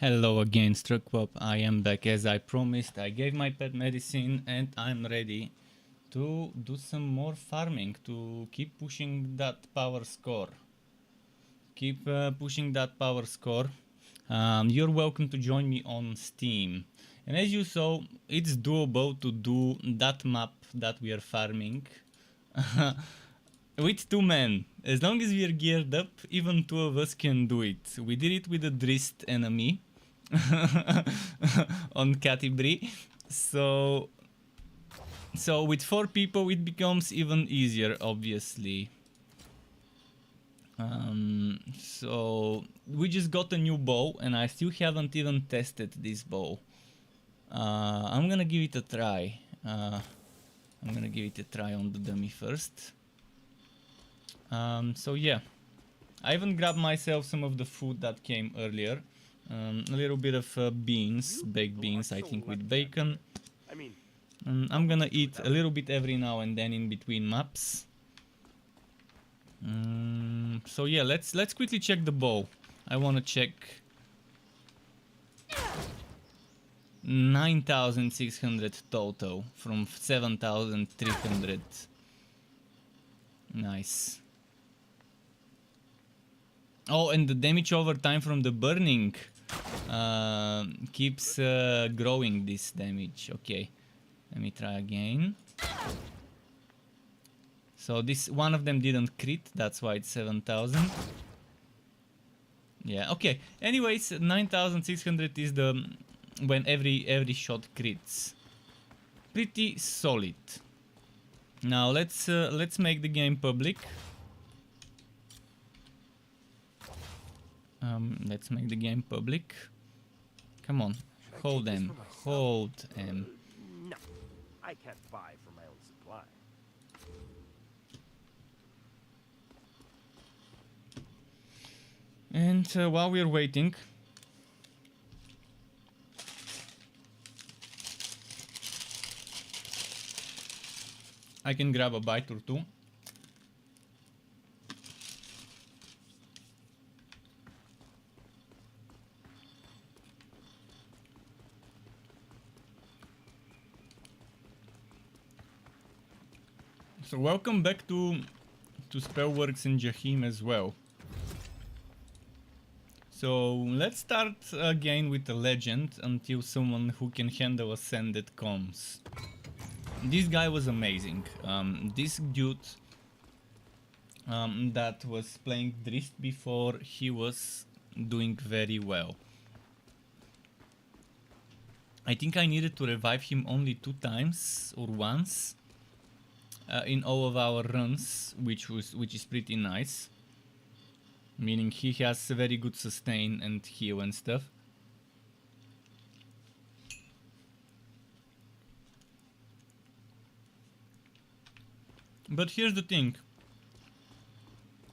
Hello again, Struckpop. I am back as I promised. I gave my pet medicine and I'm ready to do some more farming to keep pushing that power score. Pushing that power score. You're welcome to join me on Steam. And as you saw, it's doable to do that map that we are farming with two men. As long as we are geared up, even two of us can do it. We did it with a Drist enemy on Catibri. So with four people it becomes even easier, obviously. So we just got a new bow and I still haven't even tested this bow. I'm gonna give it a try. I'm gonna give it a try on the dummy first. So yeah, I even grabbed myself some of the food that came earlier. A little bit of beans, baked beans, I think with bacon. I'm gonna eat a little bit every now and then in between maps. So yeah, let's quickly check the bow. I wanna check 9,600 total from 7,300. Nice. Oh, and the damage over time from the burning keeps growing this damage. Okay, let me try again. So this one of them didn't crit, that's why it's 7,000. Yeah, okay. Anyways, 9,600 is the when every shot crits. Pretty solid. Now let's make the game public. Let's make the game public. Come on, hold them, hold them. No, I can't buy from my own supply. And while we're waiting, I can grab a bite or two. So welcome back to Spellworks and Jahim as well. So let's start again with a legend until someone who can handle ascended comes. This guy was amazing. This dude that was playing Drist before, he was doing very well. I think I needed to revive him only 2 times or once in all of our runs, which is pretty nice. Meaning he has a very good sustain and heal and stuff. But here's the thing.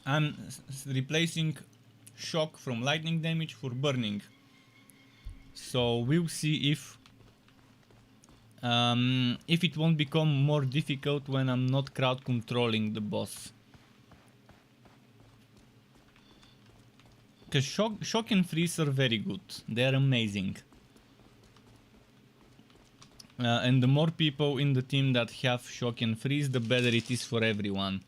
I'm replacing shock from lightning damage for burning. So we'll see if it won't become more difficult when I'm not crowd controlling the boss. Because shock and freeze are very good. They are amazing. And the more people in the team that have shock and freeze, the better it is for everyone.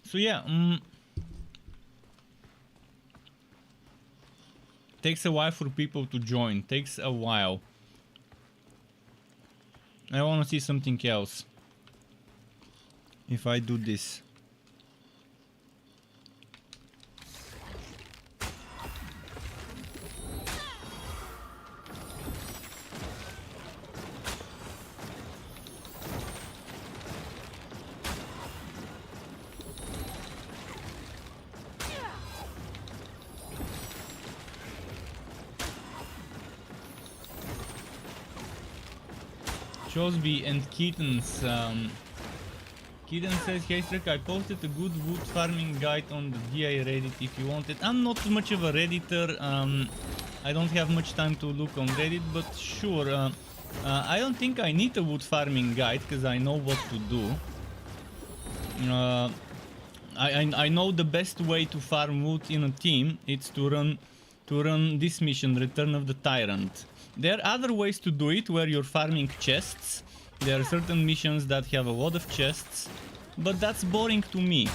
So yeah, takes a while for people to join. Takes a while. I want to see something else. If I do this. Josby and Keaton's Keaton says, hey Struck, I posted a good wood farming guide on the DI Reddit if you want it. I'm not much of a Redditor, I don't have much time to look on Reddit, but sure, I don't think I need a wood farming guide because I know what to do. I know the best way to farm wood in a team. It's to run this mission, Return of the Tyrant. There are other ways to do it where you're farming chests. There are certain missions that have a lot of chests, but that's boring to me.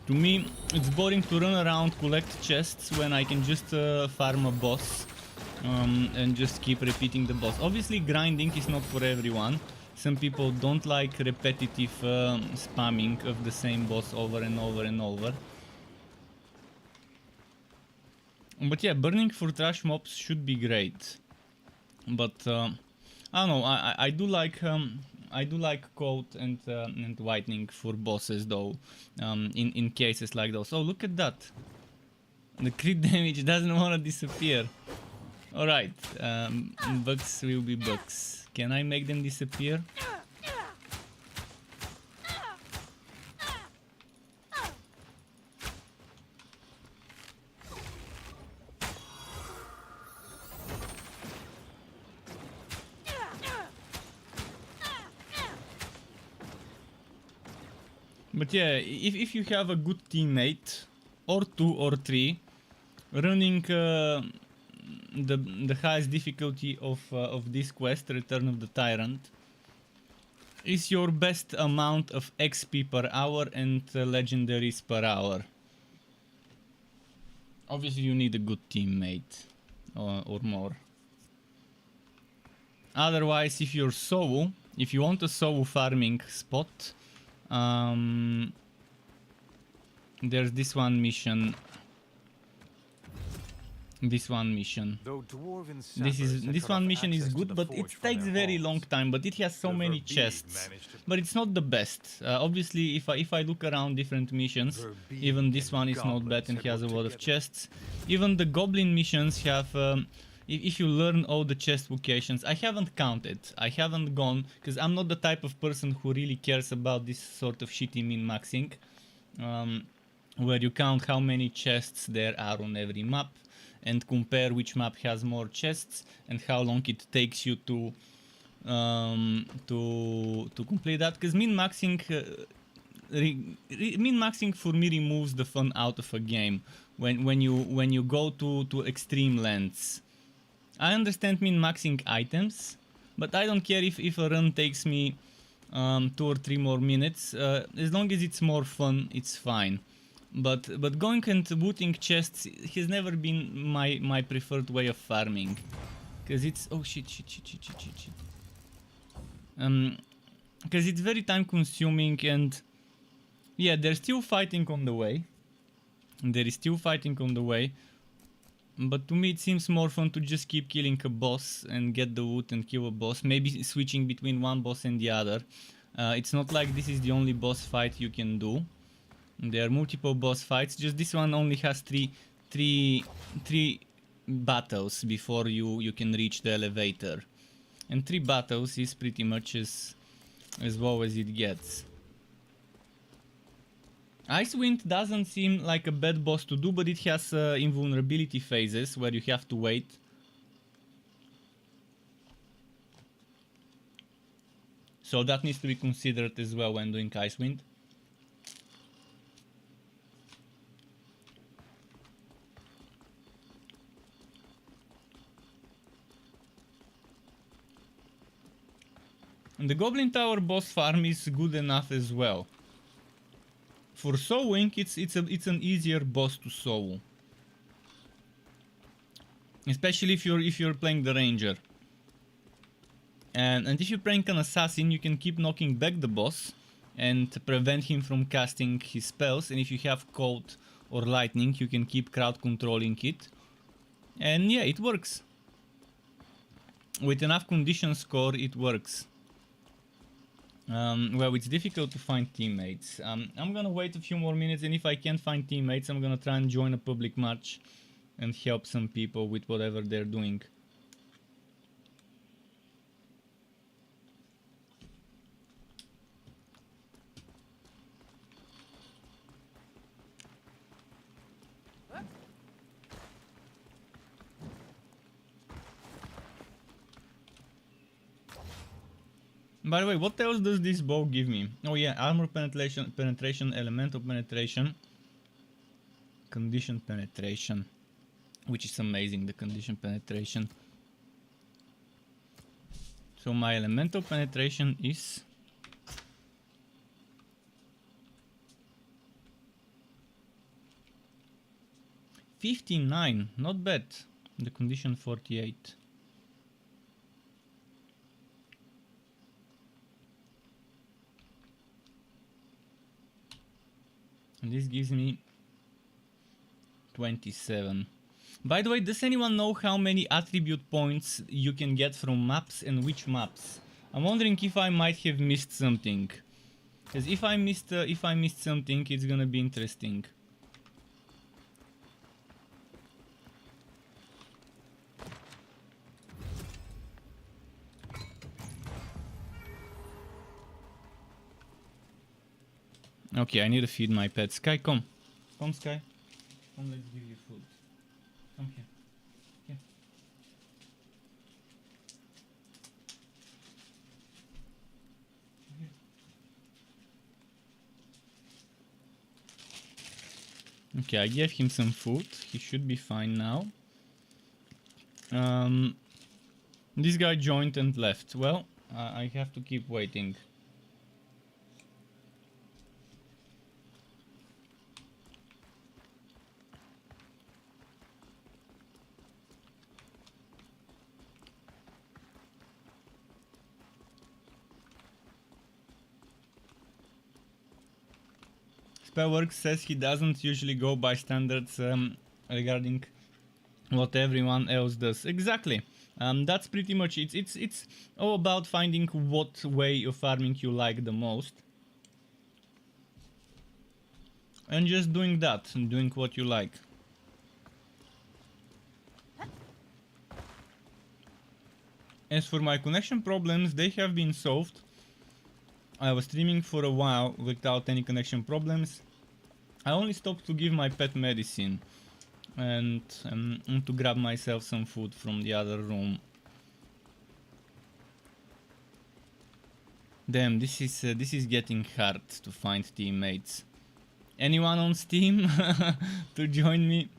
To me, it's boring to run around, collect chests when I can just farm a boss and just keep repeating the boss. Obviously, grinding is not for everyone. Some people don't like repetitive spamming of the same boss over and over and over. But yeah, burning for trash mobs should be great. But I don't know. I do like coat and whitening for bosses though. In cases like those. Oh, look at that! The crit damage doesn't want to disappear. All right, bugs will be bugs. Can I make them disappear? But yeah, if you have a good teammate, or 2 or 3, running the highest difficulty of this quest, Return of the Tyrant, is your best amount of XP per hour and legendaries per hour. Obviously you need a good teammate or more. Otherwise, if you're solo, if you want a solo farming spot, there's this one mission. This one mission is good, but it takes very long time, but it has so many chests. But it's not the best. Obviously, if I look around different missions, even this one is not bad and has a lot of chests. Even the goblin missions have, if you learn all the chest locations, I haven't counted. I haven't gone, because I'm not the type of person who really cares about this sort of shitty min-maxing, where you count how many chests there are on every map and compare which map has more chests and how long it takes you to complete that. Because min-maxing min-maxing for me removes the fun out of a game when you go to extreme lengths. I understand min-maxing items, but I don't care if a run takes me 2 or 3 more minutes. As long as it's more fun, it's fine. But going and looting chests has never been my preferred way of farming, because it's because it's very time consuming, and yeah, they're still fighting on the way. There is still fighting on the way, but to me it seems more fun to just keep killing a boss and get the loot and kill a boss, maybe switching between one boss and the other. It's not like this is the only boss fight you can do. There are multiple boss fights, just this one only has three battles before you can reach the elevator. And 3 battles is pretty much as low as it gets. Icewind doesn't seem like a bad boss to do, but it has invulnerability phases where you have to wait. So that needs to be considered as well when doing Icewind. And the Goblin Tower boss farm is good enough as well. For soloing, it's an easier boss to solo, especially if you're playing the ranger. And if you're playing an assassin, you can keep knocking back the boss and prevent him from casting his spells. And if you have cold or lightning, you can keep crowd controlling it. And yeah, it works. With enough condition score, it works. Well, it's difficult to find teammates. I'm gonna wait a few more minutes, and if I can't find teammates, I'm gonna try and join a public match and help some people with whatever they're doing. By the way, what else does this bow give me? Oh yeah, armor penetration, elemental penetration, condition penetration, which is amazing, the condition penetration. So my elemental penetration is 59, not bad. The condition 48. And this gives me 27. By the way, does anyone know how many attribute points you can get from maps and which maps? I'm wondering if I might have missed something. Because if I missed something, it's gonna be interesting. Okay, I need to feed my pet. Sky, come. Come, Sky. Come, let's give you food. Come here. Here. Here. Okay, I gave him some food. He should be fine now. This guy joined and left. Well, I have to keep waiting. Spellworks says he doesn't usually go by standards regarding what everyone else does. Exactly. That's pretty much it. It's all about finding what way of farming you like the most. And just doing that, and doing what you like. As for my connection problems, they have been solved. I was streaming for a while without any connection problems. I only stopped to give my pet medicine and to grab myself some food from the other room. Damn, this is getting hard to find teammates. Anyone on Steam to join me?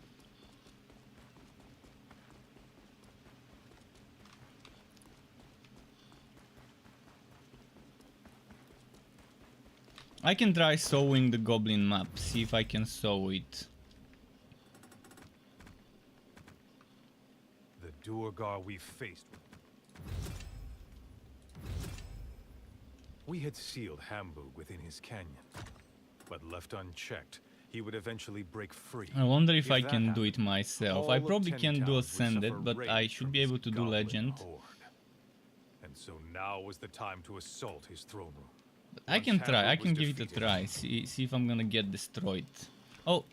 I can try sewing the goblin map, see if I can sew it. The Duergar we faced with. We had sealed Hamburg within his canyon, but left unchecked, he would eventually break free. I wonder if I that can do happened, it myself. all I of probably Ten can do Towns would Ascended, suffer but I rage should from be his able to do goblin Legend. horde. And so now was the time to assault his throne room. I can Once try, I Hamburg can was give it a defeated, try, see if I'm gonna get destroyed. Oh!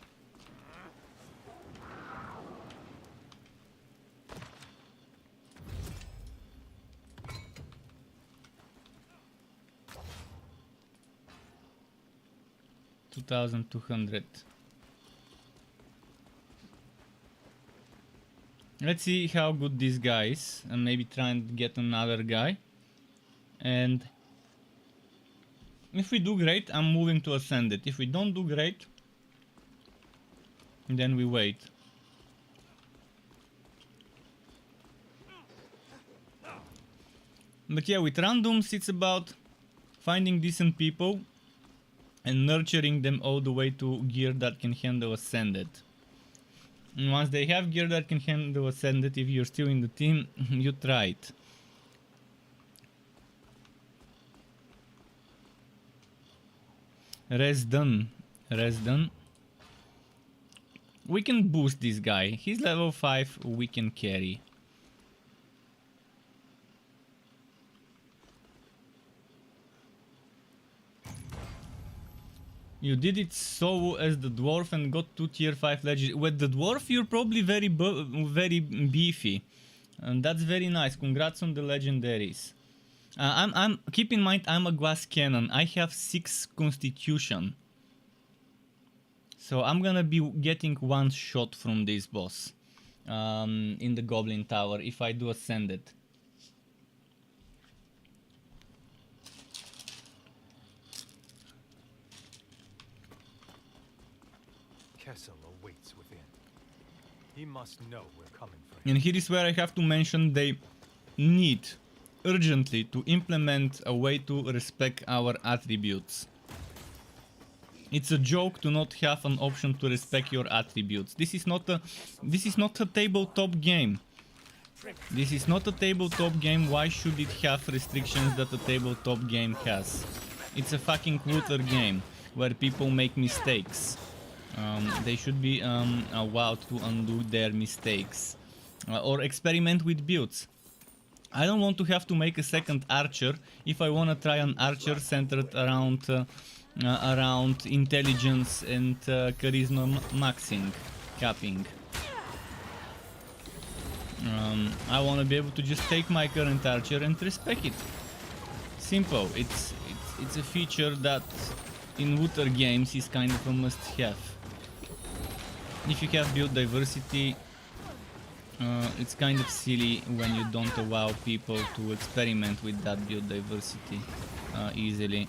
$2,200. Let's see how good this guy is, and maybe try and get another guy. And if we do great, I'm moving to Ascended. If we don't do great, then we wait. But yeah, with randoms, it's about finding decent people and nurturing them all the way to gear that can handle Ascended. And once they have gear that can handle Ascended, if you're still in the team, you try it. Res done. Res done. We can boost this guy. He's level 5, we can carry. You did it solo as the dwarf and got 2 tier 5 legends. With the dwarf you're probably very beefy. And that's very nice. Congrats on the legendaries. Keep in mind I'm a glass cannon. I have 6 constitution. So I'm gonna be getting 1 shot from this boss. In the goblin tower if I do Ascended. Kessel awaits within. He must know we're coming for him. And here is where I have to mention they need urgently to implement a way to respect our attributes. It's a joke to not have an option to respect your attributes. This is not a tabletop game. This is not a tabletop game. Why should it have restrictions that a tabletop game has? It's a fucking looter game where people make mistakes. They should be allowed to undo their mistakes or experiment with builds. I don't want to have to make a second archer if I want to try an archer centered around around intelligence and charisma maxing, capping. I want to be able to just take my current archer and respec it. Simple. It's a feature that in looter games is kind of a must-have. If you have build diversity, it's kind of silly when you don't allow people to experiment with that build diversity easily.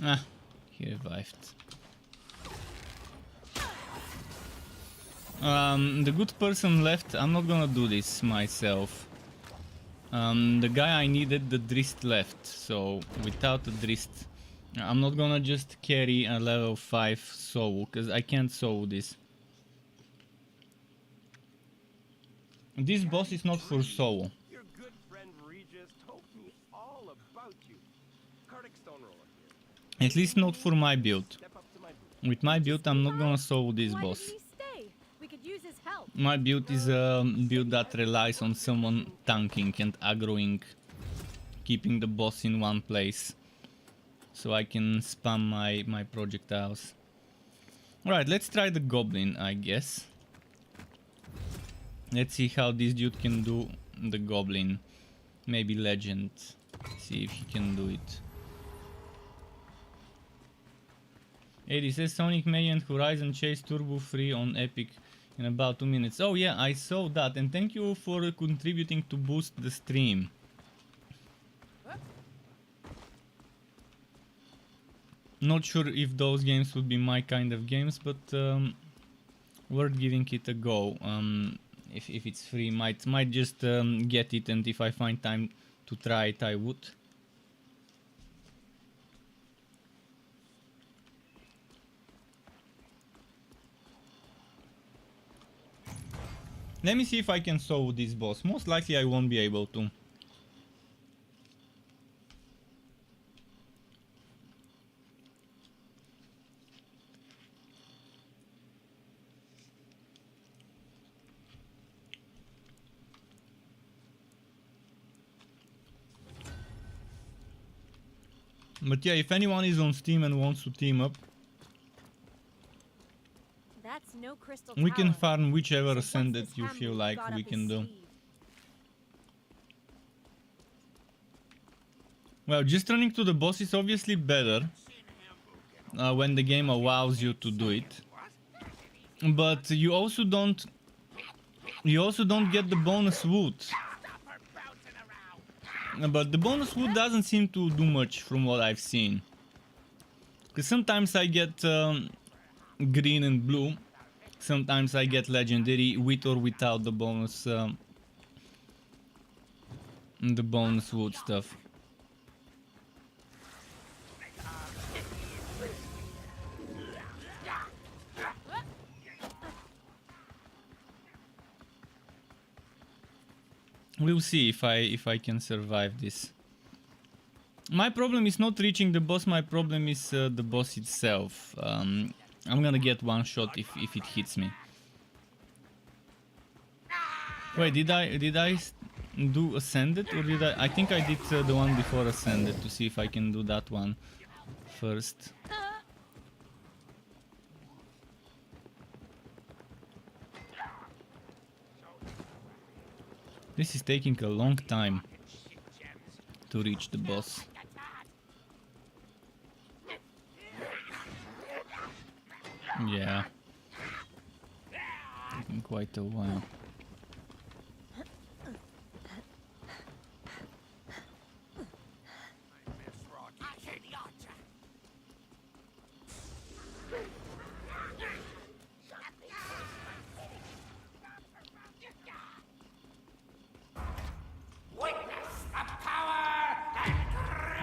Ah, he revived. The good person left. I'm not gonna do this myself. The guy I needed, the Drist, left. So without the Drist, I'm not gonna just carry a level 5 soul, because I can't soul this. This boss is not for soul. Your good friend Regis told me all about you. Cardic stone roller here. At least not for my build. Step up to my booth. With my build, I'm not gonna soul this Why boss. didn't he stay? We could use his help. My build is a build that relies on someone tanking and aggroing, keeping the boss in one place, so I can spam my projectiles. Alright, let's try the goblin, I guess. Let's see how this dude can do the goblin. Maybe legend. See if he can do it. Eddie says Sonic May and Horizon Chase Turbo free on Epic in about 2 minutes. Oh yeah, I saw that, and thank you for contributing to boost the stream. Not sure if those games would be my kind of games, but worth giving it a go. If it's free, might just get it, and if I find time to try it, I would. Let me see if I can solve this boss. Most likely I won't be able to. But yeah, if anyone is on Steam and wants to team up, That's no crystal we can tower. farm whichever So ascent what's that this you Hamlet feel like got we up can his do. sleeve? Well, just running to the boss is obviously better when the game allows you to do it. But you also don't get the bonus wood. But the bonus wood doesn't seem to do much from what I've seen. Because sometimes I get green and blue. Sometimes I get legendary with or without the bonus wood stuff. We'll see if I can survive this. My problem is not reaching the boss. My problem is the boss itself. I'm gonna get one shot if it hits me. Wait, did I do Ascended, or did I? I think I did the one before Ascended to see if I can do that one first. This is taking a long time to reach the boss. Yeah. Taking quite a while.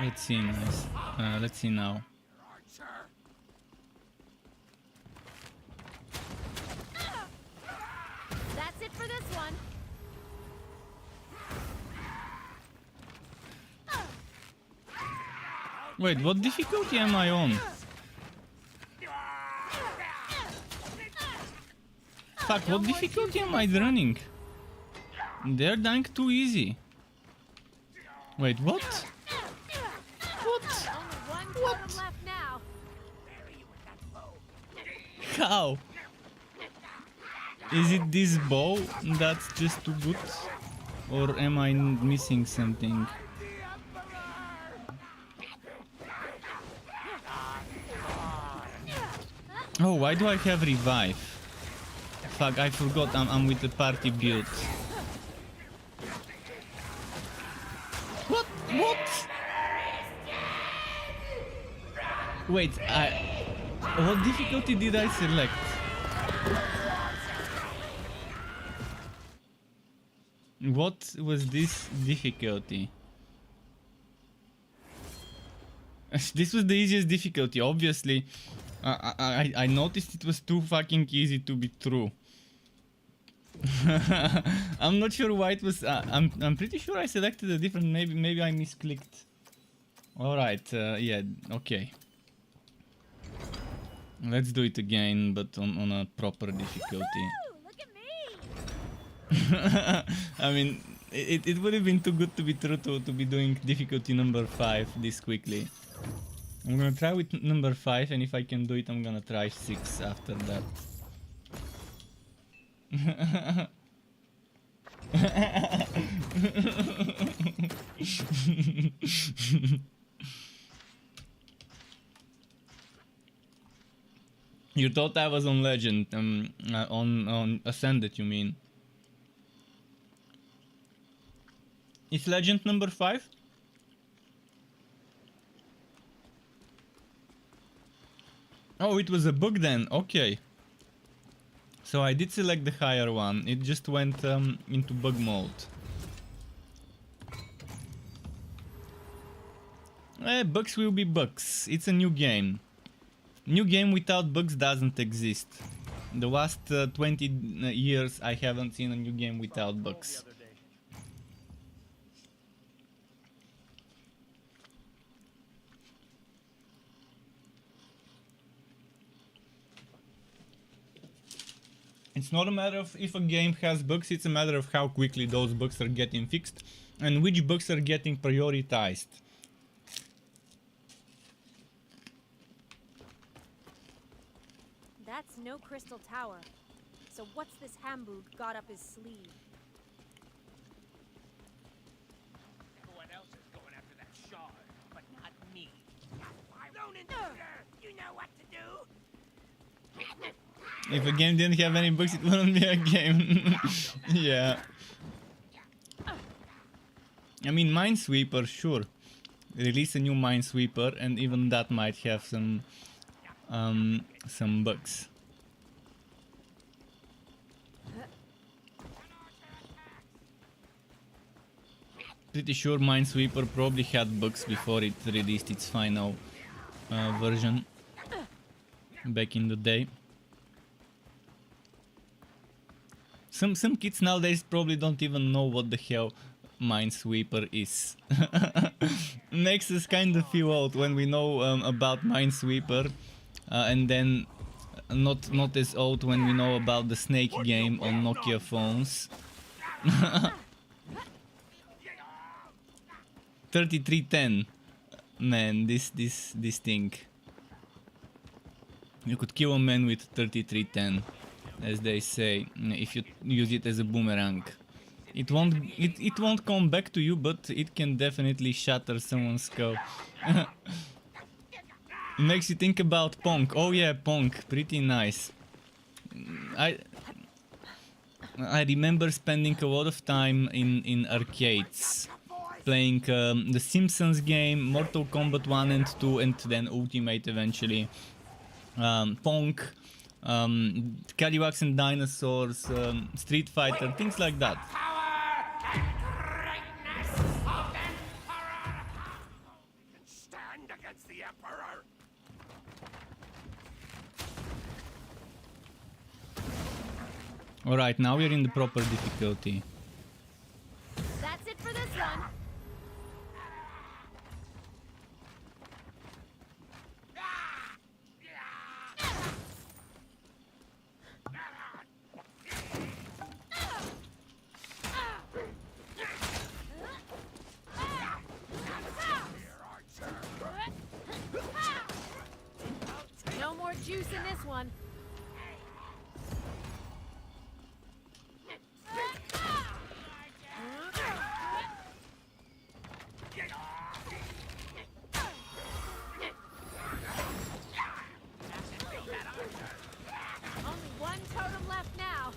Let's see, nice. Let's see now. That's it for this one. Wait, what difficulty am I on? Fuck, what difficulty am I running? They're dying too easy. Wait, what? What? Only one totem left now. How? Is it this bow that's just too good? Or am I missing something? Oh, why do I have revive? Fuck, I forgot I'm with the party build. What? What? Wait, what difficulty did I select? What was this difficulty? This was the easiest difficulty, obviously. I noticed it was too fucking easy to be true. I'm not sure why it was. I'm pretty sure I selected a different. Maybe I misclicked. All right. Yeah. Okay. Let's do it again, but on a proper difficulty. Woo, look at me. I mean, it would have been too good to be true to be doing difficulty number 5 this quickly. I'm gonna try with number 5, and if I can do it, I'm gonna try 6 after that. You thought I was on Legend, on Ascended, you mean? Is Legend number 5? Oh, it was a bug then, okay. So I did select the higher one, it just went into bug mode. Bugs will be bugs, it's a new game. New game without bugs doesn't exist. The last 20 years I haven't seen a new game without bugs. It's not a matter of if a game has bugs, it's a matter of how quickly those bugs are getting fixed and which bugs are getting prioritized. That's no crystal tower. So what's this Hamburg got up his sleeve? Everyone else is going after that shard, but not me. Lone intruder, you know what to do. If a game didn't have any bugs, it wouldn't be a game. Yeah. I mean, Minesweeper, sure. Release a new Minesweeper, and even that might have some bugs. Pretty sure Minesweeper probably had bugs before it released its final version back in the day. Some kids nowadays probably don't even know what the hell Minesweeper is. Makes us kind of feel old when we know about Minesweeper, and then not as old when we know about the Snake game on Nokia phones. 3310. Man, this thing. You could kill a man with 3310, as they say, if you use it as a boomerang. It won't come back to you, but it can definitely shatter someone's skull. Makes you think about Pong. Oh yeah, Pong, pretty nice. I remember spending a lot of time in arcades, playing the Simpsons game, Mortal Kombat 1 and 2, and then Ultimate eventually. Pong, Cadillacs and Dinosaurs, Street Fighter, things like that. Stand against the Emperor. Alright, now we're in the proper difficulty. That's it for this one. No more juice in this one. Only one totem left now.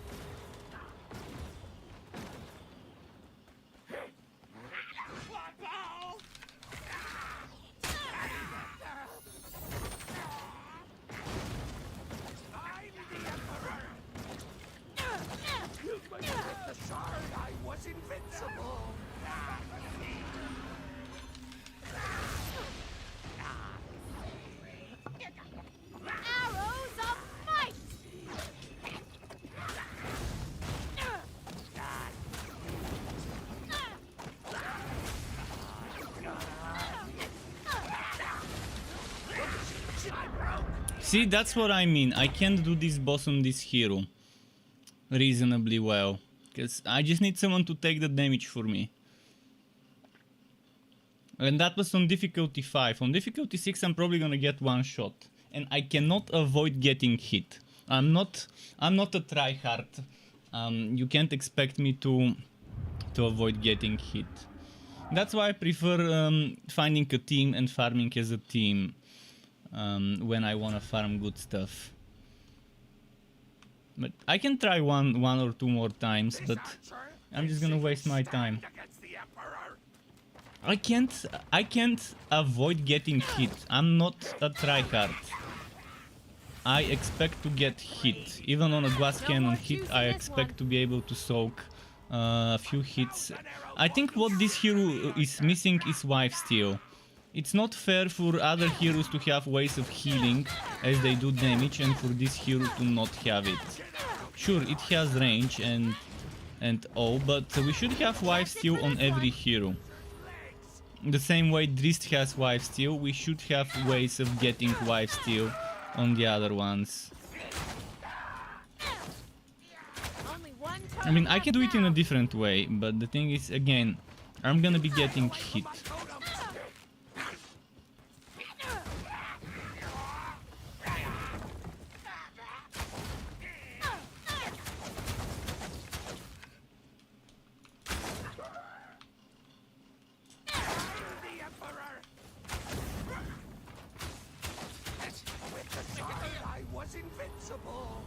I was invincible. Arrows of might. See, that's what I mean. I can't do this boss on this hero reasonably well, because I just need someone to take the damage for me. And that was on difficulty 5. On difficulty 6 I'm probably gonna get one shot. And I cannot avoid getting hit. I'm not a tryhard. You can't expect me to avoid getting hit. That's why I prefer finding a team and farming as a team when I wanna farm good stuff. But I can try one or two more times, but I'm just gonna waste my time. I can't avoid getting hit. I'm not a tryhard. I expect to get hit. Even on a glass cannon hit, I expect to be able to soak a few hits. I think what this hero is missing is wife steal. It's not fair for other heroes to have ways of healing as they do damage, and for this hero to not have it. Sure, it has range and all, but we should have wife steal on every hero. The same way Drist has wife steal, we should have ways of getting wife steal on the other ones. Only one I mean, totem I can do left it in a now. different way, but the thing is, again, I'm gonna be getting hit. I was invincible.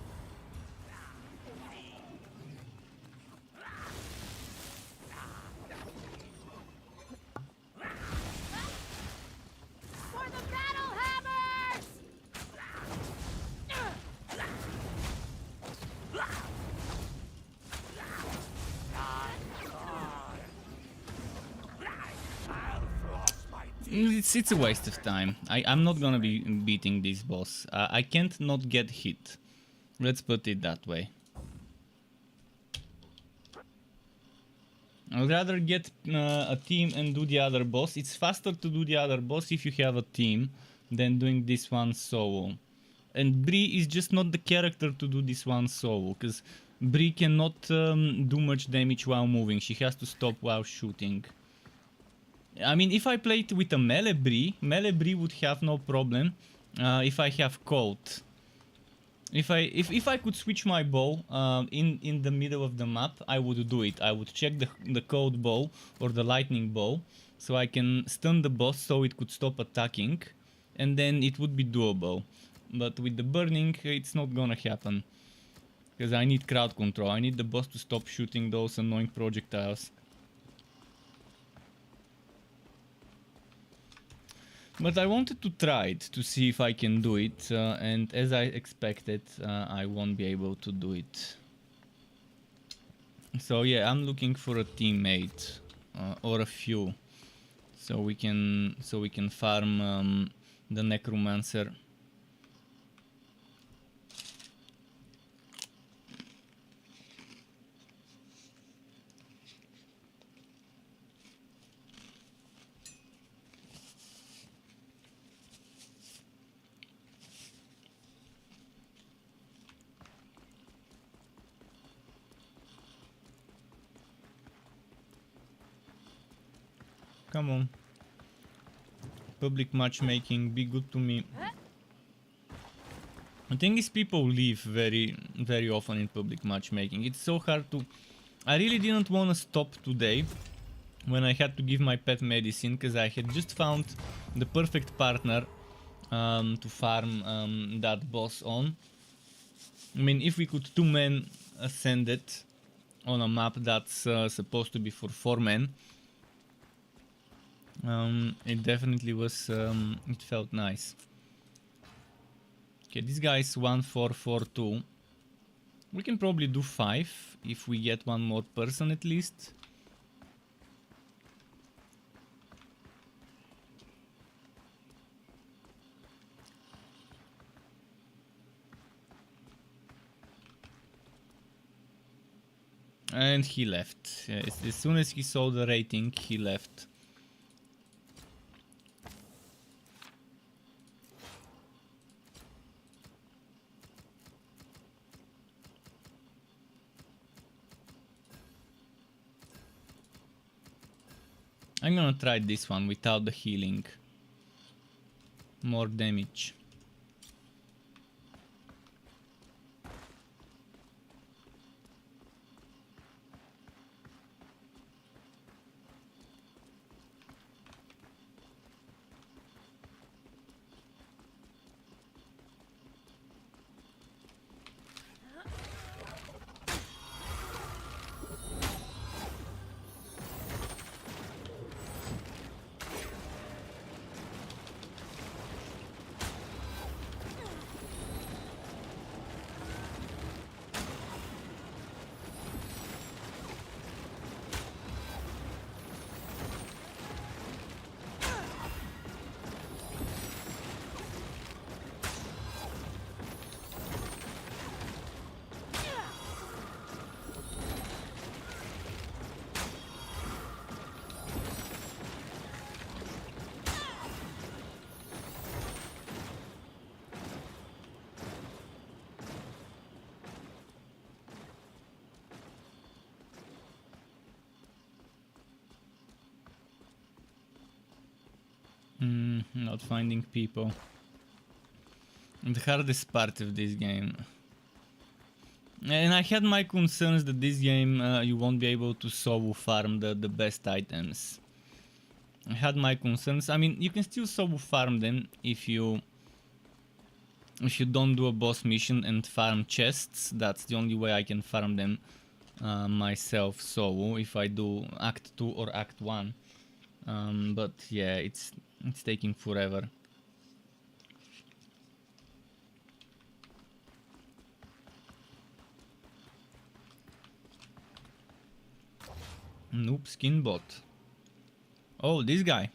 For the battle hammers! It's a waste of time. I'm not gonna be beating this boss. I can't not get hit. Let's put it that way. I'd rather get a team and do the other boss. It's faster to do the other boss if you have a team than doing this one solo. And Bree is just not the character to do this one solo, because Bree cannot do much damage while moving. She has to stop while shooting. I mean, if I played with a melee brie would have no problem if I have cold. If I could switch my bow in the middle of the map, I would do it. I would check the cold bow or the lightning bow, so I can stun the boss so it could stop attacking, and then it would be doable. But with the burning, it's not gonna happen, because I need crowd control. I need the boss to stop shooting those annoying projectiles. But I wanted to try it to see if I can do it, and as I expected, I won't be able to do it. So yeah, I'm looking for a teammate or a few, so we can farm the necromancer. Come on. Public matchmaking, be good to me. The thing is, people leave very often in public matchmaking. It's so hard to... I really didn't want to stop today when I had to give my pet medicine, because I had just found the perfect partner to farm that boss on. I mean, if we could 2 men ascend it on a map that's supposed to be for 4 men, it definitely was, it felt nice. Okay, this guy is 1442. We can probably do 5 if we get one more person at least. And he left. Yeah, as soon as he saw the rating, he left. I'm gonna try this one without the healing. More damage. Not finding people. The hardest part of this game. And I had my concerns that this game you won't be able to solo farm the best items. I had my concerns. I mean, you can still solo farm them if you don't do a boss mission and farm chests. That's the only way I can farm them myself solo, if I do Act 2 or Act 1. But yeah, it's taking forever. Noob skin bot. Oh, this guy.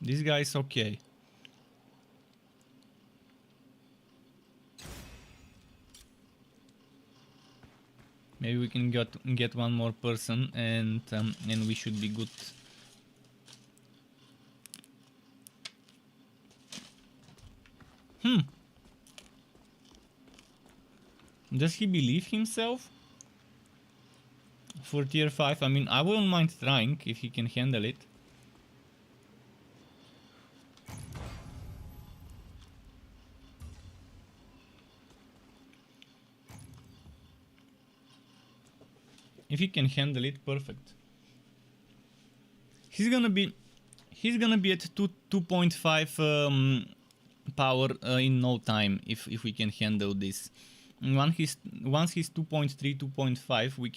This guy is okay. Maybe we can get one more person and we should be good. Does he believe himself? For tier 5, I mean, I wouldn't mind trying if he can handle it. If he can handle it, perfect. He's gonna be at 2.5 power in no time if we can handle this. And once he's 2.3, 2.5, we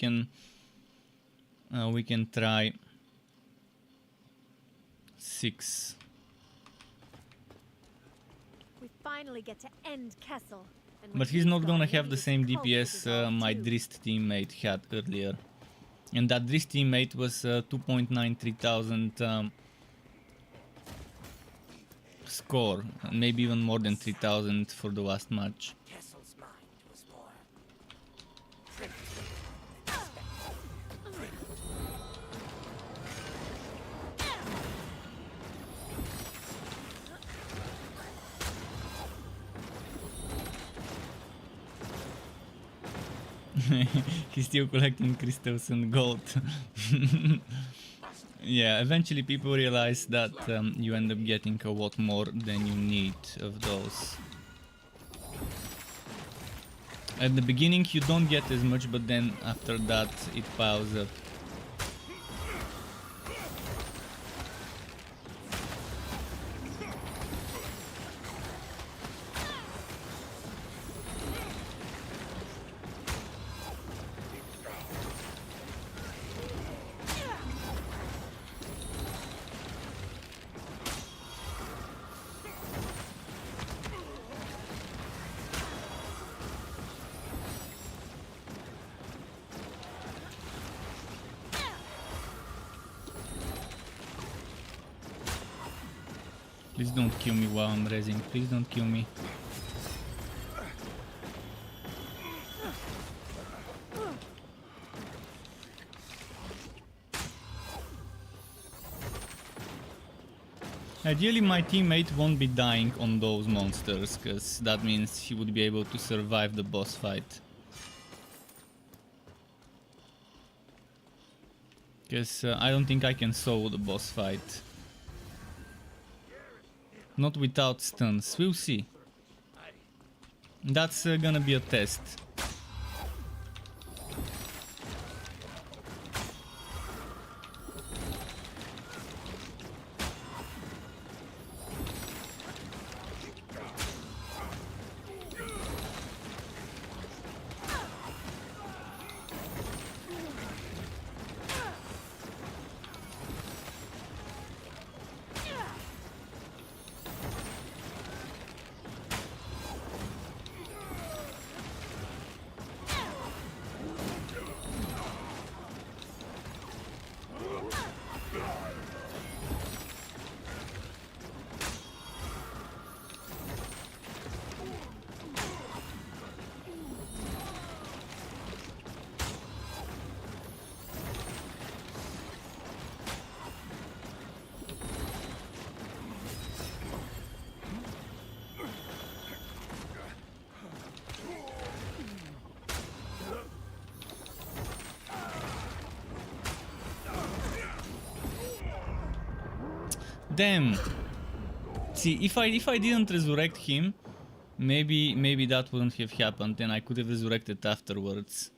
can try 6. We finally get to end Kessel. And But when he's not gone, gonna maybe have the this same cult will DPS dissolve my too. Drist teammate had earlier. And that Drist teammate was 2.93 thousand score, and maybe even more than 3,000 for the last match. Kessel's mind was more He's still collecting crystals and gold. Yeah, eventually people realize that you end up getting a lot more than you need of those. At the beginning you don't get as much, but then after that it piles up. Please don't kill me while I'm raising. Please don't kill me. Ideally my teammate won't be dying on those monsters, cause that means he would be able to survive the boss fight. Cause I don't think I can solo the boss fight. Not without stuns, we'll see. That's gonna be a test. Damn. See, if I didn't resurrect him, maybe that wouldn't have happened, and I could have resurrected afterwards.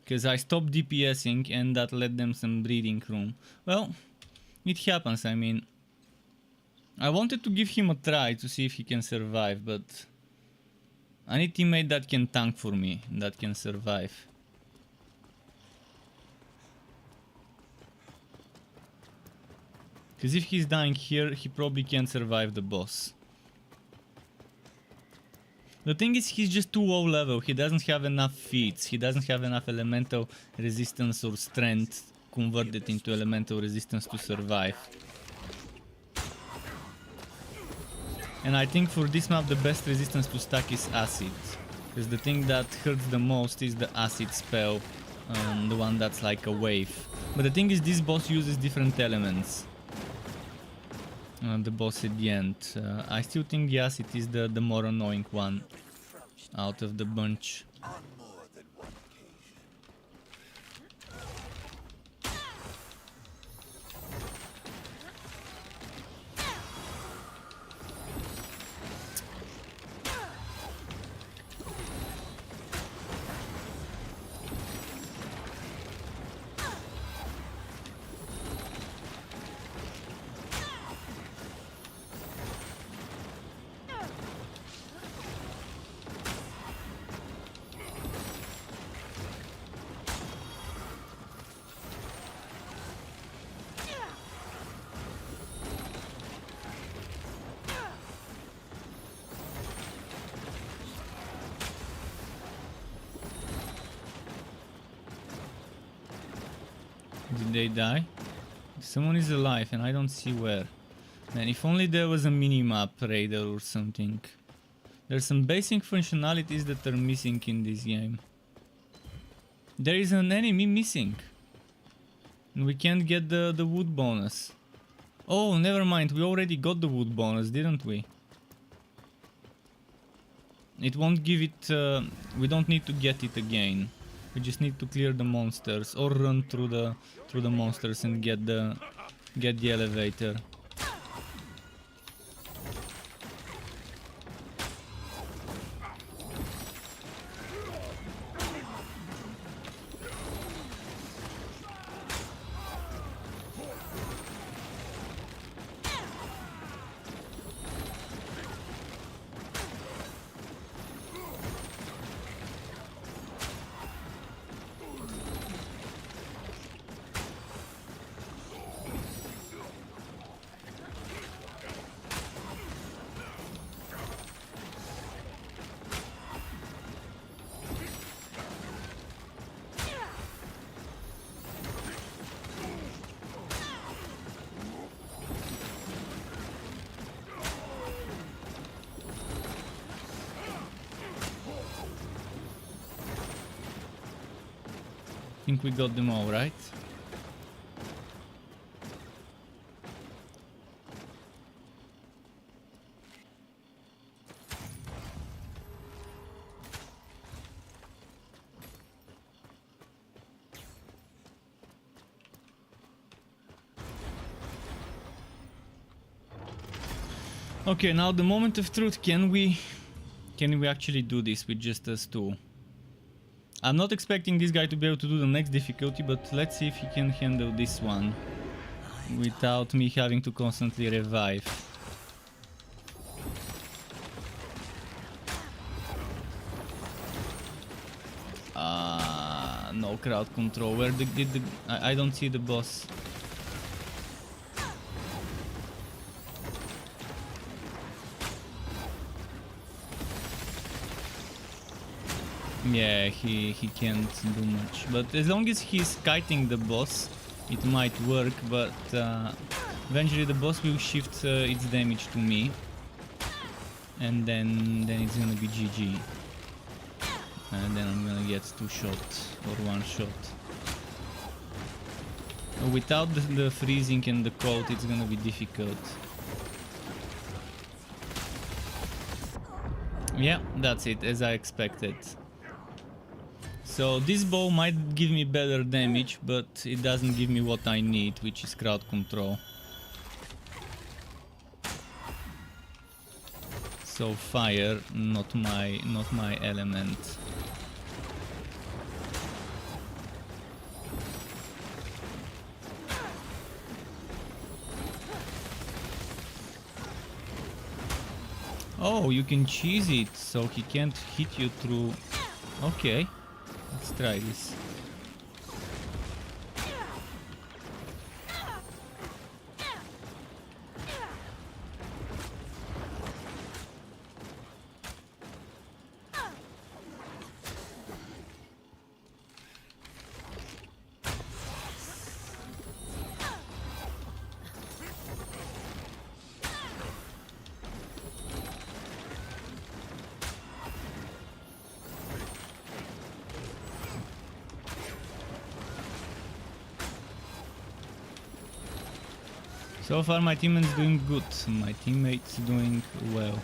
Because I stopped DPSing and that led them some breathing room. Well, it happens, I mean. I wanted to give him a try to see if he can survive, but I need a teammate that can tank for me, that can survive. Because if he's dying here, he probably can't survive the boss. The thing is, he's just too low level, he doesn't have enough feats, he doesn't have enough elemental resistance or strength converted into elemental resistance to survive. And I think for this map the best resistance to stack is acid. Because the thing that hurts the most is the acid spell, the one that's like a wave. But the thing is, this boss uses different elements. The boss at the end. I still think the acid is the more annoying one out of the bunch. Did they die? Someone is alive and I don't see where. Man, if only there was a mini-map radar or something. There's some basic functionalities that are missing in this game. There is an enemy missing. And we can't get the wood bonus. Oh, never mind. We already got the wood bonus, didn't we? It won't give it... we don't need to get it again. We just need to clear the monsters or run through the monsters and get the elevator. I think we got them all, right? Okay, now the moment of truth. Can we actually do this with just us two? I'm not expecting this guy to be able to do the next difficulty, but let's see if he can handle this one without me having to constantly revive. No crowd control. Where I don't see the boss. Yeah, he can't do much, but as long as he's kiting the boss, it might work. But eventually the boss will shift its damage to me, and then it's gonna be GG. And then I'm gonna get 2 shots or 1 shot. Without the freezing and the cold, it's gonna be difficult. Yeah, that's it, as I expected. So this bow might give me better damage, but it doesn't give me what I need, which is crowd control. So fire, not my element. Oh, you can cheese it, so he can't hit you through... Okay. Let's try this. So far my team is doing good, my teammates doing well.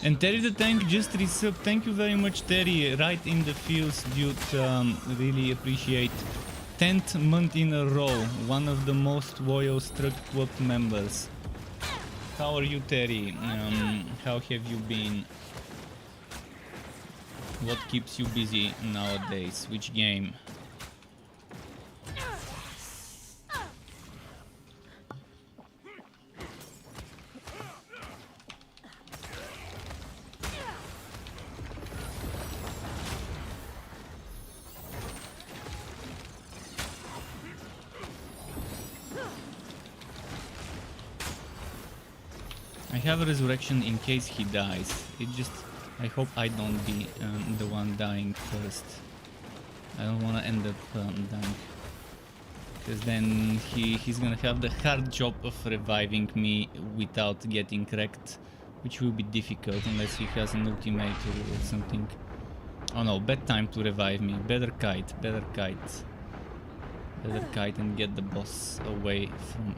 And Terry the Tank just resubbed. Thank you very much, Terry. Right in the fields, dude. Really appreciate. 10th month in a row. One of the most loyal Struck Club members. How are you, Terry? How have you been? What keeps you busy nowadays? Which game? I have a resurrection in case he dies. It just... I hope I don't be the one dying first. I don't wanna end up dying. Because then he's gonna have the hard job of reviving me without getting wrecked. Which will be difficult unless he has an ultimate or something. Oh no, bad time to revive me. Better kite, better kite. Better kite and get the boss away from...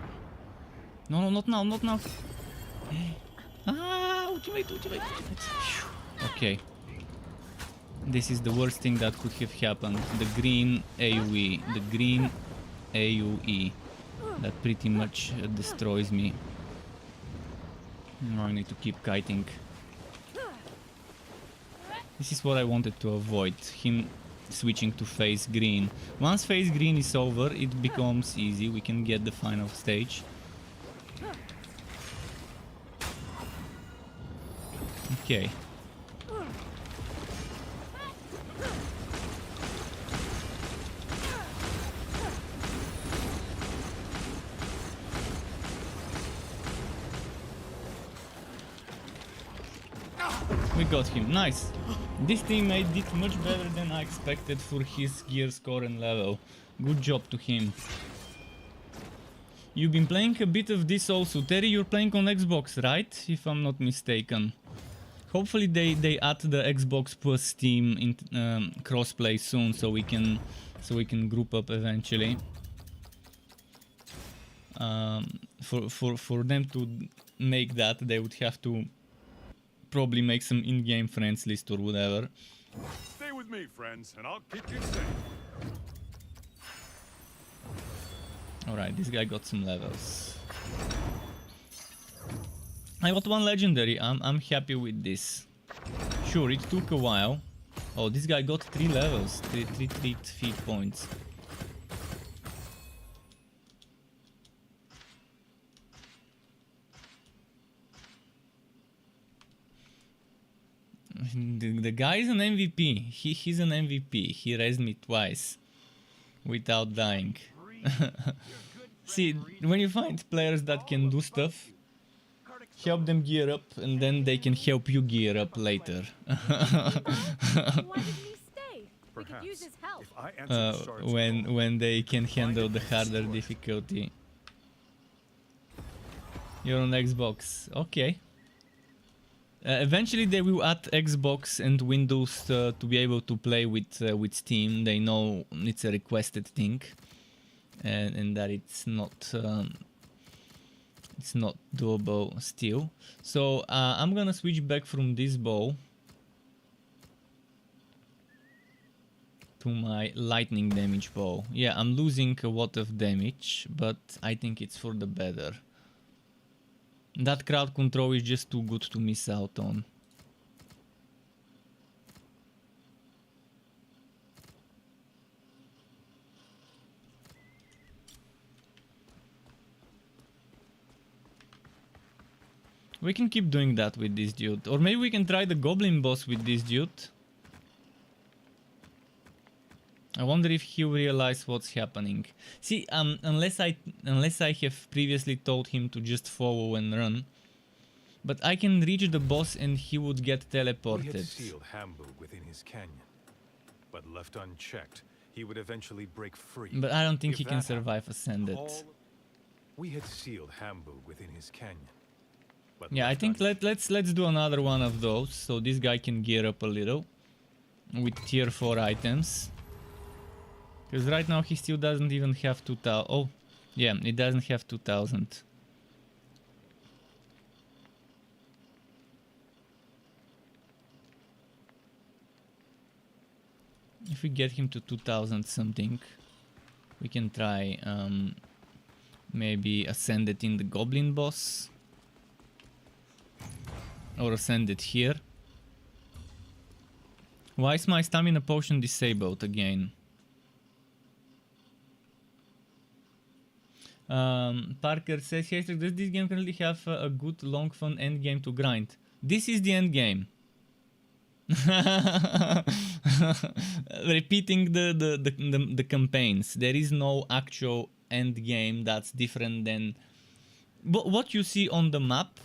No, no, not now, not now. Ah, ultimate, ultimate, ultimate. Okay. This is the worst thing that could have happened. The green AoE. The green AoE. That pretty much destroys me. Now I need to keep kiting. This is what I wanted to avoid. Him switching to phase green. Once phase green is over, it becomes easy. We can get the final stage. Okay. We got him. Nice. This teammate did much better than I expected for his gear score and level. Good job to him. You've been playing a bit of this also. Terry, you're playing on Xbox, right? If I'm not mistaken. Hopefully they add the Xbox plus Steam in crossplay soon, so we can group up eventually. For them to make that, they would have to probably make some in-game friends list or whatever. Stay with me, friends, and I'll keep you safe. Alright, this guy got some levels. I got one legendary. I'm happy with this. Sure, it took a while. Oh, this guy got 3 levels, 3 feat points. The guy is an MVP. He's an MVP. He raised me twice without dying. See, when you find players that can do stuff, help them gear up, and then they can help you gear up later. Why didn't he stay? We could use his help. If I answer the shards when they can handle the harder difficulty. You're on Xbox, okay. Eventually they will add Xbox and Windows to be able to play with Steam. They know it's a requested thing, and that it's not doable still. So I'm gonna switch back from this bow to my lightning damage bow. Yeah, I'm losing a lot of damage, but I think it's for the better. That crowd control is just too good to miss out on. We can keep doing that with this dude. Or maybe we can try the goblin boss with this dude. I wonder if he will realize what's happening. See, unless I have previously told him to just follow and run, but I can reach the boss and he would get We had teleported. sealed Hamburg within his canyon, but left unchecked, he would eventually break free. But I don't think If he can that survive Ascended. We had sealed Hamburg within his canyon. But Yeah, I left think unchecked. let's do another one of those, so this guy can gear up a little with tier 4 items. Because right now he still doesn't even have 2000. Oh, yeah, it doesn't have 2000. If we get him to 2000 something, we can try maybe ascend it in the goblin boss. Or ascend it here. Why is my stamina potion disabled again? Parker says, "Hey, does this game currently have a good long fun end game to grind?" This is the end game. Repeating the campaigns. There is no actual end game that's different than what you see on the map.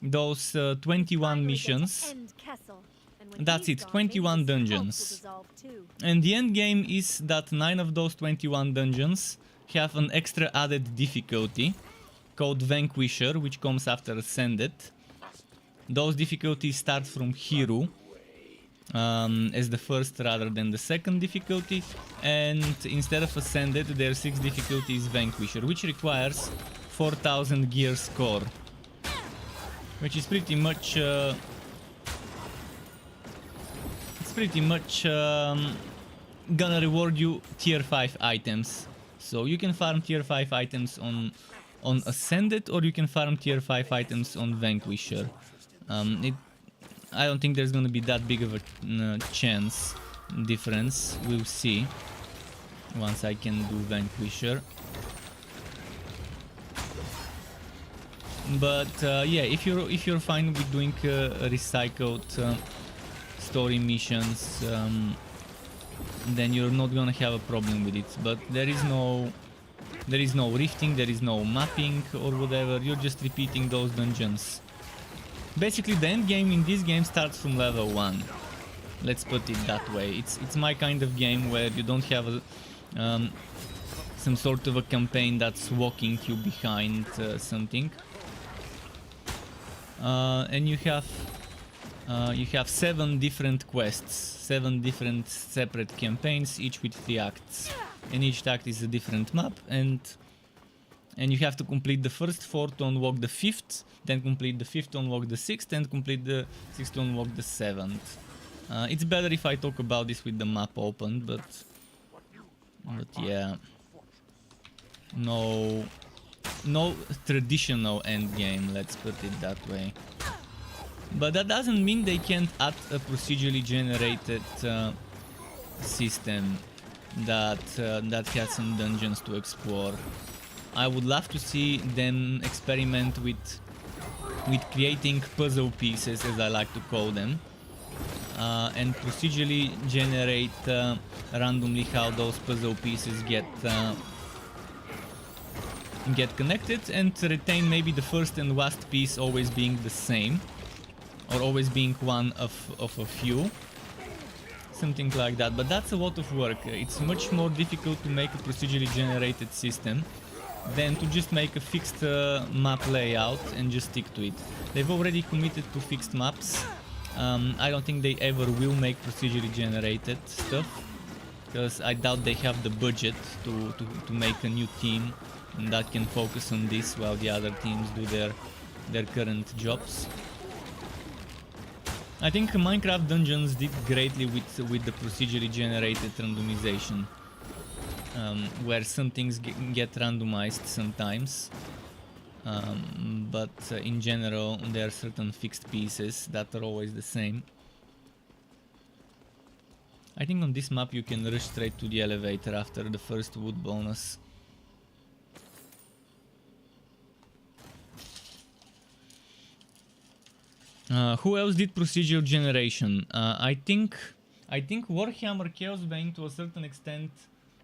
those 21 missions. That's it, 21 dungeons. And the end game is that 9 of those 21 dungeons have an extra added difficulty called Vanquisher, which comes after Ascended. Those difficulties start from Hero as the first rather than the second difficulty, and instead of Ascended their 6th difficulty is Vanquisher, which requires 4000 gear score, which is pretty much gonna reward you tier 5 items. So you can farm tier 5 items on Ascended, or you can farm tier 5 items on Vanquisher. I don't think there's gonna be that big of a chance difference. We'll see once I can do Vanquisher. But yeah, if you're fine with doing recycled story missions, then you're not gonna have a problem with it. But there is no rifting, there is no mapping or whatever. You're just repeating those dungeons. Basically, the end game in this game starts from level 1. Let's put it that way. It's my kind of game where you don't have some sort of a campaign that's walking you behind something. And you have 7 different quests, 7 different separate campaigns, each with 3 acts, and each act is a different map, and you have to complete the first 4 to unlock the 5th, then complete the 5th to unlock the 6th, and complete the 6th to unlock the 7th. It's better if I talk about this with the map open, but yeah, no traditional end game, let's put it that way. But that doesn't mean they can't add a procedurally generated system that has some dungeons to explore. I would love to see them experiment with creating puzzle pieces, as I like to call them, and procedurally generate randomly how those puzzle pieces get connected, and retain maybe the first and last piece always being the same, or always being one of a few. Something like that, but that's a lot of work. It's much more difficult to make a procedurally generated system than to just make a fixed map layout and just stick to it. They've already committed to fixed maps. I don't think they ever will make procedurally generated stuff, because I doubt they have the budget to make a new team that can focus on this while the other teams do their current jobs. I think Minecraft Dungeons did greatly with the procedurally generated randomization, where some things get randomized sometimes, but in general there are certain fixed pieces that are always the same. I think on this map you can rush straight to the elevator after the first wood bonus. Who else did procedural generation? I think Warhammer Chaosbane to a certain extent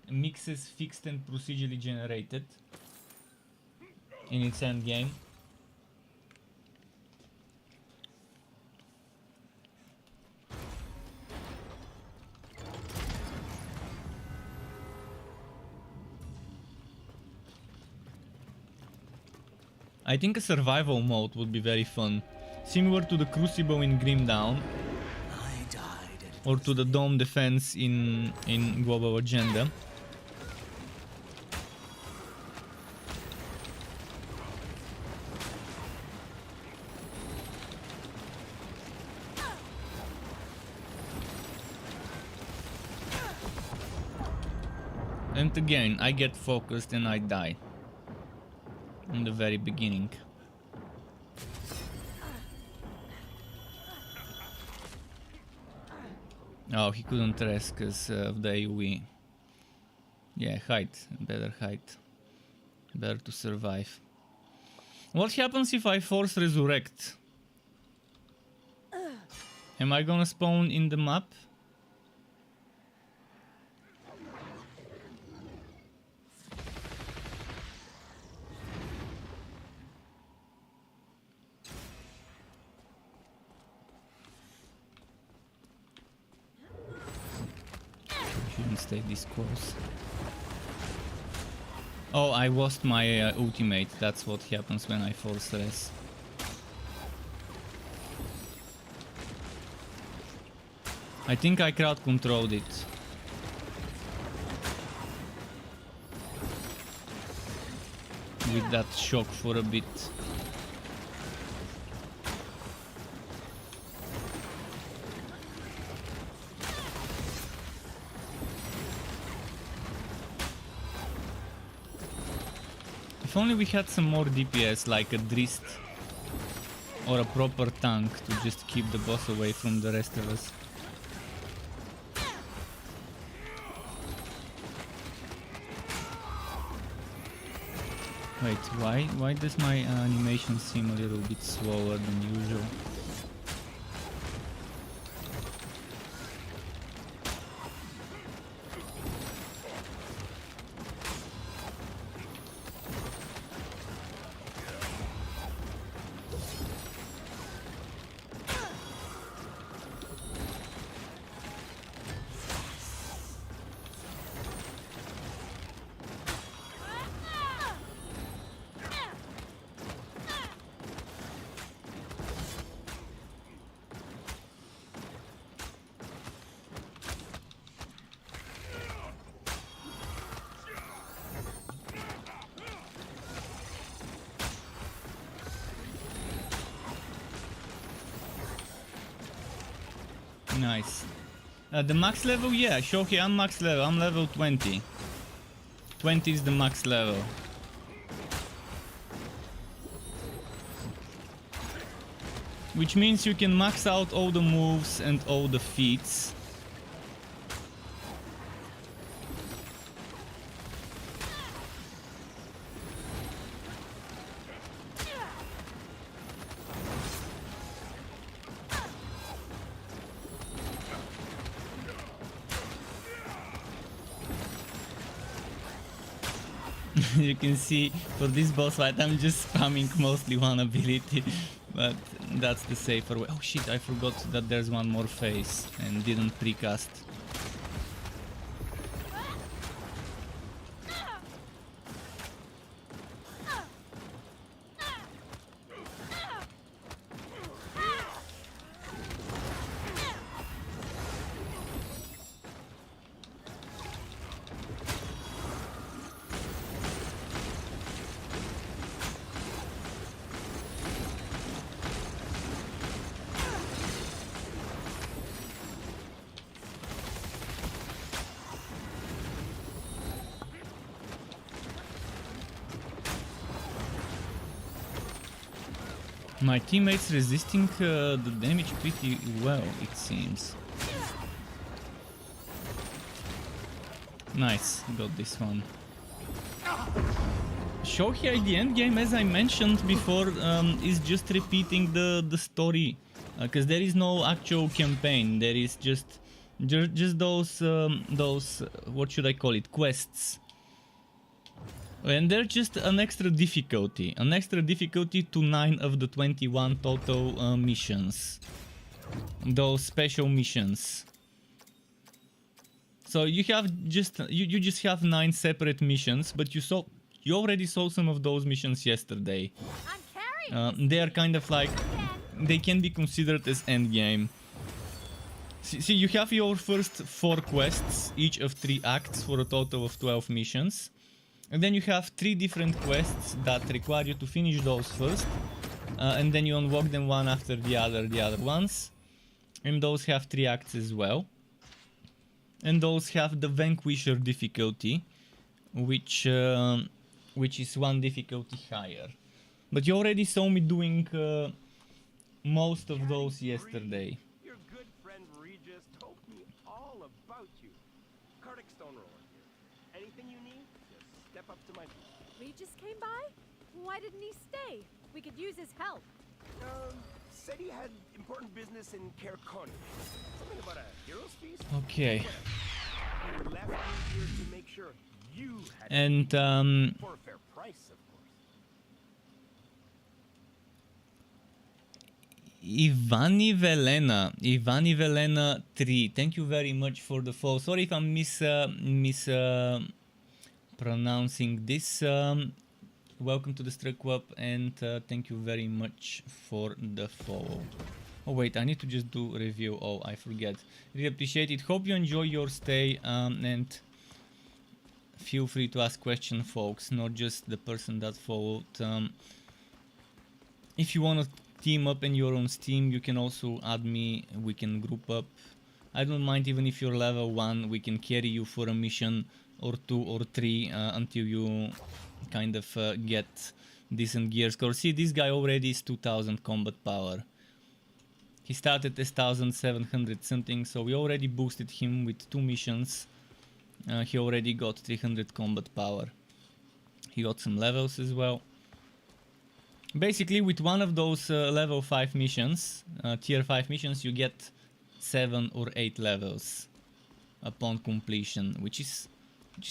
mixes fixed and procedurally generated in its end game. I think a survival mode would be very fun. Similar to the Crucible in Grim Dawn, or to the Dome Defense in Global Agenda. And again, I get focused and I die in the very beginning. Oh, he couldn't rest because of the AoE. Yeah, hide. Better hide. Better to survive. What happens if I force resurrect? Am I gonna spawn in the map? stay this close. Oh, I lost my ultimate. That's what happens when I force res. I think I crowd controlled it. With that shock for a bit. If only we had some more DPS like a Drist or a proper tank to just keep the boss away from the rest of us. Wait, why does my animation seem a little bit slower than usual? Nice. The max level, yeah, Shoki, I'm max level. I'm level 20. 20 is the max level. Which means you can max out all the moves and all the feats. You can see for this boss fight I'm just spamming mostly one ability, but that's the safer way. Oh shit, I forgot that there's one more phase and didn't precast. My teammates resisting the damage pretty well, it seems. Nice, got this one. Shoki at the end game, as I mentioned before, is just repeating the story, because there is no actual campaign. There is just those what should I call it, quests. And they're just an extra difficulty to 9 of the 21 total missions. Those special missions. So you have you just have 9 separate missions, but you already saw some of those missions yesterday. They are kind of like, they can be considered as endgame. See, you have your first 4 quests, each of 3 acts for a total of 12 missions. And then you have 3 different quests that require you to finish those first. And then you unlock them one after the other ones. And those have 3 acts as well. And those have the Vanquisher difficulty, which is 1 difficulty higher. But you already saw me doing most of those yesterday. Your good friend Regis told me all about you. Cardic Stoneroller here. Anything you need, just step up to my booth. Regis came by? Why didn't he stay? We could use his help. Said he had important business in Caircon. Something about a hero's feast? Okay. He left me here to make sure you had And for a fair price, of course. Ivani Velena 3. Thank you very much for the follow. Sorry if I'm pronouncing this. Welcome to the Struck Club and thank you very much for the follow. Oh wait, I need to just do review. Oh, I forget. Really appreciate it. Hope you enjoy your stay and feel free to ask questions, folks. Not just the person that followed. If you want to team up in your own Steam, you can also add me. We can group up. I don't mind even if you're level 1. We can carry you for a mission or 2 or 3 until you kind of get decent gear score. See, this guy already is 2000 combat power. He started as 1700 something, so we already boosted him with 2 missions. He already got 300 combat power. He got some levels as well. Basically, with one of those level 5 missions, tier 5 missions, you get 7 or 8 levels upon completion, which is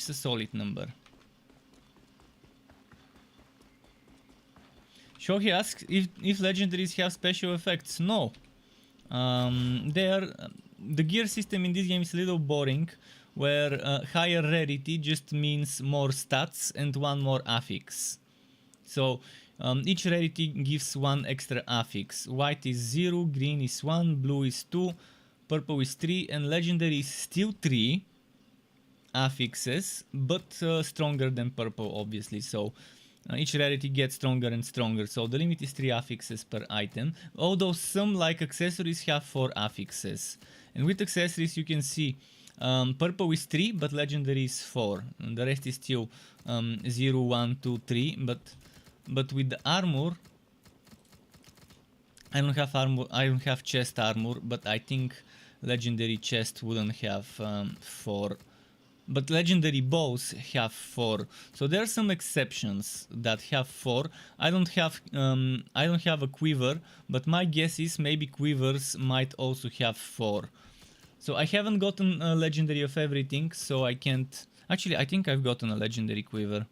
a solid number. Shohi asks if legendaries have special effects. No. The gear system in this game is a little boring, where higher rarity just means more stats and 1 more affix. So each rarity gives 1 extra affix. White is 0, green is 1, blue is 2, purple is 3, and legendary is still 3 affixes, but stronger than purple, obviously. So each rarity gets stronger and stronger. So the limit is 3 affixes per item, although some, like accessories, have 4 affixes. And with accessories you can see purple is 3, but legendary is 4. And the rest is still 0, 1, 2, 3, but with the armor, I don't have chest armor, but I think legendary chest wouldn't have 4. But legendary bows have 4. So there are some exceptions that have 4. I don't have a quiver, but my guess is maybe quivers might also have 4. So I haven't gotten a legendary of everything, so I can't. Actually, I think I've gotten a legendary quiver.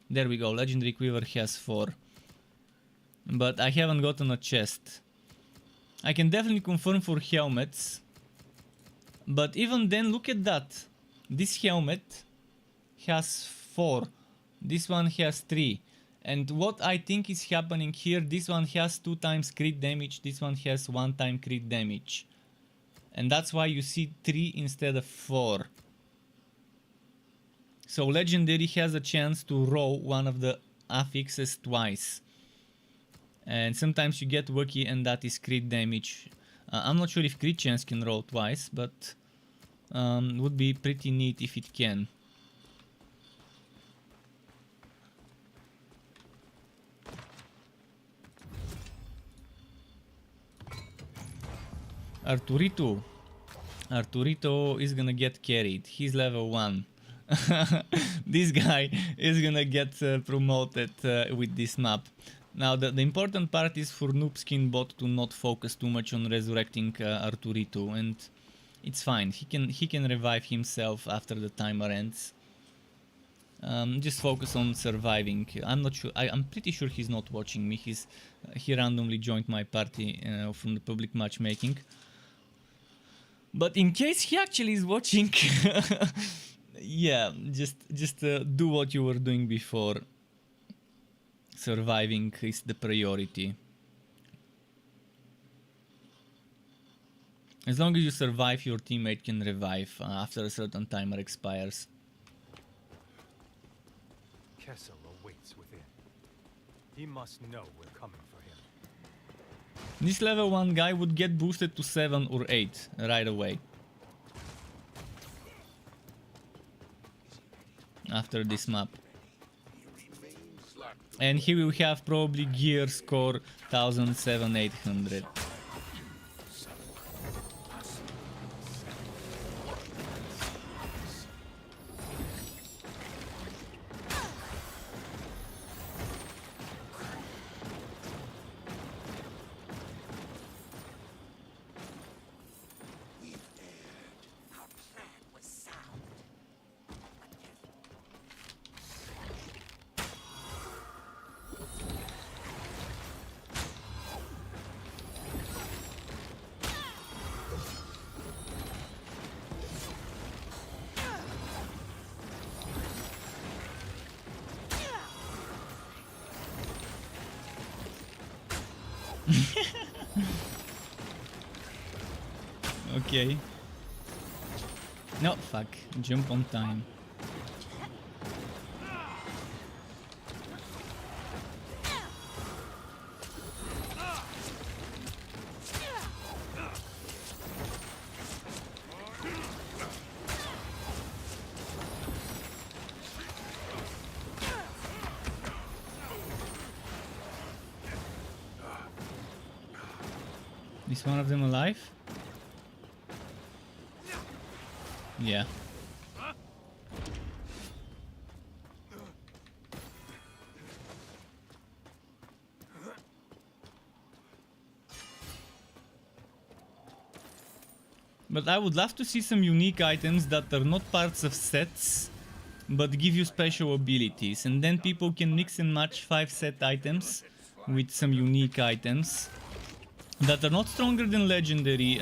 There we go, legendary quiver has 4. But I haven't gotten a chest. I can definitely confirm for helmets. But even then, look at that. This helmet has 4. This one has 3. And what I think is happening here, this one has 2 times crit damage, this one has 1 time crit damage. And that's why you see 3 instead of 4. So legendary has a chance to roll one of the affixes twice. And sometimes you get lucky and that is crit damage. I'm not sure if crit chance can roll twice, but would be pretty neat if it can. Arturito is gonna get carried. He's level 1. This guy is gonna get promoted with this map. Now the important part is for Noobskin bot to not focus too much on resurrecting Arturito, and it's fine. He can revive himself after the timer ends. Just focus on surviving. I'm not sure. I'm pretty sure he's not watching me. He randomly joined my party from the public matchmaking. But in case he actually is watching, yeah, just do what you were doing before. Surviving is the priority. As long as you survive, your teammate can revive after a certain timer expires. Kessel awaits within. He must know we're coming for him. This level 1 guy would get boosted to 7 or 8 right away. After this map. And he will have probably gear score 1700-800. Okay. No, fuck. Jump on time. Is one of them alive? Yeah. But I would love to see some unique items that are not parts of sets, but give you special abilities, and then people can mix and match 5 set items with some unique items that are not stronger than legendary.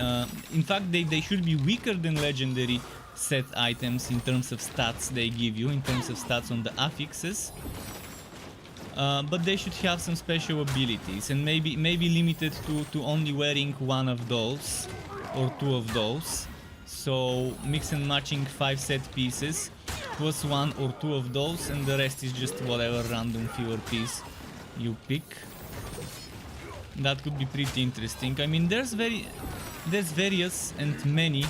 In fact, they should be weaker than legendary set items in terms of stats they give you, in terms of stats on the affixes. But they should have some special abilities, and maybe limited to only wearing one of those or 2 of those. So mix and matching 5 set pieces plus 1 or 2 of those, and the rest is just whatever random filler piece you pick. That could be pretty interesting. I mean, there's various and many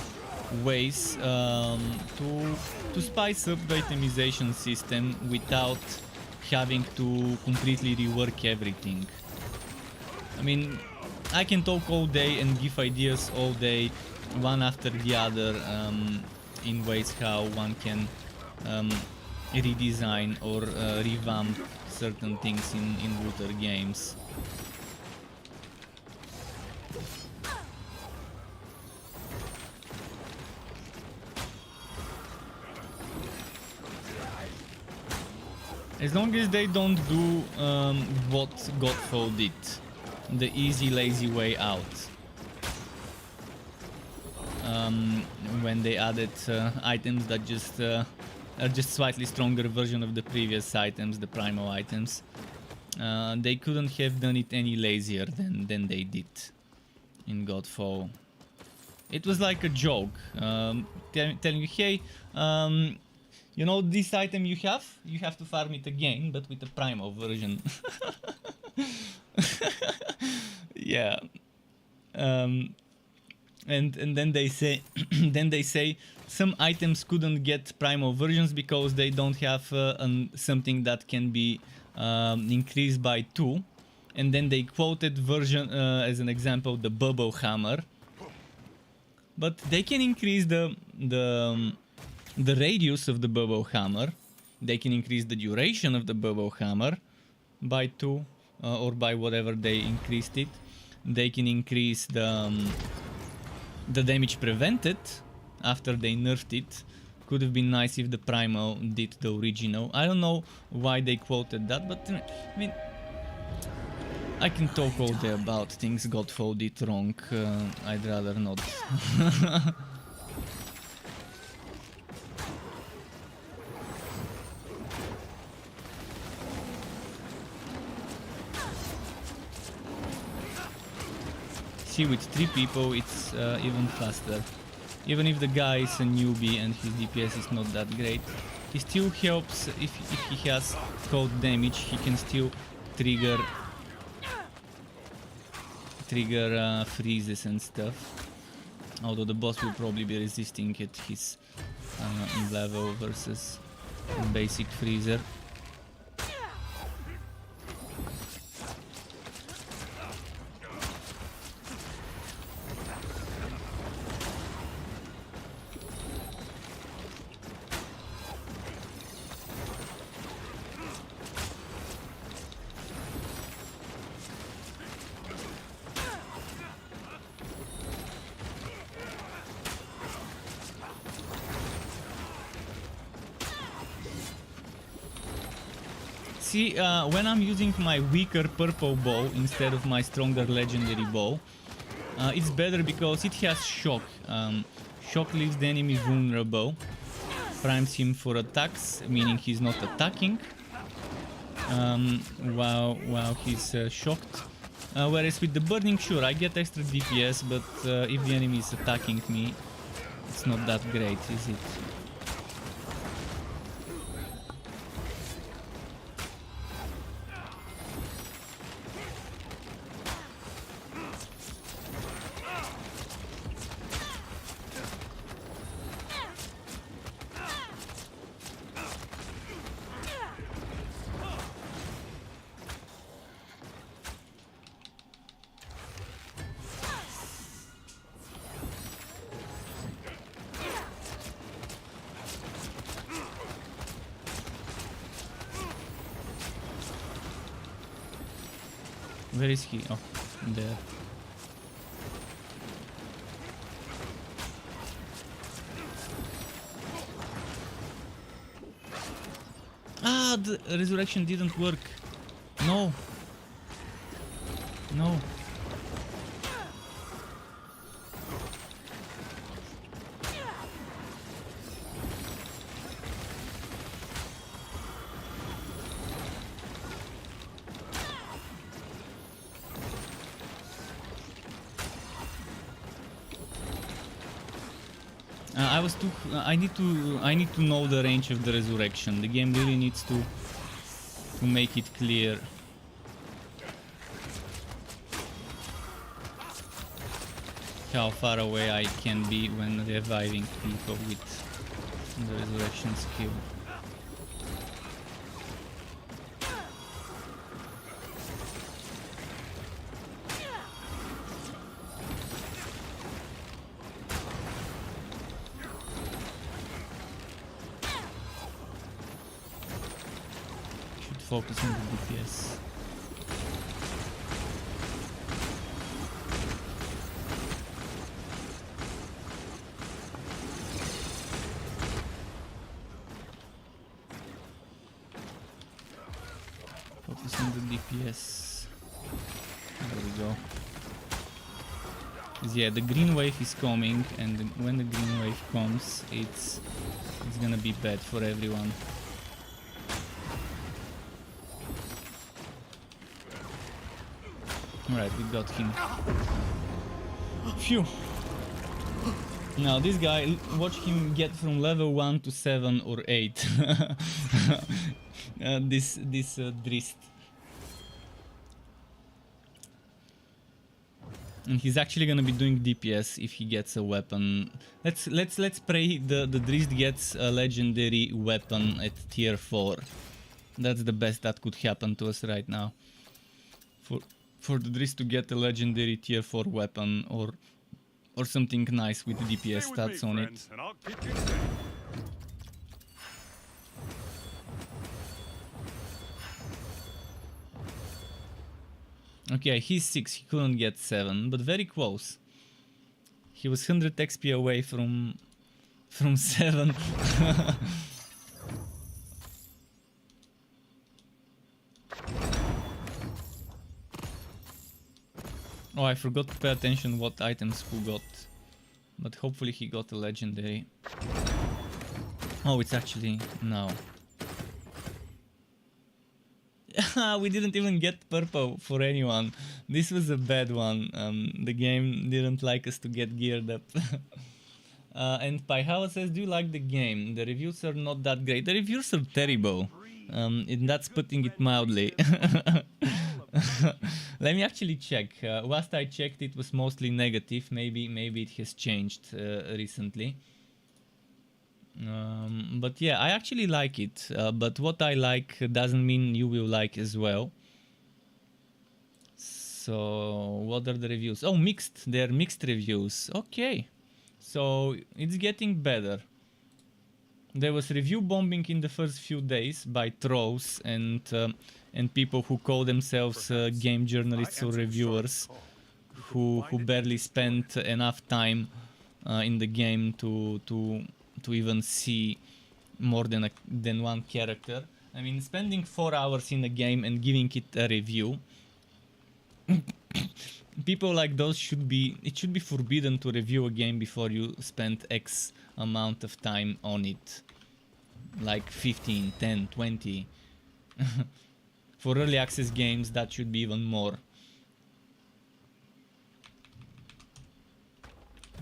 ways to spice up the itemization system without having to completely rework everything. I mean, I can talk all day and give ideas all day, one after the other, in ways how one can redesign or revamp certain things in looter games. As long as they don't do what Godfall did, the easy, lazy way out. When they added items that just are just slightly stronger version of the previous items, the primal items. They couldn't have done it any lazier than they did in Godfall. It was like a joke, telling you, hey, you know this item you have to farm it again, but with a primal version. Yeah. And then they say some items couldn't get primal versions because they don't have something that can be increased by 2. And then they quoted version as an example the bubble hammer. But they can increase the radius of the bubble hammer. They can increase the duration of the bubble hammer by 2 or by whatever they increased it. They can increase the damage prevented after they nerfed it. Could have been nice if the primal did the original. I don't know why they quoted that, but I mean, I can talk all day about things Godfall did wrong. I'd rather not. See, with 3 people it's even faster. Even if the guy is a newbie and his DPS is not that great, he still helps. If he has cold damage, he can still trigger freezes and stuff. Although the boss will probably be resisting at his level versus basic freezer. See, when I'm using my weaker purple bow instead of my stronger legendary bow, it's better because it has shock. Shock leaves the enemy vulnerable, primes him for attacks, meaning he's not attacking while he's shocked, Whereas with the burning, sure, I get extra DPS, but if the enemy is attacking me, it's not that great, is it? Where is he? Oh, there. Ah, the resurrection didn't work. No. No. I need to know the range of the resurrection. The game really needs to make it clear. How far away I can be when reviving people with the resurrection skill. Focus on the DPS. Focus on the DPS. There we go. Yeah, the green wave is coming, and when the green wave comes, it's gonna be bad for everyone. Alright, we got him. Phew! Now this guy, watch him get from level 1 to 7 or 8. This Drist. And he's actually gonna be doing DPS if he gets a weapon. Let's pray the Drist gets a legendary weapon at tier 4. That's the best that could happen to us right now. For the Drist to get a legendary tier 4 weapon or something nice with DPS stats on it. And I'll keep you safe. Okay, he's 6, he couldn't get 7, but very close. He was 100 XP away from 7. Oh, I forgot to pay attention what items who got. But hopefully he got a legendary. Oh, it's actually now. We didn't even get purple for anyone. This was a bad one. The game didn't like us to get geared up. And Paihawa says, do you like the game? The reviews are not that great. The reviews are terrible. And that's putting it mildly. Let me actually check. Last I checked it was mostly negative. Maybe it has changed recently. But yeah, I actually like it. But what I like doesn't mean you will like as well. So what are the reviews? Oh, mixed. They're mixed reviews. Okay. So it's getting better. There was review bombing in the first few days by trolls and people who call themselves game journalists or reviewers who barely spent enough time in the game to even see more than one character. I mean, spending 4 hours in a game and giving it a review. People like those should be forbidden to review a game before you spend X amount of time on it. Like 15, 10, 20. For early access games that should be even more.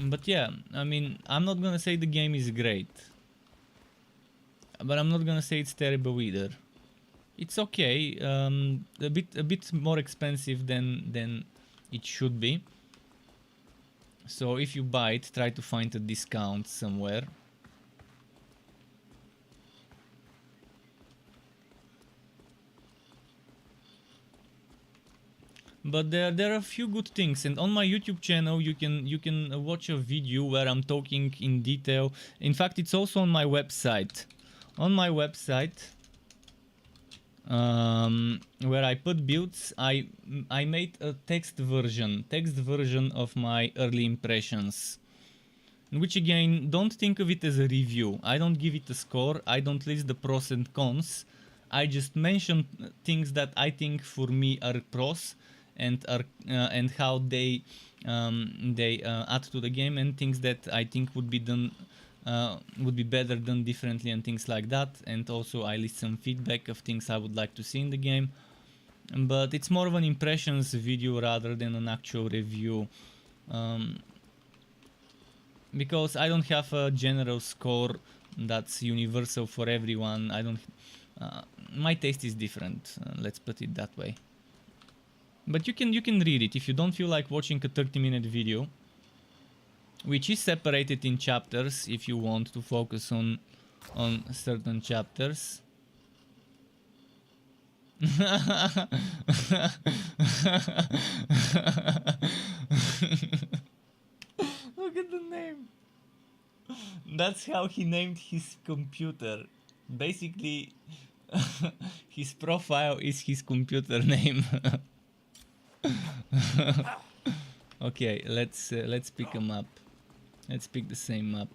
But yeah, I mean, I'm not gonna say the game is great, but I'm not gonna say it's terrible either. It's okay, a bit more expensive than it should be. So if you buy it, try to find a discount somewhere. But there are a few good things, and on my YouTube channel you can watch a video where I'm talking in detail. In fact, it's also on my website. On my website, where I put builds, I made a text version of my early impressions. Which again, don't think of it as a review. I don't give it a score. I don't list the pros and cons. I just mention things that I think for me are pros and how they add to the game, and things that I think would be done would be better done differently and things like that. And also I list some feedback of things I would like to see in the game. But it's more of an impressions video rather than an actual review. Because I don't have a general score that's universal for everyone. I don't. My taste is different. Let's put it that way. But you can read it if you don't feel like watching a 30-minute video, which is separated in chapters if you want to focus on certain chapters. Look at the name. That's how he named his computer. Basically, his profile is his computer name. Okay, let's pick a map. Let's pick the same map.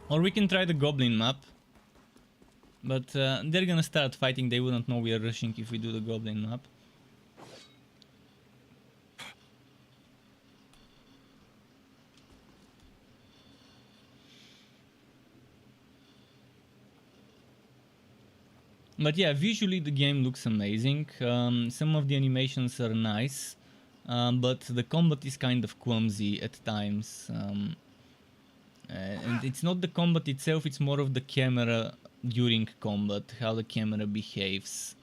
Or we can try the goblin map. But they're gonna start fighting. They wouldn't know we are rushing if we do the goblin map. But yeah, visually the game looks amazing. Some of the animations are nice, but the combat is kind of clumsy at times. And it's not the combat itself, it's more of the camera during combat, how the camera behaves.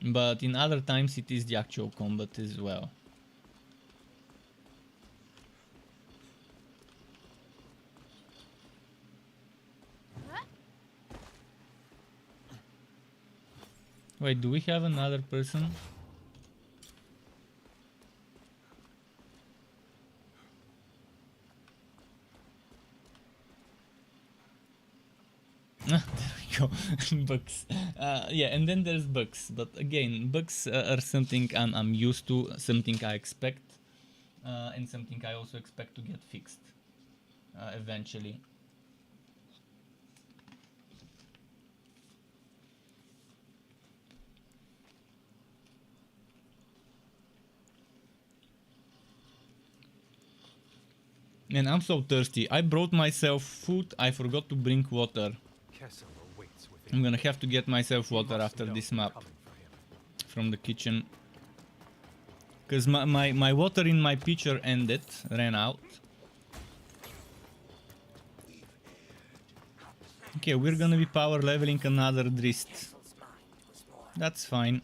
But in other times it is the actual combat as well. Wait, do we have another person? There we go. Bugs. Yeah, and then there's bugs. But again, bugs are something I'm used to, something I expect, and something I also expect to get fixed eventually. And I'm so thirsty. I brought myself food. I forgot to bring water. I'm gonna have to get myself water after this map from the kitchen. Because my water in my pitcher ran out. Okay, we're gonna be power leveling another Drist. That's fine.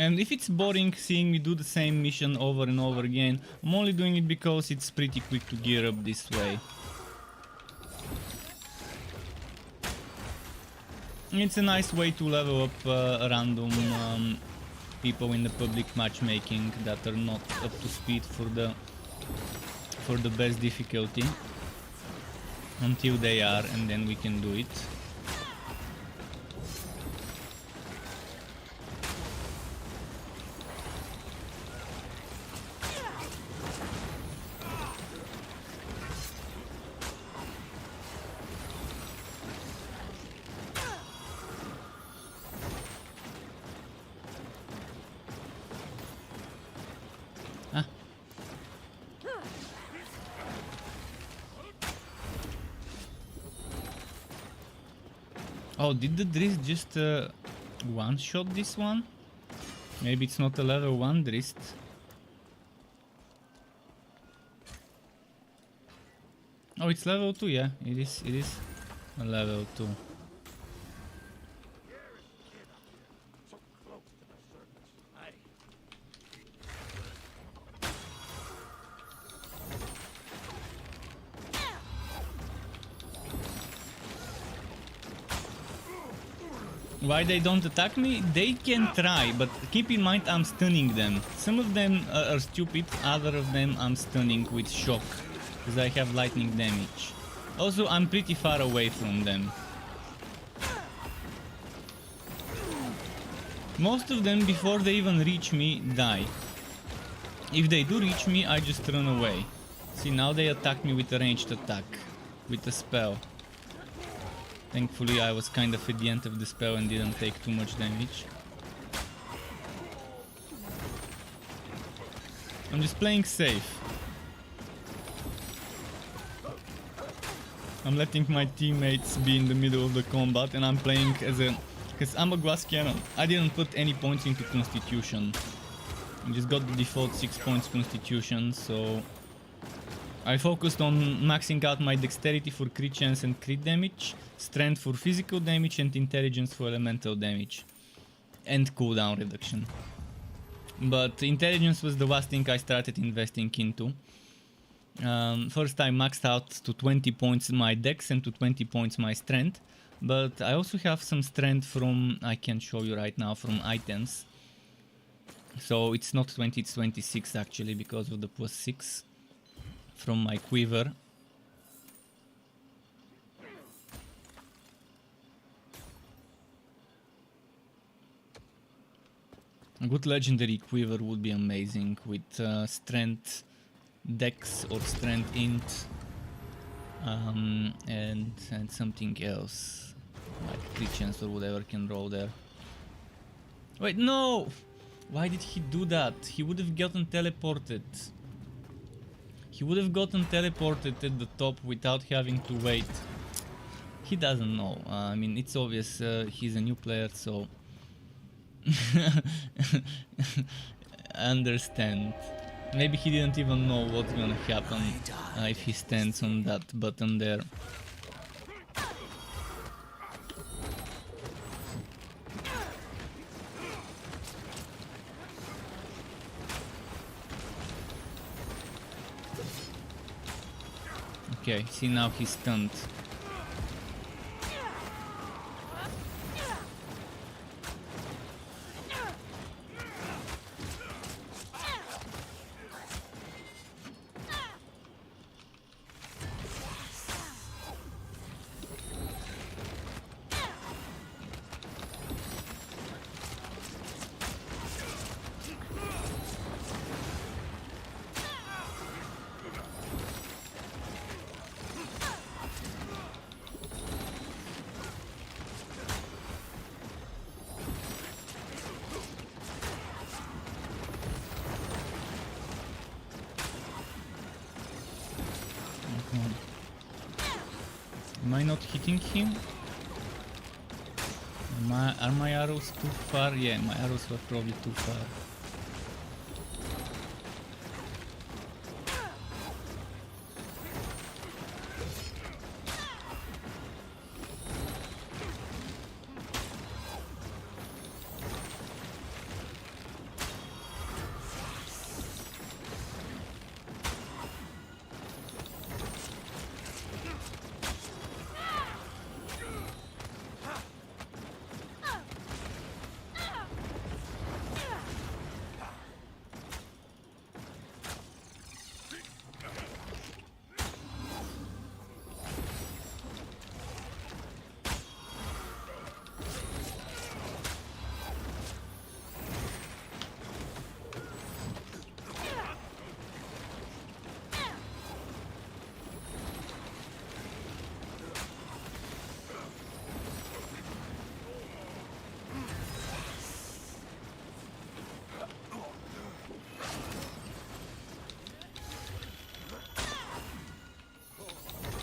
And if it's boring seeing me do the same mission over and over again, I'm only doing it because it's pretty quick to gear up this way. It's a nice way to level up random people in the public matchmaking that are not up to speed for the best difficulty. Until they are, and then we can do it. Oh, did the Drist just one-shot this one? Maybe it's not a level 1 Drist. Oh, it's level 2, yeah. It is a level 2. Why they don't attack me? They can try, but keep in mind I'm stunning them. Some of them are stupid, other of them I'm stunning with shock, because I have lightning damage. Also, I'm pretty far away from them. Most of them, before they even reach me, die. If they do reach me, I just run away. See, now they attack me with a ranged attack, with a spell. Thankfully I was kind of at the end of the spell and didn't take too much damage. I'm just playing safe. I'm letting my teammates be in the middle of the combat and I'm playing as a... Because I'm a glass cannon. I didn't put any points into constitution. I just got the default 6 points constitution, so... I focused on maxing out my dexterity for crit chance and crit damage, strength for physical damage and intelligence for elemental damage. And cooldown reduction. But intelligence was the last thing I started investing into. First I maxed out to 20 points my dex and to 20 points my strength. But I also have some strength from, I can show you right now, from items. So it's not 20, it's 26 actually because of the plus 6. From my quiver. A good legendary quiver would be amazing with strength dex or strength int and something else like crit chance or whatever can roll there. Wait, no! Why did he do that? He would have gotten teleported. He would have gotten teleported at the top without having to wait. He doesn't know. I mean, it's obvious he's a new player, so... I understand. Maybe he didn't even know what's gonna happen if he stands on that button there. Okay, see now he's stunned. Am I not hitting him? Are my arrows too far? Yeah, my arrows were probably too far.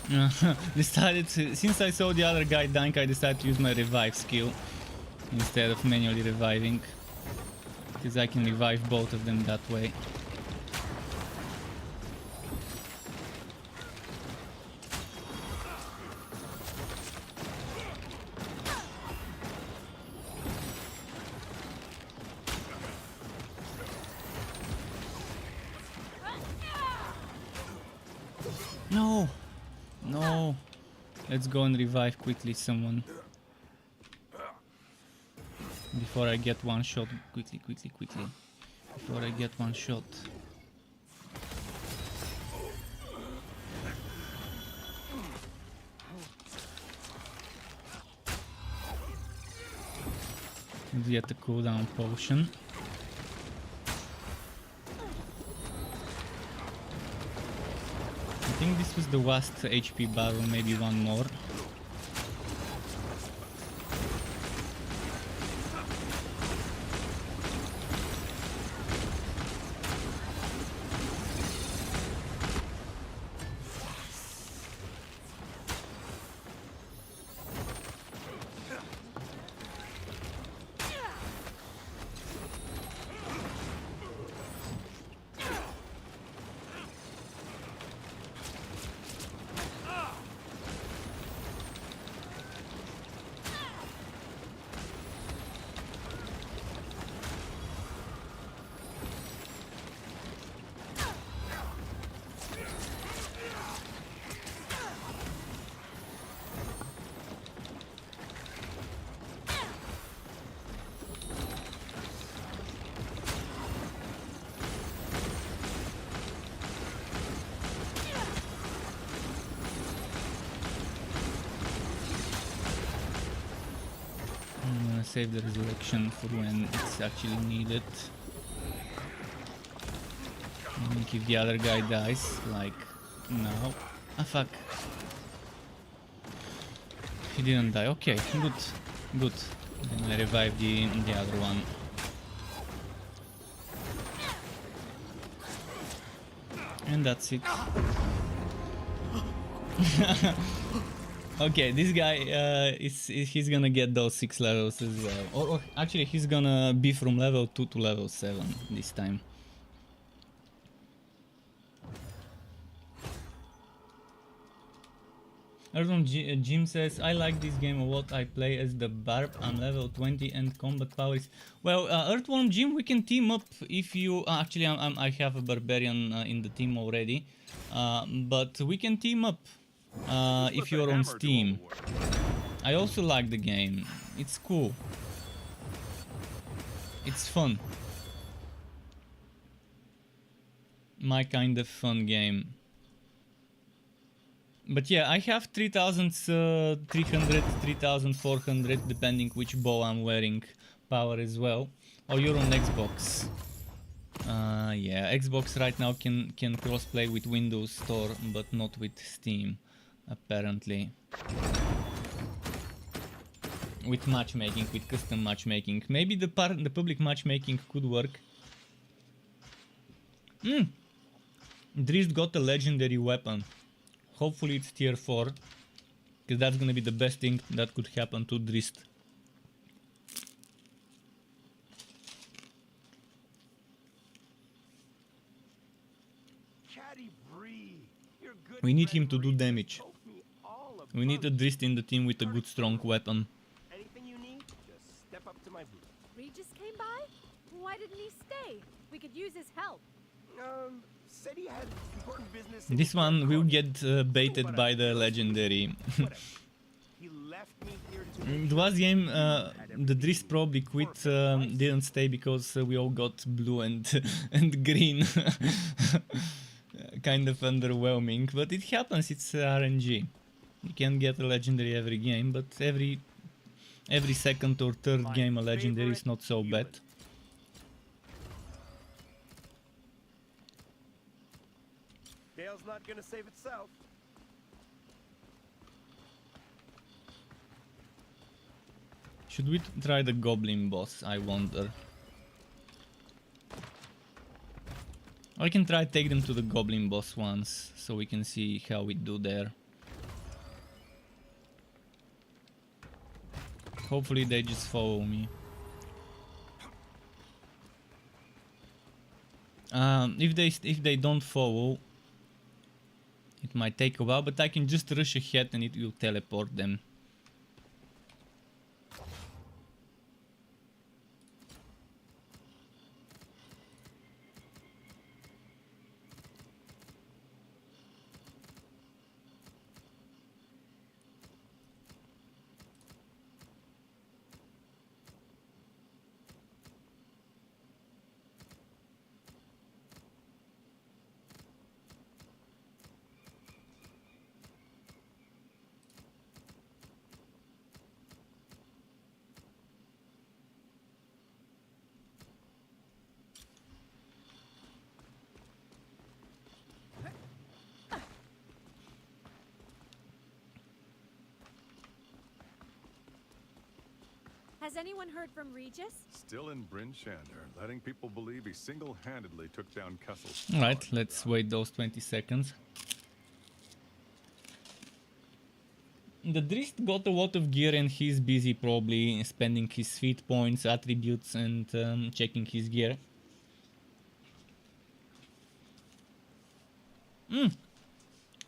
Since I saw the other guy dying, I decided to use my revive skill instead of manually reviving, because I can revive both of them that way. No! No! Let's go and revive quickly someone. Before I get one shot. Quickly. Before I get one shot. Get the cooldown potion. I think this was the last HP barrel, maybe one more. Save the resurrection for when it's actually needed. I think if the other guy dies, like now. Ah, fuck. He didn't die. Okay, good. Then I revive the other one. And that's it. Okay, this guy he's gonna get those 6 levels as well. Or actually he's gonna be from level 2 to level 7 this time. Jim says, I like this game a lot. I play as the Barb. I'm level 20 and combat power is... Well, Earthworm Jim, we can team up if you... actually, I have a Barbarian in the team already. But we can team up. If you're on Steam. I also like the game. It's cool. It's fun. My kind of fun game. But yeah, I have 3300, 3400, depending which bow I'm wearing, power as well. Oh, you're on Xbox. Yeah, Xbox right now can crossplay with Windows Store, but not with Steam. Apparently. With matchmaking, with custom matchmaking. Maybe the public matchmaking could work. Drist got a legendary weapon. Hopefully it's tier 4. Because that's gonna be the best thing that could happen to Drist. We need him to do damage. We need a Drist in the team with a good strong weapon. Anything you need, just step up to my booth. Regis came by? Why didn't he stay? We could use his help. Said he had important business. This one will get baited by the legendary. He left me here to... The last game, the Drist probably quit, didn't stay because we all got blue and green. Kind of underwhelming, but it happens, it's RNG. You can get a legendary every game, but every second or third game a legendary is not so bad. Dale's not gonna save itself. Should we try the goblin boss, I wonder? I can try take them to the goblin boss once, so we can see how we do there. Hopefully they just follow me. If they don't follow, it might take a while, but I can just rush ahead and it will teleport them. Has anyone heard from Regis? Still in Bryn Shander, letting people believe he single-handedly took down Castle's. Alright, let's wait those 20 seconds. The Drist got a lot of gear and he's busy probably spending his feat points, attributes and checking his gear.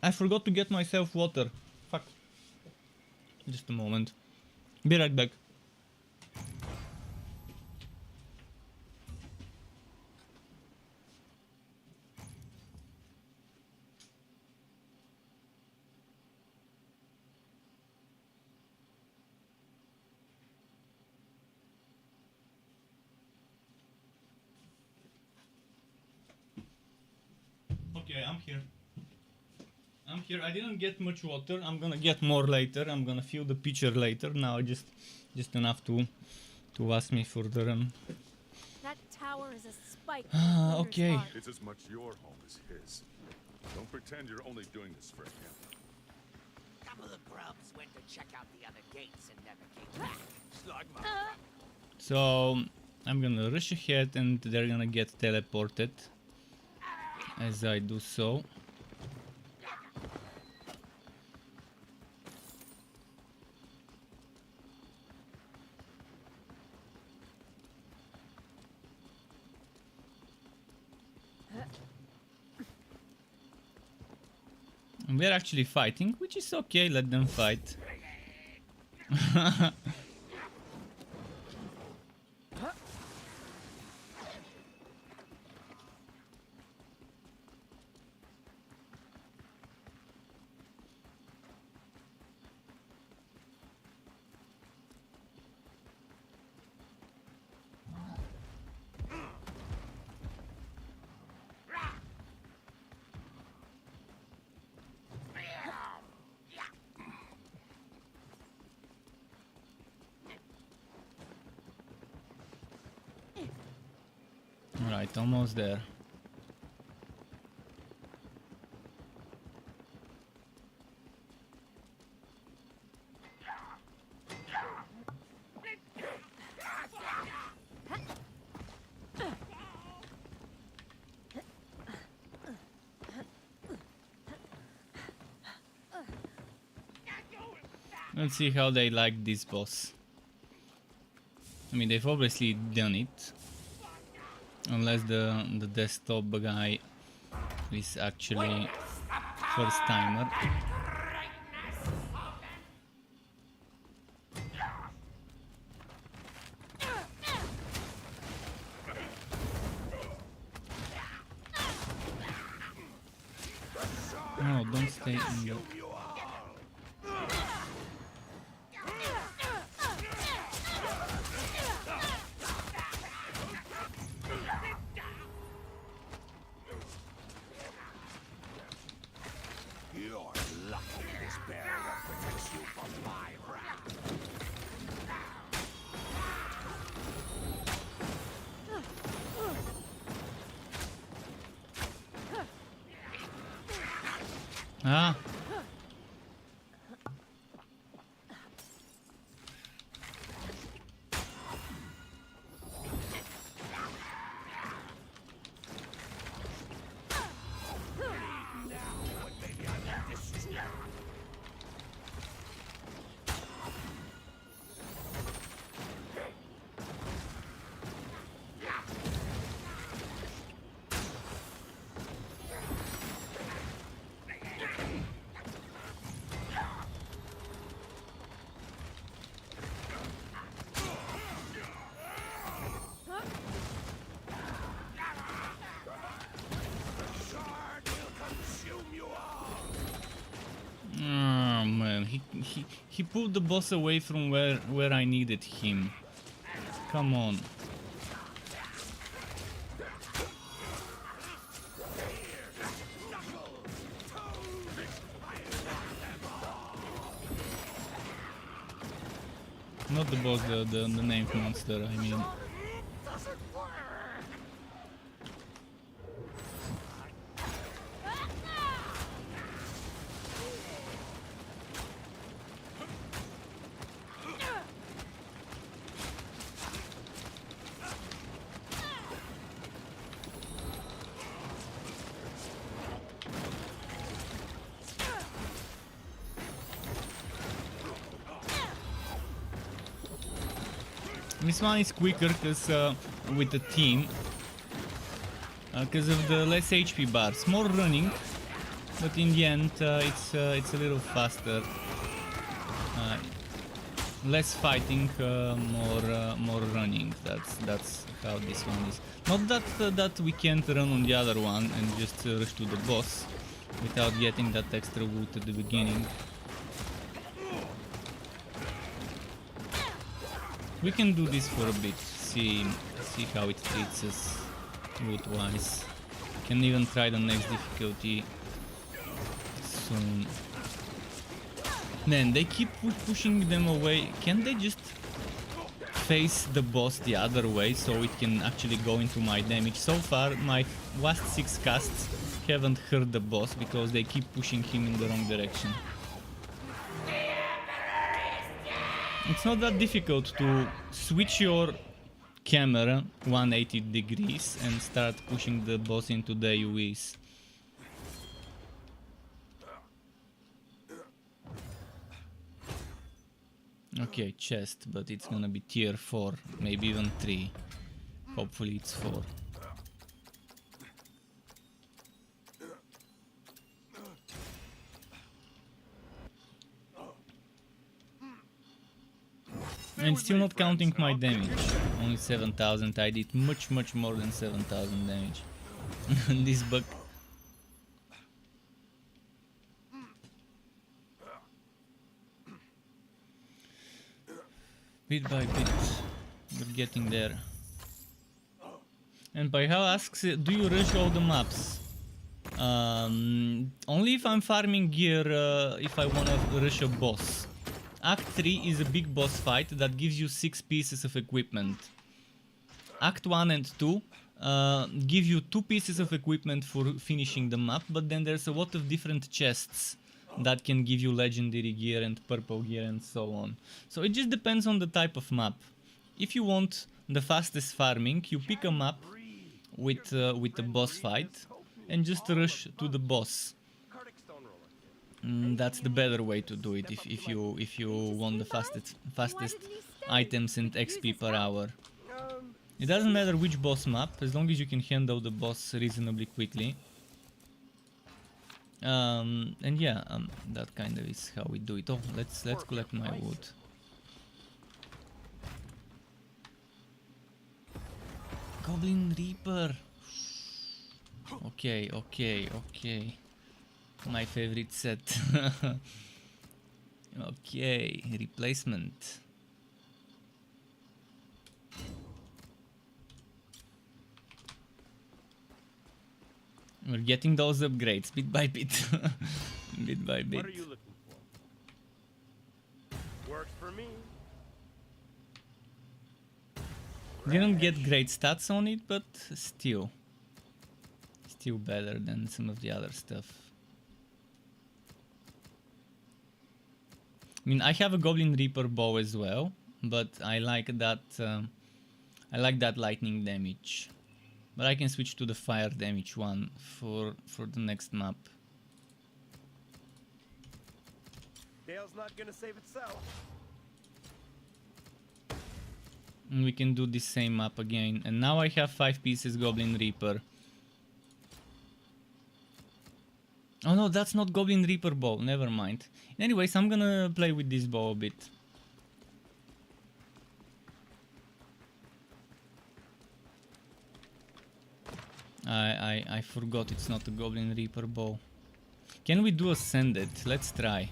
I forgot to get myself water. Fuck. Just a moment. Be right back. Okay, I'm here. I'm here. I didn't get much water. I'm gonna get more later. I'm gonna fill the pitcher later. Now just enough to last me for the run. That tower is a spike. Okay. It's as much your home as his. Don't pretend you're only doing this for him. Couple of grubs went to check out the other gates and never came back. Slugma. So I'm gonna rush ahead and they're gonna get teleported as I do so. And we're actually fighting, which is okay, let them fight. Alright, almost there. Let's see how they like this boss. I mean, they've obviously done it. Unless the desktop guy is actually first timer. No, don't stay in the... Ah. He pulled the boss away from where I needed him. Come on. Not the boss, the named monster, I mean. This one is quicker because with the team, because of the less HP bars, more running, but in the end it's a little faster. Less fighting, more running. That's how this one is. Not that we can't run on the other one and just rush to the boss without getting that extra wood at the beginning. We can do this for a bit, see how it treats us wood-wise. Can even try the next difficulty soon. Man, they keep pushing them away. Can they just face the boss the other way so it can actually go into my damage? So far, my last 6 casts haven't hurt the boss because they keep pushing him in the wrong direction. It's not that difficult to switch your camera 180 degrees and start pushing the boss into the AoEs. Okay, chest, but it's gonna be tier 4, maybe even 3. Hopefully it's 4. And still not counting my damage. Only 7,000. I did much more than 7,000 damage. This bug. Bit by bit, we're getting there. And Paihal asks, do you rush all the maps? Only if I'm farming gear, if I wanna rush a boss. Act 3 is a big boss fight that gives you 6 pieces of equipment. Act 1 and 2 give you 2 pieces of equipment for finishing the map, but then there's a lot of different chests that can give you legendary gear and purple gear and so on. So it just depends on the type of map. If you want the fastest farming, you pick a map with a boss fight and just rush to the boss. That's the better way to do it if you want the fastest items and XP per hour. It doesn't matter which boss map, as long as you can handle the boss reasonably quickly. And yeah, that kind of is how we do it. Oh, let's collect my wood. Goblin Reaper. Okay. My favorite set. Okay, replacement. We're getting those upgrades bit by bit. Bit by bit. What are you looking for? Works for me. Didn't get great stats on it, but still better than some of the other stuff. I mean, I have a Goblin Reaper bow as well, but I like that lightning damage. But I can switch to the fire damage one for the next map. Dale's not gonna save itself. And we can do this same map again. And now I have 5 pieces Goblin Reaper. Oh no, that's not Goblin Reaper bow, never mind. Anyways, I'm gonna play with this bow a bit. I forgot it's not a Goblin Reaper bow. Can we do Ascended? Let's try.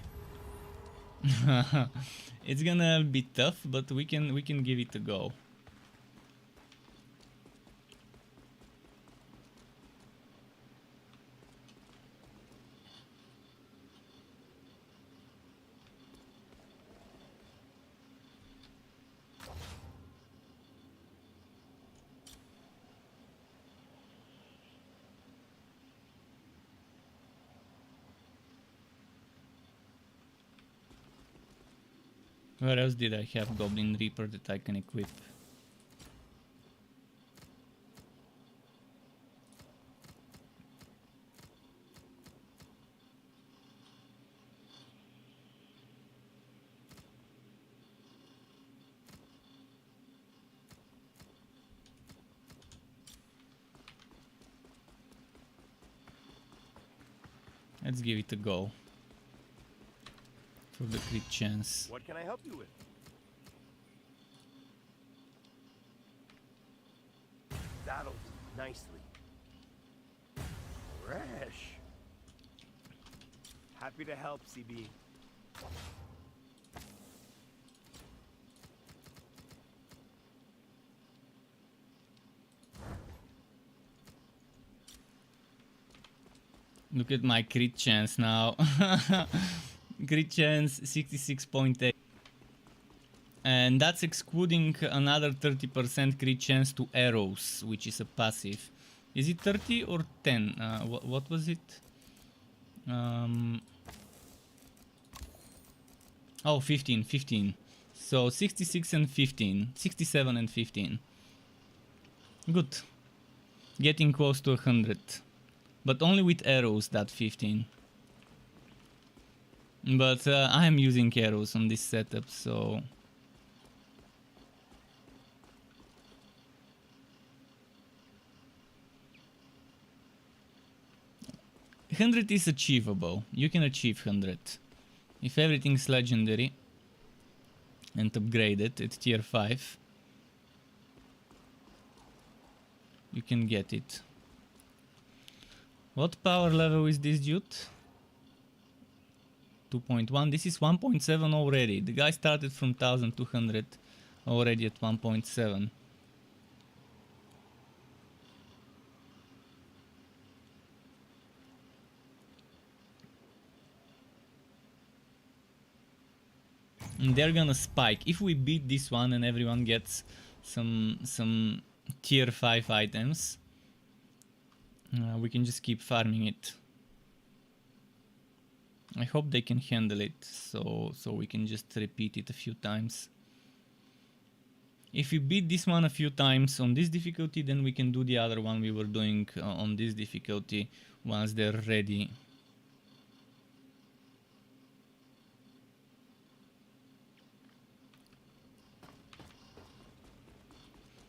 It's gonna be tough, but we can give it a go. Where else did I have Goblin Reaper that I can equip? Let's give it a go. For the crit chance. What can I help you with? Saddled nicely. Fresh. Happy to help, CB. Look at my crit chance now. Crit chance 66.8. And that's excluding another 30% crit chance to arrows, which is a passive. Is it 30 or 10? What was it? Oh, 15. So 66 and 15. 67 and 15. Good. Getting close to 100. But only with arrows, that 15. But I am using arrows on this setup, so... 100 is achievable. You can achieve 100. If everything's legendary and upgraded at tier 5, you can get it. What power level is this dude? 2.1. This is 1.7 already. The guy started from 1200, already at 1.7. And they're gonna spike. If we beat this one and everyone gets some tier 5 items, we can just keep farming it. I hope they can handle it, so we can just repeat it a few times. If we beat this one a few times on this difficulty, then we can do the other one we were doing on this difficulty once they're ready.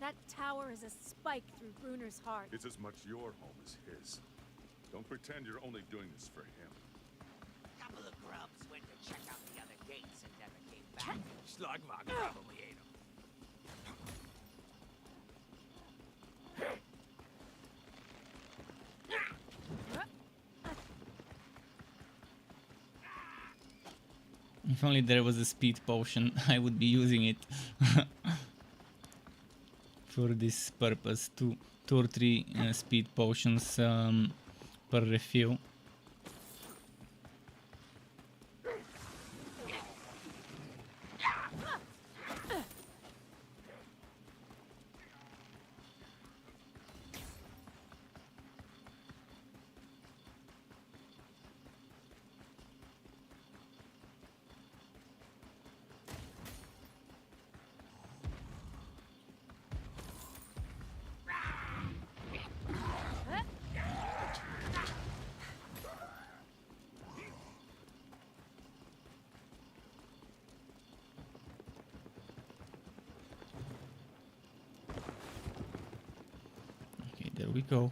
That tower is a spike through Bruner's heart. It's as much your home as his. Don't pretend you're only doing this for him. Couple of grubs went to check out the other gates and never came back. Slugmog probably ate them. If only there was a speed potion, I would be using it for this purpose. Two or three speed potions per refill. There we go.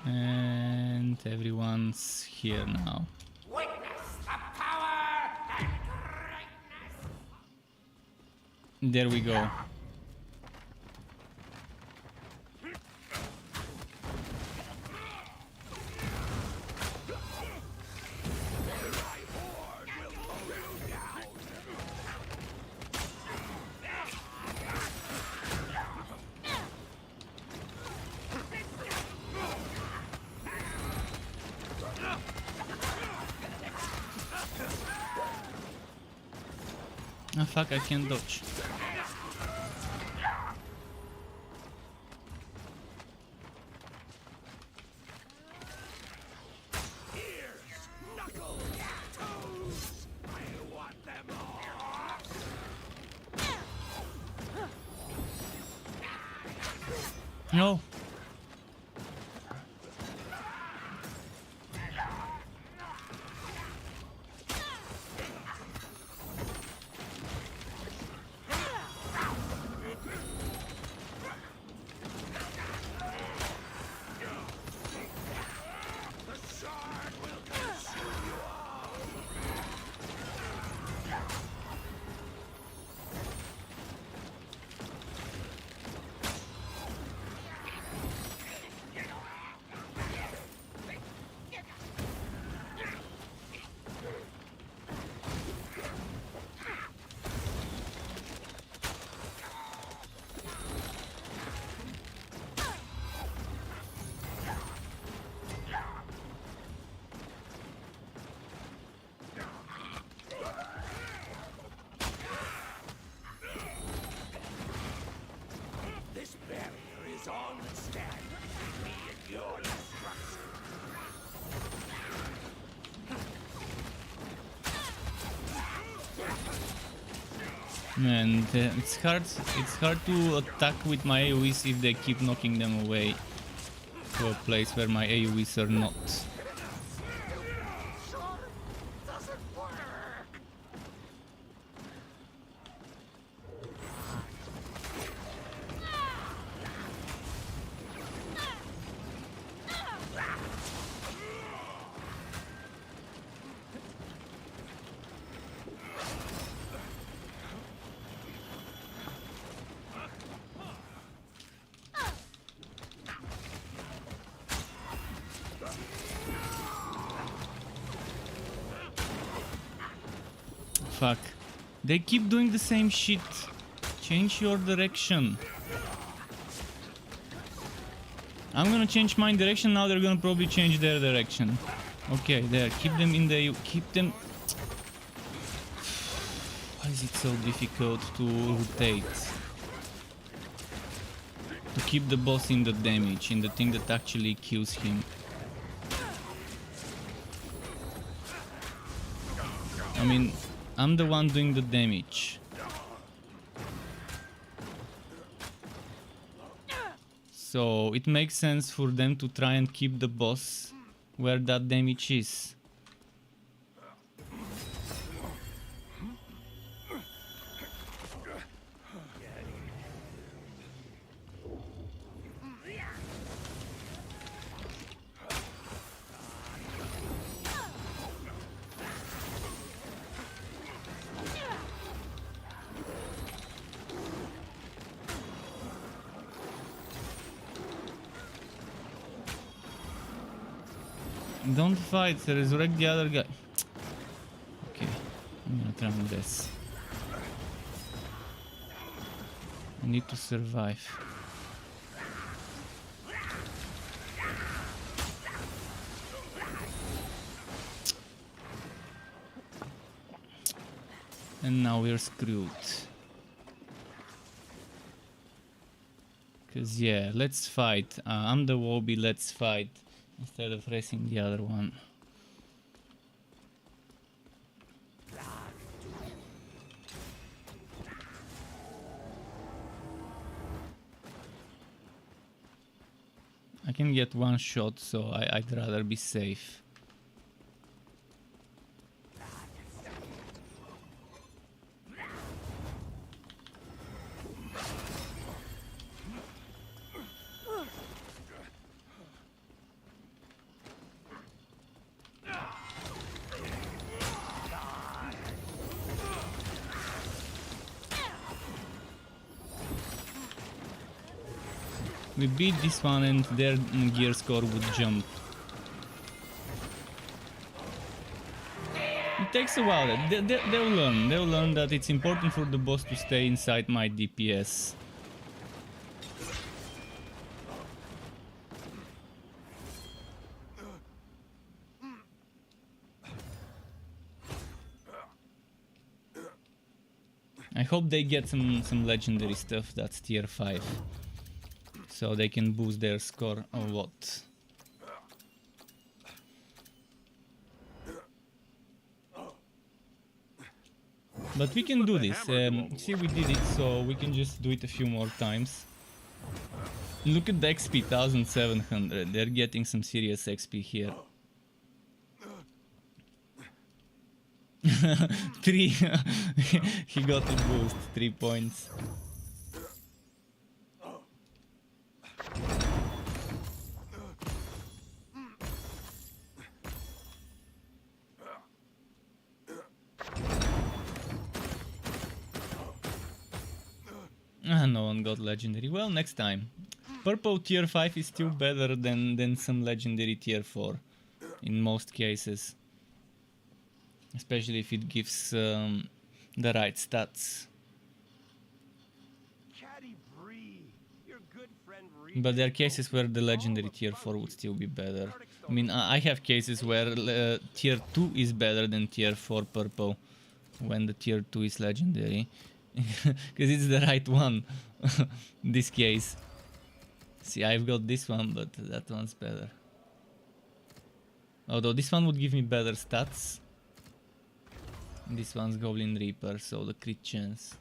And everyone's here now. Witness the power and greatness. There we go. Ah fuck, I can't dodge. No. This barrier is all that stands between me and your destruction. And it's hard to attack with my AoEs if they keep knocking them away to a place where my AoEs are not. Fuck. They keep doing the same shit. Change your direction. I'm gonna change my direction, now they're gonna probably change their direction. Okay, there. Keep them in the... Keep them... Why is it so difficult to rotate? To keep the boss in the damage, in the thing that actually kills him. I mean, I'm the one doing the damage. So it makes sense for them to try and keep the boss where that damage is. Don't fight, resurrect the other guy. Okay, I'm gonna try on this. I need to survive. And now we're screwed. Cause yeah, let's fight. I'm the Wobby, let's fight. Instead of racing the other one. I can get one shot, so I'd rather be safe. we beat this one and their gear score would jump. It takes a while. They'll learn that it's important for the boss to stay inside my DPS. I hope they get some legendary stuff that's tier 5, so they can boost their score a lot. But we can do this. See, we did it, so we can just do it a few more times. Look at the XP, 1700. They're getting some serious XP here. 3. He got a boost, 3 points. No one got legendary. Well, next time. Purple tier 5 is still better than some legendary tier 4 in most cases. Especially if it gives the right stats. But there are cases where the legendary tier 4 would still be better. I mean, I have cases where tier 2 is better than tier 4 purple when the tier 2 is legendary. Because it's the right one. This case. See, I've got this one, but that one's better. Although this one would give me better stats. This one's Goblin Reaper, so the crit chance.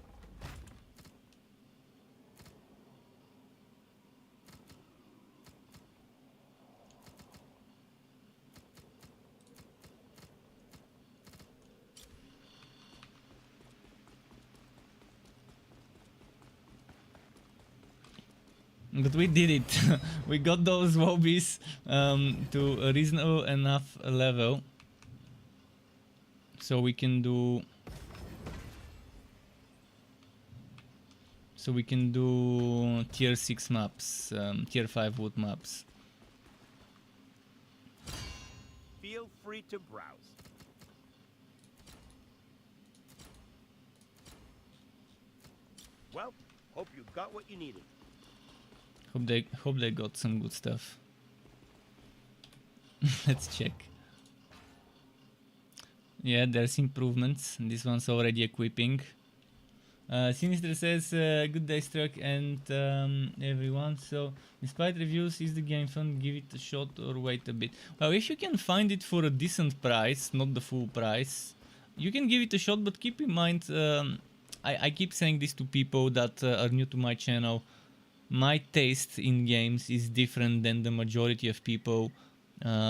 But we did it. We got those wobbies to a reasonable enough level. So we can do... tier 6 maps, tier 5 wood maps. Feel free to browse. Well, hope you got what you needed. Hope they got some good stuff. Let's check. Yeah, there's improvements. This one's already equipping. Sinister says, good day Struck and everyone. So, despite reviews, is the game fun? Give it a shot or wait a bit. Well, if you can find it for a decent price, not the full price, you can give it a shot, but keep in mind, I keep saying this to people that are new to my channel. My taste in games is different than the majority of people.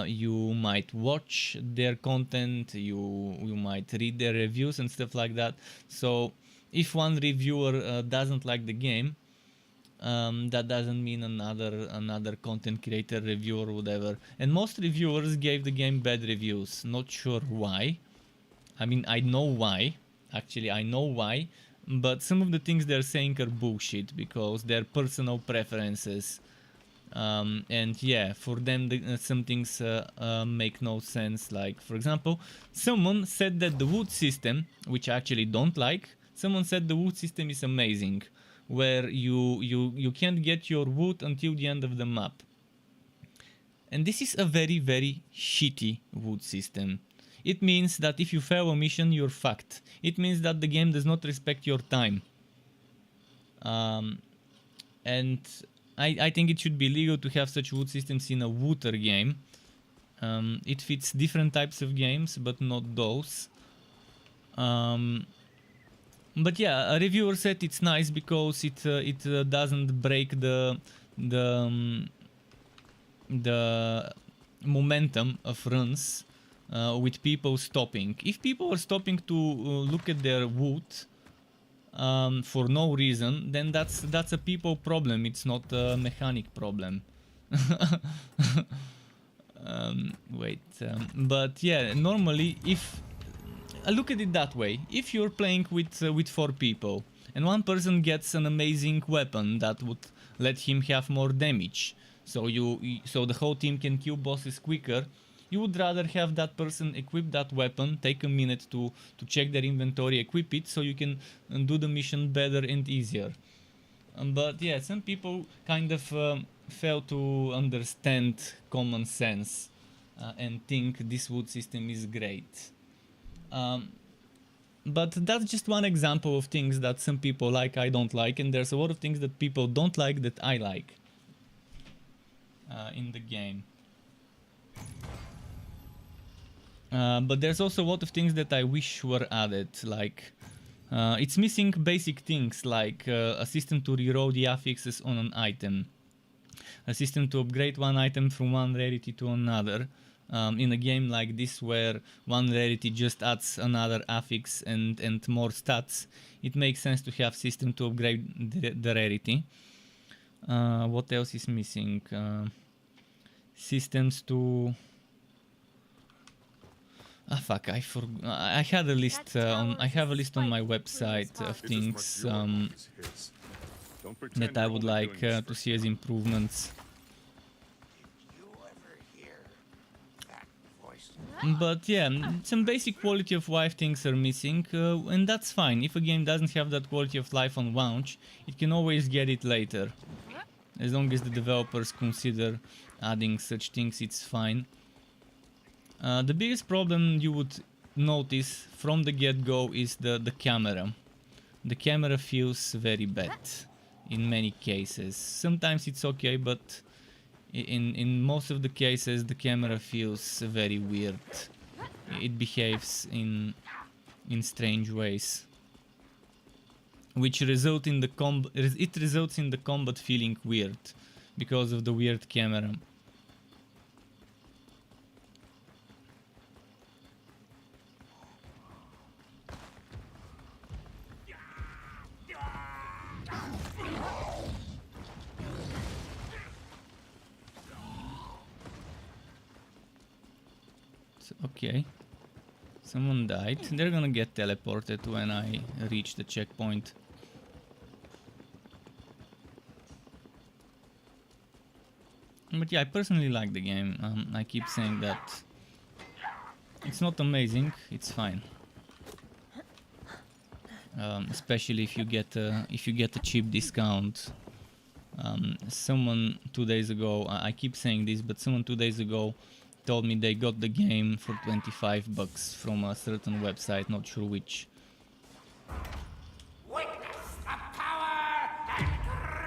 You might watch their content, you might read their reviews and stuff like that. So if one reviewer doesn't like the game, that doesn't mean another content creator, reviewer, whatever. And most reviewers gave the game bad reviews. Not sure why. I mean, I know why. Actually, I know why. But some of the things they're saying are bullshit because they're personal preferences. And yeah, for them some things make no sense. Like, for example, someone said that the wood system, which I actually don't like, someone said the wood system is amazing, where you can't get your wood until the end of the map. And this is a very, very shitty wood system. It means that if you fail a mission, you're fucked. It means that the game does not respect your time. And I think it should be legal to have such wood systems in a water game. It fits different types of games, but not those. But yeah, a reviewer said it's nice because it doesn't break the momentum of runs. With people stopping. If people are stopping to look at their wood for no reason, then that's a people problem. It's not a mechanic problem. But yeah, normally if I look at it that way, if you're playing with 4 people and one person gets an amazing weapon that would let him have more damage, so so the whole team can kill bosses quicker. You would rather have that person equip that weapon, take a minute to check their inventory, equip it, so you can do the mission better and easier. But yeah, some people kind of fail to understand common sense and think this wood system is great. But that's just one example of things that some people like, I don't like, and there's a lot of things that people don't like that I like in the game. But there's also a lot of things that I wish were added, like it's missing basic things like a system to reroll the affixes on an item, a system to upgrade one item from one rarity to another. In a game like this where one rarity just adds another affix and more stats, it makes sense to have system to upgrade the rarity. What else is missing? Systems to... Ah fuck, I forgot. I had a list I have a list on my website of things that I would like to see as improvements. But yeah, some basic quality of life things are missing, and that's fine. If a game doesn't have that quality of life on launch, it can always get it later. As long as the developers consider adding such things, it's fine. The biggest problem you would notice from the get-go is the camera. The camera feels very bad in many cases. Sometimes it's okay, but in most of the cases the camera feels very weird. It behaves in strange ways, which result in the results in the combat feeling weird because of the weird camera. Okay, someone died. They're gonna get teleported when I reach the checkpoint. But yeah, I personally like the game. I keep saying that it's not amazing, it's fine. Especially if you get a cheap discount. Someone 2 days ago, I keep saying this, but someone 2 days ago told me they got the game for $25 from a certain website, not sure which. Witness the power and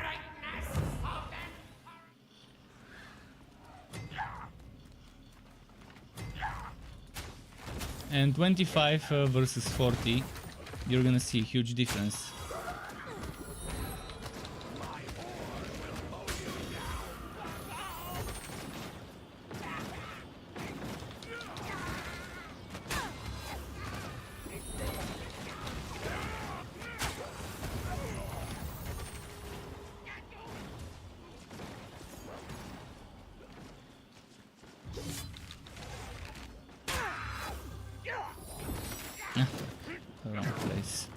greatness of And 25 versus 40, you're gonna see a huge difference. Wrong place.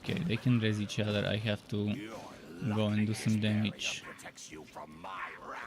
Okay, they can res each other. I have to go and do some damage. protects you from my wrath.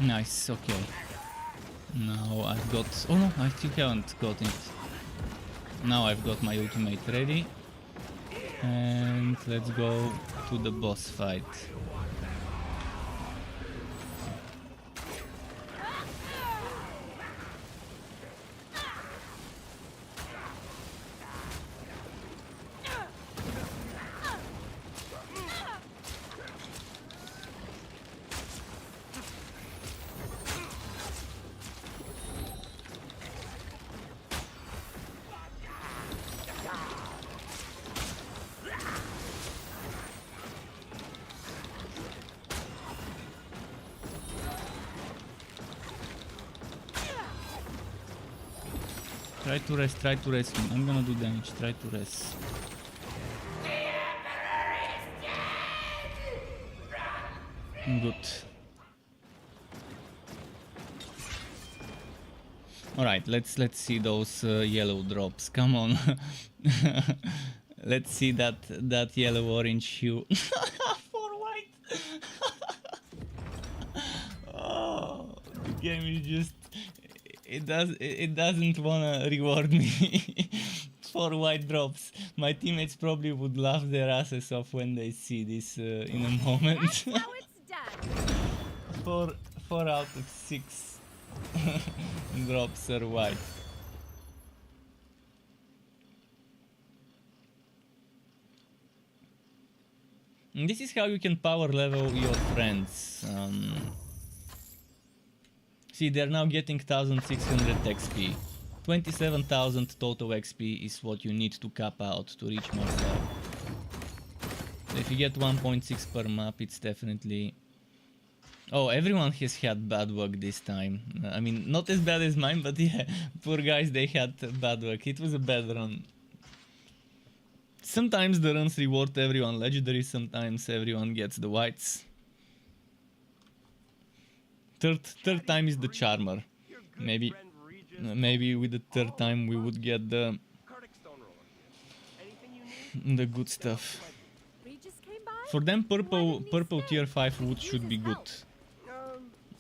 Nice, okay. Now I've got... Oh no, I still haven't got it. Now I've got my ultimate ready. And let's go to the boss fight. Try to rest him. I'm gonna do damage. Try to rest. Good. Alright, let's see those yellow drops. Come on. Let's see that yellow orange hue. For white. Oh, the game is just it doesn't wanna reward me for white drops. My teammates probably would laugh their asses off when they see this in a moment. That's how it's done. 4 out of 6 drops are white. And this is how you can power level your friends. See, they're now getting 1600 XP. 27,000 total XP is what you need to cap out to reach max level. So if you get 1.6 per map, it's definitely... Oh, everyone has had bad luck this time. I mean, not as bad as mine, but yeah, poor guys, they had bad luck. It was a bad run. Sometimes the runs reward everyone legendary, sometimes everyone gets the whites. Third time is the charmer. Maybe with the third time we would get the good stuff. Regis came by? For them, purple tier 5 wood should be good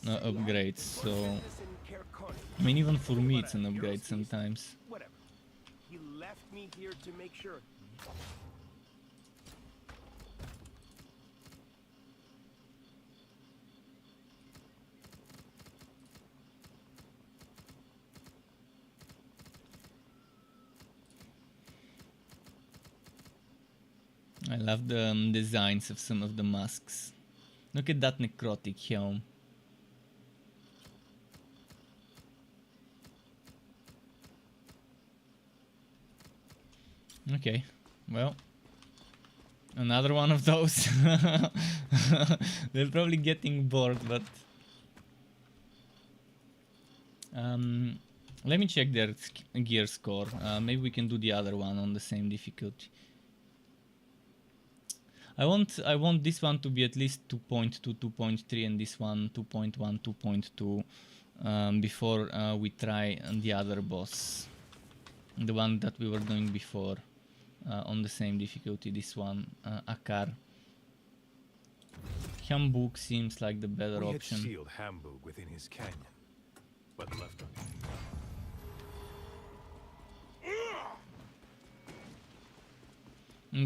upgrades. So I mean, even for me, it's an upgrade sometimes. Whatever. He left me here to make sure. I love the designs of some of the masks. Look at that necrotic helm. Okay, well, another one of those. They're probably getting bored, but let me check their gear score. Maybe we can do the other one on the same difficulty. I want this one to be at least 2.2, 2.3, and this one 2.1, 2.2 before we try the other boss, the one that we were doing before on the same difficulty. This one, Akar. Hamburg seems like the better option. We had sealed Hamburg within his canyon, but left on him.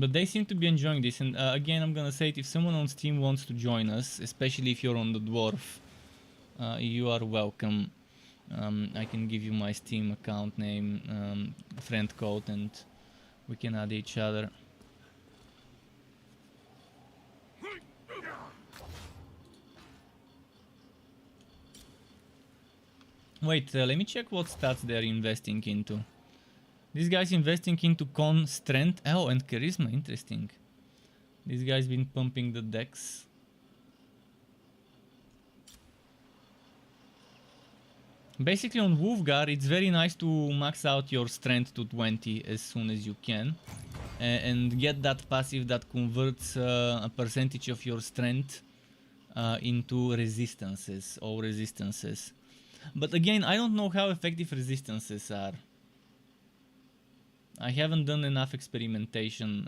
But they seem to be enjoying this, and again I'm gonna say it, if someone on Steam wants to join us, especially if you're on the dwarf, you are welcome. I can give you my Steam account name, friend code, and we can add each other. Wait, let me check what stats they're investing into. This guy's investing into con, strength, oh, and charisma. Interesting. This guy's been pumping the dex. Basically on Wolfgar, it's very nice to max out your strength to 20 as soon as you can. And get that passive that converts a percentage of your strength into resistances, all resistances. But again, I don't know how effective resistances are. I haven't done enough experimentation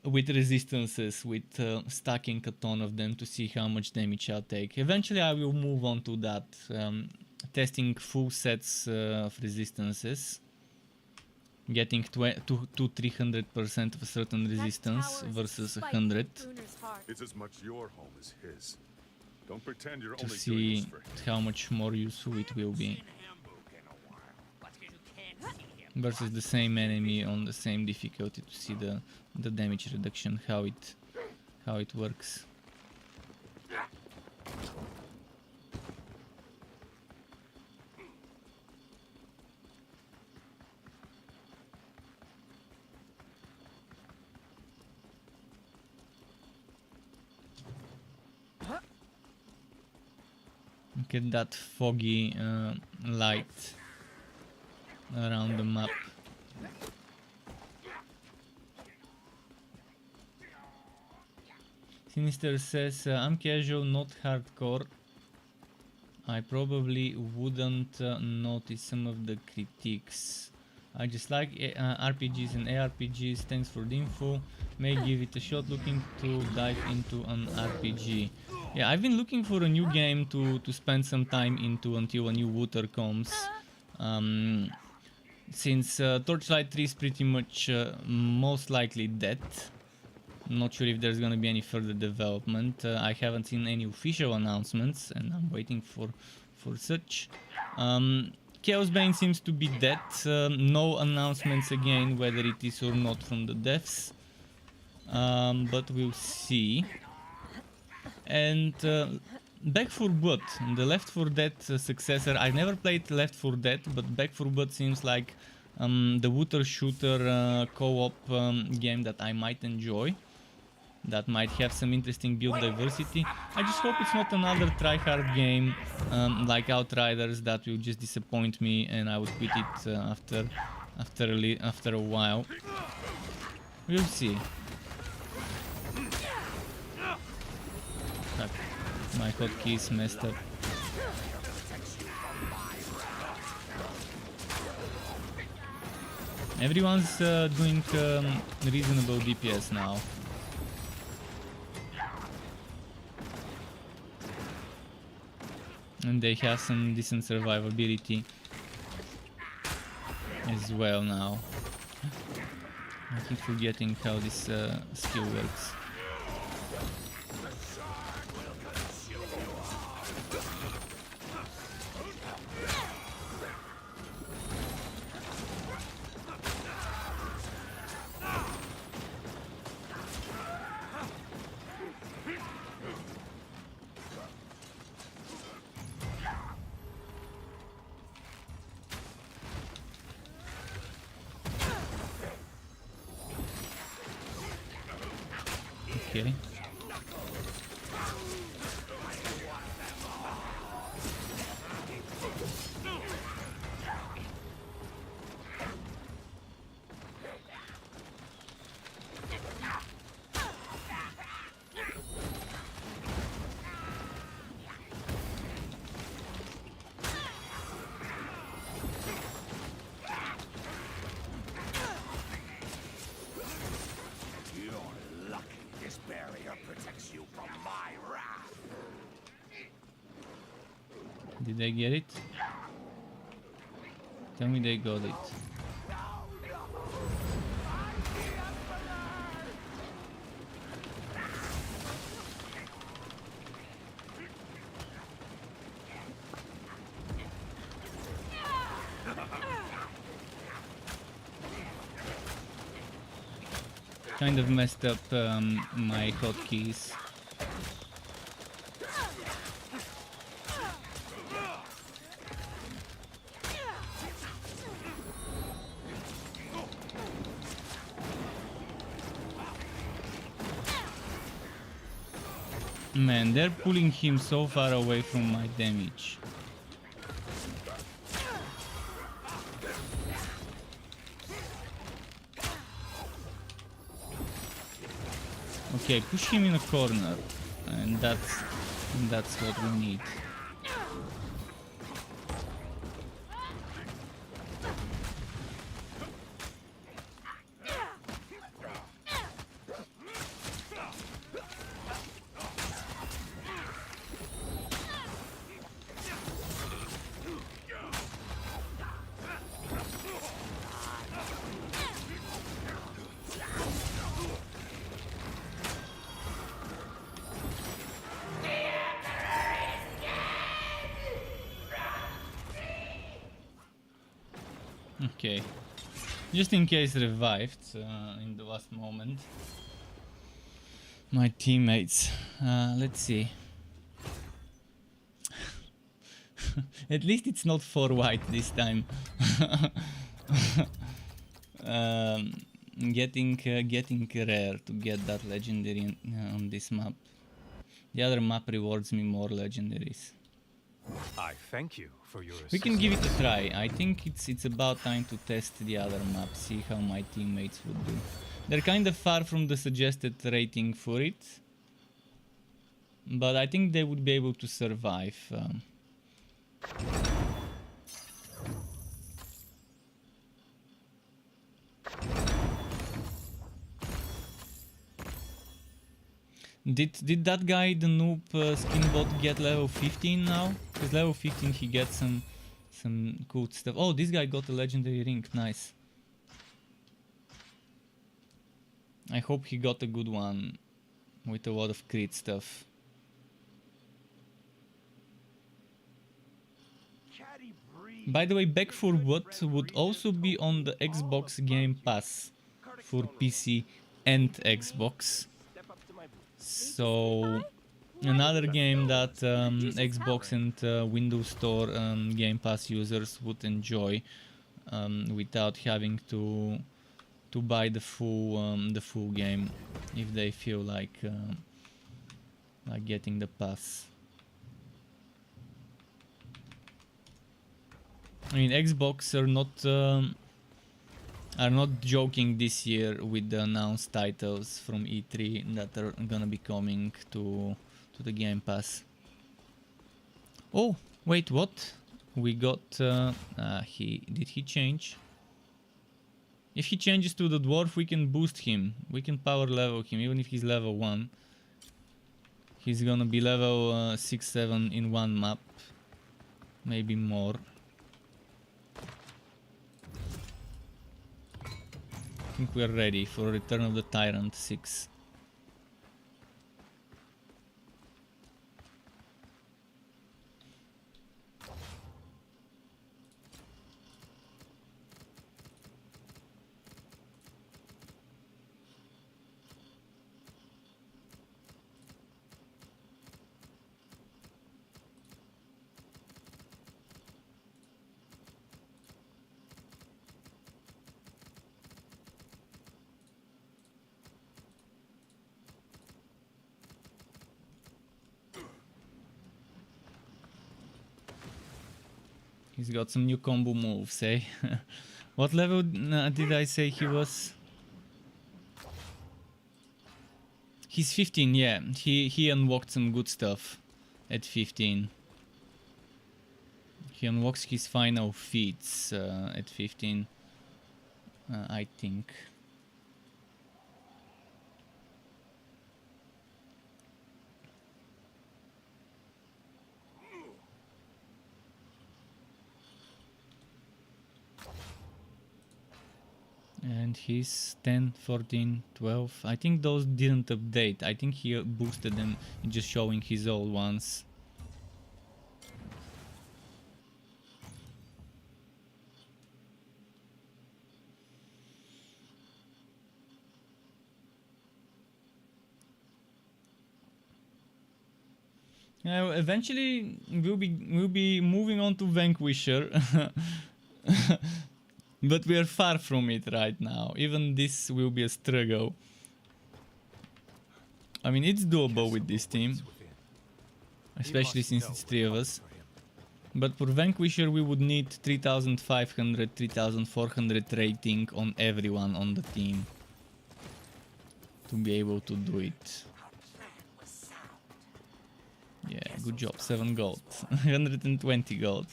with resistances, with stacking a ton of them to see how much damage I'll take. Eventually I will move on to that, testing full sets of resistances. getting 300% of a certain resistance versus 100 It's as much your home as his. Don't pretend you're to only doing this see for him. how much more useful it will be Hamburg in a while. That's 'cause you can't see him. versus the same enemy on the same difficulty to see the damage reduction, how it works. Look at that foggy light around the map. Sinister says, I'm casual, not hardcore. I probably wouldn't notice some of the critiques. I just like RPGs and ARPGs. Thanks for the info. May give it a shot, looking to dive into an RPG. Yeah, I've been looking for a new game to spend some time into until a new Wooter comes. Since Torchlight 3 is pretty much most likely dead. Not sure if there's gonna be any further development. I haven't seen any official announcements, and I'm waiting for such. Chaosbane seems to be dead. No announcements again, whether it is or not from the devs. But we'll see. And Back 4 Blood, the Left 4 Dead successor. I've never played Left 4 Dead, but Back 4 Blood seems like the Wooter shooter co-op game that I might enjoy. That might have some interesting build diversity. I just hope it's not another tryhard game like Outriders that will just disappoint me and I would quit it after a while. We'll see. Fuck. My hotkeys messed up. Everyone's doing reasonable DPS now. And they have some decent survivability as well now. I keep forgetting how this skill works. Okay. Did they get it? Tell me they got it. Kind of messed up my hotkeys. Man, they're pulling him so far away from my damage. Okay, push him in a corner, and that's what we need. Okay. Just in case revived in the last moment. My teammates. Let's see. At least it's not 4 white this time. Getting rare to get that legendary on this map. The other map rewards me more legendaries. I thank you for your We can assistance. give it a try. I think it's about time to test the other map, see how my teammates would do. They're kind of far from the suggested rating for it, but I think they would be able to survive. Did that guy, the noob skinbot, get level 15 now? Because level 15 he gets some cool stuff. Oh, this guy got a legendary ring. Nice. I hope he got a good one with a lot of crit stuff. Catty breed. By the way, Back for What would also be on the Xbox Game Pass for PC and Xbox. Step up to my booth. So another game that Xbox and Windows Store Game Pass users would enjoy without having to buy the full game if they feel like getting the pass. I mean, Xbox are not joking this year with the announced titles from E3 that are gonna be coming to the Game Pass. Oh, wait, what? We got did he change? If he changes to the dwarf, we can boost him. We can power level him, even if he's level 1. He's gonna be level 6, 7 in one map. Maybe more. I think we're ready for Return of the Tyrant 6. He's got some new combo moves, eh? What level did I say he was? He's 15, yeah. He unlocked some good stuff at 15. He unlocks his final feats at 15, I think. And he's 10, 14, 12. I think those didn't update. I think he boosted them, just showing his old ones. Eventually we'll be moving on to Vanquisher. But we are far from it right now. Even this will be a struggle. I mean, it's doable with this team, especially since it's 3 of us. But for Vanquisher we would need 3500, 3400 rating on everyone on the team to be able to do it. Yeah, good job, 7 gold. 120 gold.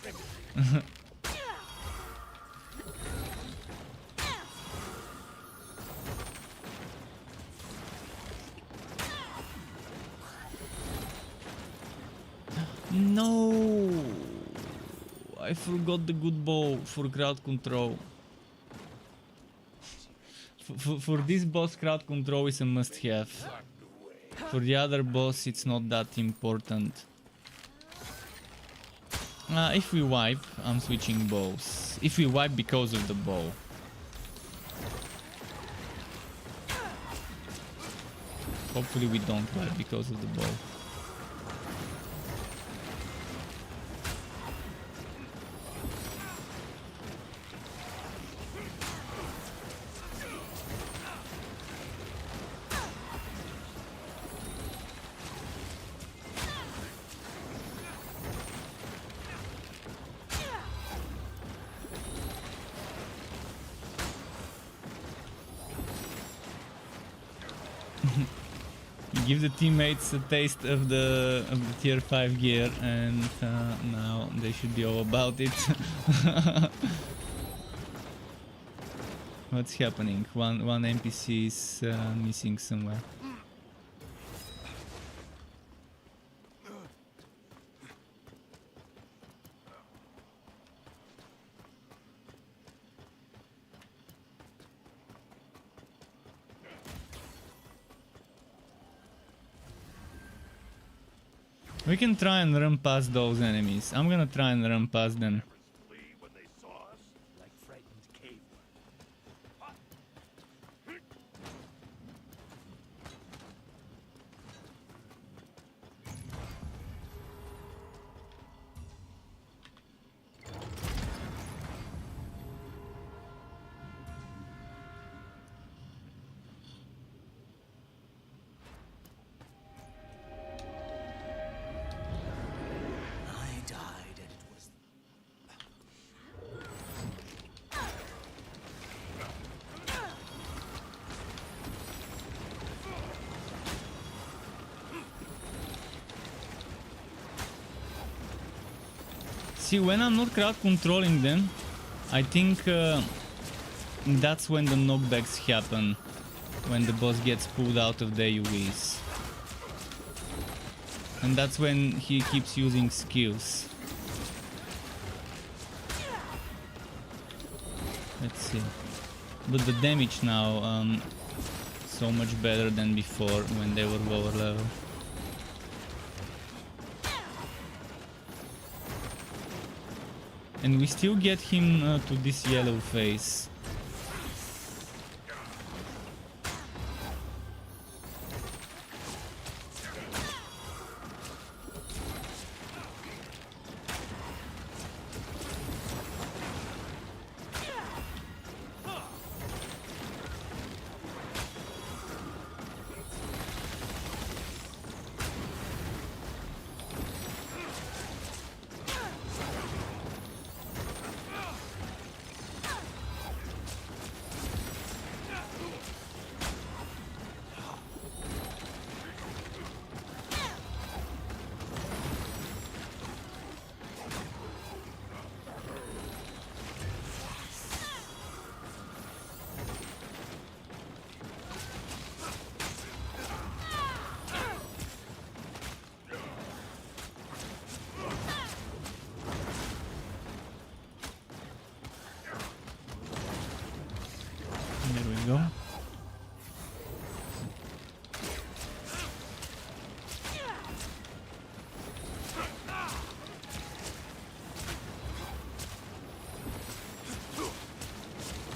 No, I forgot the good bow for crowd control. For this boss, crowd control is a must-have. For the other boss, it's not that important. If we wipe, I'm switching bows. If we wipe because of the bow. Hopefully we don't wipe because of the bow. Give the teammates a taste of the tier 5 gear, and now they should be all about it. What's happening? One NPC is missing somewhere. We can try and run past those enemies. I'm gonna try and run past them. Like frightened cave. I died and it was See, when I'm not crowd controlling them, I think that's when the knockbacks happen. When the boss gets pulled out of the AoEs. And that's when he keeps using skills. Let's see. But the damage now, so much better than before when they were lower level. And we still get him to this yellow phase. There we go.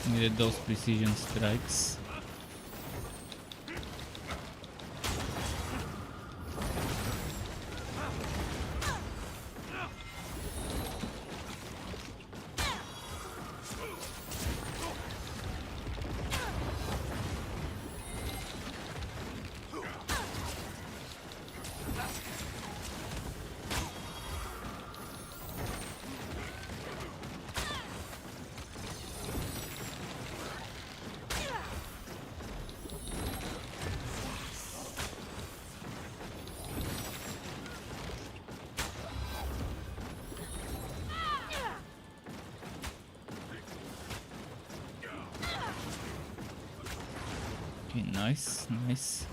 Needed those precision strikes. Okay, nice, nice.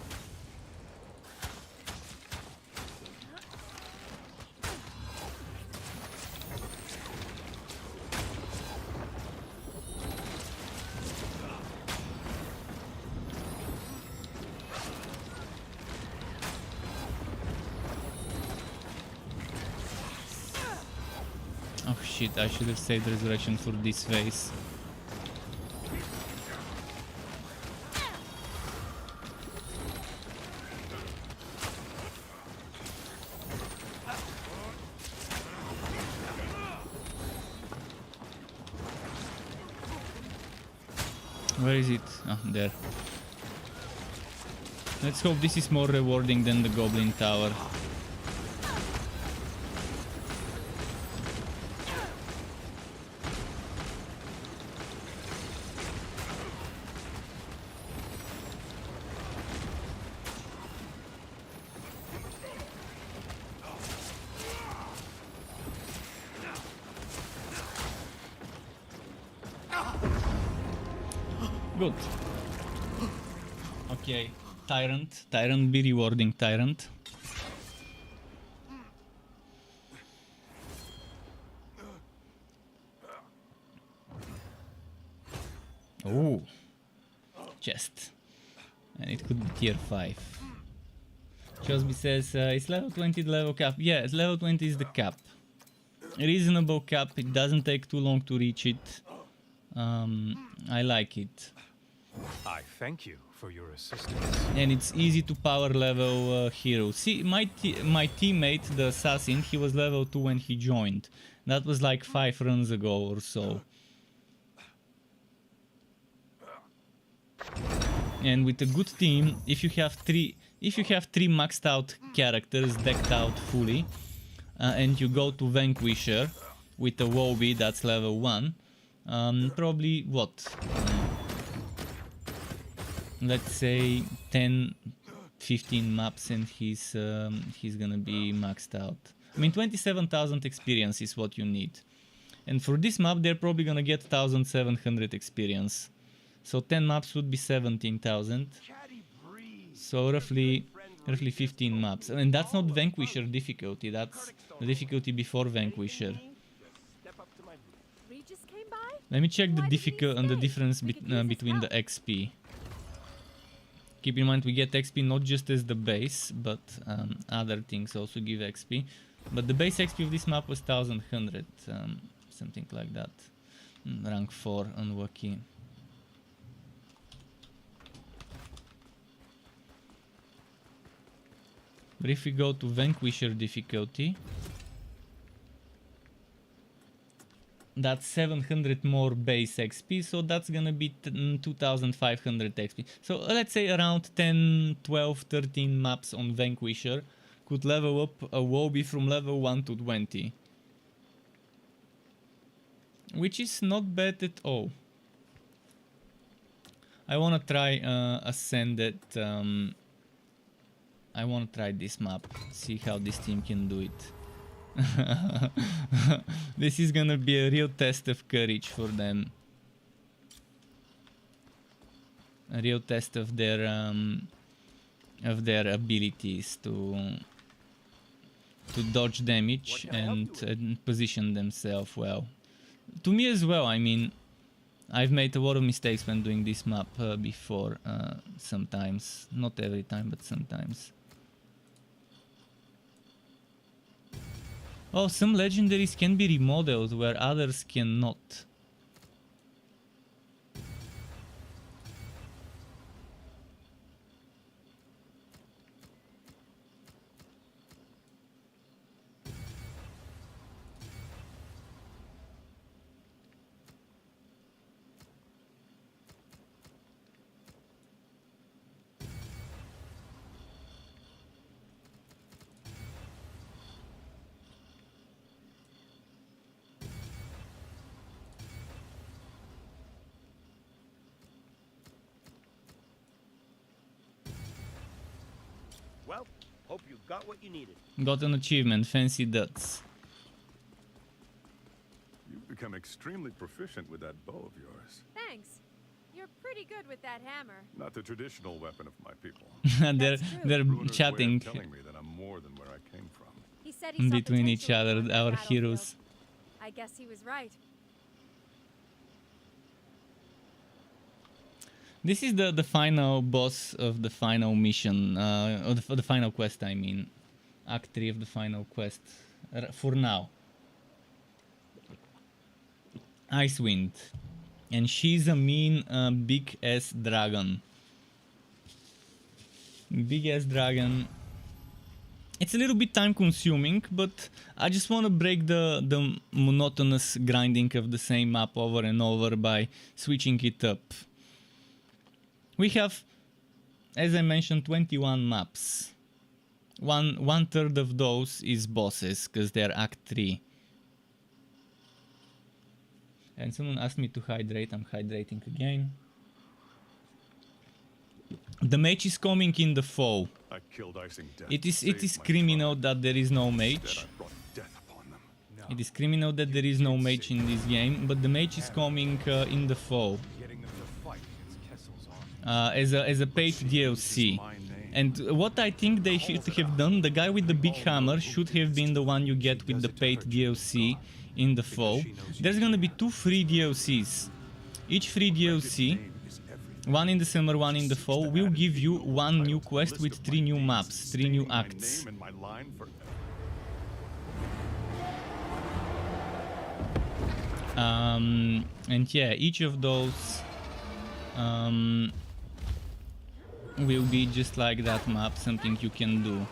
Oh shit, I should have saved resurrection for this phase. Where is it? Ah, there. Let's hope this is more rewarding than the Goblin Tower. Good. Okay, Tyrant. Tyrant be rewarding, Tyrant. Oh, chest. And it could be tier 5. Chosby says it's level 20 the level cap. Yeah, level 20 is the cap. A reasonable cap, it doesn't take too long to reach it. I like it. I thank you for your assistance. And it's easy to power level hero. See, my teammate, the assassin, he was level 2 when he joined. That was like 5 runs ago or so. And with a good team, if you have three maxed out characters decked out fully, and you go to Vanquisher with a Wobby that's level 1, probably what? Let's say 10-15 maps and he's gonna be maxed out. I mean 27,000 experience is what you need. And for this map they're probably gonna get 1,700 experience. So 10 maps would be 17,000. So roughly 15 maps. And that's not Vanquisher difficulty, that's the difficulty before Vanquisher. Regis came by? Let me check the Why didn't he stay? difference We could use his between the help. XP. Keep in mind we get XP not just as the base, but other things also give XP. But the base XP of this map was 1100, something like that. Rank 4, unlucky. But if we go to Vanquisher difficulty, that's 700 more base XP, so that's gonna be 2500 XP. So let's say around 10, 12, 13 maps on Vanquisher could level up a Wobby from level 1 to 20. Which is not bad at all. I wanna try Ascended. I wanna try this map, see how this team can do it. This is gonna be a real test of courage for them. A real test of their abilities to dodge damage and position themselves well. To me as well, I mean, I've made a lot of mistakes when doing this map before, sometimes. Not every time, but sometimes. Oh, some legendaries can be remodeled where others cannot. Well, hope you got what you needed. Got an achievement, Fancy Duds. You've become extremely proficient with that bow of yours. Thanks. You're pretty good with that hammer. Not the traditional weapon of my people. they're That's true. they're Bruner's way of chatting telling me that I'm more than where I came from. He said he saw between each potential other, on the our battlefield. heroes. I guess he was right. This is the final boss of the final mission, or the final quest, I mean. Act 3 of the final quest, for now. Icewind. And she's a mean big ass dragon. Big ass dragon. It's a little bit time consuming, but I just want to break the monotonous grinding of the same map over and over by switching it up. We have, as I mentioned, 21 maps. One third of those is bosses, because they're Act 3. And someone asked me to hydrate, I'm hydrating again. The mage is coming in the fall. I killed Icing Death. It is saved my criminal tribe. that there is no Instead, mage. I brought death upon them. It is criminal that there is no mage in this game, but the mage is coming in the fall Getting them to fight against Kessel's army. as a paid DLC. And what I think they should have done, the guy with the big hammer should have been the one you get with the paid DLC in the fall. There's gonna be 2 free DLCs. Each free DLC, one in the summer, one in the fall, will give you 1 new quest with 3 new maps, 3 new acts. And yeah, each of those will be just like that map, something you can do.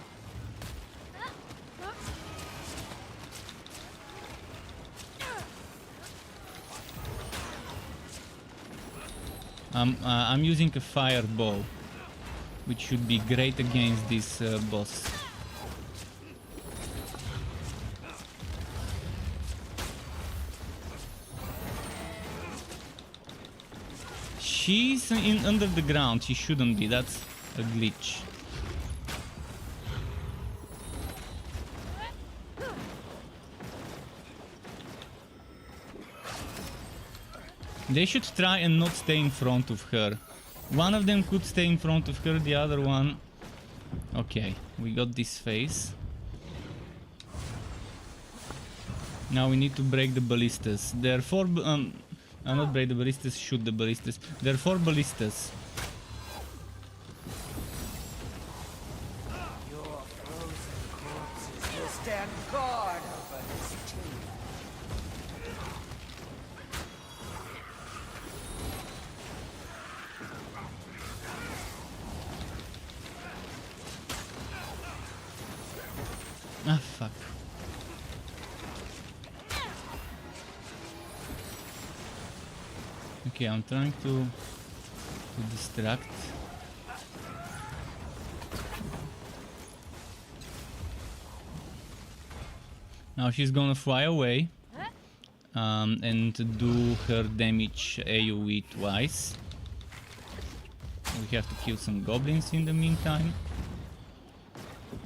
I'm using a fireball, which should be great against this boss. She's under the ground, she shouldn't be, that's a glitch. They should try and not stay in front of her. One of them could stay in front of her, the other one... Okay, we got this phase. Now we need to break the ballistas. There are 4... not break the ballistas, shoot the ballistas. There are 4 ballistas. Your frozen corpses will stand guard over this tomb. Ah, fuck. Okay, I'm trying to distract. Now she's gonna fly away and do her damage AoE twice. We have to kill some goblins in the meantime.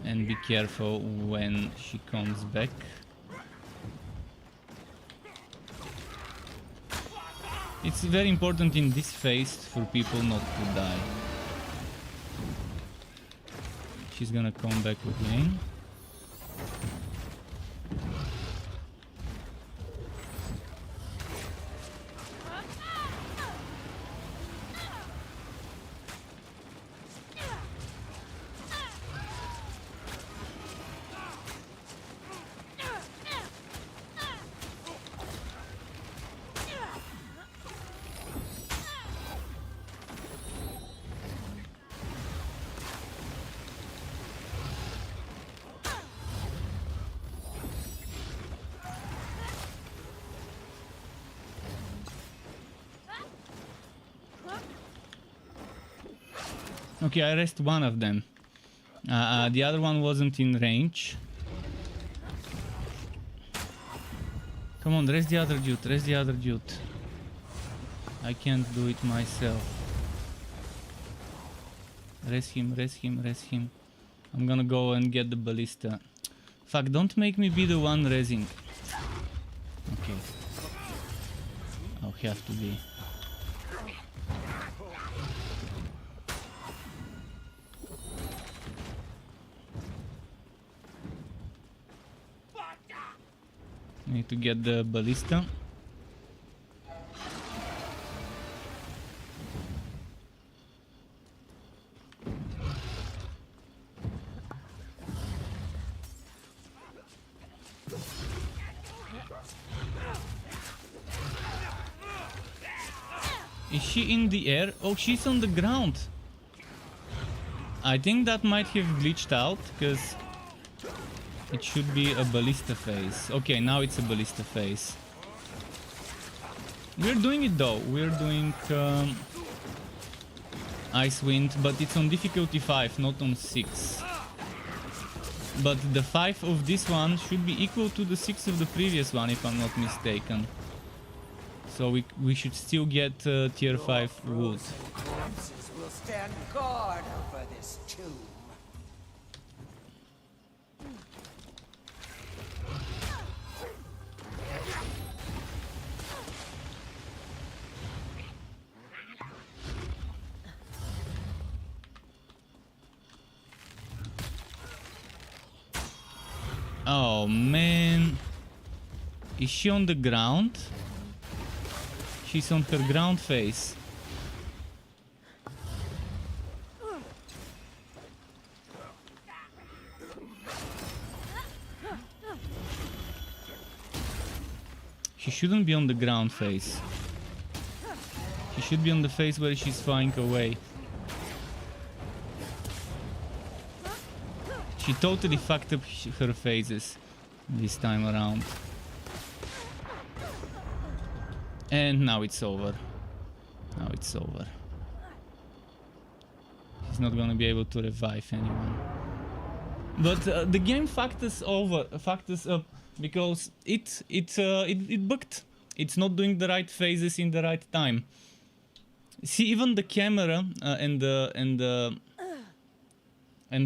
And be careful when she comes back. It's very important in this phase for people not to die. She's gonna come back again. Okay, I rest one of them. The other one wasn't in range. Come on, rest the other dude, rest the other dude. I can't do it myself. Rest him, rest him, rest him. I'm gonna go and get the ballista. Fuck, don't make me be the one resing. Okay. I'll have to be. Need to get the ballista. Is she in the air? Oh, she's on the ground. I think that might have glitched out, because it should be a ballista phase. Okay, now it's a ballista phase. We're doing it though. We're doing Ice Wind, but it's on difficulty 5, not on 6. But the 5 of this one should be equal to the 6 of the previous one, if I'm not mistaken. So we should still get tier 5 wood. Corpses will stand guard over this tomb. Oh man. Is she on the ground? She's on her ground phase. She shouldn't be on the ground phase. She should be on the phase where she's flying away. She totally fucked up her phases this time around. And now it's over. Now it's over. She's not gonna be able to revive anyone. But the game fucked us up because it bugged. It's not doing the right phases in the right time. See, even the camera and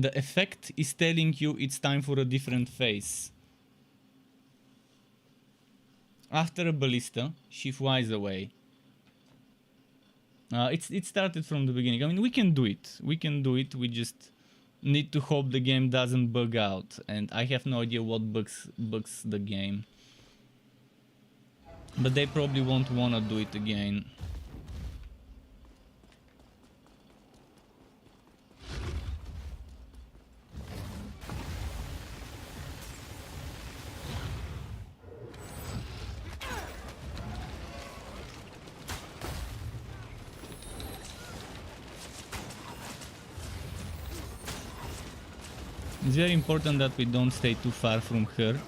the effect is telling you it's time for a different phase. After a ballista, she flies away. It started from the beginning. I mean, we can do it. We can do it. We just need to hope the game doesn't bug out. And I have no idea what bugs the game. But they probably won't wanna do it again. It's very important that we don't stay too far from her,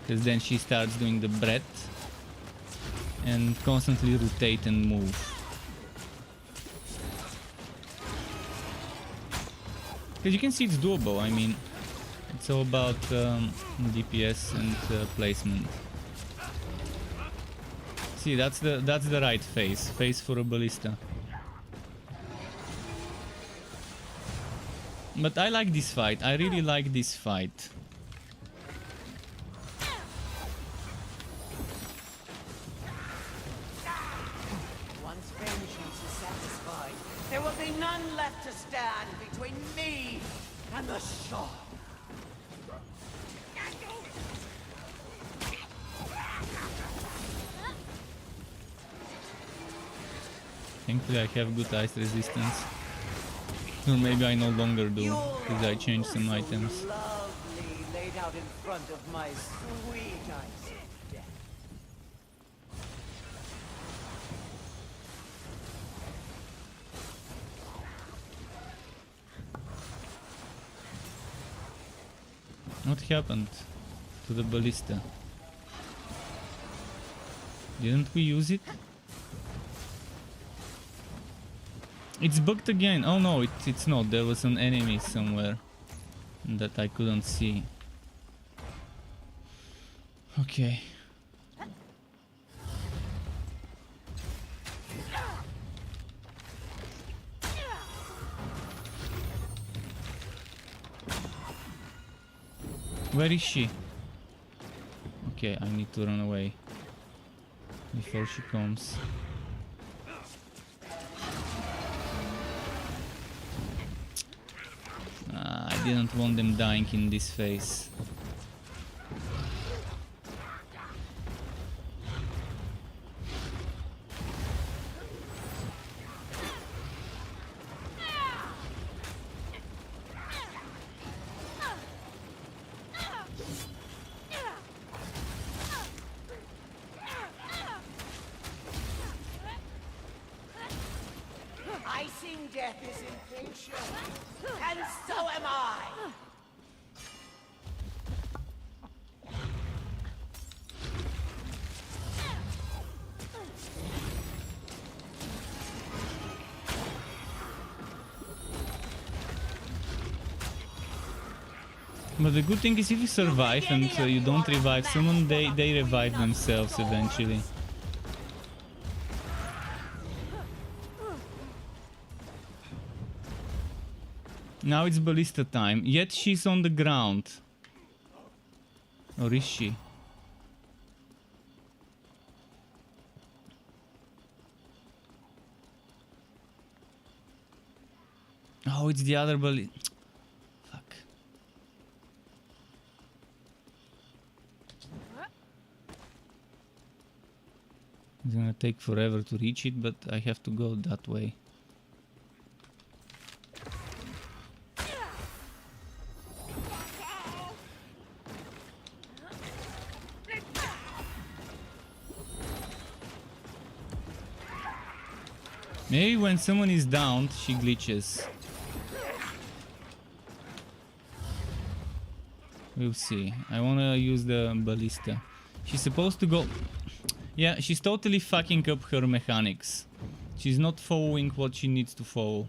because then she starts doing the breath and constantly rotate and move. Because you can see it's doable. I mean, it's all about DPS and placement. See, that's the right phase for a ballista. But I like this fight. I really like this fight. Once vengeance is satisfied, there will be none left to stand between me and the shore. Thankfully I have good ice resistance. Or maybe I no longer do, because I changed some items. Lovely laid out in front of my sweet ice of death. What happened to the ballista? Didn't we use it? It's bugged again. Oh no, it's not. There was an enemy somewhere that I couldn't see. Okay. Where is she? Okay, I need to run away before she comes. I didn't want them dying in this phase. Icing death is impatient, and so am I. But the good thing is if you survive and you don't revive someone, they revive themselves eventually. Now it's ballista time, yet she's on the ground. Or is she? Oh, it's the other ballista. Fuck. It's gonna take forever to reach it, but I have to go that way. Maybe when someone is downed, she glitches. We'll see. I wanna use the ballista. She's supposed to go... Yeah, she's totally fucking up her mechanics. She's not following what she needs to follow.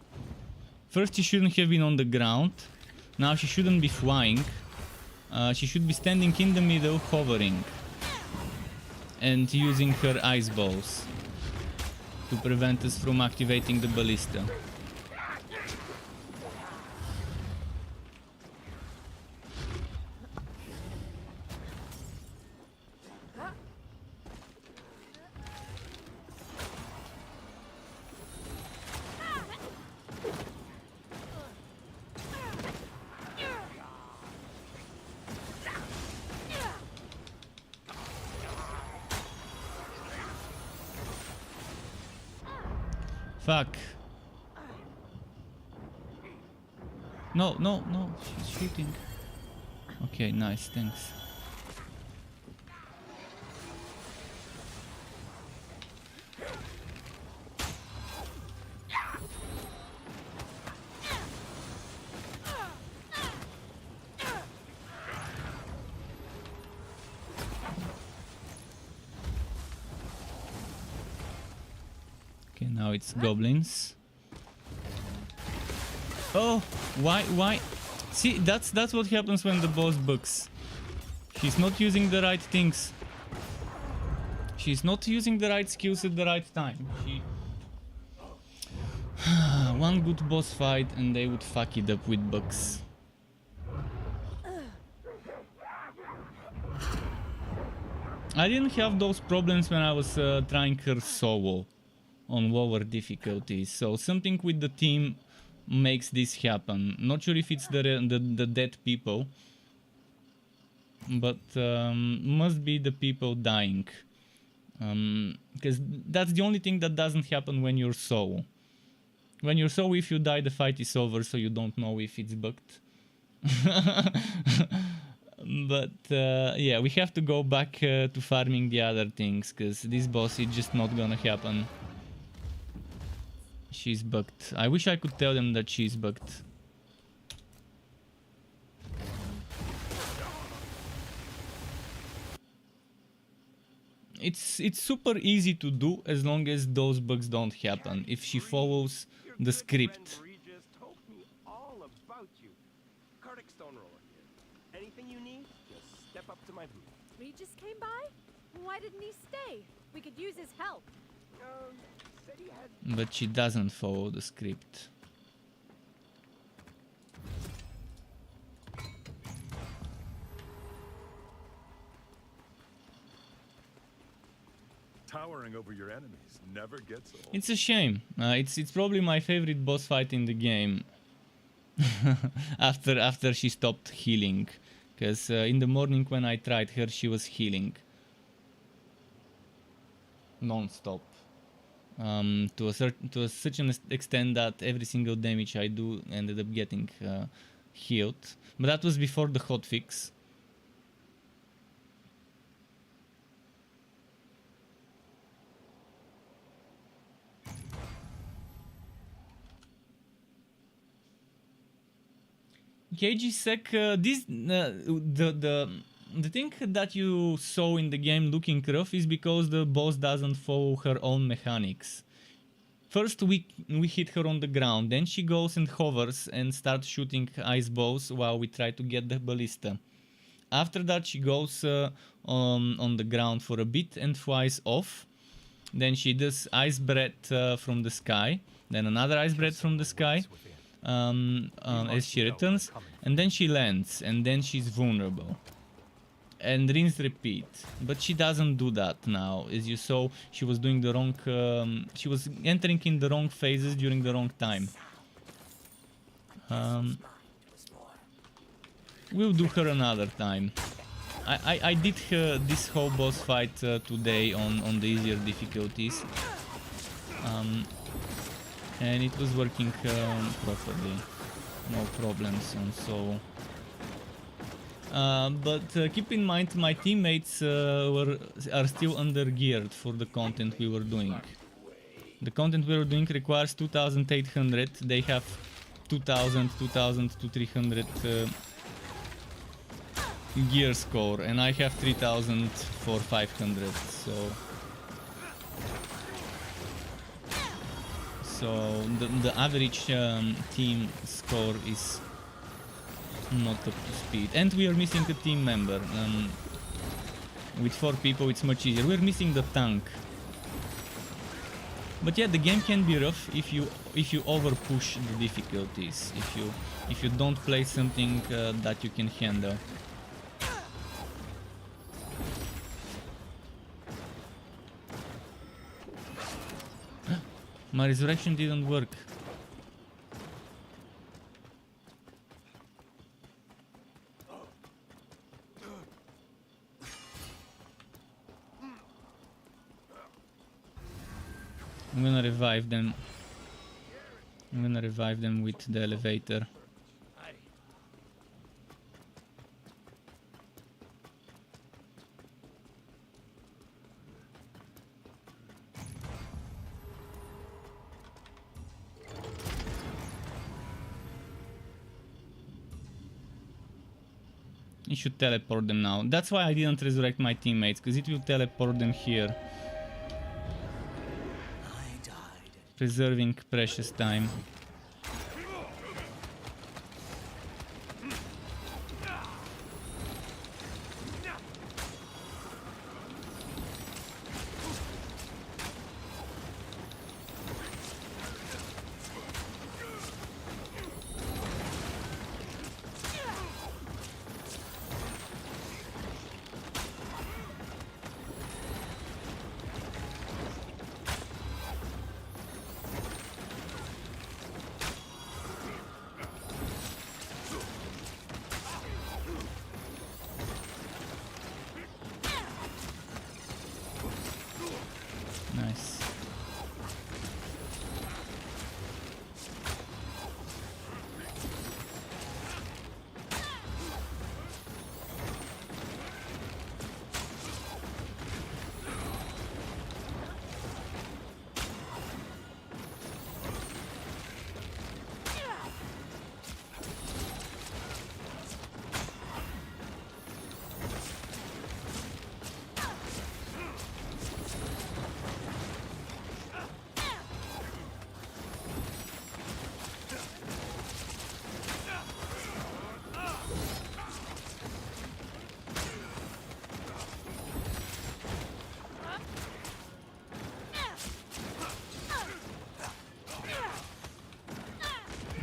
First she shouldn't have been on the ground. Now she shouldn't be flying. She should be standing in the middle, hovering. And using her ice balls to prevent us from activating the ballista. Fuck. No, no, no, she's shooting. Okay, nice, thanks. Okay, now it's goblins. Oh, why? See, that's what happens when the boss bugs. She's not using the right things. She's not using the right skills at the right time. She... One good boss fight and they would fuck it up with bugs. I didn't have those problems when I was trying her solo on lower difficulties, so something with the team makes this happen. Not sure if it's the dead people, but must be the people dying, because that's the only thing that doesn't happen when you're solo. When you're solo, if you die, the fight is over, so you don't know if it's bugged. But yeah, we have to go back to farming the other things, because this boss is just not gonna happen. She's bugged. I wish I could tell them that she's bugged. It's super easy to do as long as those bugs don't happen. If she follows the script. Regis told me all about you. Kartik Stoneroller here. Anything you need, just step up to my booth. Regis came by? Why didn't he stay? We could use his help. Said he had But she doesn't follow the script. Towering over your enemies never gets old. It's a shame. It's probably my favorite boss fight in the game. after she stopped healing, because in the morning when I tried her, she was healing non-stop. To such an extent that every single damage I do ended up getting healed. But that was before the hotfix. KG Sec, the thing that you saw in the game looking rough is because the boss doesn't follow her own mechanics. First we hit her on the ground, then she goes and hovers and starts shooting ice balls while we try to get the ballista. After that she goes on the ground for a bit and flies off. Then she does ice breath from the sky, then another ice breath from the sky as she returns, and then she lands, and then she's vulnerable. And rinse repeat, but she doesn't do that now. As you saw, she was doing the wrong, she was entering in the wrong phases during the wrong time. We'll do her another time. I did this whole boss fight today on the easier difficulties, and it was working properly, no problems and so. But keep in mind, my teammates are still under-geared for the content we were doing. The content we were doing requires 2,800, they have 2,000 to 300 gear score, and I have 3,000 for 500, so the average team score is not up to speed, and we are missing a team member. With 4 people it's much easier. We're missing the tank. But yeah, the game can be rough if you over push the difficulties, if you don't play something that you can handle. My resurrection didn't work. I'm gonna revive them. I'm gonna revive them with the elevator. It should teleport them now. That's why I didn't resurrect my teammates, because it will teleport them here. Preserving precious time. Nice.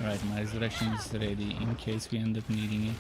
Right, my resurrection is ready in case we end up needing it.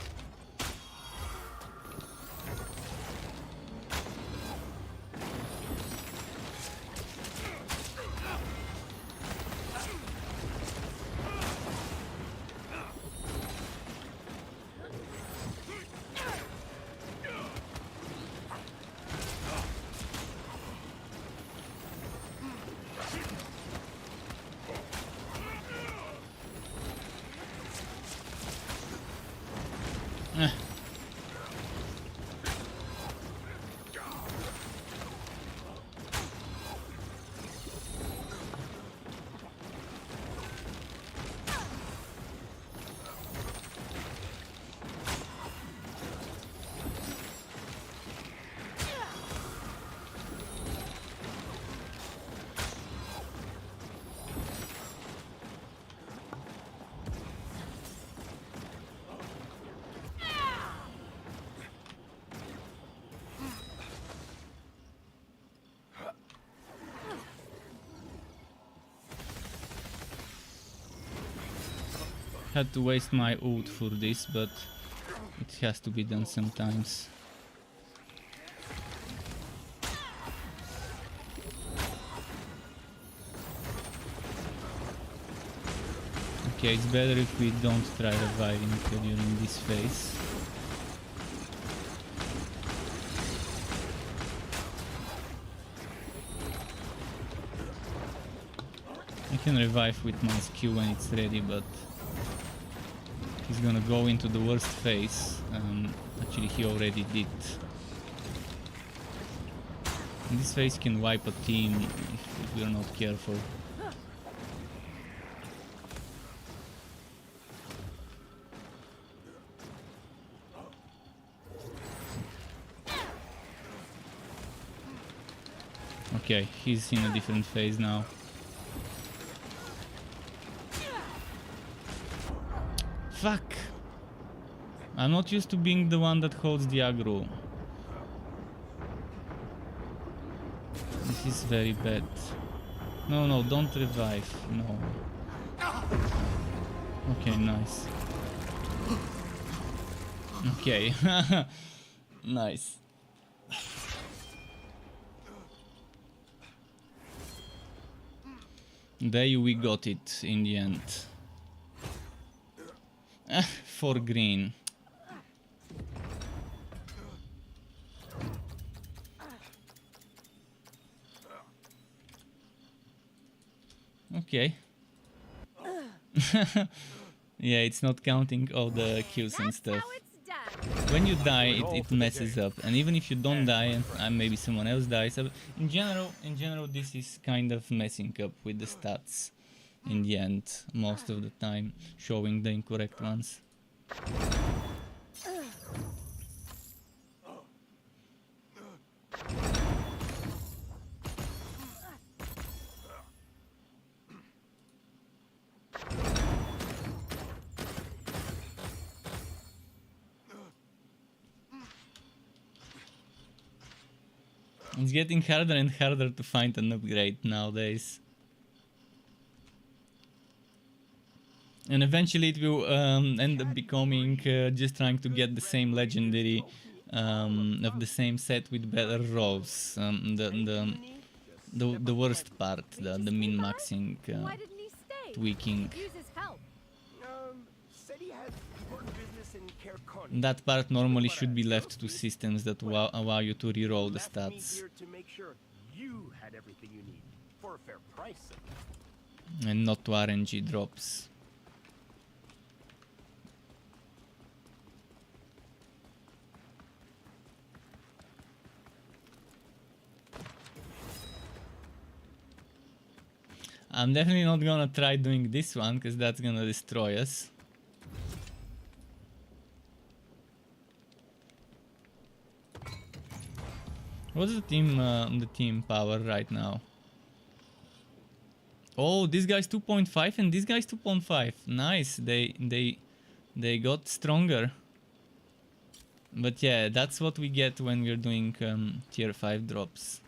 Had to waste my ult for this, but it has to be done sometimes. Okay, it's better if we don't try reviving during this phase. I can revive with my skill when it's ready, but he's gonna go into the worst phase. Actually, he already did. And this phase can wipe a team if we're not careful. Okay, he's in a different phase now. Fuck! I'm not used to being the one that holds the aggro. This is very bad. No, no, don't revive. No. Okay, nice. Okay. Nice. There we got it in the end. For green. Okay. Yeah, it's not counting all the kills and That's stuff. how it's done. When you die, it messes up, and even if you don't die, and maybe someone else dies. In general, this is kind of messing up with the stats. In the end, most of the time, showing the incorrect ones. It's getting harder and harder to find an upgrade nowadays. And eventually it will end up becoming just trying to get the same legendary of the same set with better rolls. The worst part, the min-maxing Why didn't he stay? tweaking. Use his help. Said he had important business in Kerkon. That part normally should be left to systems that allow you to reroll the Left me stats here to make sure you had everything you need for a fair price. and not to RNG drops. I'm definitely not gonna try doing this one because that's gonna destroy us. What's the team power right now? Oh, this guy's 2.5 and this guy's 2.5. Nice. They got stronger. But yeah, that's what we get when we're doing tier 5 drops.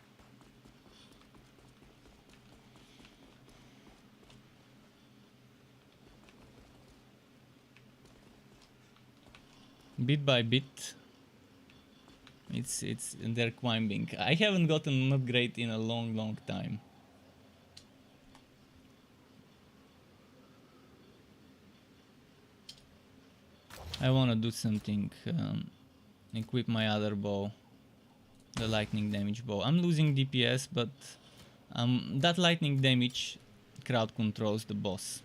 Bit by bit, they're climbing. I haven't gotten an upgrade in a long time. I wanna do something. Equip my other bow, the lightning damage bow. I'm losing DPS, but that lightning damage crowd controls the boss,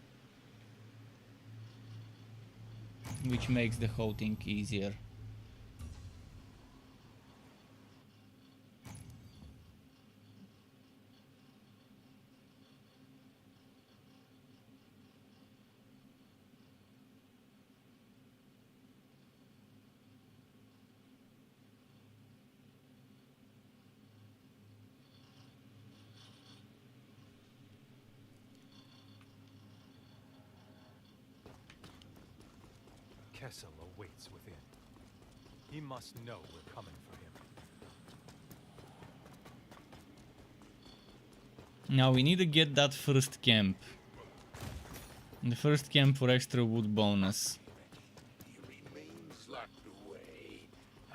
which makes the whole thing easier. Kessel awaits within. He must know we're coming for him. Now we need to get that first camp. The first camp for extra wood bonus.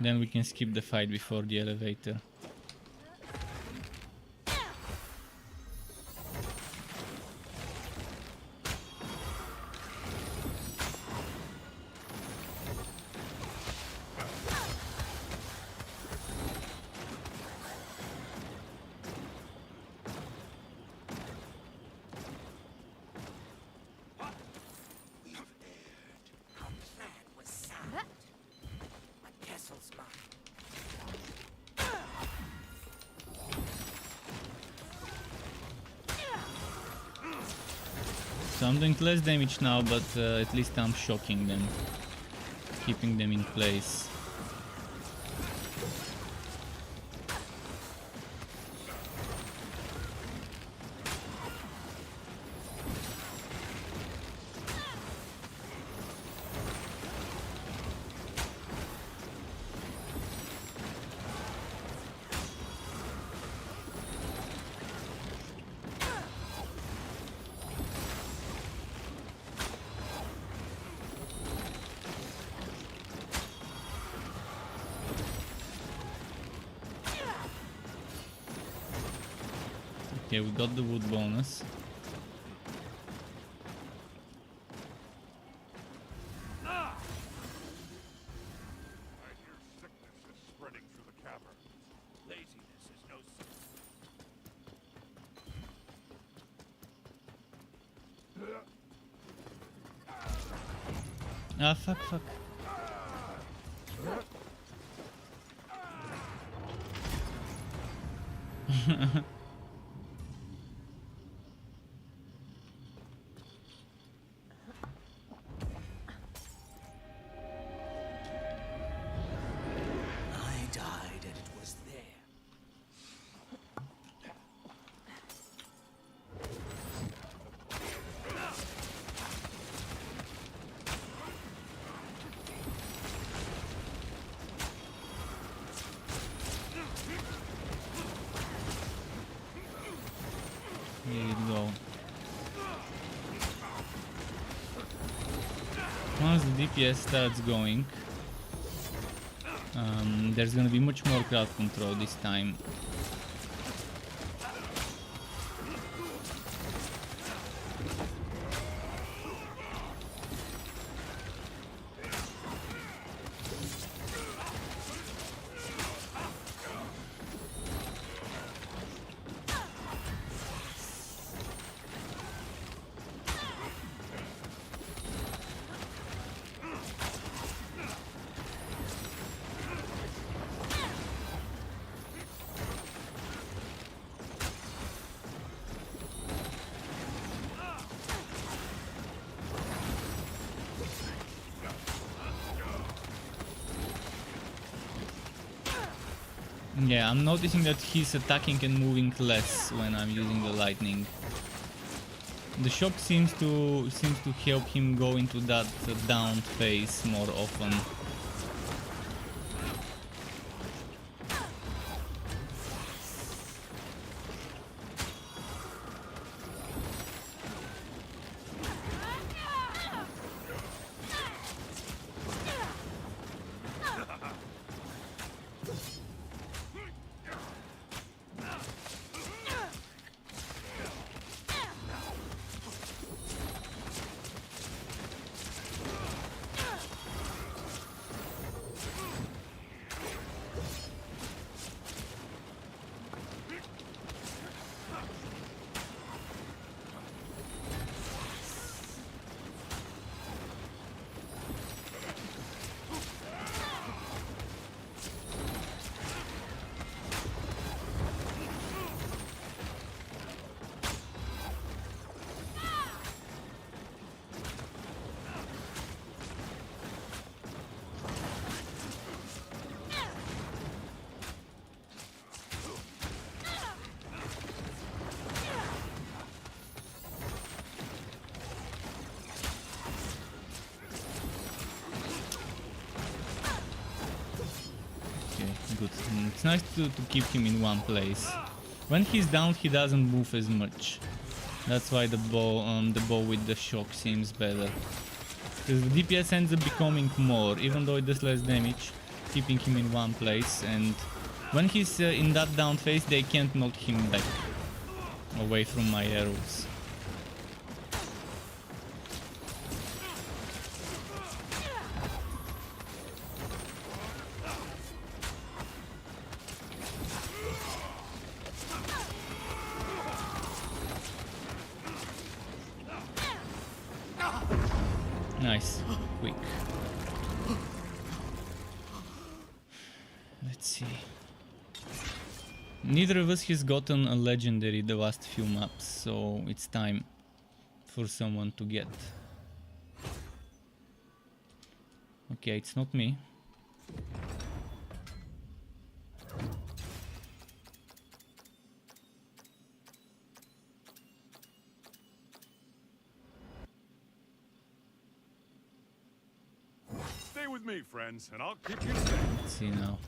Then we can skip the fight before the elevator. Our plan was sound. My castle's mine. So I'm doing less damage now, but at least I'm shocking them, keeping them in place. Okay, we got the wood bonus. I hear sickness is spreading through the cavern. Laziness is no Ah, fuck, fuck. I died and it was there. Here we go. Once the DPS starts going, there's gonna be much more crowd control this time. Yeah, I'm noticing that he's attacking and moving less when I'm using the lightning. The shock seems to help him go into that down phase more often. Good. It's nice to keep him in one place. When he's down, he doesn't move as much. That's why the bow with the shock seems better. Because the DPS ends up becoming more, even though it does less damage, keeping him in one place. And when he's in that down phase, they can't knock him back away from my arrows. Nice, quick. Let's see. Neither of us has gotten a legendary the last few maps, so it's time for someone to get. Okay, it's not me. Stay with me, friends, and I'll keep you safe. Let's see now.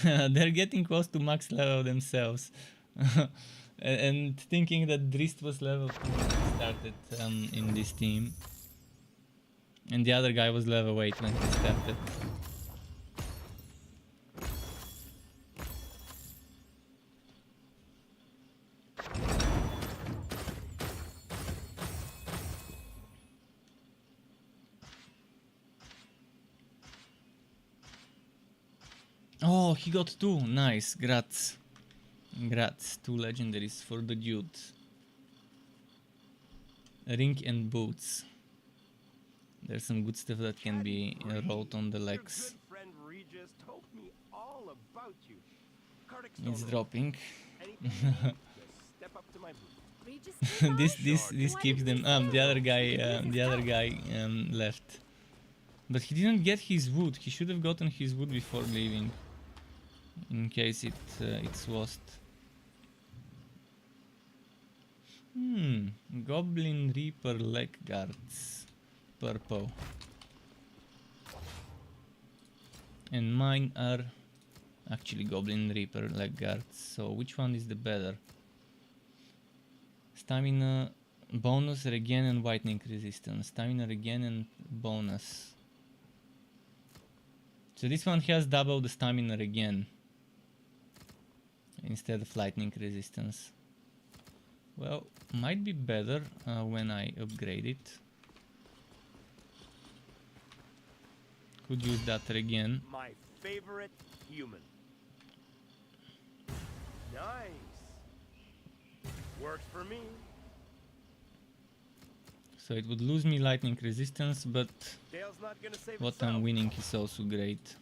They're getting close to max level themselves. And thinking that Drist was level 2 when he started in this team. And the other guy was level 8 when he started. Oh, he got 2. Nice, grats. Grats, 2 legendaries for the dude. Ring and boots. There's some good stuff that can be rolled on the legs. Your good friend Regis told me all about you. Cardick It's Stone dropping. Anything you need, just step up to my booth. Regis, this keeps them. The other guy left. But he didn't get his wood. He should have gotten his wood before leaving. In case it's lost. Goblin Reaper leg guards. Purple. And mine are actually Goblin Reaper leg guards. So which one is the better? Stamina bonus, regen and whitening resistance. Stamina, regen and bonus. So this one has double the stamina regen instead of lightning resistance. Well, might be better when I upgrade it. Could use that regen. My favorite human. Nice. Works for me. So it would lose me lightning resistance, but Dale's not gonna save what itself. I'm winning is also great.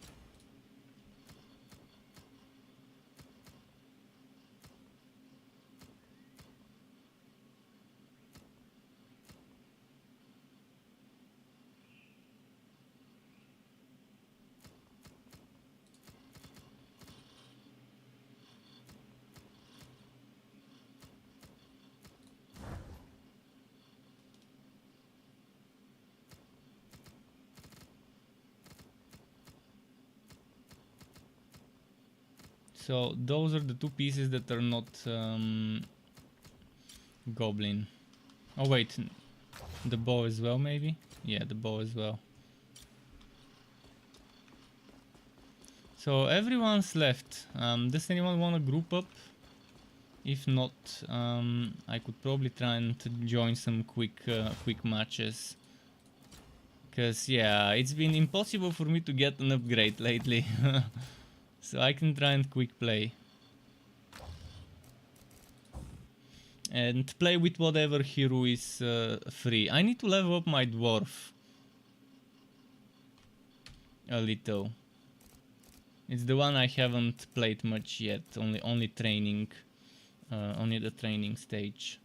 So those are the 2 pieces that are not goblin. Oh wait, the bow as well maybe? Yeah, the bow as well. So everyone's left. Does anyone want to group up? If not, I could probably try and join some quick matches. Cause yeah, it's been impossible for me to get an upgrade lately. So I can try and quick play. And play with whatever hero is free. I need to level up my dwarf a little. It's the one I haven't played much yet. Only training, only the training stage.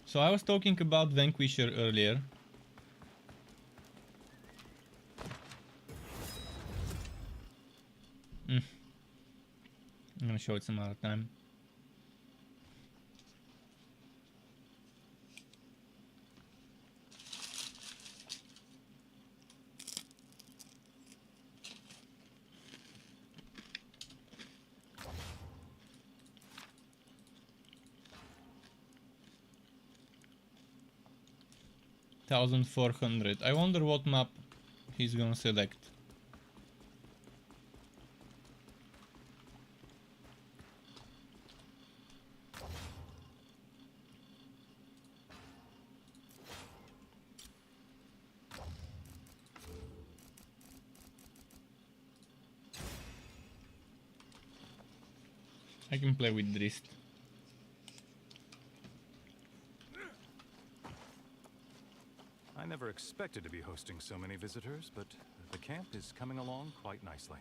So I was talking about Vanquisher earlier. I'm gonna show it some other time. $1,400. I wonder what map he's gonna select. I can play with Drist. I never expected to be hosting so many visitors, but the camp is coming along quite nicely.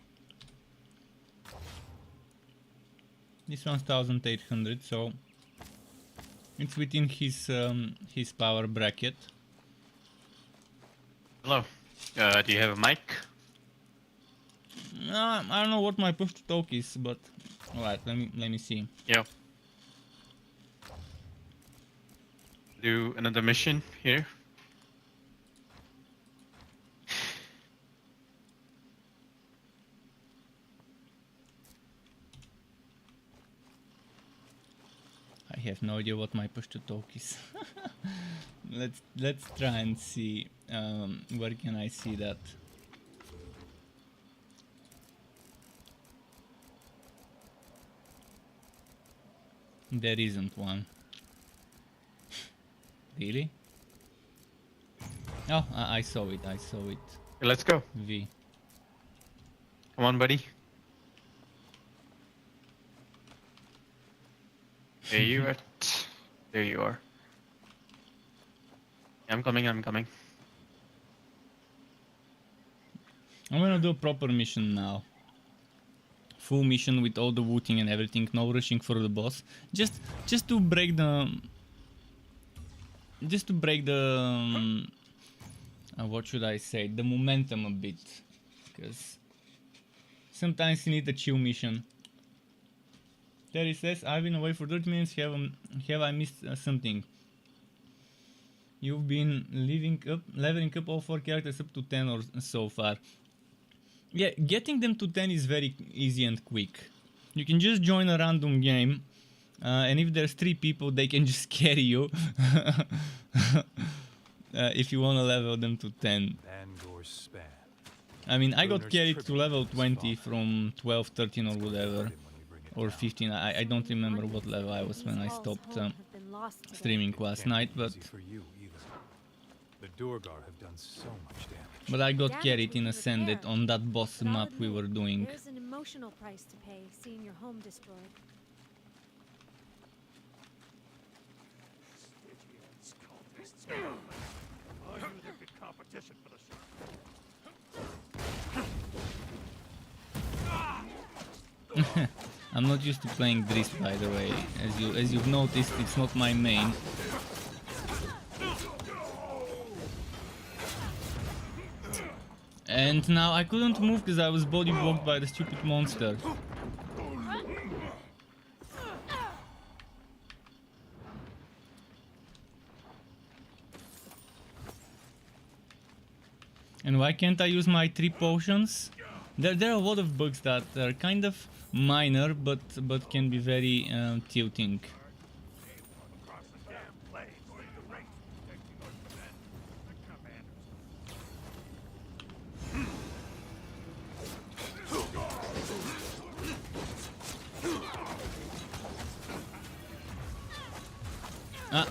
This one's 1,800, so it's within his power bracket. Hello. Do you have a mic? I don't know what my push to talk is, but alright, let me see. Yeah. Do another mission here. I have no idea what my push to talk is. let's try and see where can I see that. There isn't one. Really? Oh, I saw it. I saw it. Okay, let's go. V. Come on, buddy. There you are. There you are. I'm coming. I'm coming. I'm gonna do a proper mission now. Full mission with all the looting and everything. No rushing for the boss. Just to break the. Just to break the. What should I say? The momentum a bit, because sometimes you need a chill mission. Terry says, I've been away for 30 minutes, have I missed something? You've been leveling up all 4 characters up to 10 or so far. Yeah, getting them to 10 is very easy and quick. You can just join a random game, and if there's 3 people, they can just carry you. If you want to level them to 10. I mean, I got carried to level 20 from 12, 13 or whatever. Or 15, I don't remember what level I was when I stopped streaming last night, but I got carried in Ascended on that boss map we were doing. There's an emotional price to pay seeing your home destroyed. I knew there'd be competition for the shot. I'm not used to playing Drist, by the way. As you've noticed, it's not my main. And now I couldn't move because I was body blocked by the stupid monster. And why can't I use my 3 potions? There are a lot of bugs that are kind of minor, but can be very tilting. Ah.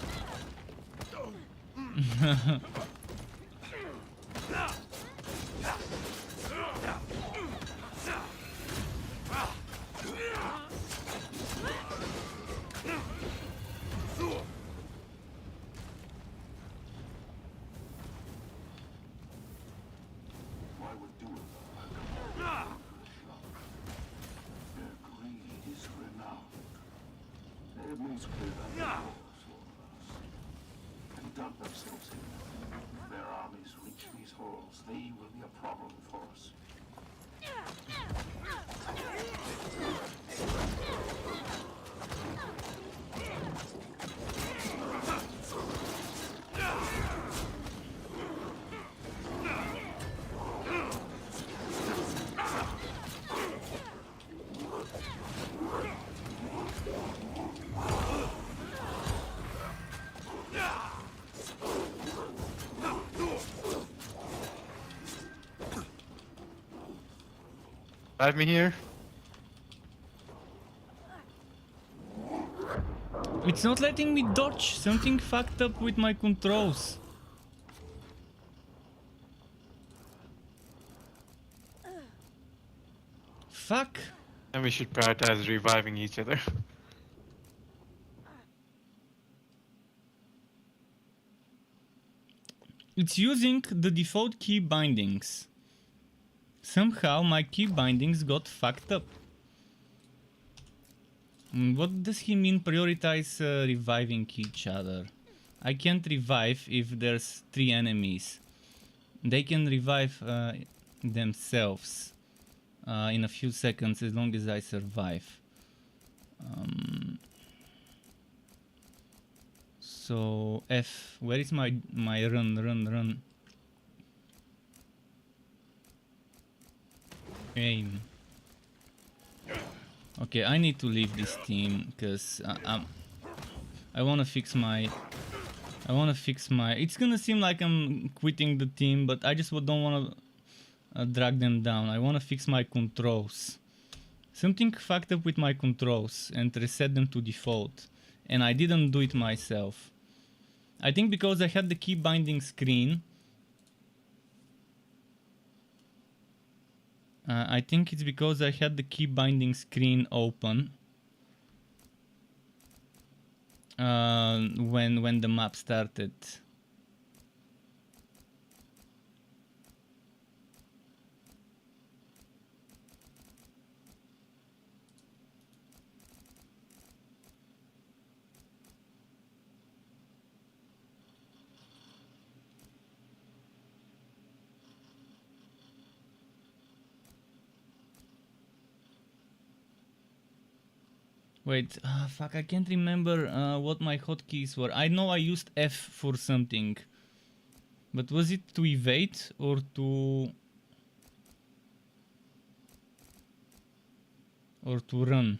dug themselves in. If their armies reach these halls, they will be a problem for us. Drive me here. It's not letting me dodge. Something fucked up with my controls. Fuck. And we should prioritize reviving each other. It's using the default key bindings. Somehow my key bindings got fucked up. What does he mean prioritize reviving each other? I can't revive if there's 3 enemies. They can revive themselves in a few seconds as long as I survive. So F, where is my run? Aim. Okay, I need to leave this team because I want to fix my. It's gonna seem like I'm quitting the team, but I just don't want to drag them down. I want to fix my controls. Something fucked up with my controls and reset them to default, and I didn't do it myself. I think because I had the key binding screen. I think it's because I had the key binding screen open when the map started. Wait, fuck, I can't remember what my hotkeys were. I know I used F for something. But was it to evade or to... or to run?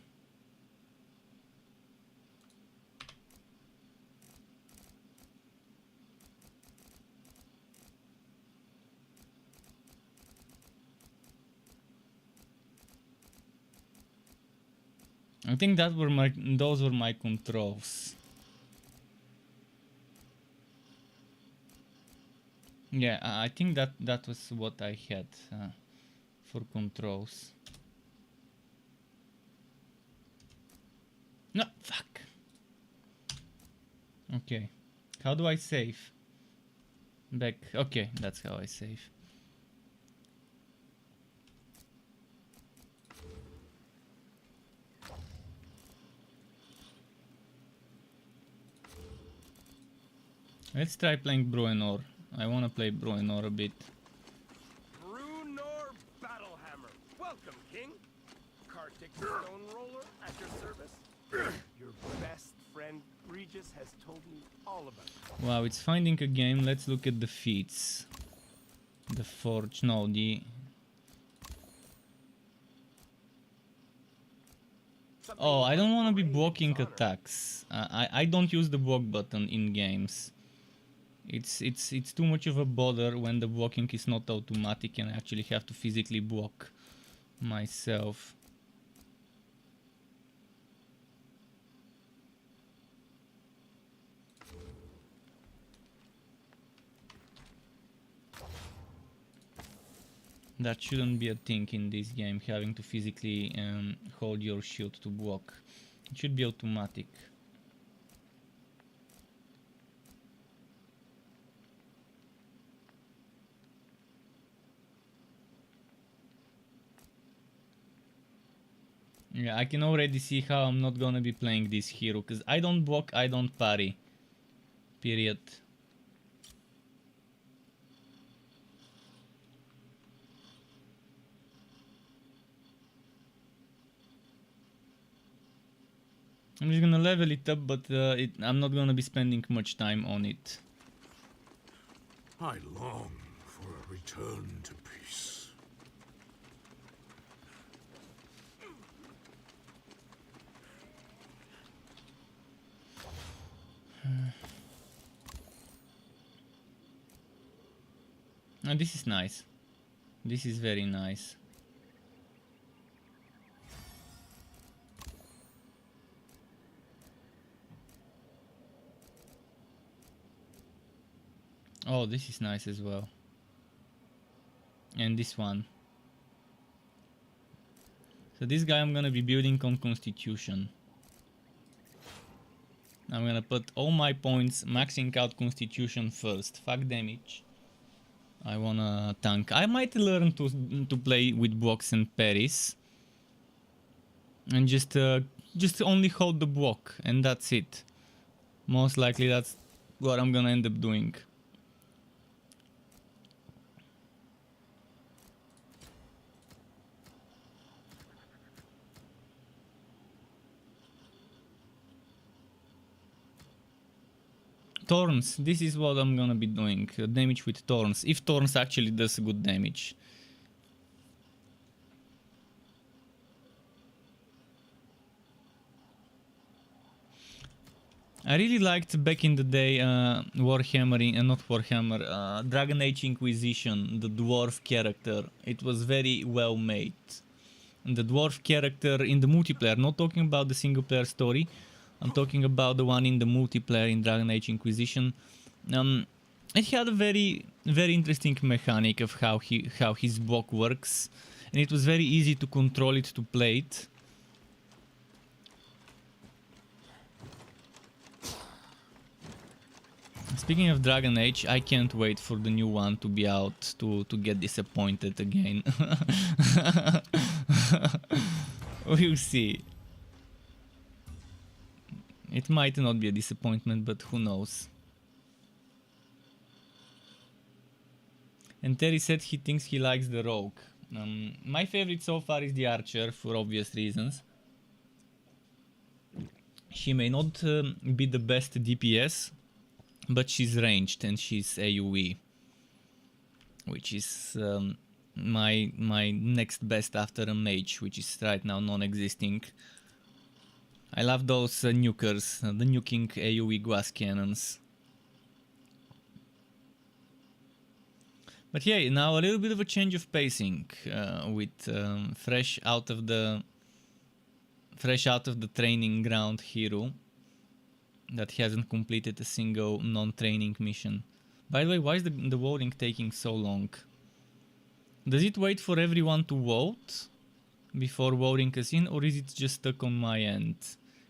I think those were my controls. Yeah, I think that was what I had for controls. No, fuck. Okay, how do I save? Back. Okay, that's how I save. Let's try playing Bruenor. I wanna play Bruenor a bit. Brunor Battlehammer. Welcome, King. Kartik Stone Roller at your service. Your best friend Regis has told me all about you. Wow, it's finding a game. Let's look at the feats. The Forge, no, the... Oh, I don't want to be blocking attacks. I don't use the block button in games. It's too much of a bother when the blocking is not automatic and I actually have to physically block myself. That shouldn't be a thing in this game, having to physically hold your shield to block. It should be automatic. Yeah, I can already see how I'm not gonna be playing this hero, because I don't block, I don't parry. Period. I'm just gonna level it up, but I'm not gonna be spending much time on it. I long for a return to peace. And this is nice. This is very nice. Oh, this is nice as well. And this one. So this guy I'm gonna be building on Constitution. I'm gonna put all my points maxing out Constitution first. Fuck damage. I wanna tank. I might learn to play with blocks and parries. And just only hold the block and that's it. Most likely that's what I'm gonna end up doing. Thorns, this is what I'm gonna be doing, damage with Thorns, if Thorns actually does good damage. I really liked back in the day Warhammer, not Warhammer, Dragon Age Inquisition, the dwarf character. It was very well made. And the dwarf character in the multiplayer, not talking about the single player story, I'm talking about the one in the multiplayer in Dragon Age Inquisition. It had a very interesting mechanic of how his block works, and it was very easy to control it, to play it. Speaking of Dragon Age, I can't wait for the new one to be out to get disappointed again. We'll see. It might not be a disappointment, but who knows. And Terry said he thinks he likes the rogue. My favorite so far is the archer, for obvious reasons. She may not be the best DPS, but she's ranged and she's AoE, which is my next best after a mage, which is right now non-existing. I love those nukers, the nuking AoE glass cannons. But yeah, now a little bit of a change of pacing with fresh out of the training ground hero that hasn't completed a single non-training mission. By the way, why is the voting taking so long? Does it wait for everyone to vote before voting us in, or is it just stuck on my end?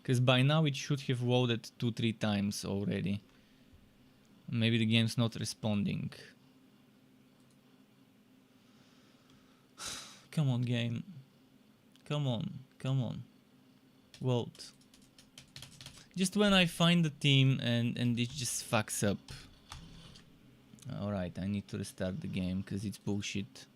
Because by now it should have voted 2-3 times already. Maybe the game's not responding. Come on, game. Come on. Vote. Just when I find the team and it just fucks up. Alright, I need to restart the game because it's bullshit.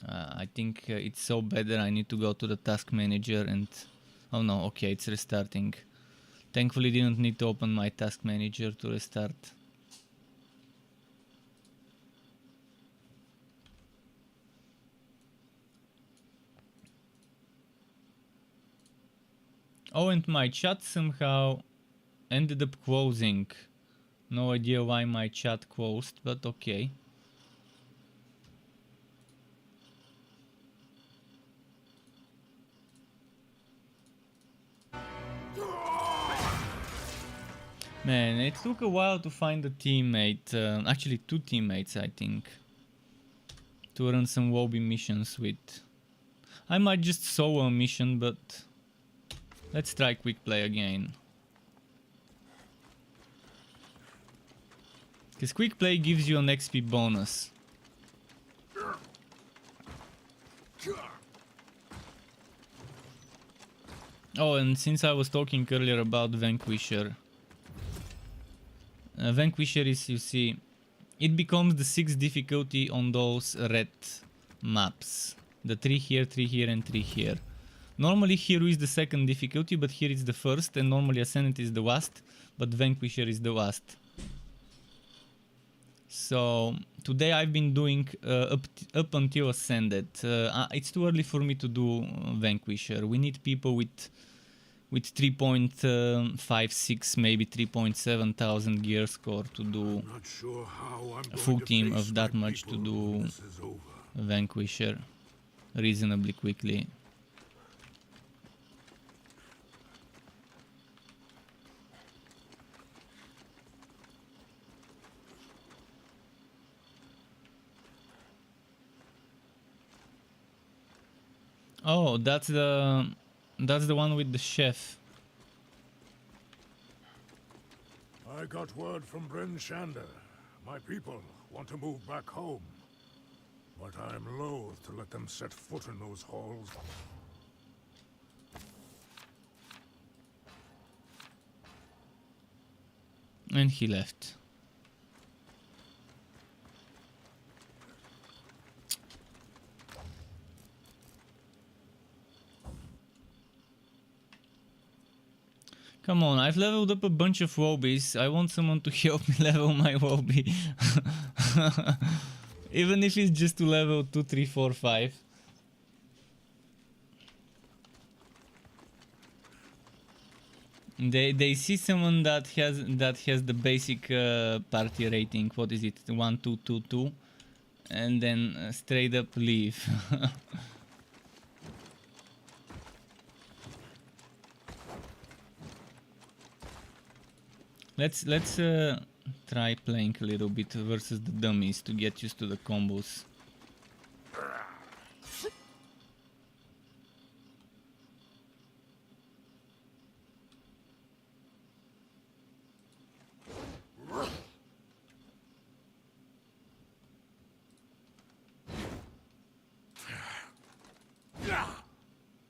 I think it's so bad that I need to go to the task manager and... Oh no, okay, it's restarting. Thankfully didn't need to open my task manager to restart. Oh, and my chat somehow ended up closing. No idea why my chat closed, but okay. Man, it took a while to find a teammate, actually 2 teammates I think, to run some Wobby missions with. I might just solo a mission, but let's try quick play again. Because quick play gives you an XP bonus. Oh, and since I was talking earlier about Vanquisher, Vanquisher is, you see, it becomes the 6th difficulty on those red maps. The 3 here, 3 here and 3 here. Normally Hero is the second difficulty, but here it's the first, and normally Ascendant is the last, but Vanquisher is the last. So today I've been doing up until Ascended. It's too early for me to do Vanquisher. We need people with 3.56, maybe 3.7 thousand gear score to do a full team of that much to do Vanquisher reasonably quickly. Oh, that's the one with the chef. I got word from Bryn Shander. My people want to move back home. But I'm loath to let them set foot in those halls. And he left. Come on, I've leveled up a bunch of Wobbies. I want someone to help me level my Wobby. Even if it's just to level 2, 3, 4, 5. They see someone that has the basic party rating. What is it? 1, 2, 2, 2, and then straight up leave. Let's try playing a little bit versus the dummies to get used to the combos.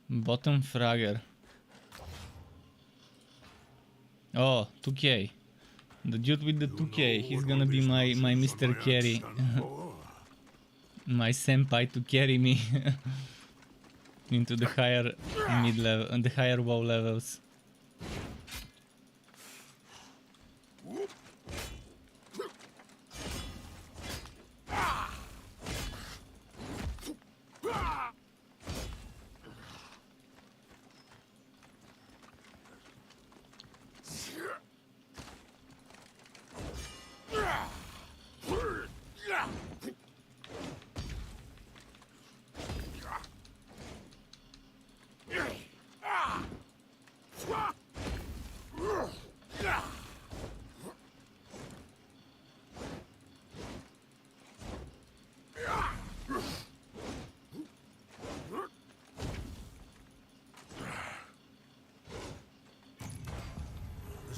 Bottom fragger. Oh, 2K. The dude with the 2K, he's gonna be my Mr. Carry. My senpai to carry me into the higher mid-level and the higher WoW levels.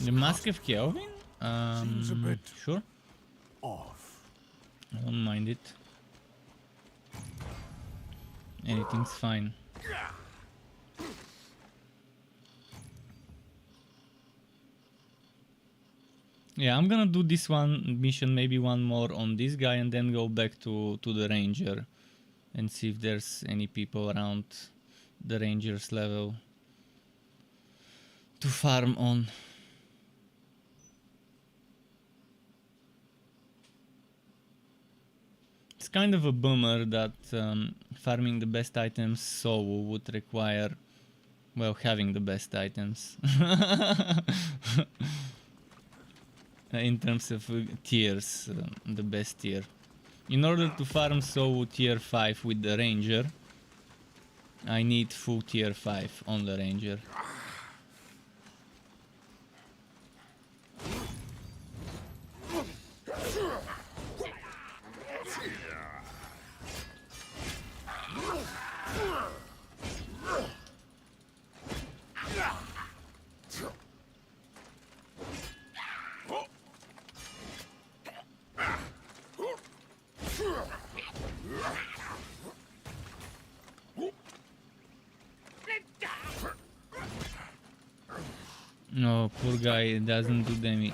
The Mask of Kelvin? Sure. Off. I don't mind it. Anything's fine. Yeah, I'm gonna do this one mission, maybe one more on this guy, and then go back to the ranger and see if there's any people around the ranger's level to farm on. It's kind of a bummer that farming the best items so would require, well, having the best items. In terms of tiers, the best tier. In order to farm so tier 5 with the ranger, I need full tier 5 on the ranger. No, poor guy doesn't do damage.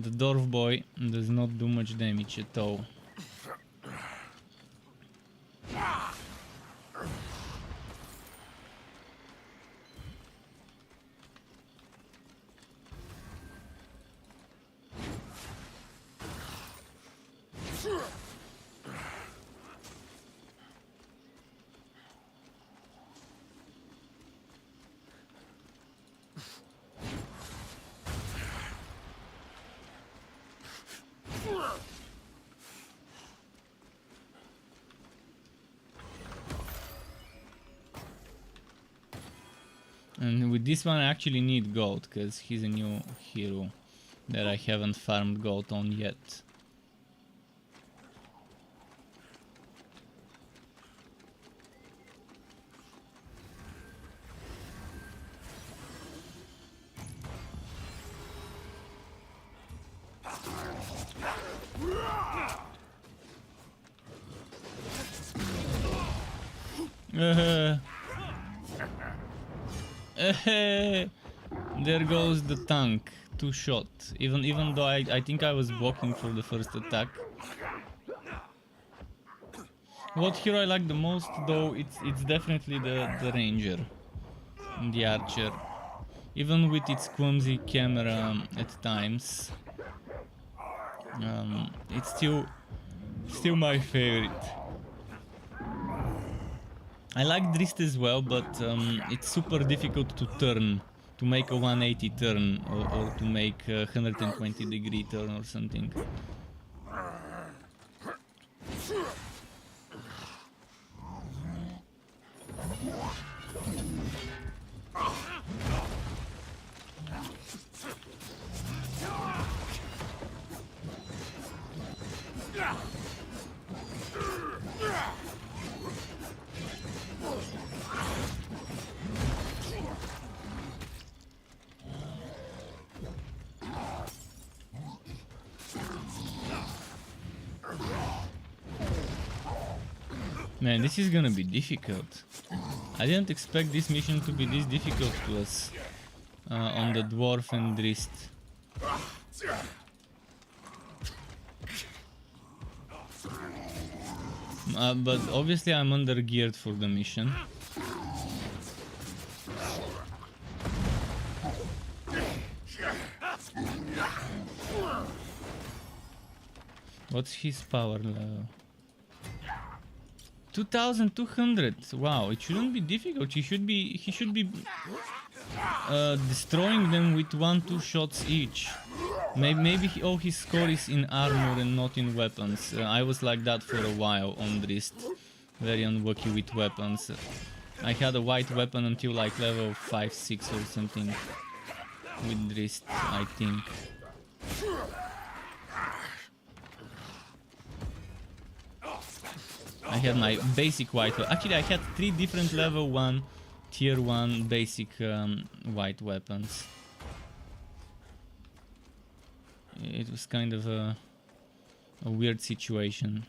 The dwarf boy does not do much damage at all. And with this one I actually need gold, because he's a new hero that I haven't farmed gold on yet. There goes the tank. 2 shot. Even though I think I was blocking for the first attack. What hero I like the most though, it's definitely the ranger. The archer. Even with its clumsy camera at times. It's still my favorite. I like Drist as well, but it's super difficult to turn, to make a 180 turn or to make a 120-degree turn or something. Man, this is gonna be difficult. I didn't expect this mission to be this difficult to us on the dwarf and Drist. But obviously I'm under-geared for the mission. What's his power level? 2200. Wow, it shouldn't be difficult. He should be destroying them with 1-2 shots each. Maybe his score is in armor and not in weapons. I was like that for a while on Drist. Very unlucky with weapons. I had a white weapon until like level 5-6 or something with Drist, I think. I had my basic white weapon. Actually, I had 3 different level 1, tier 1 basic white weapons. It was kind of a weird situation.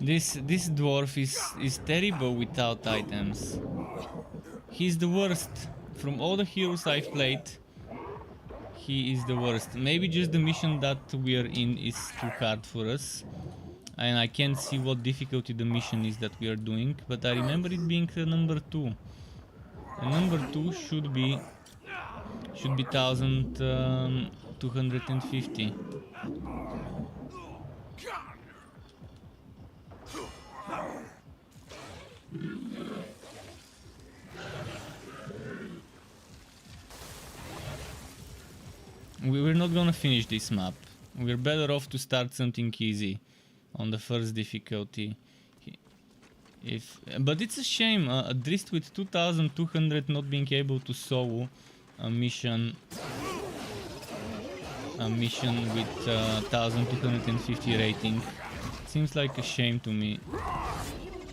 This dwarf is terrible without items. He's the worst. From all the heroes I've played, he is the worst. Maybe just the mission that we're in is too hard for us. And I can't see what difficulty the mission is that we are doing, but I remember it being number 2. And number 2 should be 1250. We're not gonna finish this map. We're better off to start something easy on the first difficulty. But it's a shame, a Drist with 2200 not being able to solve a mission with 1250 rating. Seems like a shame to me.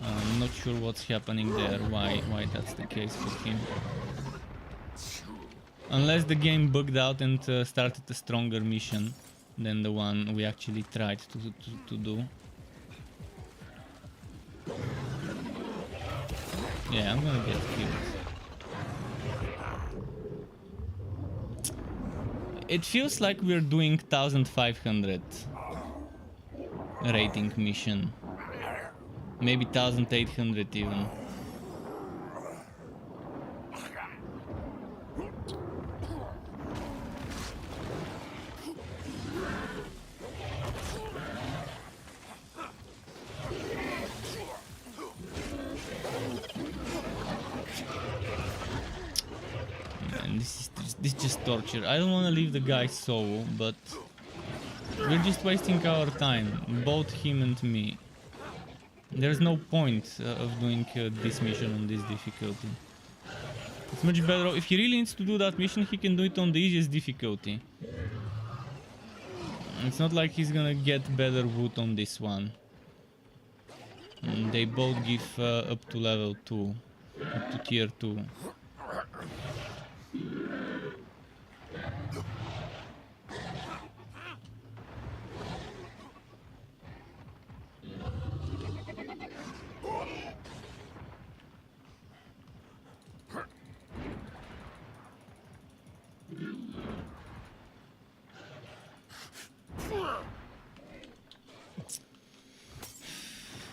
I'm not sure what's happening there, why that's the case for him. Unless the game bugged out and started a stronger mission than the one we actually tried to do. Yeah, I'm gonna get killed. It feels like we're doing 1500 rating mission. Maybe 1800 even. This is just torture. I don't want to leave the guy solo, but we're just wasting our time, both him and me. There's no point of doing this mission on this difficulty. It's much better if he really needs to do that mission, he can do it on the easiest difficulty. It's not like he's gonna get better wood on this one. They both give up to level 2, up to tier 2.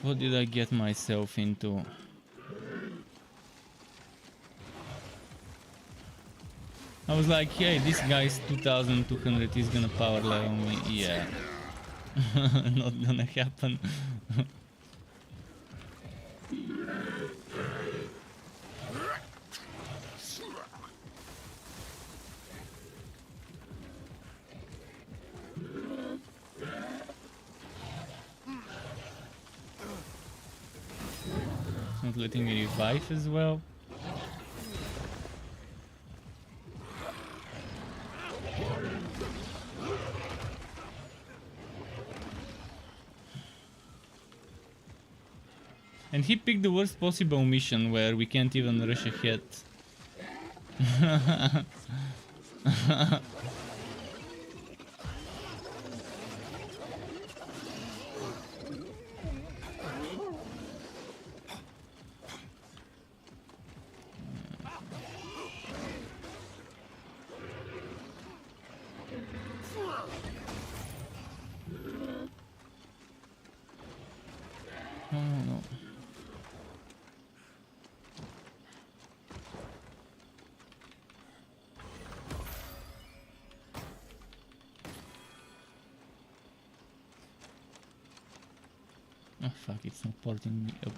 What did I get myself into? I was like, hey, this guy's 2200, he's gonna power level me. Yeah. Not gonna happen. Not letting me revive as well. And he picked the worst possible mission where we can't even rush ahead. Oh no. Oh fuck, it's not porting me up.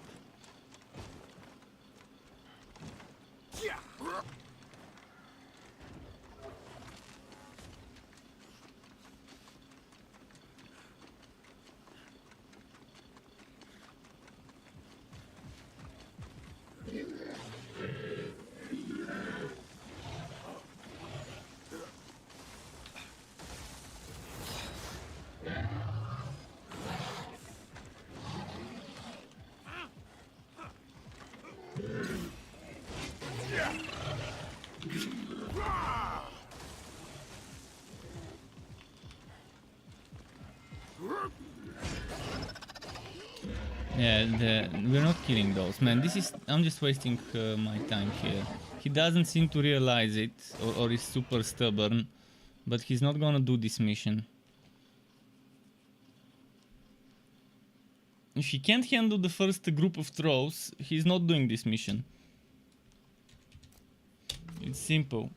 Yeah, we're not killing those, man. I'm just wasting my time here. He doesn't seem to realize it, or is super stubborn, but he's not gonna do this mission. If he can't handle the first group of throws, he's not doing this mission. It's simple.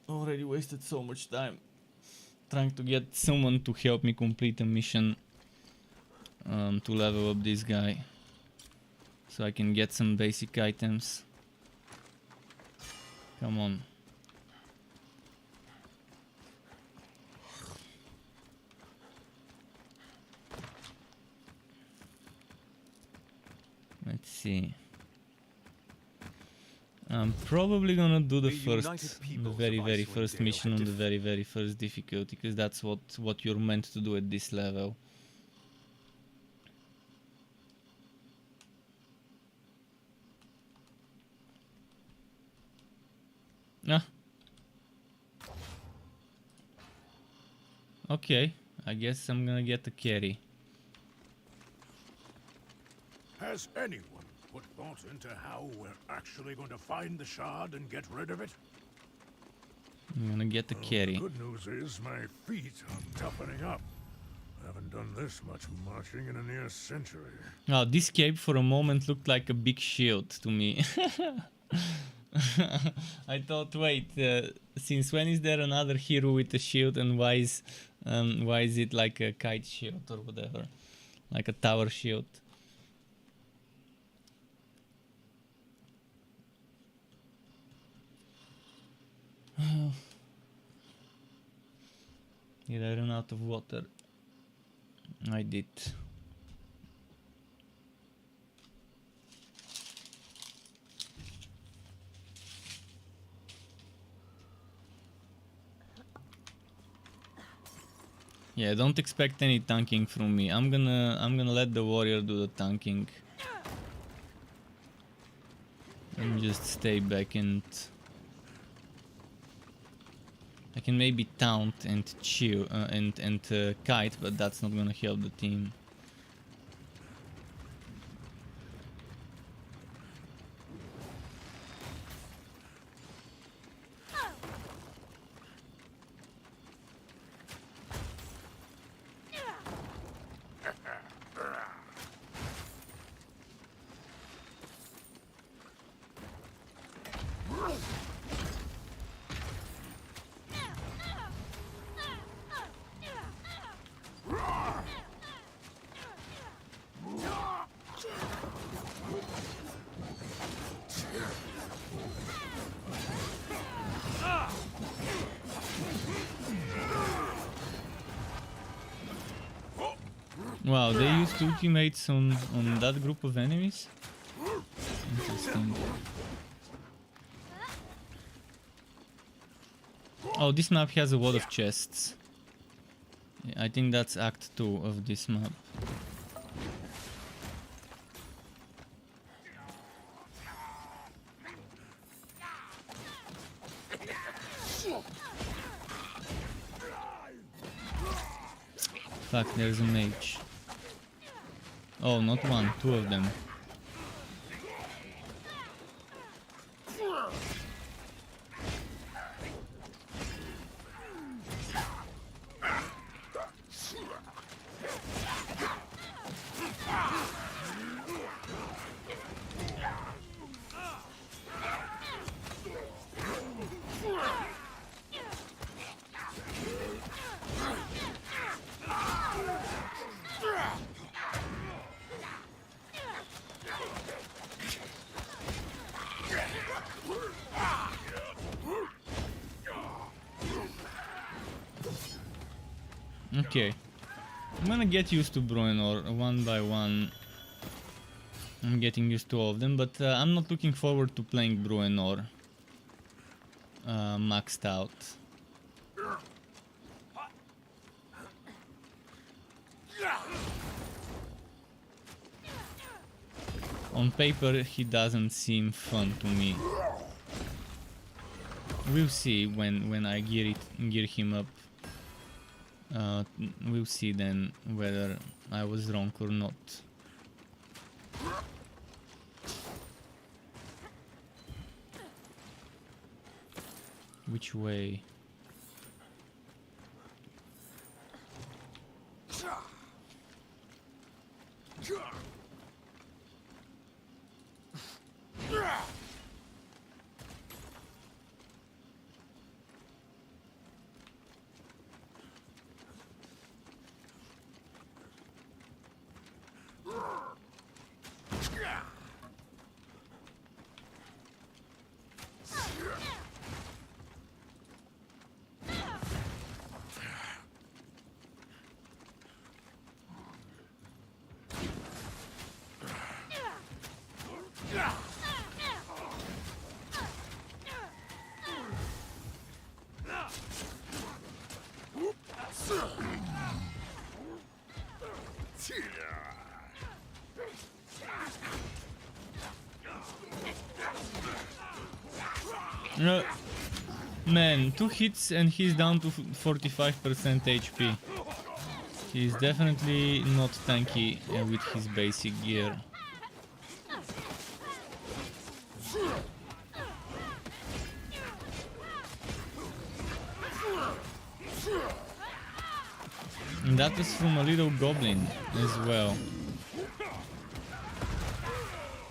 Already wasted so much time trying to get someone to help me complete a mission to level up this guy so I can get some basic items. Come on. Let's see. I'm probably gonna do the very first mission on the very first difficulty, because that's what you're meant to do at this level. Ah. Okay, I guess I'm gonna get the carry. Has anyone put thought into how we're actually going to find the shard and get rid of it? I'm gonna get the carry. The good news is my feet are toughening up. I haven't done this much marching in a near century. Oh, this cape for a moment looked like a big shield to me. I thought, wait, since when is there another hero with a shield, and why is it like a kite shield or whatever, like a tower shield? Did I run out of water? I did. Yeah, don't expect any tanking from me. I'm gonna let the warrior do the tanking. And just stay back, and I can maybe taunt and chill and kite, but that's not gonna help the team. Wow, they used ultimates on that group of enemies? Interesting. Oh, this map has a lot of chests. Yeah, I think that's Act 2 of this map. Fuck, there's a mage. Oh, not one, two of them. Okay, I'm gonna get used to Bruenor one by one. I'm getting used to all of them, but I'm not looking forward to playing Bruenor maxed out. On paper, he doesn't seem fun to me. We'll see when I gear him up. We'll see then whether I was wrong or not. Which way? Man, 2 hits and he's down to 45% HP. He's definitely not tanky with his basic gear. And that was from a little goblin as well.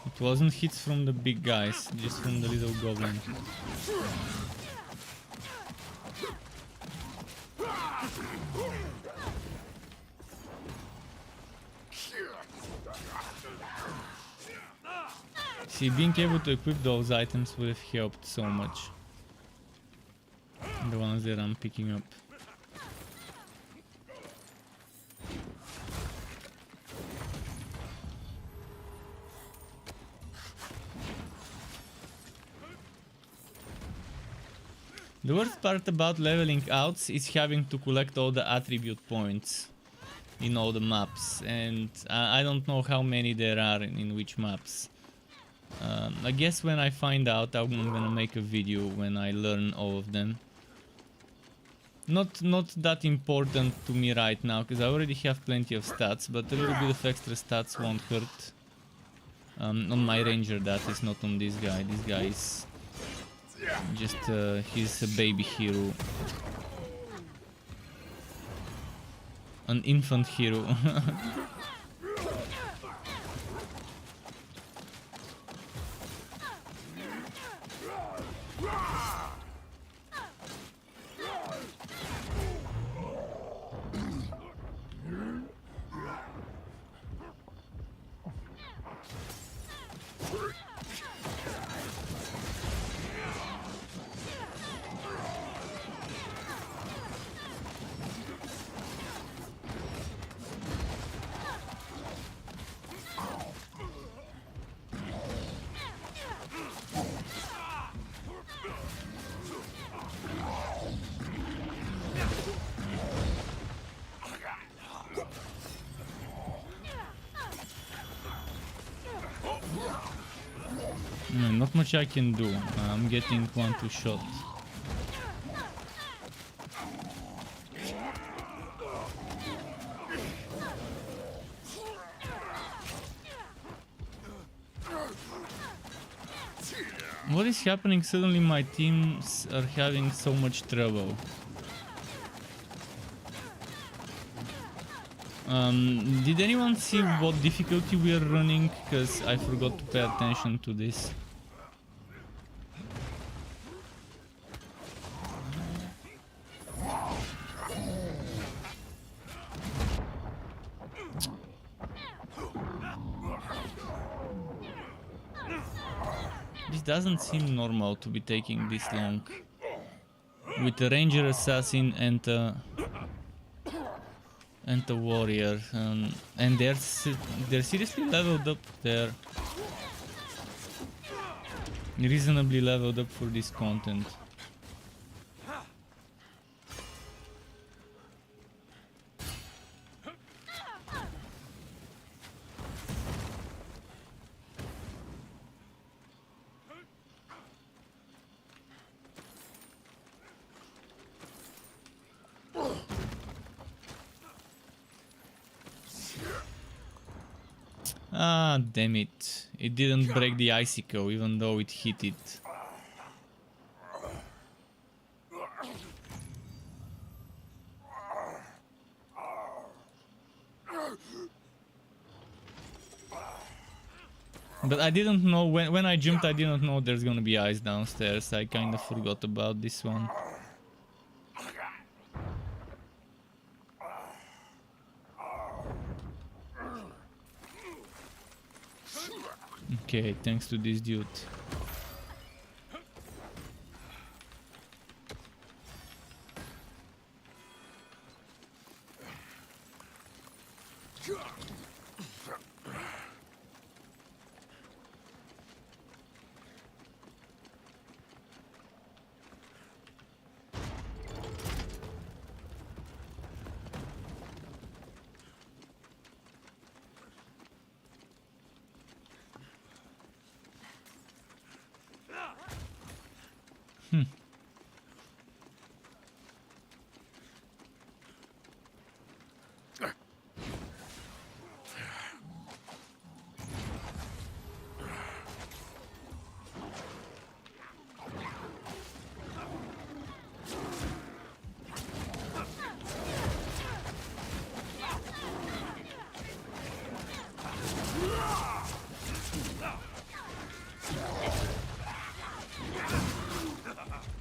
It wasn't hits from the big guys, just from the little goblin. See, being able to equip those items would have helped so much. The ones that I'm picking up. The worst part about leveling outs is having to collect all the attribute points in all the maps, and I don't know how many there are in which maps. I guess when I find out, I'm gonna make a video when I learn all of them. Not that important to me right now, because I already have plenty of stats, but a little bit of extra stats won't hurt. On my ranger, that is, not on this guy. This guy is just he's a baby hero, an infant hero. Not much I can do. I'm getting 1-2 shot. What is happening? Suddenly my teams are having so much trouble. Did anyone see what difficulty we are running? Because I forgot to pay attention to this. This doesn't seem normal to be taking this long. With a ranger assassin and a warrior, and they're seriously leveled up. They're reasonably leveled up for this content. Ah, damn it. It didn't break the icicle, even though it hit it. But I didn't know, when I jumped, I didn't know there's gonna be ice downstairs. I kinda forgot about this one. Okay, thanks to this dude.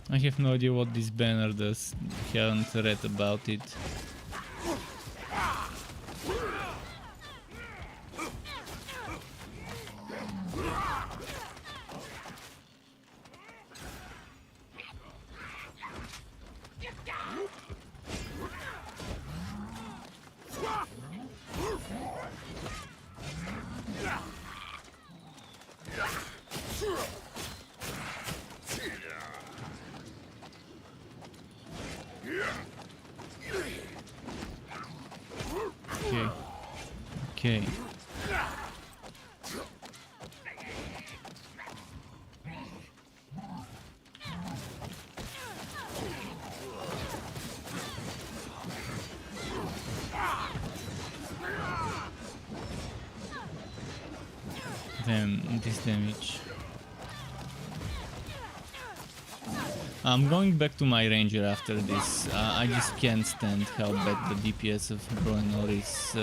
I have no idea what this banner does. Haven't read about it. Okay. Okay. Damn, this damage. I'm going back to my ranger after this. I just can't stand how bad the DPS of Bruenor is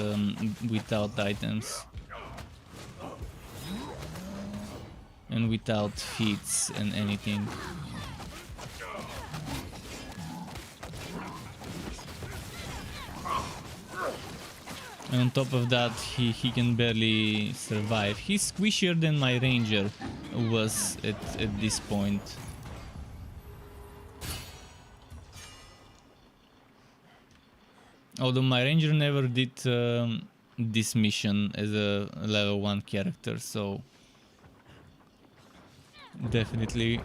without items. And without feats and anything. And on top of that, he can barely survive. He's squishier than my ranger was at this point. Although my ranger never did this mission as a level 1 character, so definitely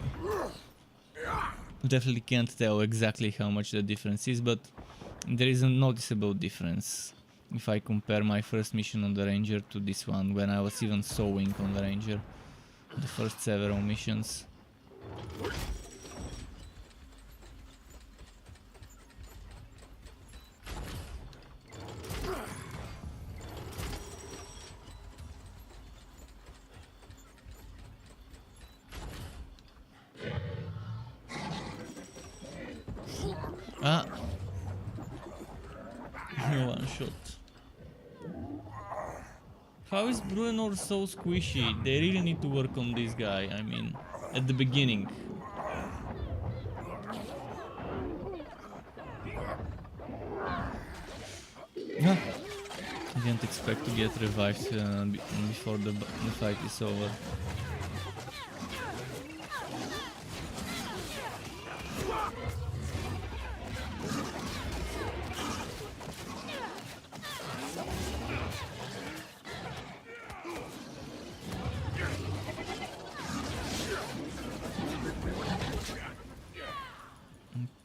can't tell exactly how much the difference is, but there is a noticeable difference if I compare my first mission on the ranger to this one, when I was even sewing on the ranger, the first several missions. Ah, no one shot. How is Bruenor so squishy? They really need to work on this guy, I mean, at the beginning. Ah, didn't expect to get revived before the fight is over.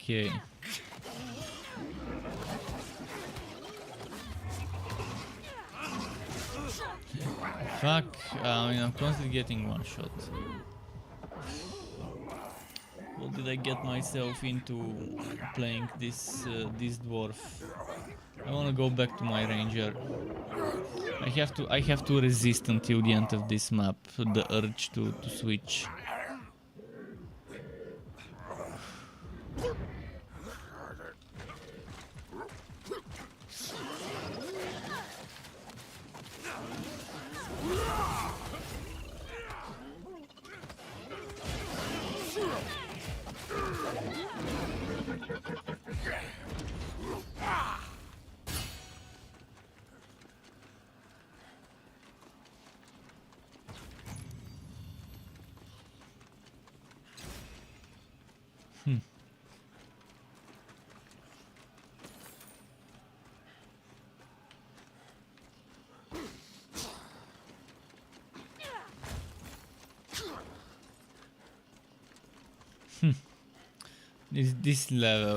Okay. Fuck, I mean, I'm constantly getting one shot. What did I get myself into playing this dwarf? I want to go back to my ranger. I have to resist until the end of this map the urge to switch.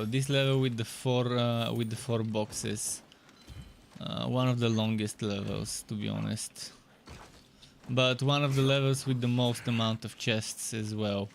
This level with the four boxes, one of the longest levels, to be honest, but one of the levels with the most amount of chests as well.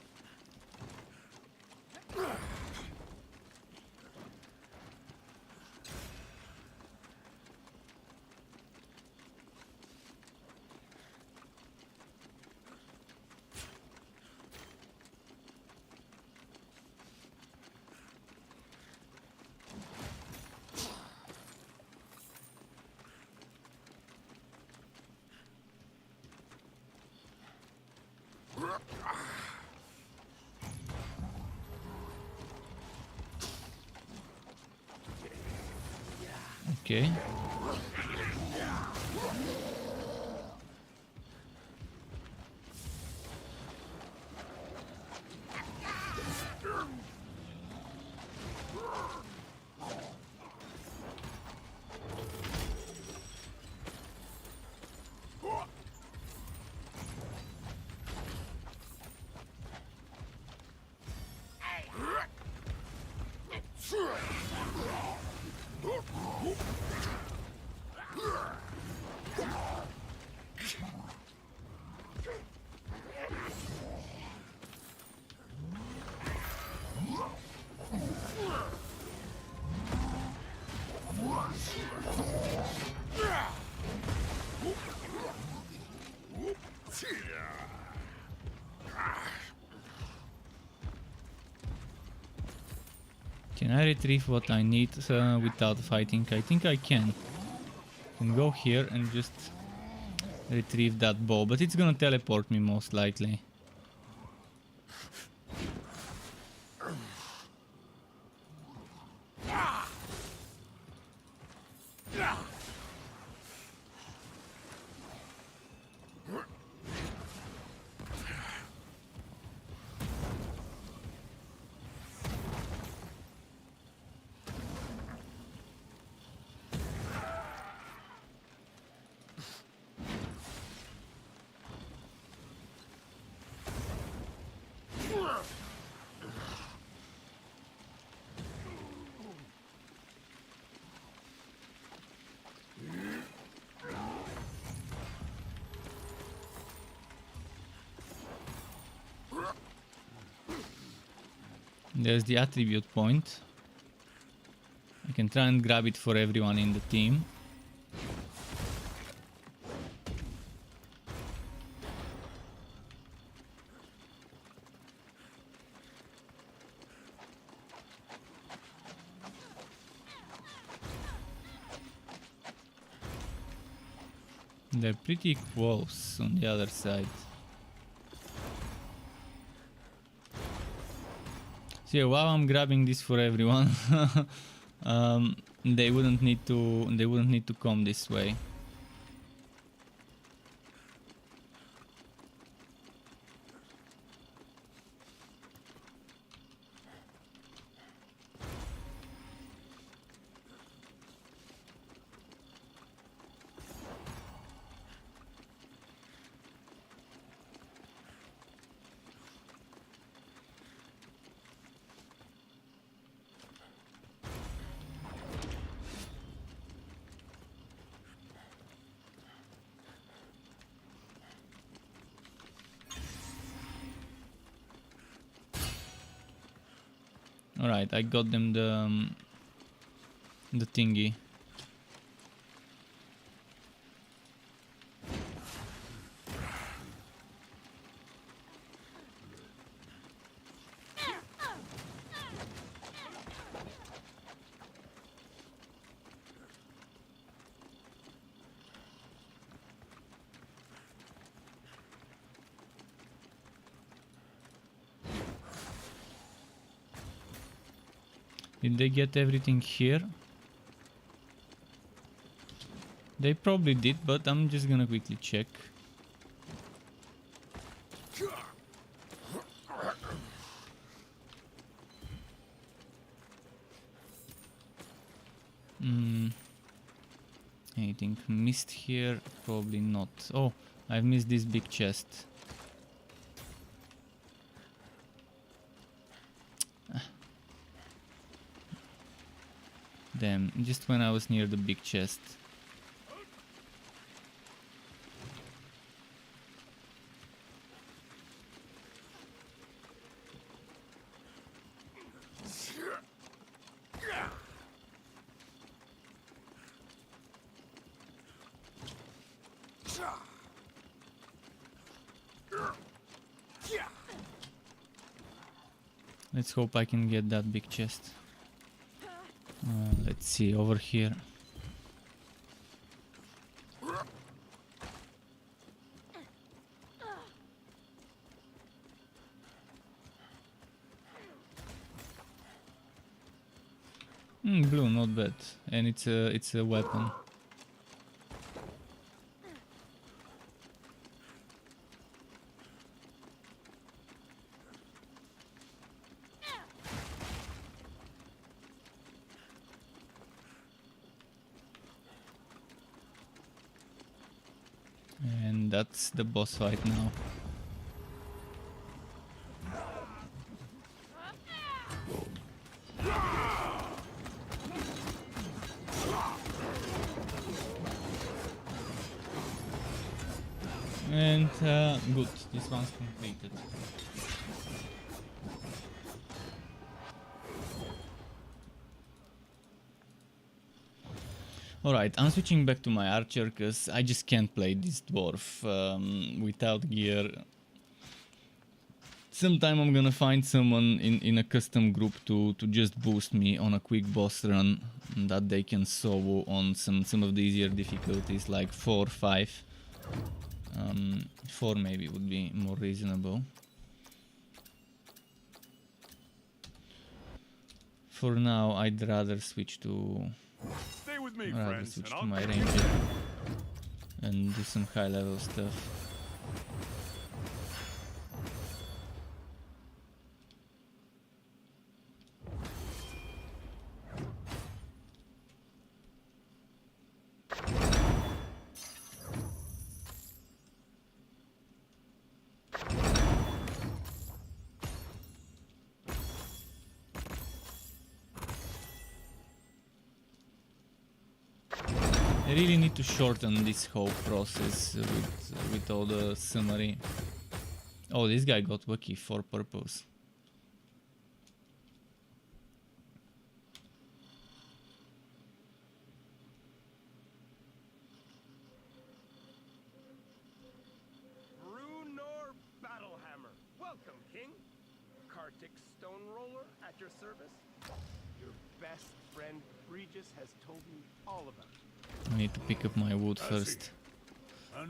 Okay. Can I retrieve what I need without fighting? I think I can. Can go here and just retrieve that bow, but it's gonna teleport me most likely. There's the attribute point. I can try and grab it for everyone in the team. They're pretty close on the other side. So yeah, while I'm grabbing this for everyone, they wouldn't need to come this way. Alright, I got them the thingy. Did they get everything here? They probably did, but I'm just gonna quickly check. Anything missed here? Probably not. Oh, I've missed this big chest. Damn, just when I was near the big chest. Let's hope I can get that big chest. Let's see, over here. Blue, not bad. And it's a weapon. And that's the boss fight now. And good, this one's completed. Alright, I'm switching back to my archer because I just can't play this dwarf without gear. Sometime I'm gonna find someone in a custom group to just boost me on a quick boss run that they can solo on some of the easier difficulties like 4 or 5. 4 maybe would be more reasonable. For now, I'd rather switch to Stay with me, friends, and I'll my take ranger and do some high level stuff. I really need to shorten this whole process with all the summary. Oh, this guy got lucky for purpose. Brunor Battlehammer. Welcome, King. Kartik Stone Roller at your service. Your best friend Regis has told me all about you. I need to pick up my wood I first, see.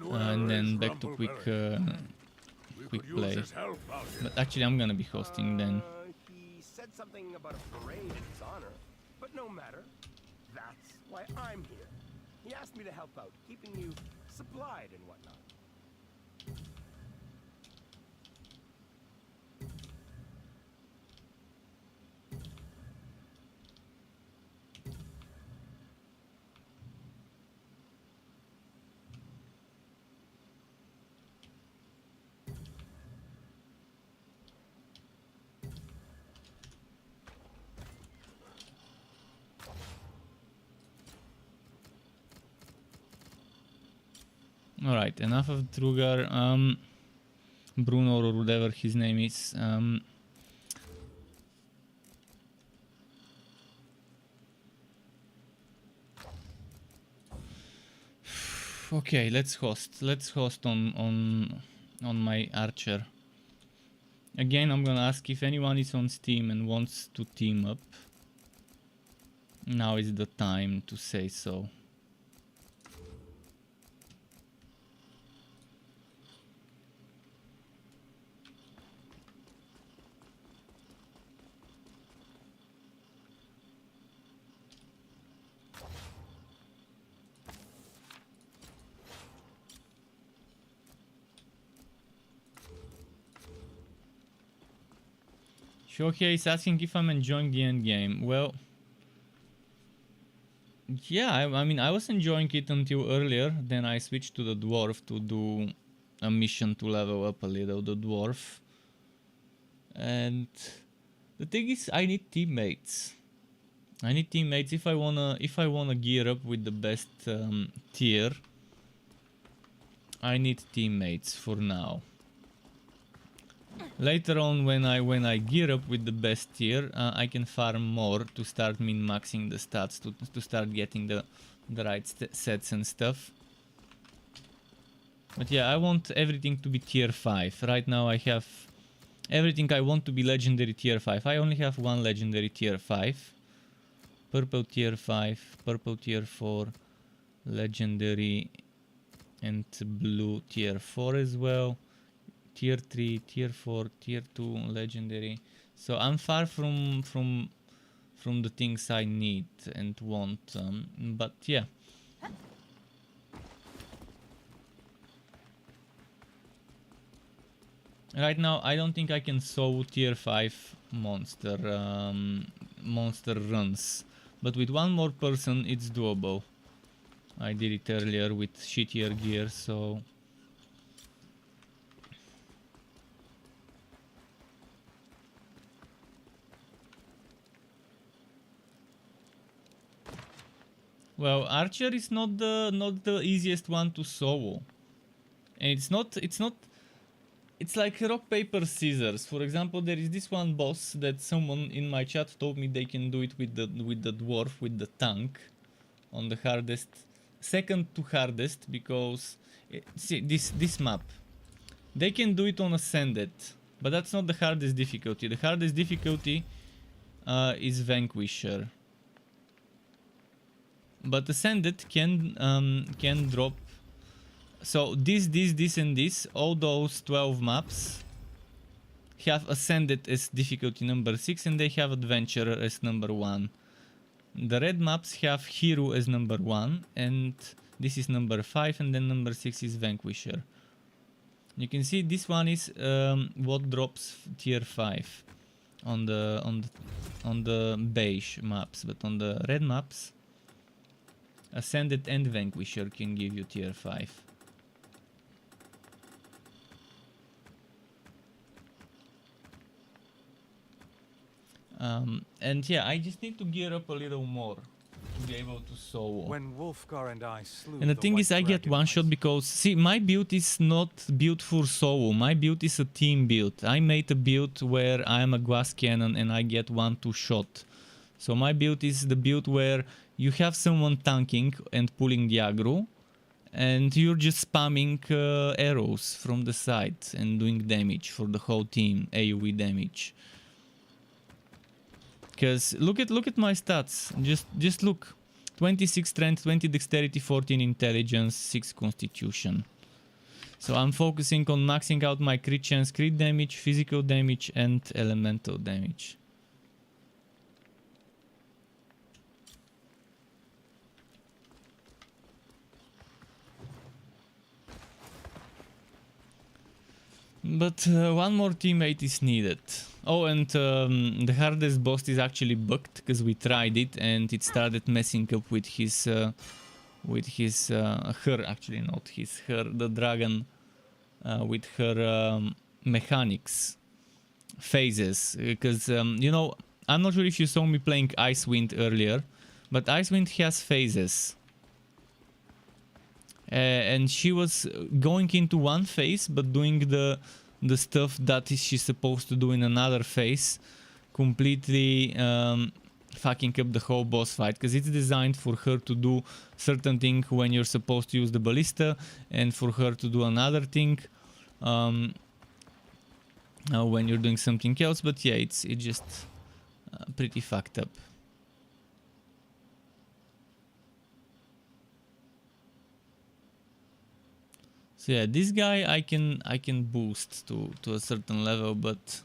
where and then is back to quick Rumbleberry? We quick could use play. his help out here. But actually, I'm gonna be hosting then. He said something about a parade in his honor, but no matter. That's why I'm here. He asked me to help out, keeping you supplied and whatnot. Alright, enough of Trugar. Bruno or whatever his name is. Okay, let's host. Let's host on my archer. Again, I'm gonna ask if anyone is on Steam and wants to team up. Now is the time to say so. Shohei is asking if I'm enjoying the end game. Well, yeah, I mean, I was enjoying it until earlier. Then I switched to the dwarf to do a mission to level up a little the dwarf. And the thing is, I need teammates. I need teammates if I wanna gear up with the best tier. I need teammates for now. Later on, when I gear up with the best tier, I can farm more to start min-maxing the stats, to start getting the right sets and stuff. But yeah, I want everything to be tier 5. Right now I have everything I want to be legendary tier 5. I only have one legendary tier 5. Purple tier 5, purple tier 4, legendary, and blue tier 4 as well. Tier 3, tier 4, tier 2, legendary. So I'm far from from the things I need and want. But yeah. Right now, I don't think I can sow tier 5 monster runs, but with one more person, it's doable. I did it earlier with shittier gear, so. Well, Archer is not the easiest one to solo, and it's like rock paper scissors. For example, there is this one boss that someone in my chat told me they can do it with the dwarf with the tank on the hardest, second to hardest, because see this map, they can do it on Ascended, but that's not the hardest difficulty. The hardest difficulty is Vanquisher. But Ascended can drop. So this and this, all those 12 maps have Ascended as difficulty number 6, and they have Adventurer as number 1. The red maps have Hero as number 1, and this is number 5, and then number 6 is Vanquisher. You can see this one is what drops tier 5 on the beige maps, but on the red maps, Ascended and Vanquisher can give you tier 5. And yeah, I just need to gear up a little more to be able to solo. When Wolfgar and I slew And the thing is, I get one shot because, see, my build is not built for solo. My build is a team build. I made a build where I am a glass cannon and I get 1-2 shot. So my build is the build where you have someone tanking and pulling the aggro, and you're just spamming arrows from the side and doing damage for the whole team, AoE damage. Because look at my stats. Just look. 26 strength, 20 dexterity, 14 intelligence, 6 constitution. So I'm focusing on maxing out my crit chance, crit damage, physical damage, and elemental damage. But one more teammate is needed. Oh, and the hardest boss is actually bugged because we tried it and it started messing up with his her, actually not his, her, the dragon, with her mechanics, phases. Because you know, I'm not sure if you saw me playing Icewind earlier, but Icewind has phases. And she was going into one phase, but doing the stuff that she's supposed to do in another phase, completely fucking up the whole boss fight. Because it's designed for her to do certain thing when you're supposed to use the ballista, and for her to do another thing when you're doing something else. But yeah, it's just pretty fucked up. So yeah, this guy I can boost to a certain level, but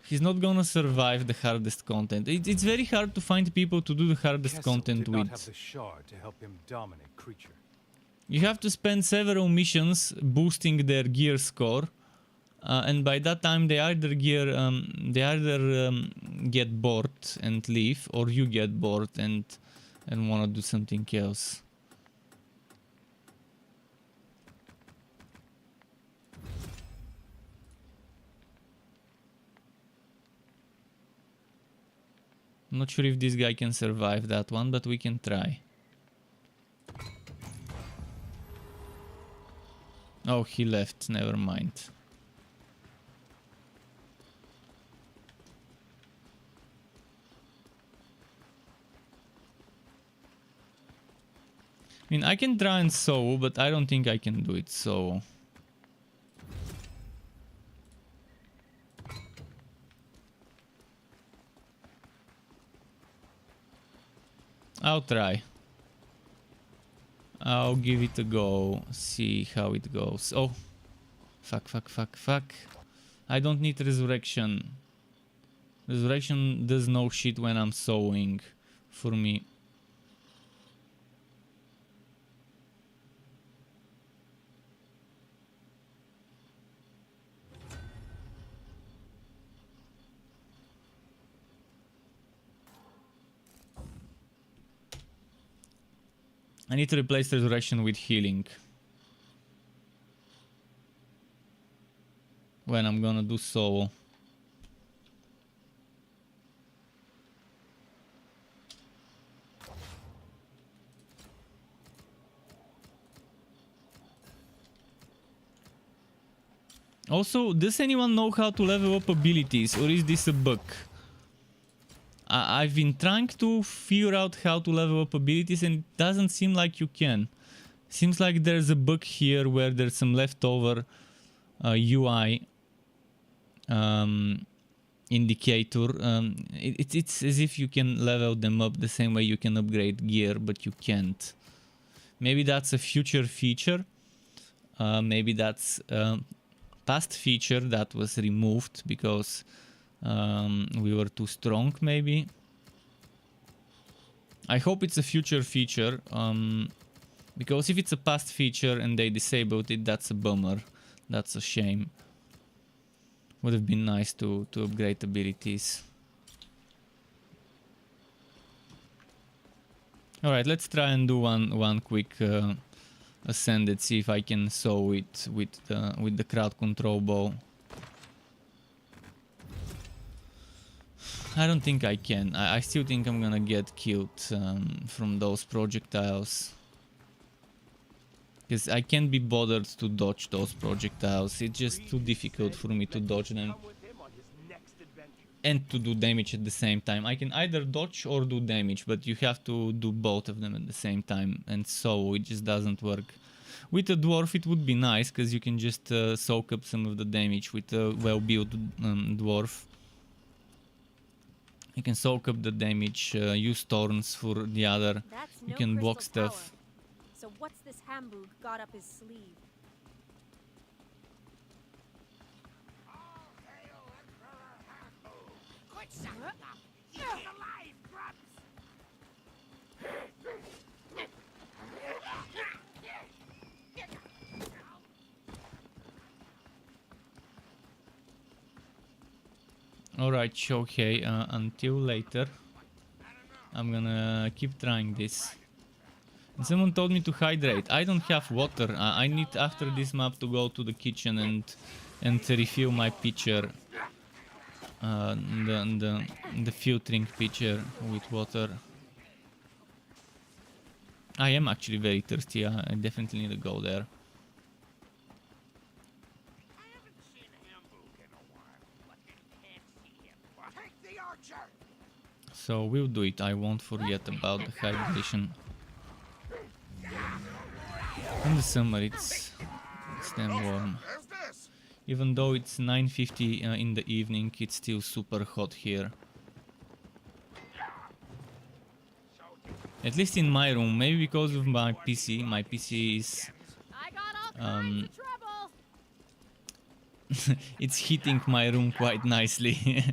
he's not gonna survive the hardest content. It's very hard to find people to do the hardest content with. Have the shard to help him dominate creature. You have to spend several missions boosting their gear score, and by that time they either get bored and leave, or you get bored and wanna do something else. I'm not sure if this guy can survive that one, but we can try. Oh, he left, never mind. I mean, I can try and solo, but I don't think I can do it solo. I'll try. I'll give it a go, see how it goes. Oh, fuck. I don't need resurrection. Resurrection does no shit when I'm sewing for me. I need to replace resurrection with healing when I'm gonna do solo. Also, does anyone know how to level up abilities, or is this a bug? I've been trying to figure out how to level up abilities and it doesn't seem like you can. Seems like there's a bug here where there's some leftover UI indicator. It's as if you can level them up the same way you can upgrade gear, but you can't. Maybe that's a future feature. Maybe that's a past feature that was removed because we were too strong, maybe. I hope it's a future feature, because if it's a past feature and they disabled it, that's a bummer. That's a shame. Would have been nice to upgrade abilities. Alright, let's try and do one quick ascended, see if I can sew it with the crowd control bow. I don't think I can. I still think I'm gonna get killed from those projectiles. Because I can't be bothered to dodge those projectiles. It's just too difficult for me to dodge them. And to do damage at the same time. I can either dodge or do damage, but you have to do both of them at the same time. And so it just doesn't work. With a dwarf it would be nice, because you can just soak up some of the damage with a well-built dwarf. You can soak up the damage, use thorns for the other. You can block stuff. So what's this Hamburg got up his sleeve? Quit shutting up! He's alive, grubs! Alright, Shohei, until later. I'm gonna keep trying this. And someone told me to hydrate. I don't have water. I need after this map to go to the kitchen and refill my pitcher. The filtering pitcher with water. I am actually very thirsty. I definitely need to go there. I haven't seen Hamburg in a while, but you can't see him. Take the archer! So we'll do it. I won't forget about the hydration. In the summer it's damn warm. Even though it's 9:50 in the evening, it's still super hot here. At least in my room, maybe because of my PC. My PC is I got all kinds of trouble. it's heating my room quite nicely.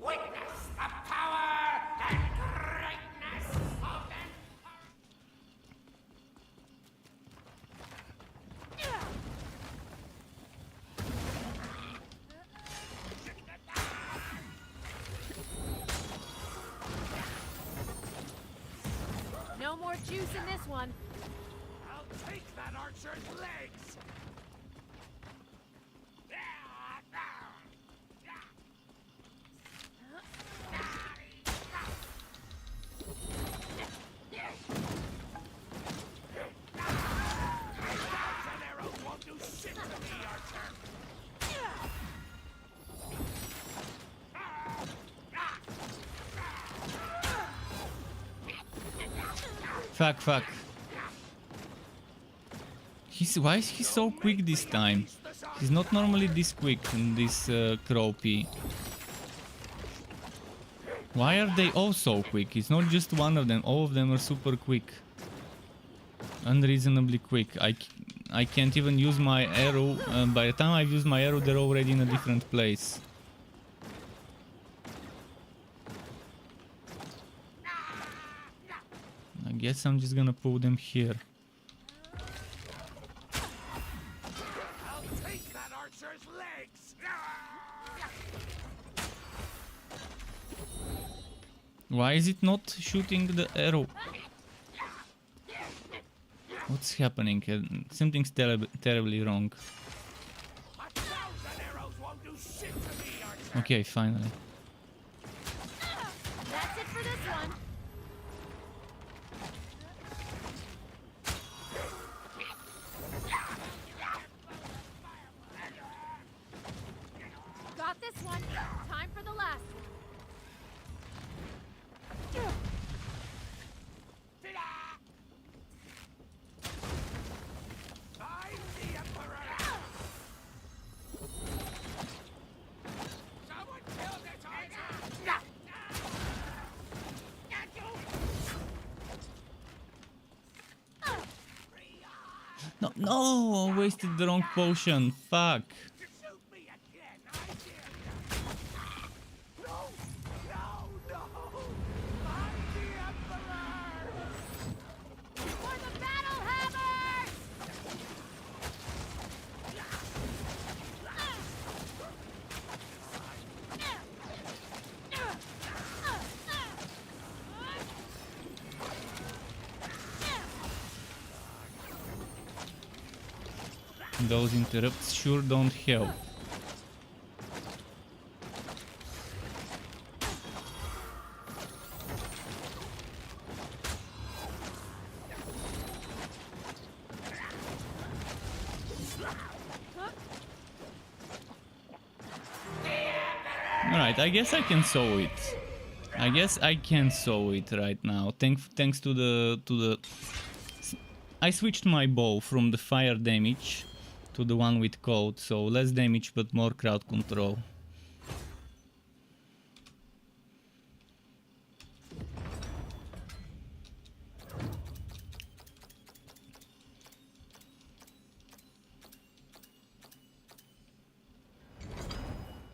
Witness the power and greatness of No more juice in this one. I'll take that archer's legs! Fuck. Why is he so quick this time? He's not normally this quick in this Cropy. Why are they all so quick? It's not just one of them, all of them are super quick. Unreasonably quick. I can't even use my arrow. By the time I use my arrow, they're already in a different place. I guess I'm just gonna put them here. I'll take that archer's legs. Why is it not shooting the arrow? What's happening? Something's terribly wrong. 1,000 arrows won't do shit to me, archer. Okay, finally. That's it for this one. Got this one. Time for the last one. I'm the Emperor. Someone kill this archer. No, no! I wasted the wrong potion. Fuck. Shoot me again, I dare you. No, no, no. I'm the Emperor. For the battle hammers! Those interrupts sure don't help. Alright, I guess I can sew it. I guess I can sew it right now. Thanks to the I switched my bow from the fire damage to the one with code, so less damage but more crowd control.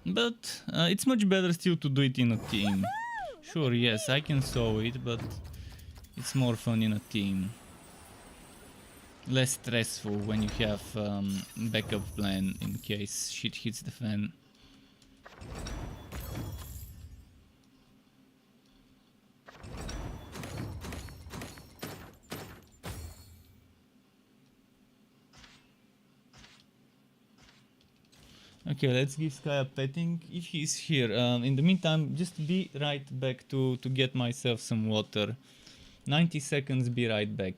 But it's much better still to do it in a team. Sure, yes, I can sew it, but it's more fun in a team. Less stressful when you have backup plan in case shit hits the fan. Okay, let's give Sky a petting if he's here. In the meantime, just be right back to get myself some water. 90 seconds, be right back.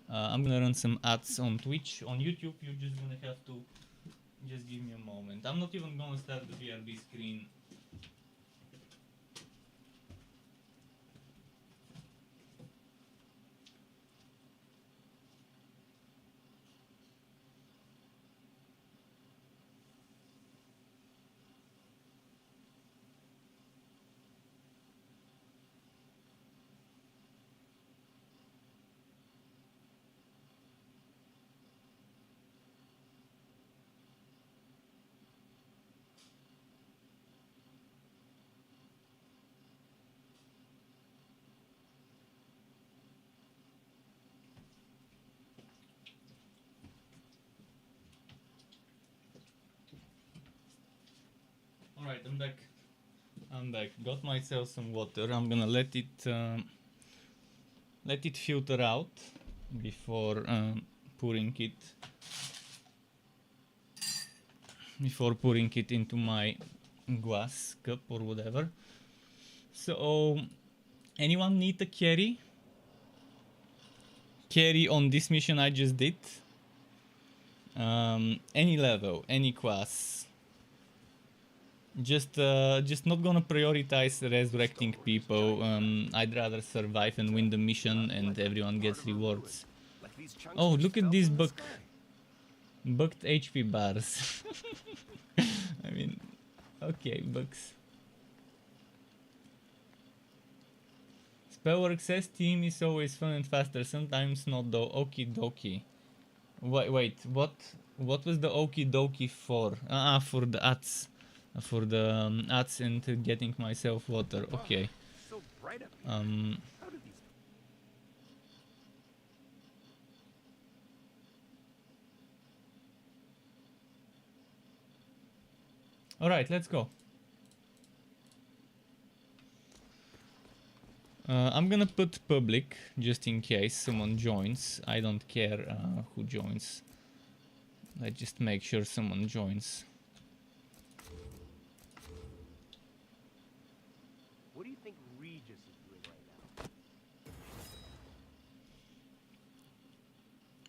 I'm gonna run some ads on Twitch. On YouTube, you're just gonna have to just give me a moment. I'm not even gonna start the BRB screen. Alright, I'm back. I'm back. Got myself some water. I'm gonna let it filter out before pouring it into my glass cup or whatever. So, anyone need a carry? Carry on this mission I just did? Any level, any class. Just not gonna prioritize resurrecting people. I'd rather survive and win the mission and everyone gets rewards. these chunks Oh, just look at fell these from the sky. bucked HP bars. I mean, okay, bucks. Spellwork says team is always fun and faster, sometimes not though. Okie dokie. Wait, what was the okie dokie for? For the ads. For the ads and getting myself water. Okay. So bright up here. How do these Alright, let's go. I'm gonna put public just in case someone joins. I don't care who joins. Let's just make sure someone joins. What do you think Regis is doing right now?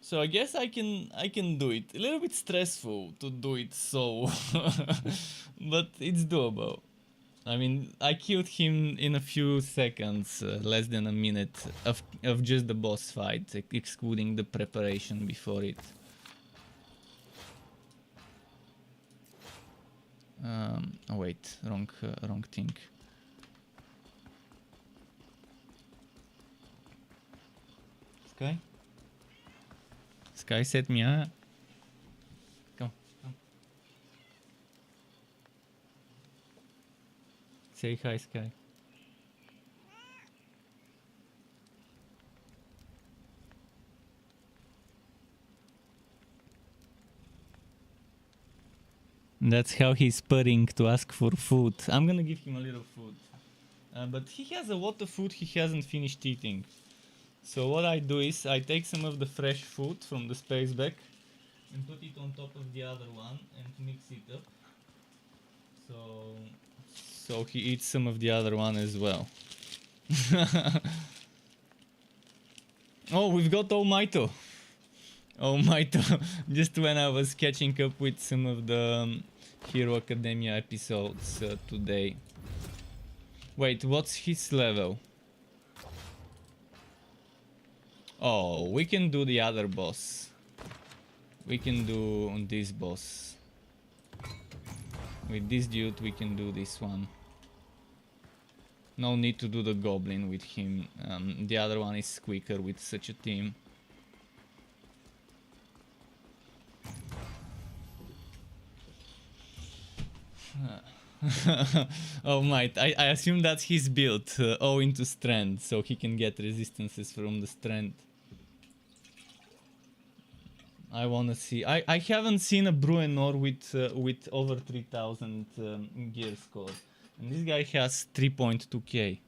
So I guess I can do it. A little bit stressful to do it so, but it's doable. I mean, I killed him in a few seconds, less than a minute of just the boss fight, excluding the preparation before it. Oh wait, wrong thing. Sky? Sky set me up. Come. Say hi, Sky. That's how he's purring to ask for food. I'm gonna give him a little food. But he has a lot of food he hasn't finished eating. So what I do is I take some of the fresh food from the space bag and put it on top of the other one and mix it up. So he eats some of the other one as well. Oh, we've got Almighty. Almighty. Just when I was catching up with some of the Hero Academia episodes today. Wait, what's his level? Oh, we can do the other boss. We can do this boss. With this dude we can do this one. No need to do the goblin with him. The other one is quicker with such a team. Oh might, I assume that's his build, owing to strength, so he can get resistances from the strength. I wanna see. I haven't seen a Bruenor with over 3000 gear score, and this guy has 3.2k.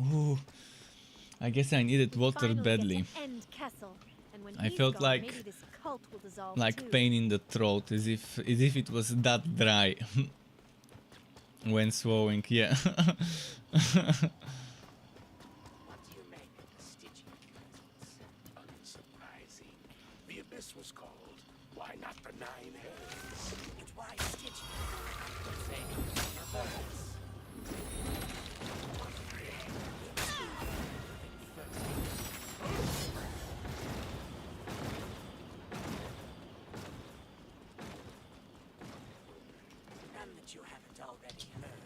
Ooh, I guess I needed water badly. I felt like pain in the throat, as if it was that dry. When swallowing, yeah. What do you make of the stitching presence? Unsurprising. The abyss was called. Why not the 9 hells? And why stitching? The same purpose. None that you haven't already heard.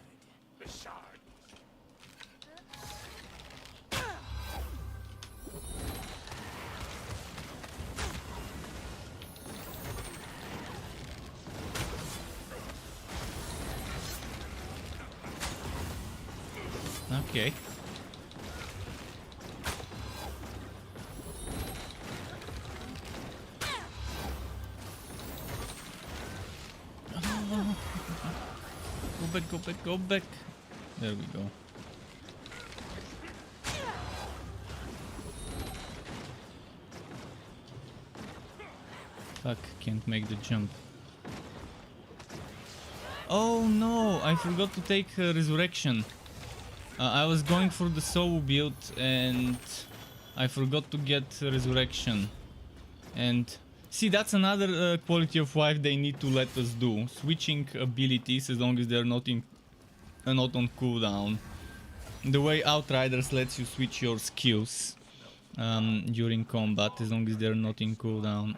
The shard. Okay. Go back, go back, go back. There we go. Fuck, can't make the jump. Oh no, I forgot to take resurrection. I was going for the soul build and I forgot to get resurrection. And see, that's another quality of life they need to let us do. Switching abilities as long as they're not in not on cooldown. The way Outriders lets you switch your skills during combat as long as they're not in cooldown.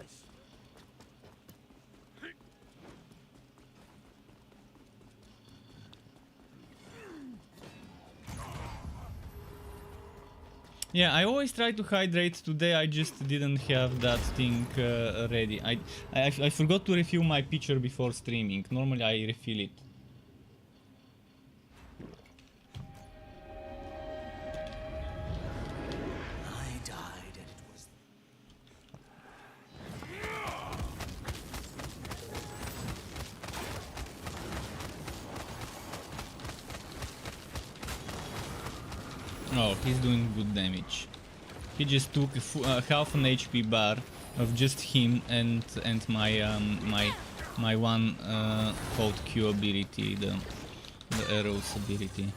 Yeah, I always try to hydrate. Today I just didn't have that thing ready. I forgot to refill my pitcher before streaming. Normally I refill it. I died and it was... Oh, he's doing good damage. He just took half an HP bar of just him and my one called Q ability, the arrows ability.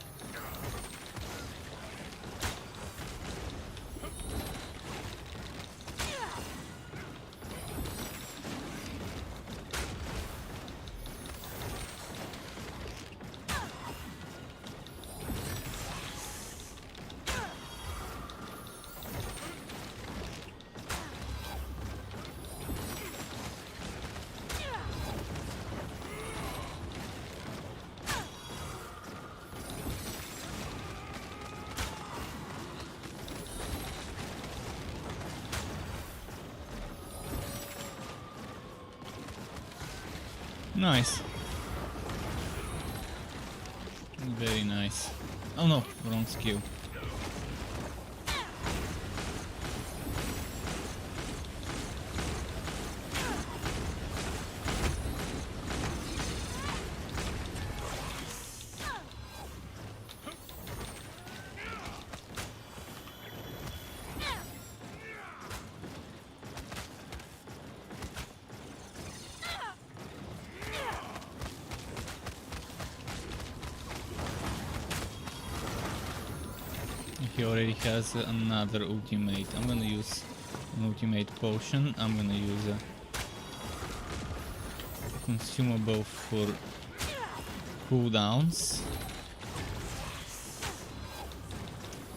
Nice. Very nice. Oh no, wrong skill. He already has another ultimate. I'm gonna use an ultimate potion. I'm gonna use a consumable for cooldowns.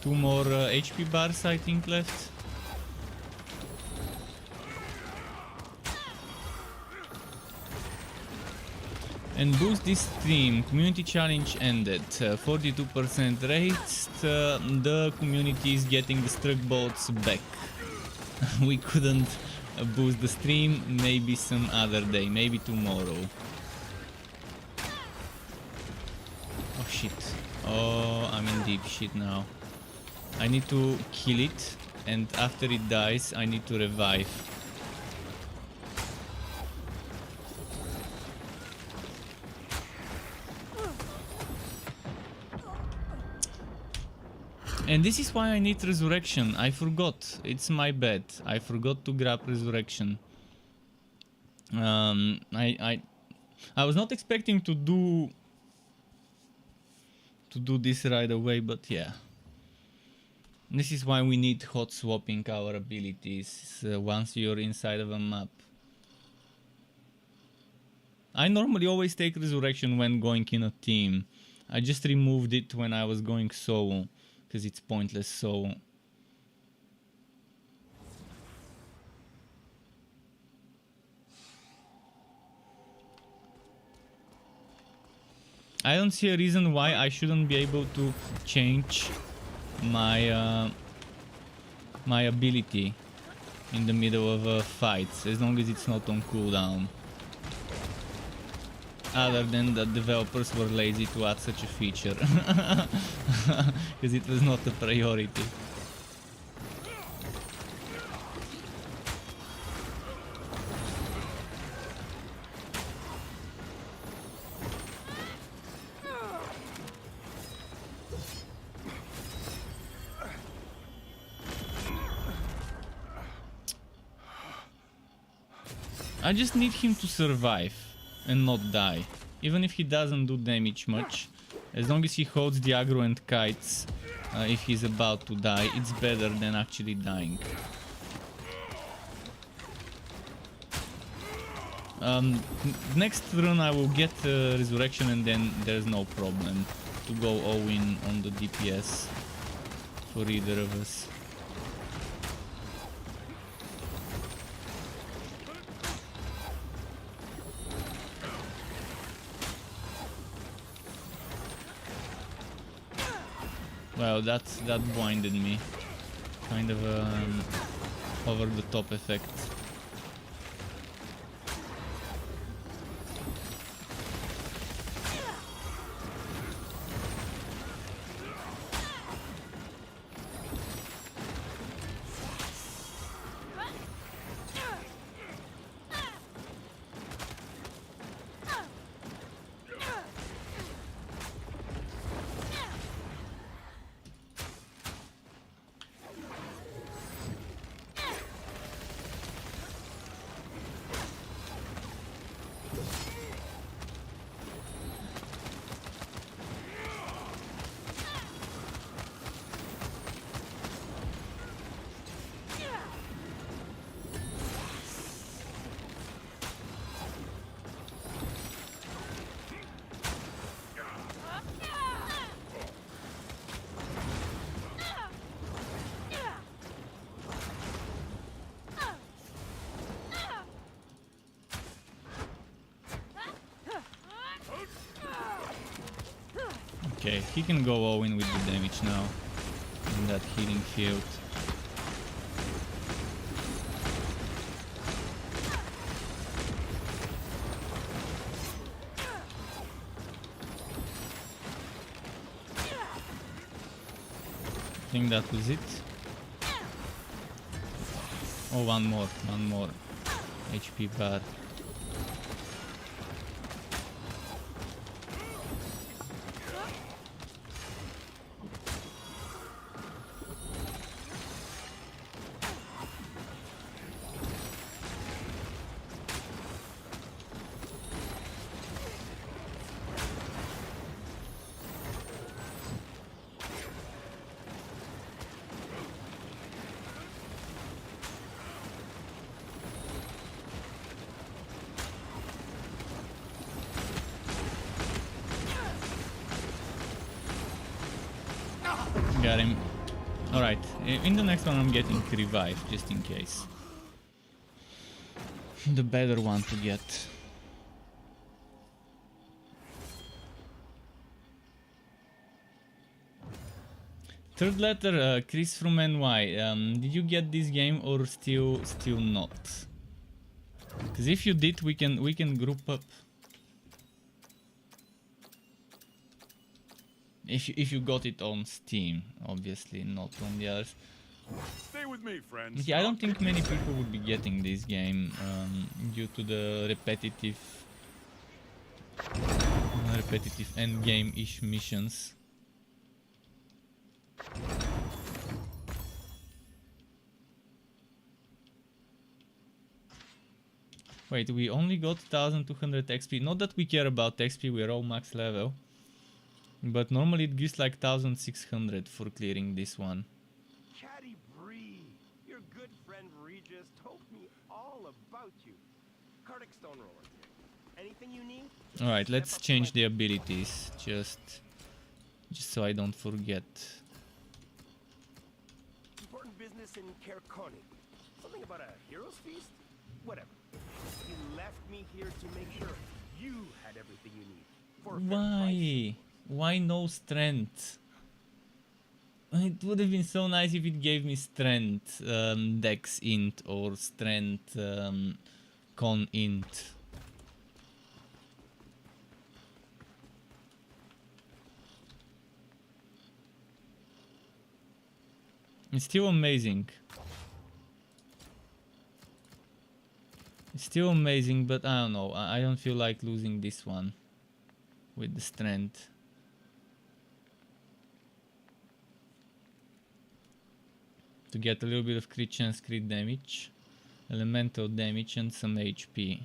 2 more HP bars I think left. And boost this stream. Community challenge ended. 42% raised. The community is getting the struck bolts back. We couldn't boost the stream. Maybe some other day. Maybe tomorrow. Oh shit. Oh, I'm in deep shit now. I need to kill it. And after it dies, I need to revive. And this is why I need resurrection. I forgot. It's my bad. I forgot to grab resurrection. I was not expecting to do this right away, but yeah. This is why we need hot swapping our abilities once you're inside of a map. I normally always take resurrection when going in a team. I just removed it when I was going solo. Because it's pointless, so I don't see a reason why I shouldn't be able to change my my ability in the middle of a fight, as long as it's not on cooldown. Other than that developers were lazy to add such a feature. Because it was not a priority. I just need him to survive and not die. Even if he doesn't do damage much, as long as he holds the aggro and kites if he's about to die, it's better than actually dying. Next run I will get resurrection and then there's no problem. to go all in on the DPS for either of us. Well, that blinded me. Kind of over the top effect. Okay, he can go all in with the damage now in that healing field. I think that was it. Oh, one more HP bar. Got him. Alright, in the next one I'm getting revived, just in case. The better one to get. Third letter, Chris from NY. Did you get this game or still not? Because if you did, we can group up. If you got it on Steam, obviously not on the others. Stay with me, friends. Yeah, I don't think many people would be getting this game due to the repetitive end game-ish missions. Wait, we only got 1200 XP. Not that we care about XP, we're all max level. But normally it gives like 1600 for clearing this one. Catty Bree, your good friend Regis told me all about you. Cardic Stone Roller. Anything you need? Alright, let's change the abilities, just so I don't forget. Important business in Kerkoni. Something about a hero's feast? Whatever. You left me here to make sure you had everything you need. For a fair price. Why? Why no strength? It would have been so nice if it gave me strength dex int or strength con int. It's still amazing. It's still amazing, but I don't know. I don't feel like losing this one with the strength. To get a little bit of crit chance, crit damage, elemental damage, and some HP.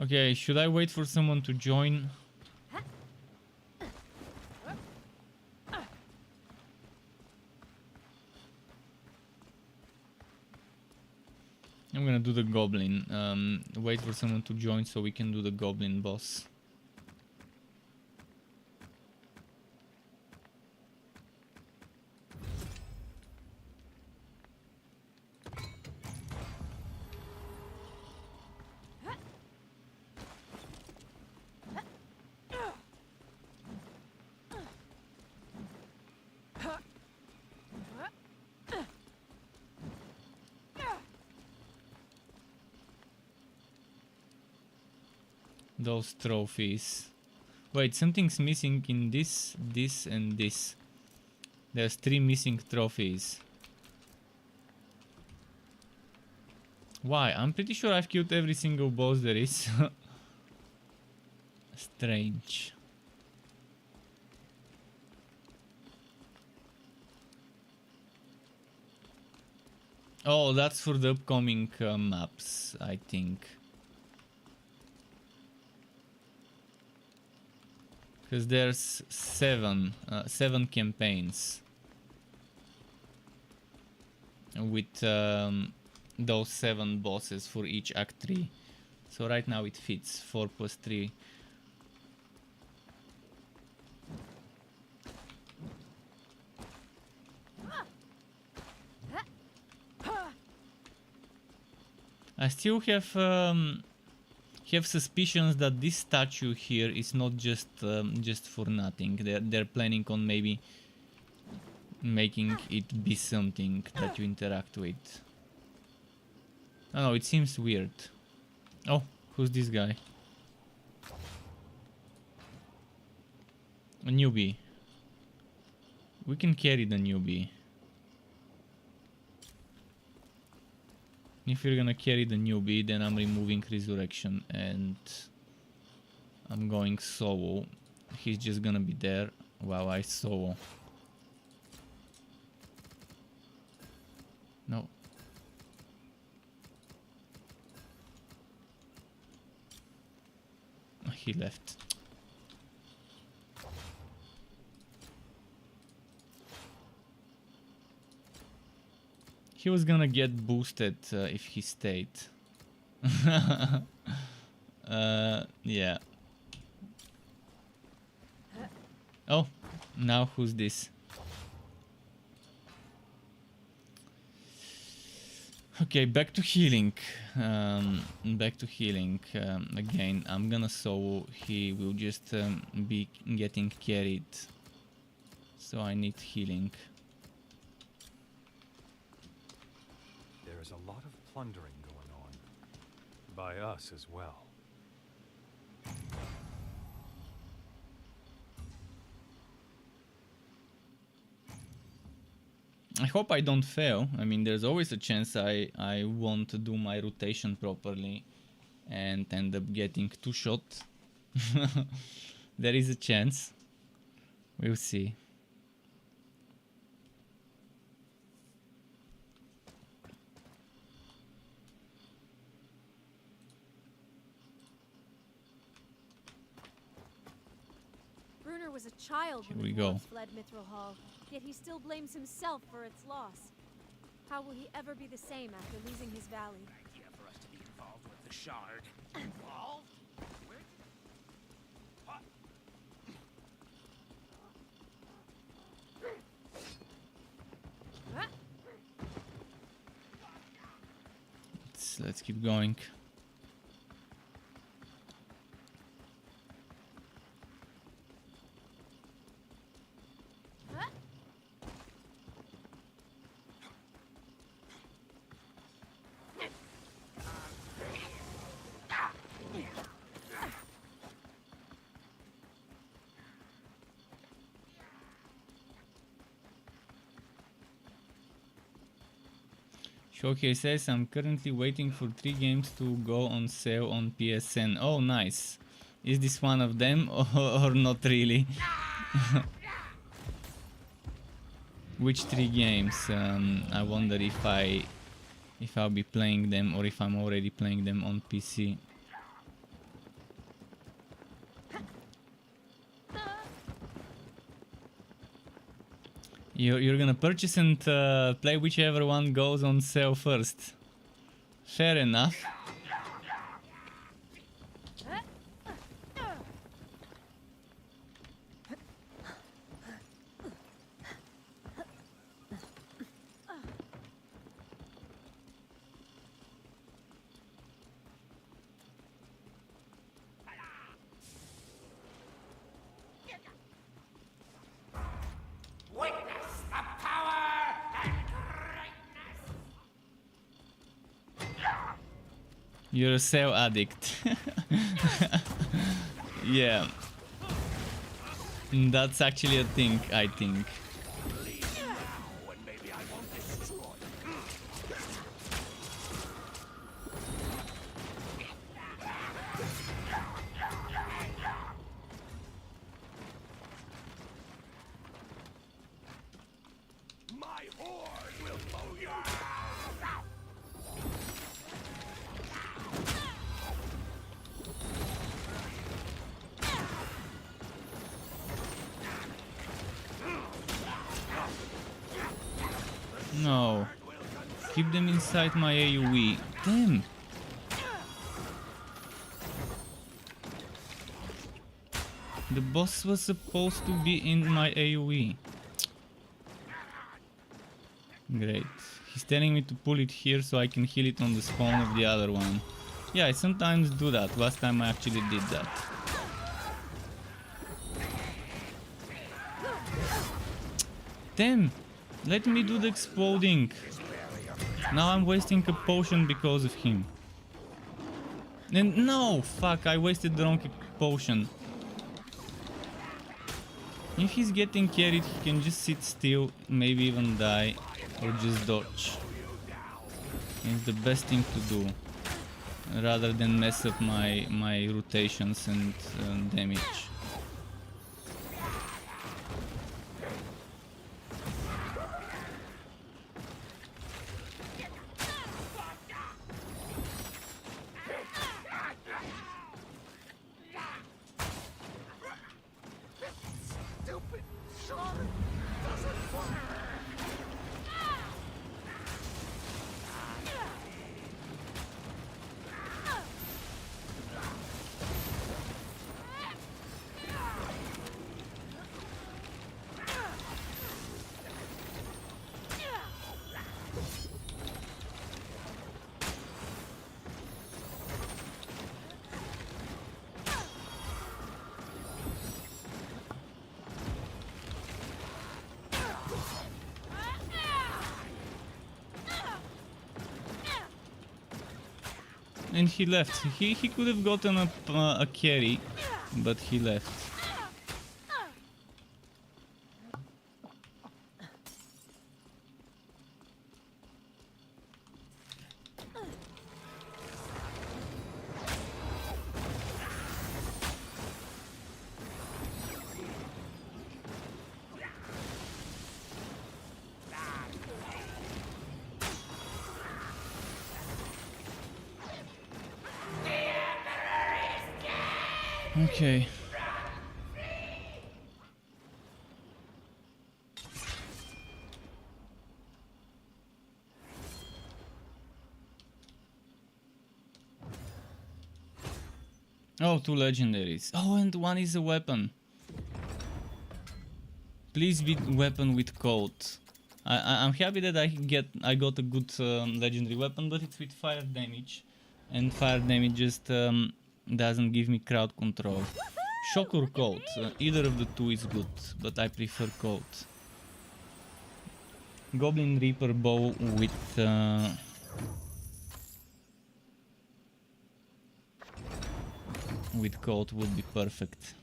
Okay, should I wait for someone to join? I'm gonna do the goblin. Wait for someone to join so we can do the goblin boss. Those trophies. Wait, something's missing in this, this, and this. There's 3 missing trophies. Why? I'm pretty sure I've killed every single boss there is. Strange. Oh, that's for the upcoming maps, I think. Because there's 7 campaigns with those 7 bosses for each act 3. So right now it fits 4 plus 3. I still have suspicions that this statue here is not just for nothing. They're planning on maybe making it be something that you interact with. I don't know, it seems weird. Oh, who's this guy? A newbie. We can carry the newbie. If you're gonna carry the newbie, then I'm removing resurrection and I'm going solo. He's just gonna be there while I solo. No. He left. He was gonna get boosted if he stayed. Yeah. Oh, now who's this? Okay, back to healing. Back to healing. Again, I'm gonna solo. He will just be getting carried. So I need healing. There's a lot of plundering going on. By us as well. I hope I don't fail. I mean, there's always a chance I won't do my rotation properly and end up getting 2 shot. There is a chance. We'll see. Bruner was a child Here when we the go. dwarves fled Mithril Hall, yet he still blames himself for its loss. How will he ever be the same after losing his valley? Idea for us to be involved with the shard. Involved? Where did... What? Let's keep going. Showcase says I'm currently waiting for 3 games to go on sale on PSN. Oh, nice. Is this one of them or not really? Which 3 games? I wonder if I'll be playing them or if I'm already playing them on PC. You're gonna purchase and play whichever one goes on sale first. Fair enough. Witness the power and greatness. You're a sale addict. Yeah. That's actually a thing, I think. My horde will mow you. No. Keep them inside my AoE. Damn. The boss was supposed to be in my AoE. Great. He's telling me to pull it here so I can heal it on the spawn of the other one. Yeah, I sometimes do that. Last time I actually did that. Damn! Let me do the exploding. Now I'm wasting a potion because of him. And no! Fuck, I wasted the wrong potion. If he's getting carried, he can just sit still, maybe even die, or just dodge. It's the best thing to do, rather than mess up my rotations and damage. And he left. He could have gotten a carry, but he left. Okay. Oh, 2 legendaries. Oh, and 1 is a weapon. Please be weapon with code. I'm happy that I got a good legendary weapon, but it's with fire damage, and fire damage just doesn't give me crowd control. Shock or cold, either of the two is good, but I prefer cold. Goblin Reaper bow with cold would be perfect.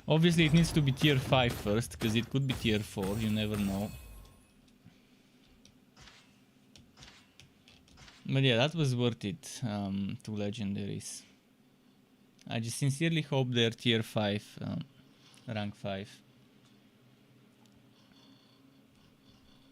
Obviously it needs to be tier 5 first, because it could be tier 4, you never know. But yeah, that was worth it, 2 legendaries. I just sincerely hope they're tier 5, rank 5.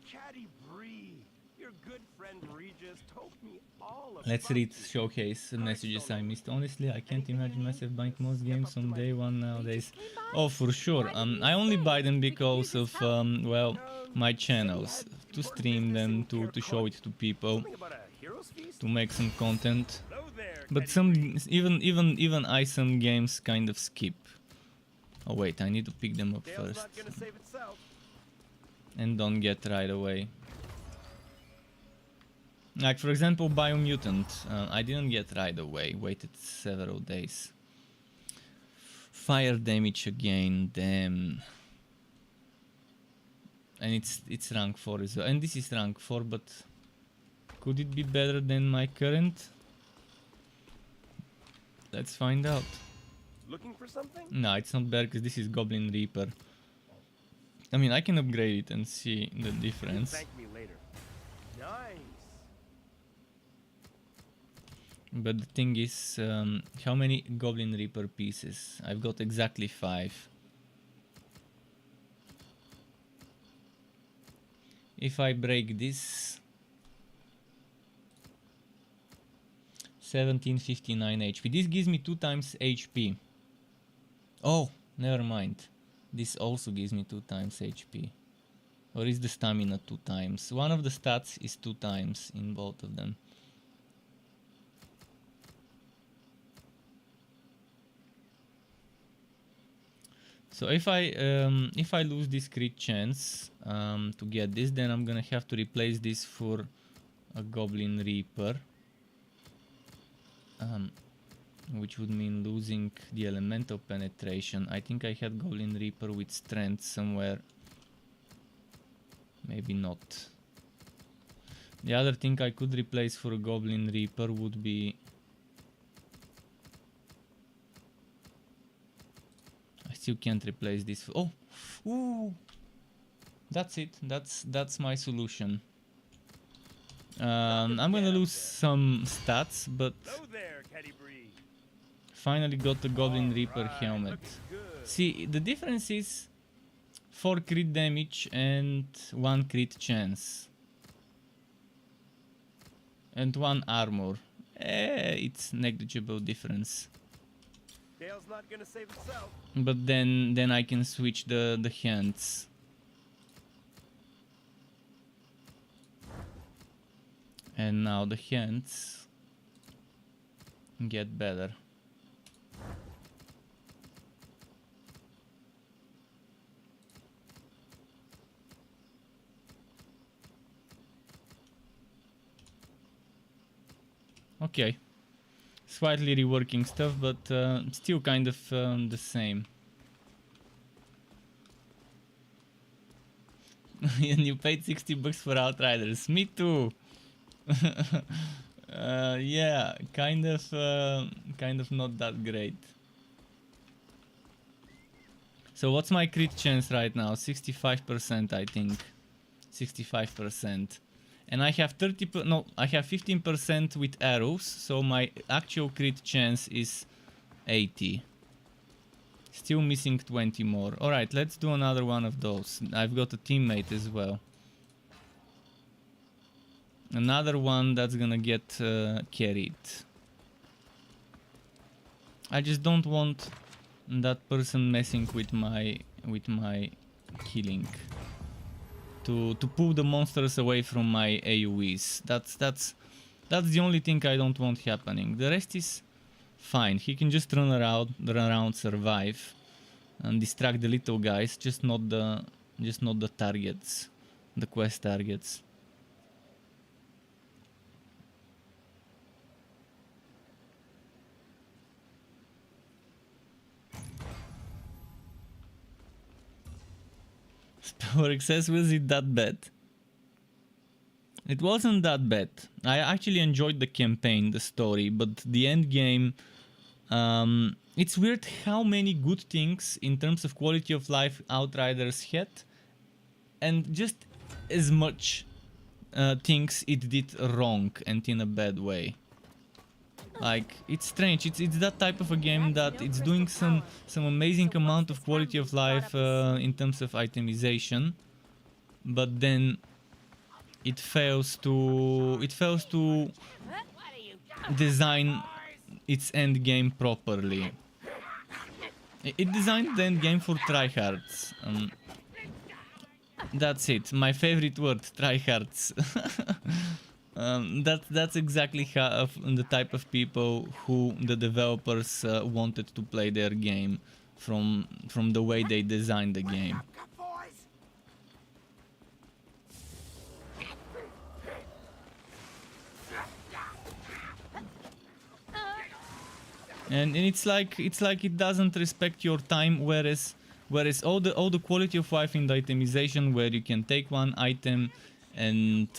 Caddy Bree, your good friend Regis told me all about Let's read you. showcase messages I Solo. missed. Honestly, I can't Anything you imagine need, myself buying just most step games up to on my day one They nowadays. just came by? Oh, for sure. Why didn't you I only buy say? them We could use because his of help. well, my Said he channels, had to important stream business them, in to show Caer it to people, Something about a hero's feast? to make some content. Hello there, But Teddy some Bree. even I some games kind of skip. Oh wait, I need to pick them up Tale's first not gonna save itself. and don't get right away. Like for example, Biomutant, I didn't get right away. Waited several days. Fire damage again, damn. And it's rank 4 as well. And this is rank 4, but could it be better than my current? Let's find out. Looking for something? No, it's not better because this is Goblin Reaper. I mean, I can upgrade it and see the difference. Thank me later. Nice. But the thing is, how many Goblin Reaper pieces? I've got exactly 5. If I break this, 1759 HP. This gives me 2 times HP. Oh, never mind. This also gives me 2 times HP. Or is the stamina 2 times? One of the stats is 2 times in both of them. So if I lose this crit chance to get this, then I'm gonna have to replace this for a Goblin Reaper, which would mean losing the elemental penetration. I think I had Goblin Reaper with strength somewhere. Maybe not. The other thing I could replace for a Goblin Reaper would be... I still can't replace this. Oh! Ooh! That's it. That's my solution. I'm gonna lose some stats, but Hello there, Teddy Bree. finally got the Goblin Reaper Alright, helmet. looking good. See, the difference is 4 crit damage and 1 crit chance. And 1 armor. It's negligible difference. Dale's not gonna save itself. But then I can switch the hands. And now the hands get better. Okay. Slightly reworking stuff, but still kind of the same. And you paid 60 bucks for Outriders. Me too. Yeah, kind of not that great. So what's my crit chance right now? 65%, I think. 65%. And I have I have 15% with arrows, so my actual crit chance is 80. Still missing 20 more. Alright, let's do another one of those. I've got a teammate as well. Another one that's gonna get carried. I just don't want that person messing with my killing. To pull the monsters away from my AoEs. That's the only thing I don't want happening. The rest is fine. He can just run around, survive, and distract the little guys. Just not the targets, the quest targets. Power excess, was it that bad? It wasn't that bad. I actually enjoyed the campaign, the story, but the end game, it's weird how many good things in terms of quality of life Outriders had, and just as much things it did wrong and in a bad way. Like, it's strange. It's that type of a game that it's doing some amazing amount of quality of life in terms of itemization, but then it fails to design its end game properly. It designed the end game for tryhards. That's it. My favorite word, tryhards. That's exactly how the type of people who the developers wanted to play their game from the way they designed the game. And it's like it doesn't respect your time, whereas all the quality of life in the itemization, where you can take one item and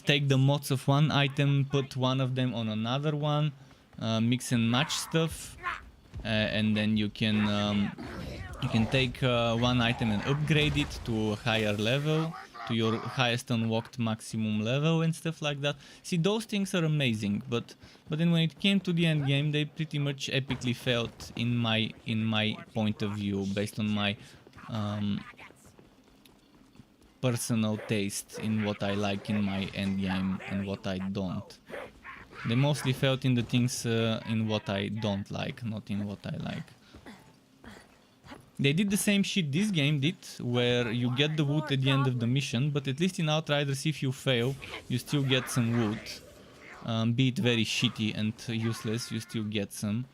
take the mods of one item, put one of them on another one, mix and match stuff, and then you can take one item and upgrade it to a higher level, to your highest unlocked maximum level and stuff like that. See, those things are amazing, but then when it came to the end game, they pretty much epically failed in my point of view, based on my personal taste in what I like in my end game and what I don't. They mostly failed in the things in what I don't like, not in what I like. They did the same shit this game did, where you get the wood at the end of the mission, but at least in Outriders, if you fail, you still get some wood. Be it very shitty and useless, you still get some.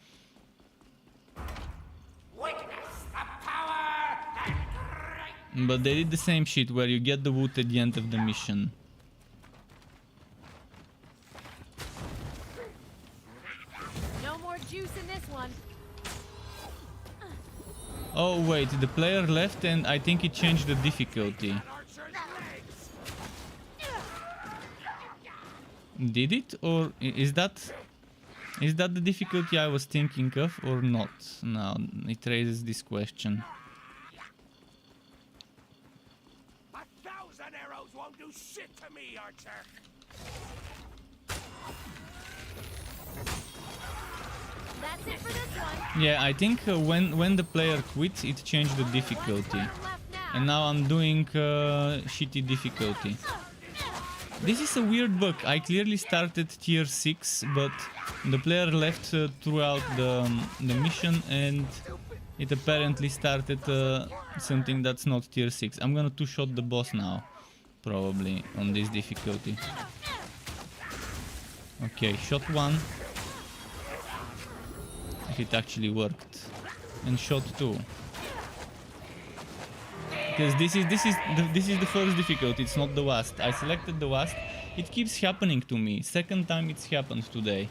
But they did the same shit, where you get the wood at the end of the mission. No more juice in this one. Oh wait, the player left and I think it changed the difficulty. Did it? Or is that the difficulty I was thinking of or not? Now it raises this question. 1,000 arrows won't do shit to me, Archer. That's it for this one. Yeah, I think when the player quits, it changed the difficulty. And now I'm doing shitty difficulty. This is a weird bug. I clearly started tier 6, but the player left throughout the mission, and it apparently started something that's not tier 6. I'm gonna two-shot the boss now, probably, on this difficulty. Okay, shot 1. If it actually worked. And shot 2. Because this is the first difficulty, it's not the last. I selected the last. It keeps happening to me. Second time it's happened today.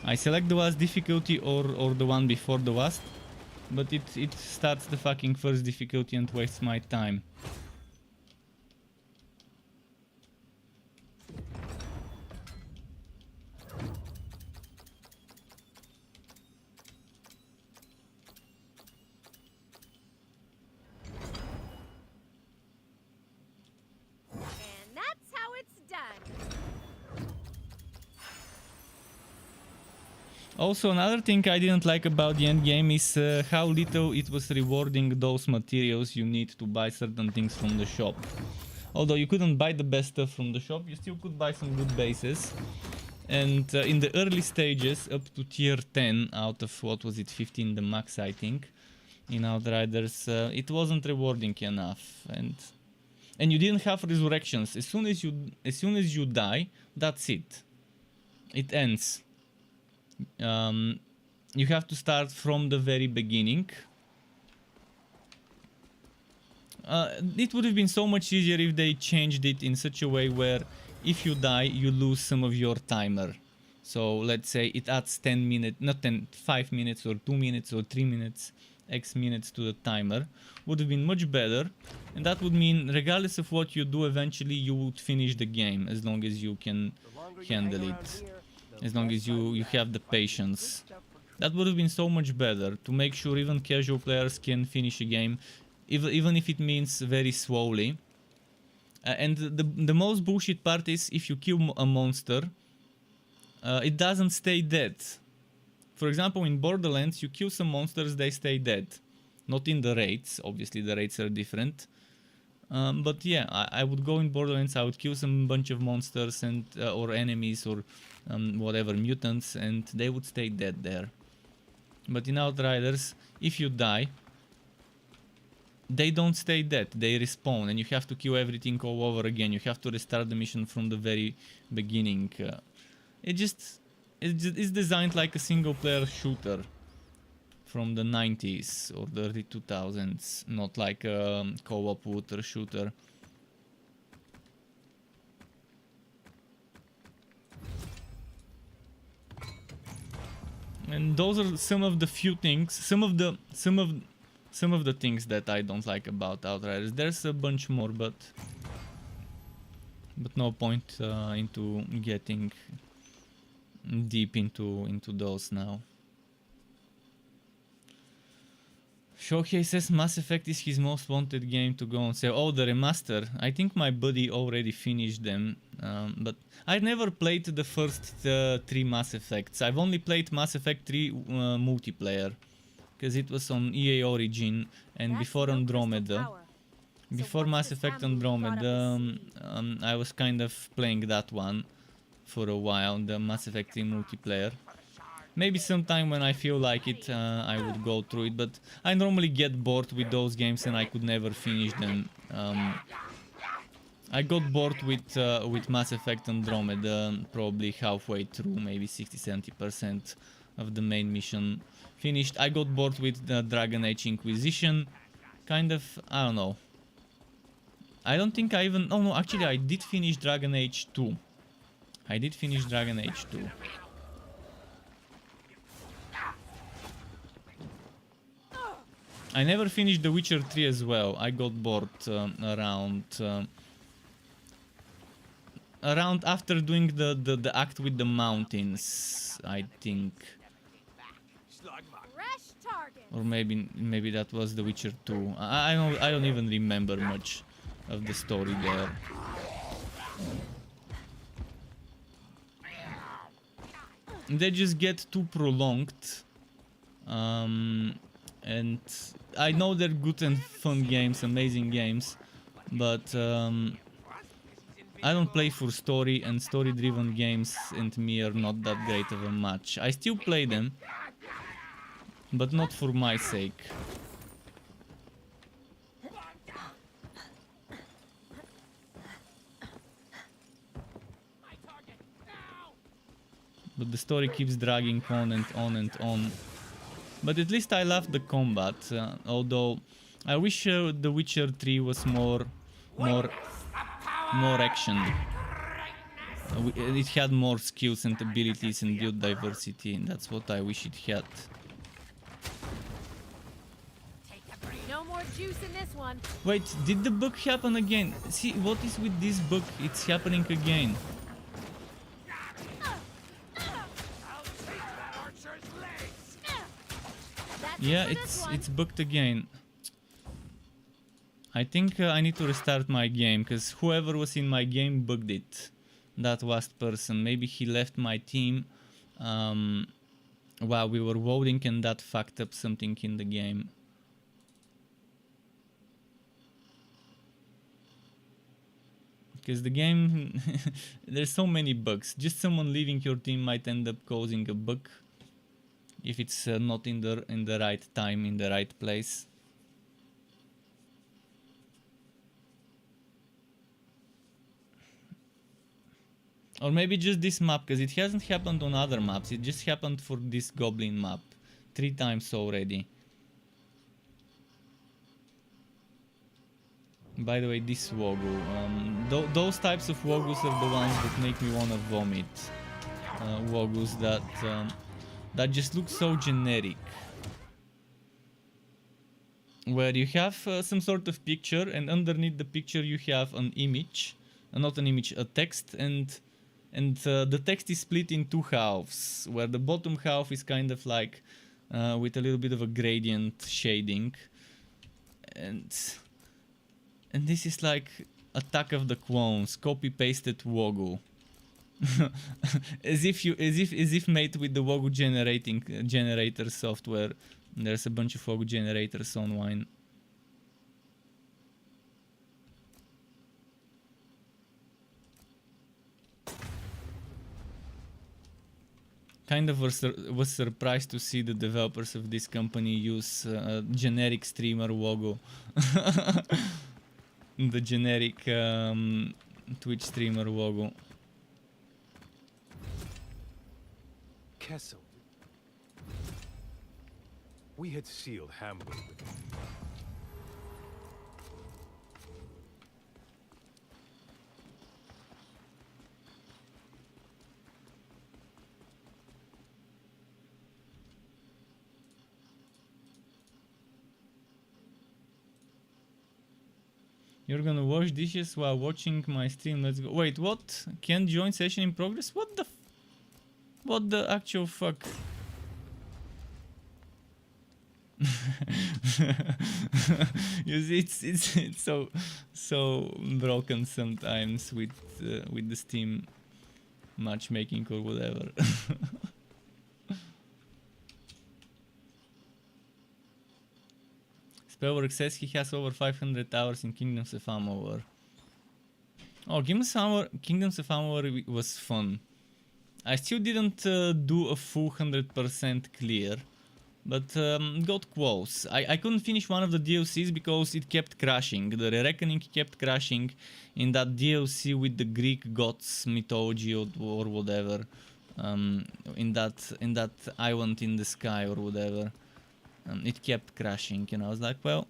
I select the last difficulty or the one before the last, but it starts the fucking first difficulty and wastes my time. Also, another thing I didn't like about the endgame is how little it was rewarding those materials you need to buy certain things from the shop. Although you couldn't buy the best stuff from the shop, you still could buy some good bases. And in the early stages, up to tier 10 out of, what was it, 15 the max I think, in Outriders, it wasn't rewarding enough. And you didn't have resurrections. As soon as you die, that's it. It ends. You have to start from the very beginning. It would have been so much easier if they changed it in such a way where if you die, you lose some of your timer. So let's say it adds 10 minutes, not 10, 5 minutes or 2 minutes or 3 minutes, X minutes to the timer. Would have been much better. And that would mean regardless of what you do, eventually you would finish the game as long as you can handle it. As long as you have the patience. That would have been so much better, to make sure even casual players can finish a game, even if it means very slowly. And the most bullshit part is, if you kill a monster, it doesn't stay dead. For example, in Borderlands, you kill some monsters, they stay dead. Not in the raids, obviously the raids are different. But yeah, I would go in Borderlands, I would kill some bunch of monsters and or enemies or whatever, mutants, and they would stay dead there. But in Outriders, if you die, they don't stay dead, they respawn, and you have to kill everything all over again. You have to restart the mission from the very beginning. It's designed like a single player shooter from the 90s or the early 2000s, not like a co-op water shooter. And those are some of the few things, some of the things that I don't like about Outriders. There's a bunch more, but no point into getting deep into those now. Shohei says Mass Effect is his most wanted game to go on sale. Oh, the remaster. I think my buddy already finished them, but I never played the first 3 Mass Effects. I've only played Mass Effect 3 multiplayer, because it was on EA Origin and before Andromeda. Before Mass Effect Andromeda, I was kind of playing that one for a while, the Mass Effect 3 multiplayer. Maybe sometime when I feel like it, I would go through it, but I normally get bored with those games and I could never finish them. I got bored with Mass Effect Andromeda probably halfway through, maybe 60-70% of the main mission finished. I got bored with the Dragon Age Inquisition, kind of, I don't know. I don't think I even, oh no, actually I did finish Dragon Age 2. I did finish Dragon Age 2. I never finished The Witcher 3 as well. I got bored around after doing the act with the mountains, I think. Or maybe that was The Witcher 2. I don't even remember much of the story there. They just get too prolonged. And I know they're good and fun games, amazing games, but I don't play for story, and story-driven games and me are not that great of a match. I still play them, but not for my sake. But the story keeps dragging on and on and on. But at least I love the combat, although I wish The Witcher 3 was more action. It had more skills and abilities and build diversity, and that's what I wish it had. No more juice in this one. Wait, did the bug happen again? See, what is with this bug? It's happening again. Yeah, it's bugged again. I think I need to restart my game, because whoever was in my game bugged it. That last person. Maybe he left my team while we were voting, and that fucked up something in the game. Because the game, there's so many bugs. Just someone leaving your team might end up causing a bug. If it's not in the right time, in the right place. Or maybe just this map, because it hasn't happened on other maps. It just happened for this goblin map 3 times already. By the way, this Wogu, those types of Wogus are the ones that make me wanna vomit. Wogus that just look so generic. Where you have some sort of picture, and underneath the picture you have an image, not an image, a text, and the text is split in 2 halves, where the bottom half is kind of like with a little bit of a gradient shading, and this is like Attack of the Clones, copy-pasted Wogu. as if made with the Wogu generator software. There's a bunch of Wogu generators online. kind of was surprised to see the developers of this company use generic streamer logo. The generic Twitch streamer logo. Kessel. We had sealed Hamburg with him. You're gonna wash dishes while watching my stream. Let's go. Wait, what? Can't join session in progress? What the? What the actual fuck? You see, it's so broken sometimes with the Steam matchmaking or whatever. Spellwork says he has over 500 hours in Kingdoms of Amalur. Oh, Kingdoms of Amalur was fun. I still didn't do a full 100% clear, but got close. I couldn't finish one of the DLCs because it kept crashing. The Reckoning kept crashing in that DLC with the Greek gods mythology or whatever. In that island in the sky or whatever. It kept crashing and I was like, well,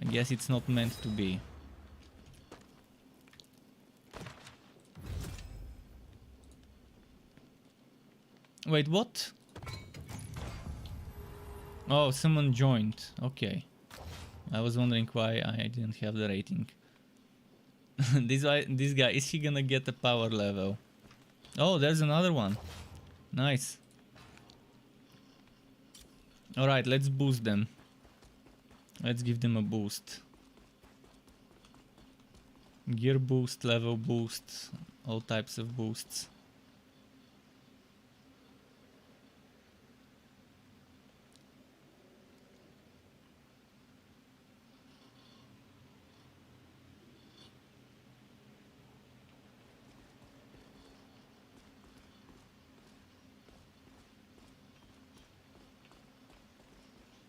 I guess it's not meant to be. Wait, what? Oh, someone joined. Okay. I was wondering why I didn't have the rating. This guy, is he gonna get a power level? Oh, there's another one. Nice. Alright, let's boost them. Let's give them a boost. Gear boost, level boost, all types of boosts.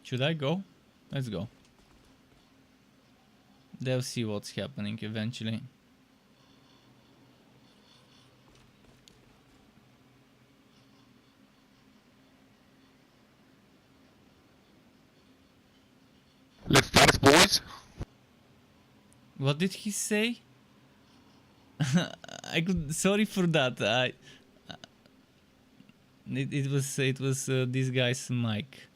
Should I go? Let's go. They'll see what's happening eventually. Let's dance, boys. What did he say? Sorry for that. It was this guy's mic.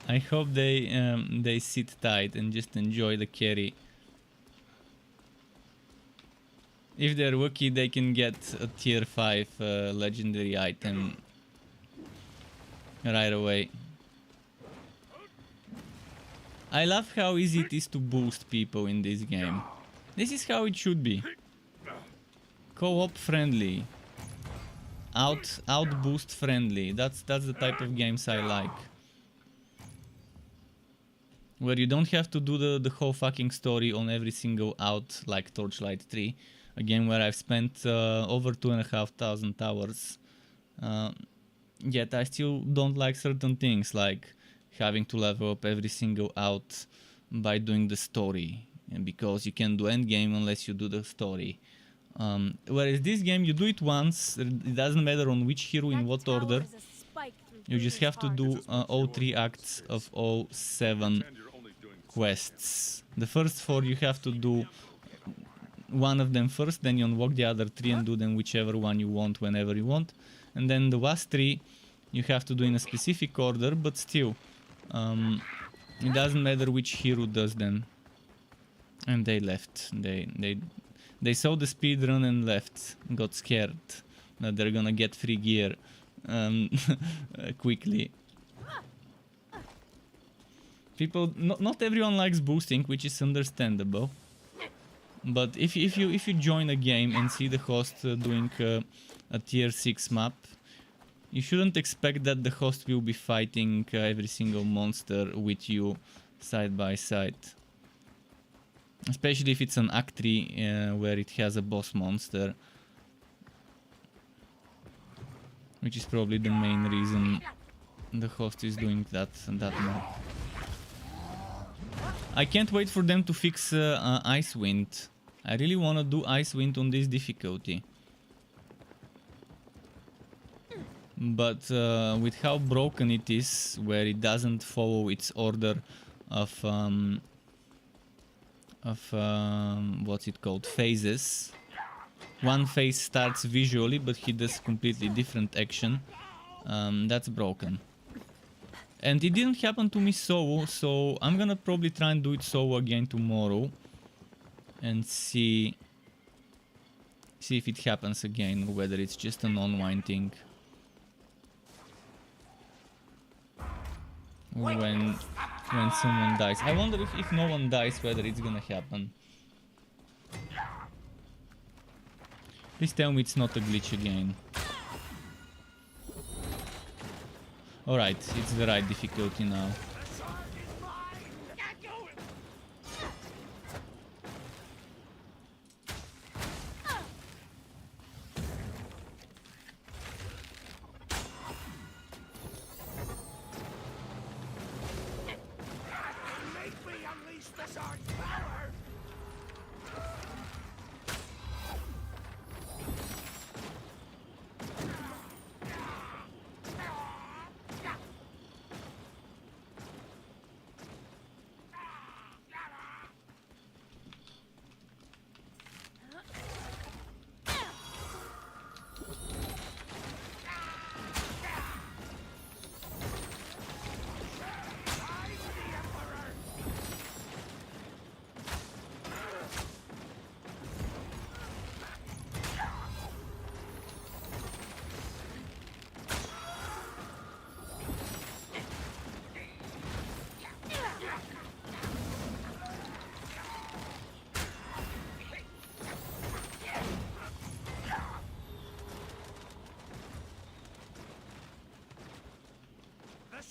I hope they sit tight and just enjoy the carry. If they're lucky, they can get a tier 5 legendary item right away. I love how easy it is to boost people in this game. This is how it should be. Co-op friendly. Out boost friendly. That's the type of games I like. Where you don't have to do the whole fucking story on every single out like Torchlight 3. A game where I've spent over 2,500 hours. Yet I still don't like certain things like having to level up every single out by doing the story. And because you can't do endgame unless you do the story. Whereas this game, you do it once, it doesn't matter on which hero in what order. You just have to do all 3 acts of all 7 quests. The first 4 you have to do one of them first, then you unlock the other 3 and do them whichever one you want whenever you want. And then the last 3 you have to do in a specific order, but still it doesn't matter which hero does them. And they left. They saw the speedrun and left. Got scared that they're gonna get free gear quickly. People, not everyone likes boosting, which is understandable. But if you join a game and see the host doing a tier 6 map, You shouldn't expect that the host will be fighting every single monster with you side by side. Especially if it's an Act 3 where it has a boss monster. Which is probably the main reason the host is doing that mod. I can't wait for them to fix Icewind. I really want to do Icewind on this difficulty. But with how broken it is, where it doesn't follow its order of what's it called, phases. One phase starts visually, but he does completely different action. That's broken. And it didn't happen to me solo, so I'm gonna probably try and do it solo again tomorrow. And see if it happens again, or whether it's just an online thing. When someone dies. I wonder if no one dies, whether it's gonna happen. Please tell me it's not a glitch again. Alright, it's the right difficulty now.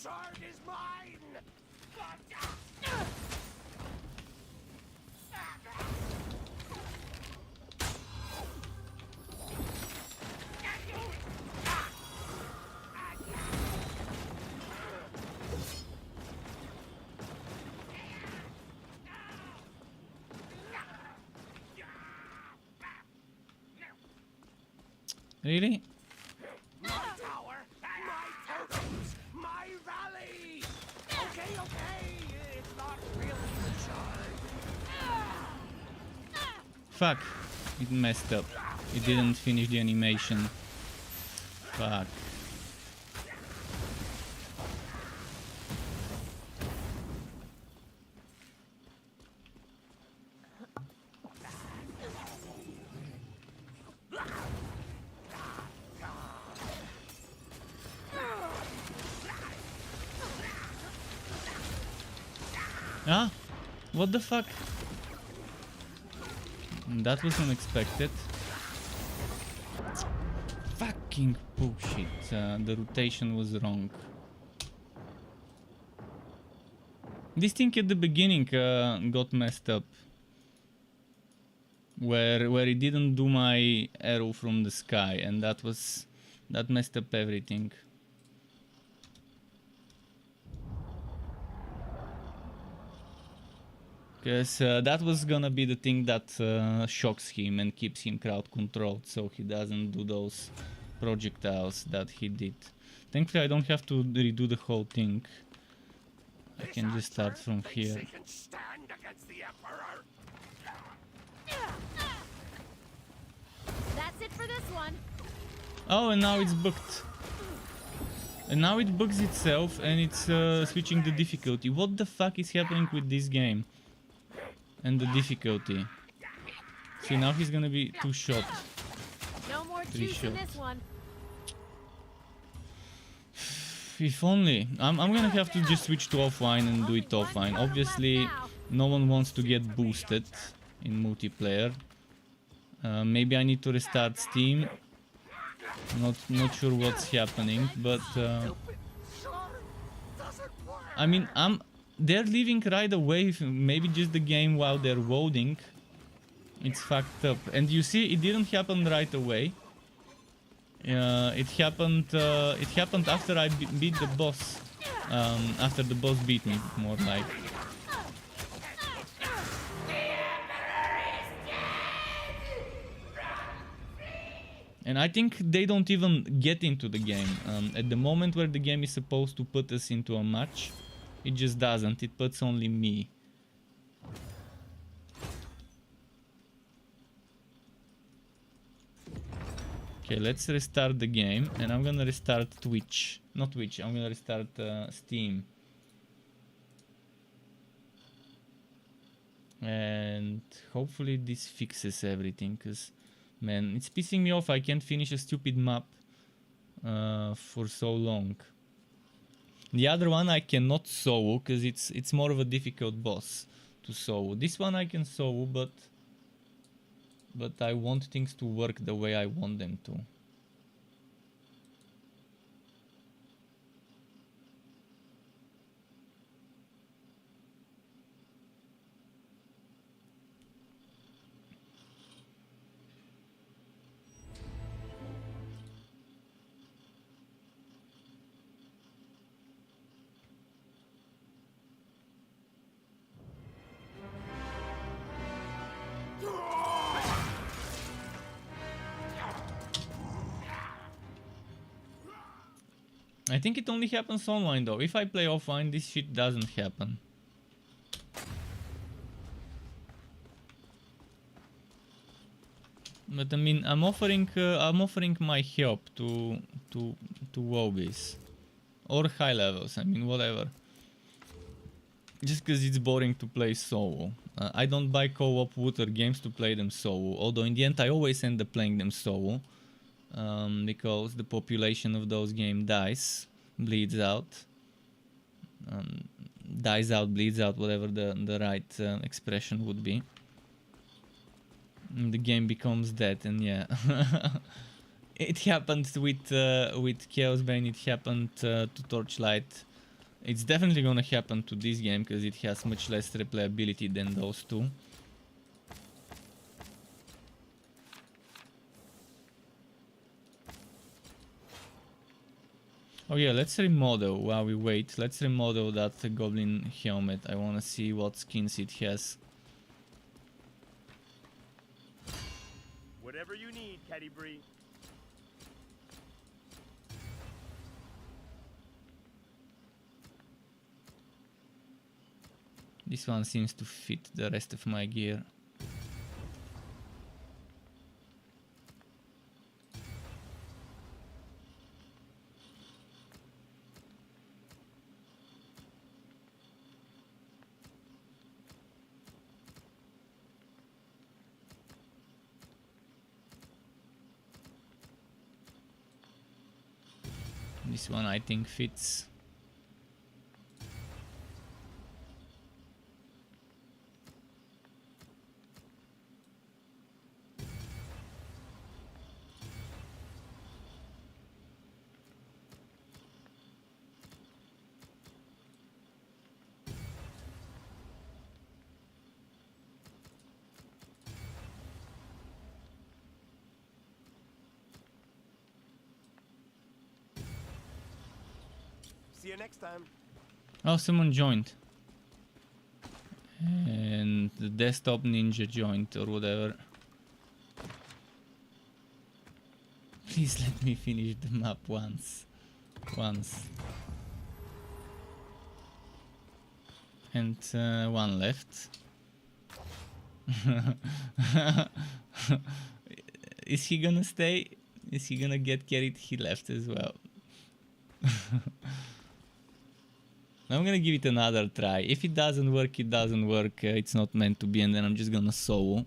sword is mine! Really? My tower, my totems, my rally! Okay, it's not really the shard. Fuck. It messed up. It didn't finish the animation. Fuck. Ah, what the fuck? That was unexpected. Fucking bullshit. The rotation was wrong. This thing at the beginning got messed up. Where it didn't do my arrow from the sky, and that messed up everything. Because that was gonna be the thing that shocks him and keeps him crowd controlled, so he doesn't do those projectiles that he did. Thankfully I don't have to redo the whole thing. I can just start from here. That's it for this one. Oh, and now it's bugged. And now it bugs itself and it's switching the difficulty. What the fuck is happening with this game? And the difficulty. See, now he's gonna be 2 shot. No more 3 juice shot. in this one. If only. I'm gonna have to just switch to offline and do it offline. Obviously, no one wants to get boosted in multiplayer. Maybe I need to restart Steam. Not sure what's happening, but I mean, they're leaving right away. Maybe just the game while they're loading. It's fucked up, and you see, it didn't happen right away. It happened. It happened after I beat the boss. After the boss beat me, more like. And I think they don't even get into the game. At the moment where the game is supposed to put us into a match, it just doesn't. It puts only me. Okay, let's restart the game, and I'm gonna restart Twitch. Not Twitch, I'm gonna restart Steam. And hopefully this fixes everything, because, man, it's pissing me off. I can't finish a stupid map for so long. The other one I cannot solo, because it's more of a difficult boss to solo. This one I can solo, but I want things to work the way I want them to. I think it only happens online though. If I play offline, this shit doesn't happen. But I mean, I'm offering my help to lobbies or high levels. I mean, whatever. Just because it's boring to play solo. I don't buy co-op Wooter games to play them solo. Although in the end, I always end up playing them solo. Because the population of those games bleeds out, bleeds out, whatever the right expression would be. And the game becomes dead, and yeah. It happened with Chaos Bane, it happened to Torchlight. It's definitely gonna happen to this game, because it has much less replayability than those two. Oh yeah, let's remodel while we wait. Let's remodel that goblin helmet. I wanna see what skins it has. Whatever you need, Caddy Bree. This one seems to fit the rest of my gear. This one I think fits. See you next time. Oh, someone joined. And the desktop ninja joined or whatever. Please let me finish the map once. And one left. Is he gonna stay? Is he gonna get carried? He left as well. I'm gonna give it another try. If it doesn't work, it doesn't work. It's not meant to be, and then I'm just gonna solo.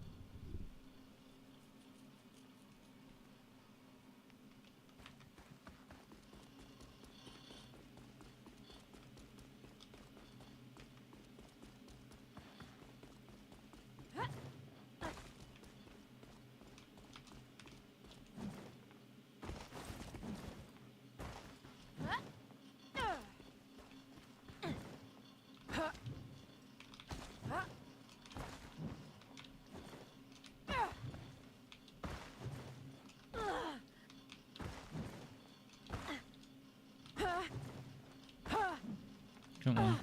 Come on.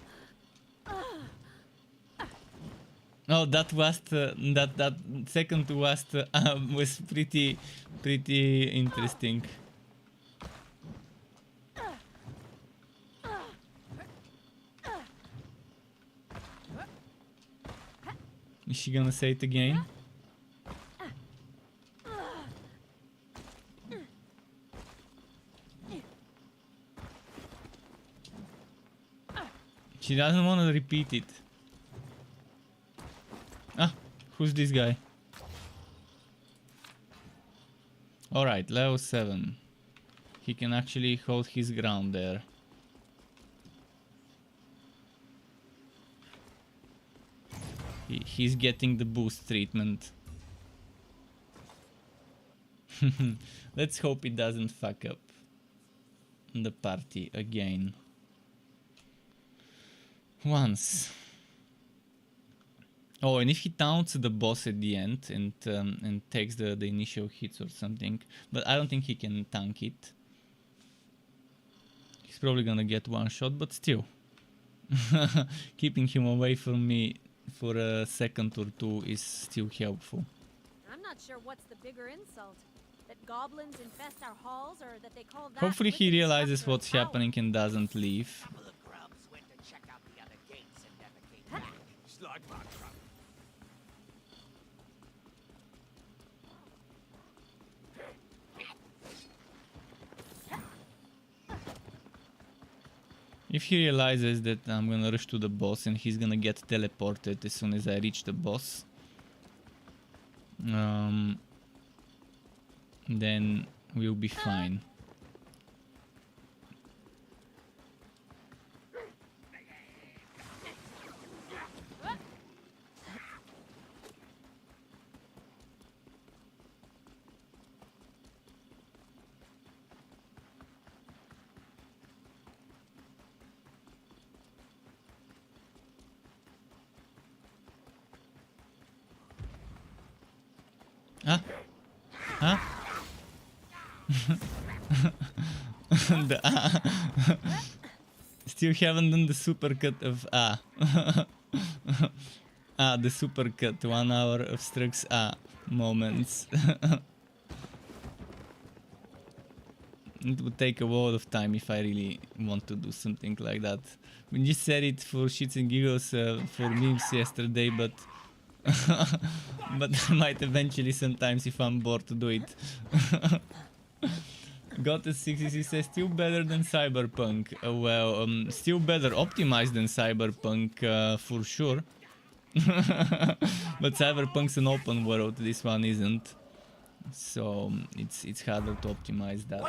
Oh, that that second was pretty interesting. Is she gonna say it again? She doesn't want to repeat it. Ah, who's this guy? Alright, level 7. He can actually hold his ground there. He's getting the boost treatment. Let's hope it doesn't fuck up the party again. Once. Oh, and if he taunts the boss at the end and takes the initial hits or something, but I don't think he can tank it. He's probably gonna get one shot, but still. Keeping him away from me for a second or two is still helpful. I'm not sure what's the bigger insult. That goblins infest our halls, or that they call that Hopefully he wicked realizes structure what's a tower. happening and doesn't leave. Couple of grubs went to check out the other gates and never came back. Slug bot truck. If he realizes that I'm gonna rush to the boss and he's gonna get teleported as soon as I reach the boss, then we'll be fine. Huh? Huh? Still haven't done the supercut of the supercut. 1 hour of Strux moments. It would take a lot of time if I really want to do something like that. We just said it for shits and giggles for memes yesterday, but but I might eventually sometimes if I'm bored to do it. Got a 66 says still better than Cyberpunk. Well, still better optimized than Cyberpunk for sure. But Cyberpunk's an open world, this one isn't. So it's harder to optimize that.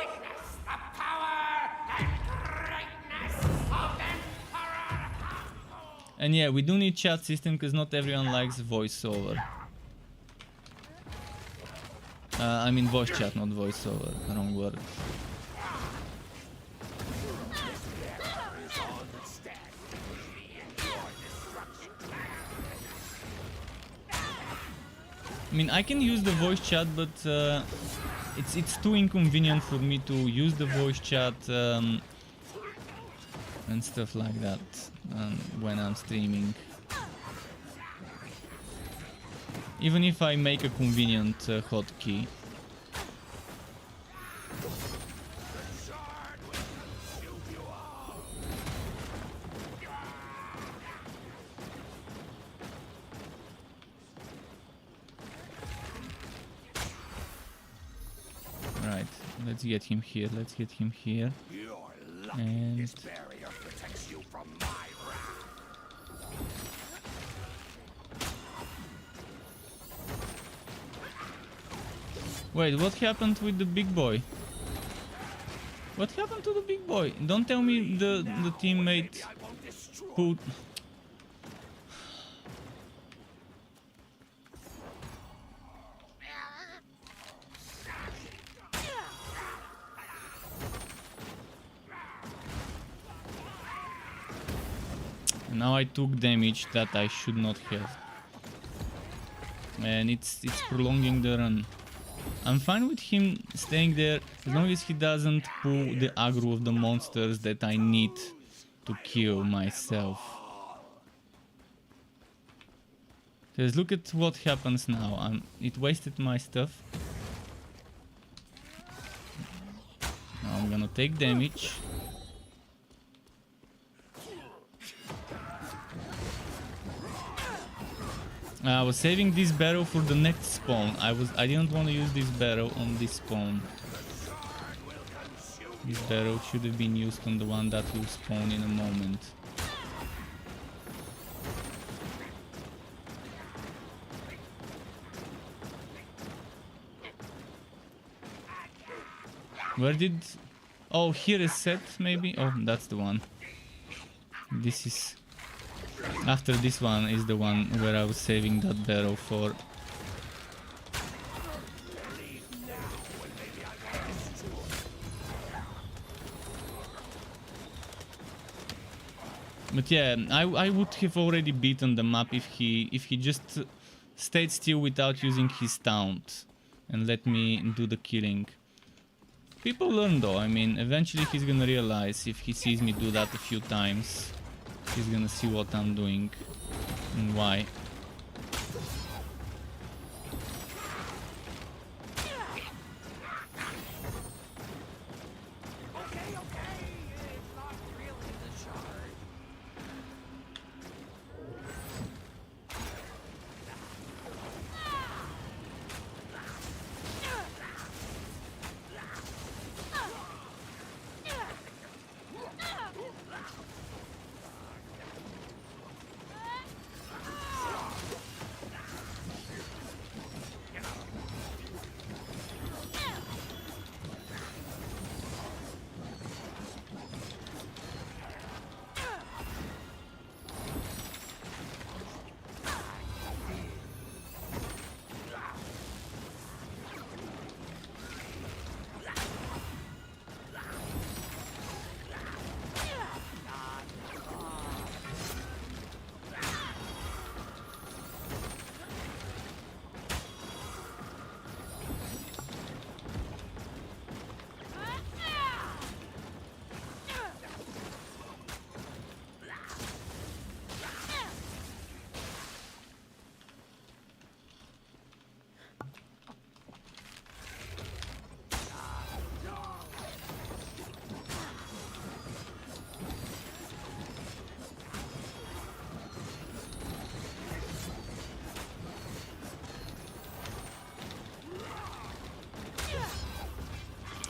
And yeah, we do need chat system because not everyone likes voiceover. I mean voice chat, not voiceover. Wrong word. I mean, I can use the voice chat, but it's too inconvenient for me to use the voice chat and stuff like that when I'm streaming. Even if I make a convenient hotkey. Right, let's get him here. Let's get him here. And This barrier protects you from my wrath. wait, what happened with the big boy? What happened to the big boy? Don't tell me the teammate who... Now I took damage that I should not have. And it's prolonging the run. I'm fine with him staying there as long as he doesn't pull the aggro of the monsters that I need to kill myself. Because look at what happens now. It wasted my stuff. Now I'm gonna take damage. I was saving this barrel for the next spawn. I didn't want to use this barrel on this spawn. This barrel should have been used on the one that will spawn in a moment. Where did... Oh, here is set, maybe? Oh, that's the one. This is... After this one is the one where I was saving that barrel for. But yeah, I would have already beaten the map if he just stayed still without using his taunt and let me do the killing. People learn though. I mean, eventually he's gonna realize if he sees me do that a few times. He's gonna see what I'm doing and why.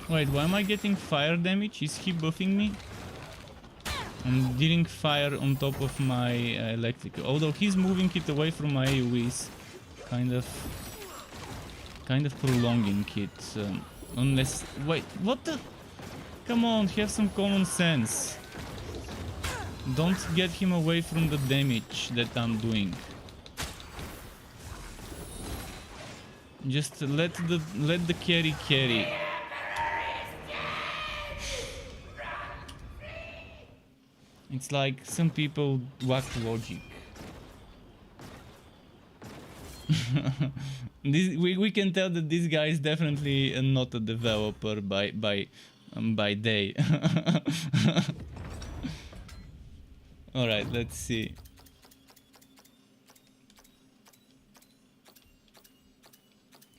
Wait, why am I getting fire damage? Is he buffing me? I'm dealing fire on top of my electrical. Although he's moving it away from my AoEs, kind of prolonging it. Unless, wait, what the? Come on, have some common sense. Don't get him away from the damage that I'm doing. Just let the carry. It's like some people whack logic. We can tell that this guy is definitely not a developer by day. All right, let's see.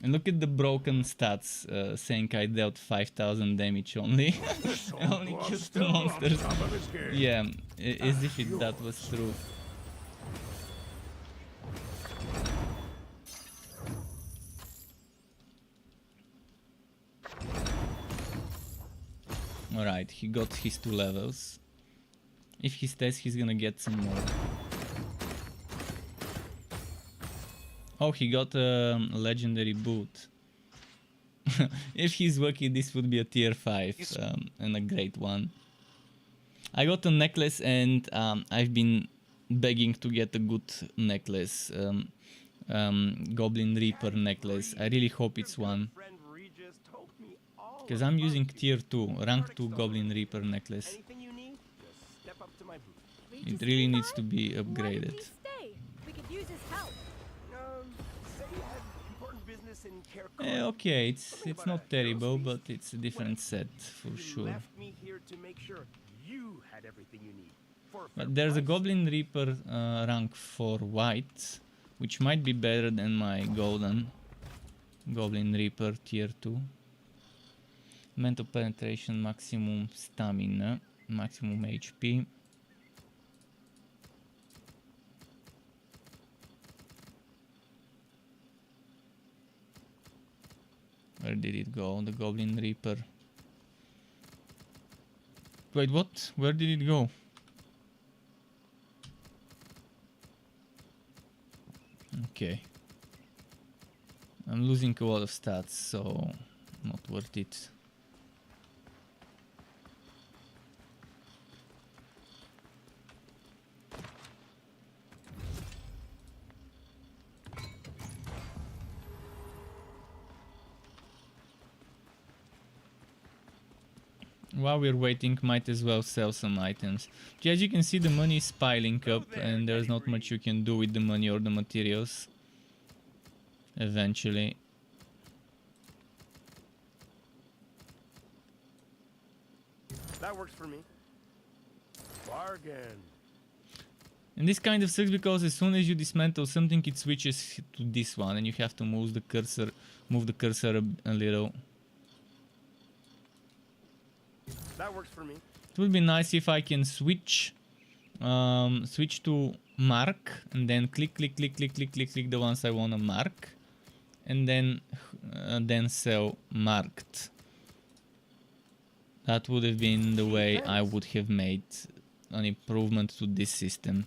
And look at the broken stats, saying I dealt 5,000 damage only. I only killed 2 monsters. Yeah, as if that was true. Alright, he got his 2 levels. If he stays, he's gonna get some more. Oh, he got a legendary boot. If he's lucky, this would be a tier 5 and a great one. I got a necklace and I've been begging to get a good necklace. Goblin Reaper necklace. I really hope it's one. Because I'm using tier 2, rank 2 Goblin Reaper necklace. It really needs to be upgraded. Okay, it's not terrible, but it's a different set for sure. Left me here to make sure you had everything you need. for a fair But there's a price. Goblin Reaper rank for white, which might be better than my golden Goblin Reaper tier 2. Mental penetration, maximum stamina, maximum HP. Where did it go? The Goblin Reaper. Wait, what? Where did it go? Okay. I'm losing a lot of stats, so not worth it. While we're waiting, might as well sell some items. As you can see, the money is piling up and there's not much you can do with the money or the materials. Eventually. That works for me. Bargain. And this kind of sucks because as soon as you dismantle something, it switches to this one and you have to move the cursor a little. That works for me. It would be nice if I can switch to mark and then click the ones I want to mark, and then sell marked. That would have been the way I would have made an improvement to this system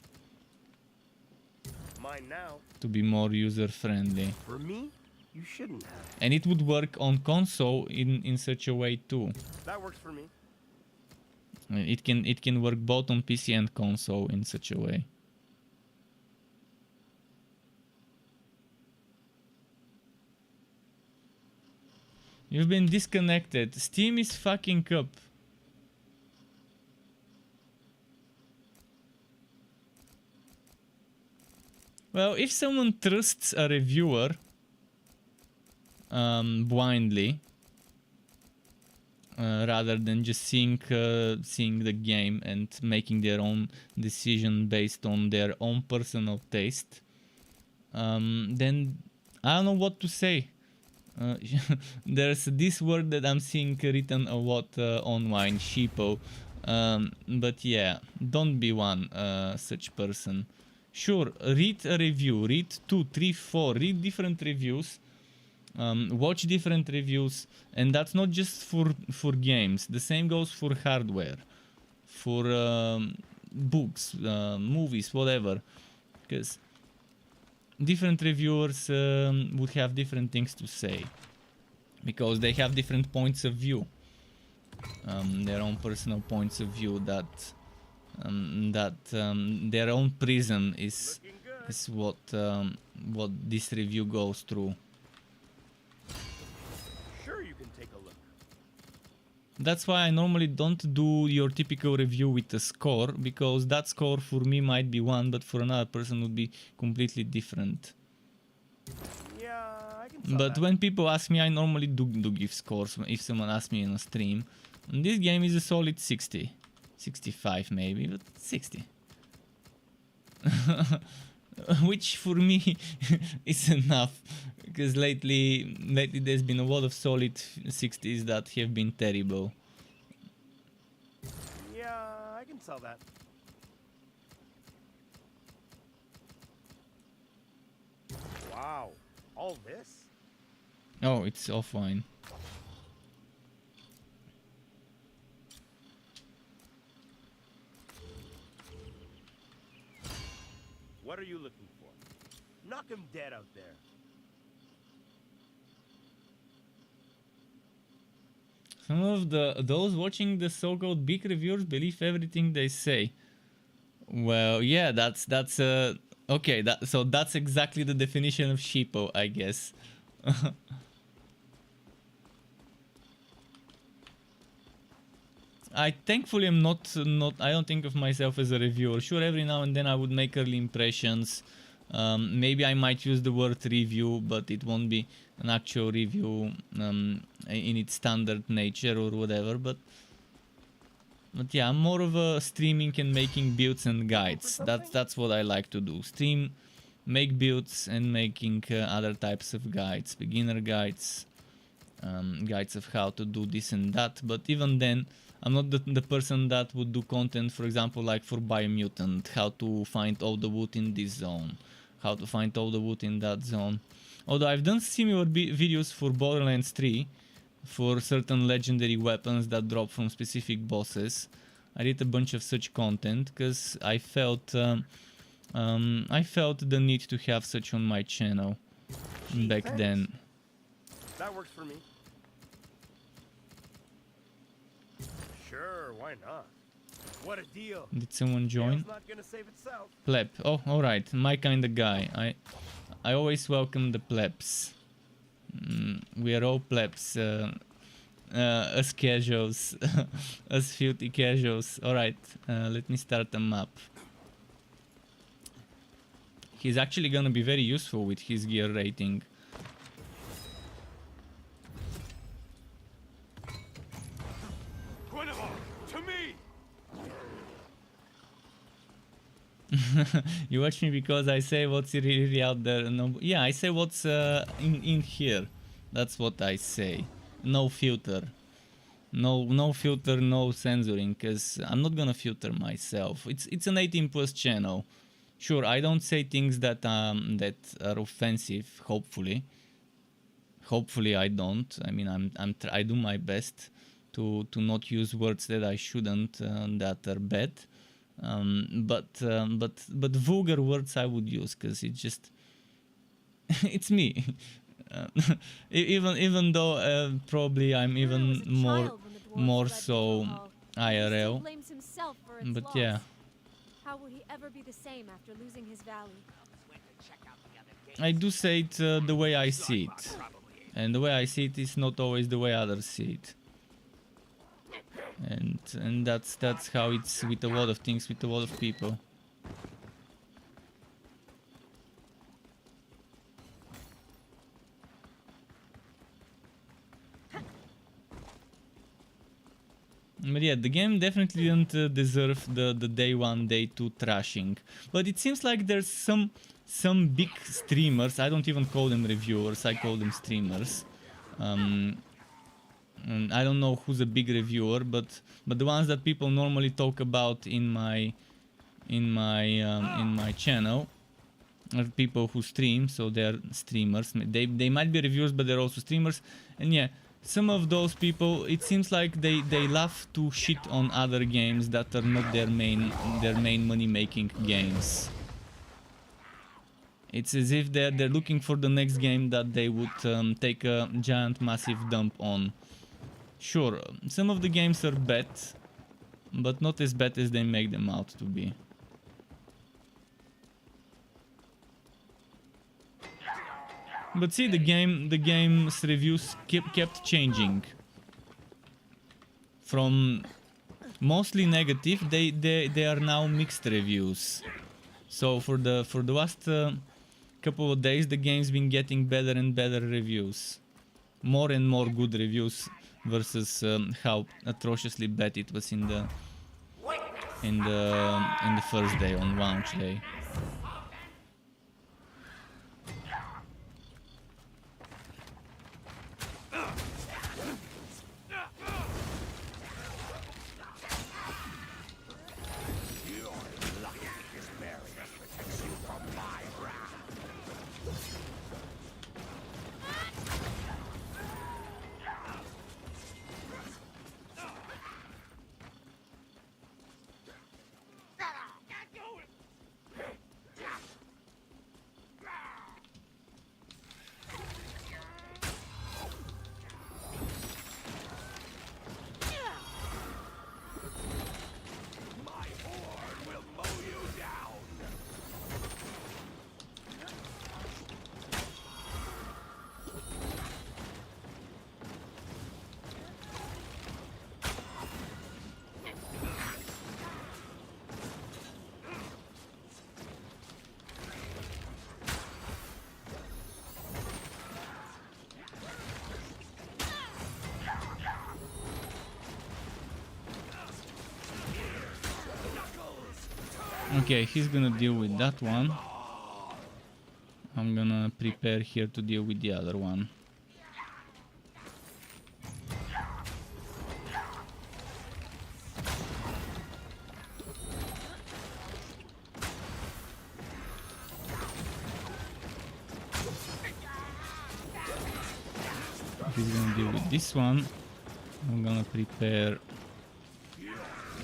Mine now. to be more user friendly. For me, you shouldn't have. And it would work on console in such a way too. That works for me. It can work both on PC and console in such a way. You've been disconnected. Steam is fucking up. Well, if someone trusts a reviewer blindly, rather than just seeing the game and making their own decision based on their own personal taste, then I don't know what to say. There's this word that I'm seeing written a lot online, sheepo. But yeah, don't be one such person. Sure, read a review, read 2, 3, 4, read different reviews. Watch different reviews, and that's not just for games. The same goes for hardware, for books, movies, whatever, because different reviewers would have different things to say because they have different points of view, their own personal points of view that their own prism is what this review goes through. That's why I normally don't do your typical review with a score, because that score for me might be 1, but for another person would be completely different. Yeah, I can But when people ask me, I normally do give scores if someone asks me in a stream. And this game is a solid 60. 65 maybe, but 60. Which for me is enough, because lately there's been a lot of solid 60s that have been terrible. Yeah, I can sell that. Wow, all this? Oh, it's offline. What are you looking for? Knock him dead out there. Some of those watching the so-called big reviewers believe everything they say. Well, yeah, that's okay. So that's exactly the definition of sheepo, I guess. I thankfully am not. I don't think of myself as a reviewer. Sure, every now and then I would make early impressions. Maybe I might use the word review, but it won't be an actual review in its standard nature or whatever. But But yeah, I'm more of a streaming and making builds and guides. That's what I like to do. Stream, make builds, and making other types of guides, beginner guides, guides of how to do this and that. But even then, I'm not the person that would do content, for example, like for Biomutant, how to find all the wood in this zone, how to find all the wood in that zone. Although I've done similar videos for Borderlands 3, for certain legendary weapons that drop from specific bosses. I did a bunch of such content because I felt the need to have such on my channel back Thanks. then. That works for me. Sure, why not? What a deal. Did someone join? Jail's not gonna save itself. Pleb. Oh, alright, my kind of guy. I always welcome the plebs. We are all plebs. Us casuals. Us filthy casuals. Alright, let me start a map. He's actually gonna be very useful with his gear rating. To me. You watch me because I say what's really out there. No, yeah, I say what's in here. That's what I say. No filter. No filter, no censoring, because I'm not gonna filter myself. It's an 18+ channel. Sure, I don't say things that that are offensive. Hopefully I don't. I mean, I do my best to not use words that I shouldn't, that are bad. But vulgar words I would use, because it's just it's me. Even though probably I'm even more so IRL. But yeah. How will he ever be the same after losing his valley? I do say it the way I see it. And the way I see it is not always the way others see it. And that's how it's with a lot of things, with a lot of people. But yeah, the game definitely didn't deserve the day 1, day 2 trashing. But it seems like there's some big streamers, I don't even call them reviewers, I call them streamers. And I don't know who's a big reviewer, but the ones that people normally talk about in my channel are people who stream, so they're streamers. They might be reviewers, but they're also streamers. And yeah, some of those people, it seems like they love to shit on other games that are not their main money-making games. It's as if they're looking for the next game that they would take a giant massive dump on. Sure, some of the games are bad, but not as bad as they make them out to be. But see, the game's reviews kept changing. From mostly negative, they are now mixed reviews. So for the last couple of days, the game's been getting better and better reviews, more and more good reviews versus how atrociously bad it was in the first day, on launch day. Okay, he's gonna deal with that one. I'm gonna prepare here to deal with the other one. He's gonna deal with this one. I'm gonna prepare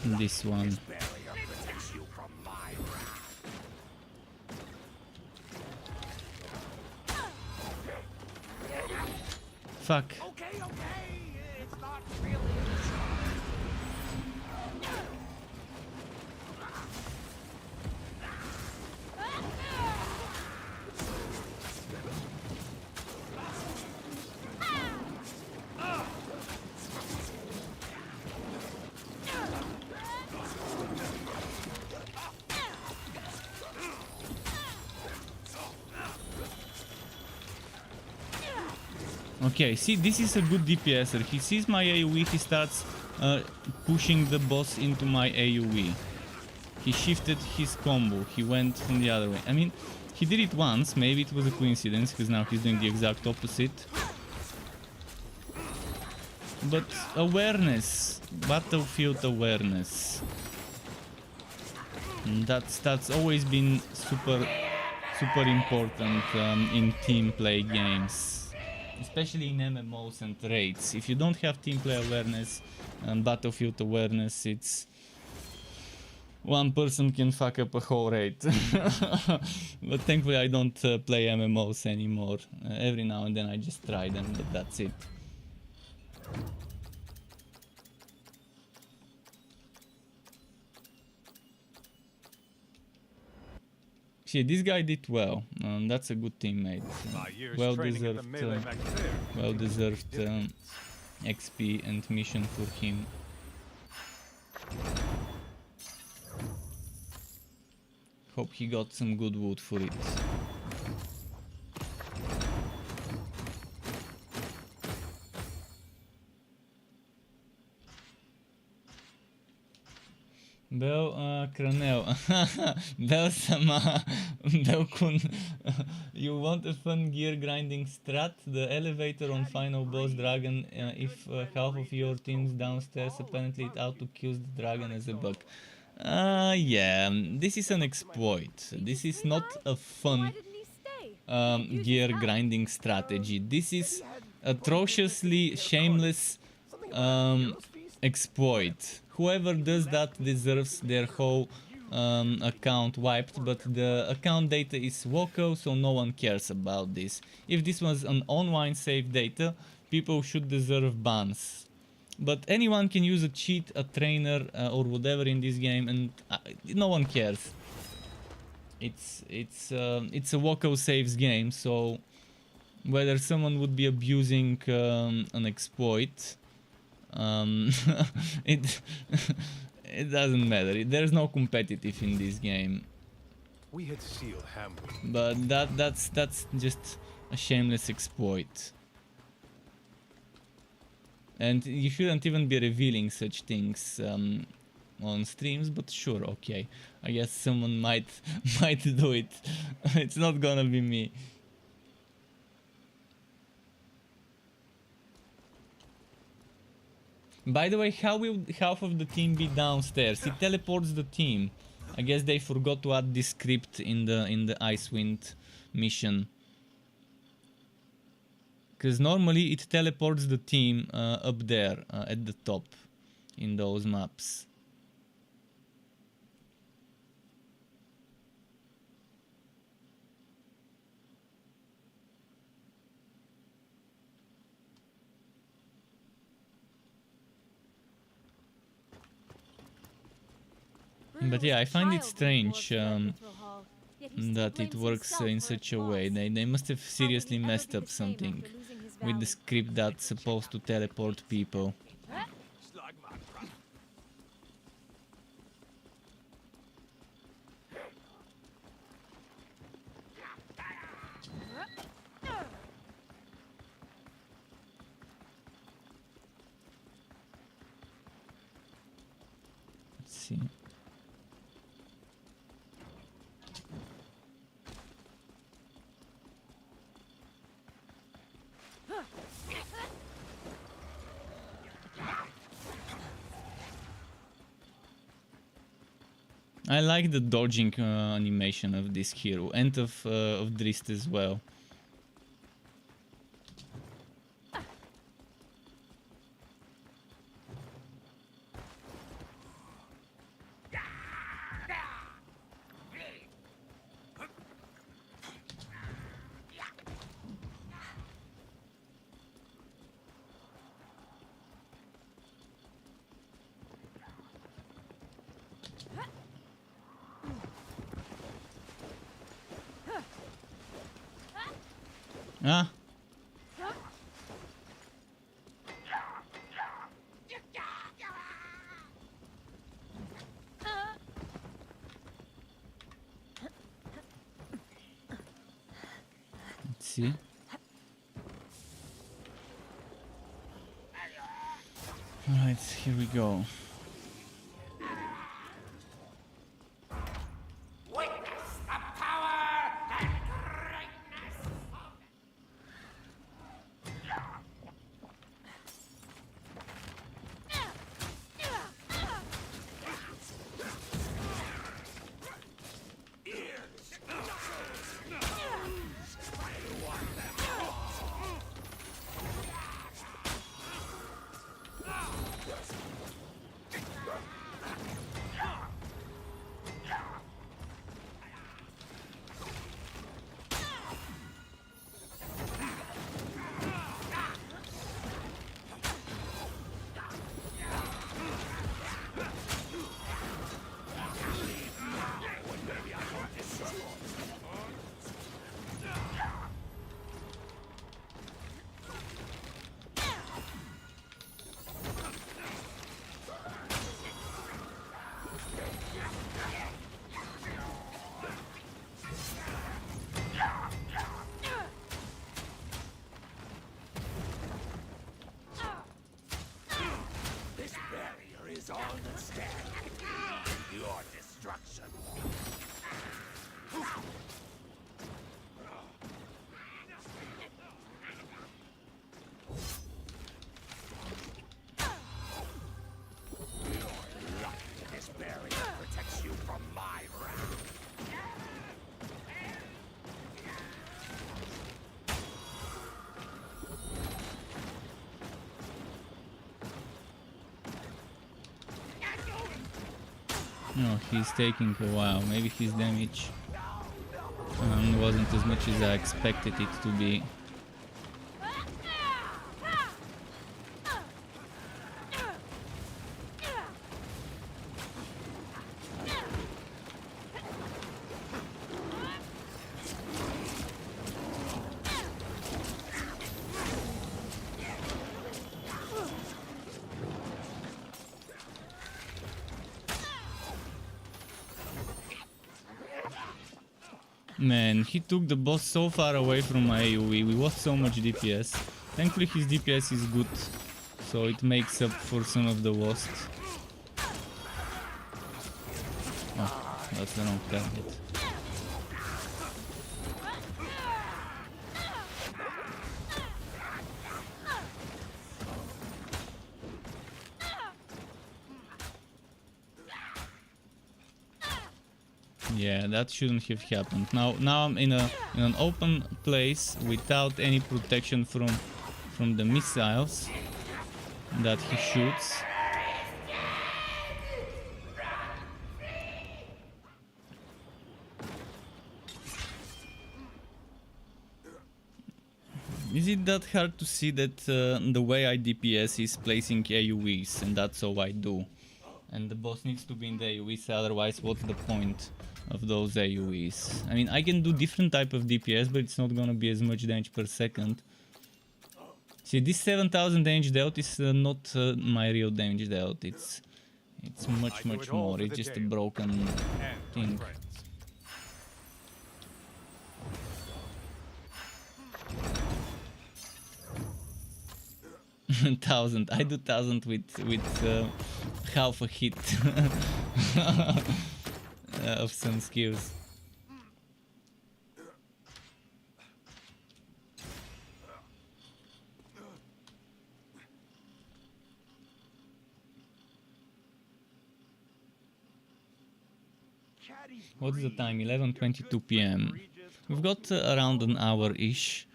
this one. Fuck. Okay, it's not really. Okay, see, this is a good DPSer. He sees my AoE, he starts pushing the boss into my AoE. He shifted his combo, he went from the other way. I mean, he did it once, maybe it was a coincidence, because now he's doing the exact opposite. But awareness, battlefield awareness. That's always been super important in team play games. Especially in MMOs and raids. If you don't have team play awareness and battlefield awareness, it's one person can fuck up a whole raid. But thankfully I don't play MMOs anymore. Every now and then I just try them, but that's it. See, this guy did well. That's a good teammate. Well deserved XP and mission for him. Hope he got some good wood for it. Bel Cranel. Bel Sama. Bel Kun. You want a fun gear grinding strat? The elevator on final boss dragon. If half of your team's downstairs, apparently it auto kills the dragon as a bug. Yeah, this is an exploit. This is not a fun gear grinding strategy. This is atrociously shameless exploit. Whoever does that deserves their whole account wiped, but the account data is local, so no one cares about this. If this was an online save data, people should deserve bans. But anyone can use a cheat, a trainer, or whatever in this game, and no one cares. It's a local saves game, so whether someone would be abusing an exploit, it it doesn't matter. There's no competitive in this game. We had sealed Hamburg. But that's just a shameless exploit. And you shouldn't even be revealing such things on streams, but sure, okay. I guess someone might do it. It's not gonna be me. By the way, how will half of the team be downstairs? It teleports the team. I guess they forgot to add this script in the Icewind mission. Because normally it teleports the team up there at the top in those maps. But yeah, I find it strange that it works in such a way. They must have seriously messed up something with the script that's supposed to teleport people. Let's see. I like the dodging animation of this hero and of Drist as well. Ah. Let's see. Alright, here we go. Witness the power and greatness of this barrier is all that stands. Your destruction. This barrier protects you from my wrath. No, he's taking a while. Maybe his damage wasn't as much as I expected it to be. Man, he took the boss so far away from my AoE. We lost so much DPS. Thankfully his DPS is good, so it makes up for some of the lost. Oh, that's the wrong target. Yeah, that shouldn't have happened. Now I'm in an open place without any protection from the missiles that he shoots. Is it that hard to see that the way I DPS is placing AoEs, and that's all I do? And the boss needs to be in the AoEs, otherwise what's the point of those AoEs? I mean, I can do different type of DPS, but it's not gonna be as much damage per second. See, this 7000 damage dealt is not my real damage dealt. It's much more. It's just a broken thing. 1000. I do 1000 with half a hit of some skills. What is the time? 11:22 p.m. We've got around an hour-ish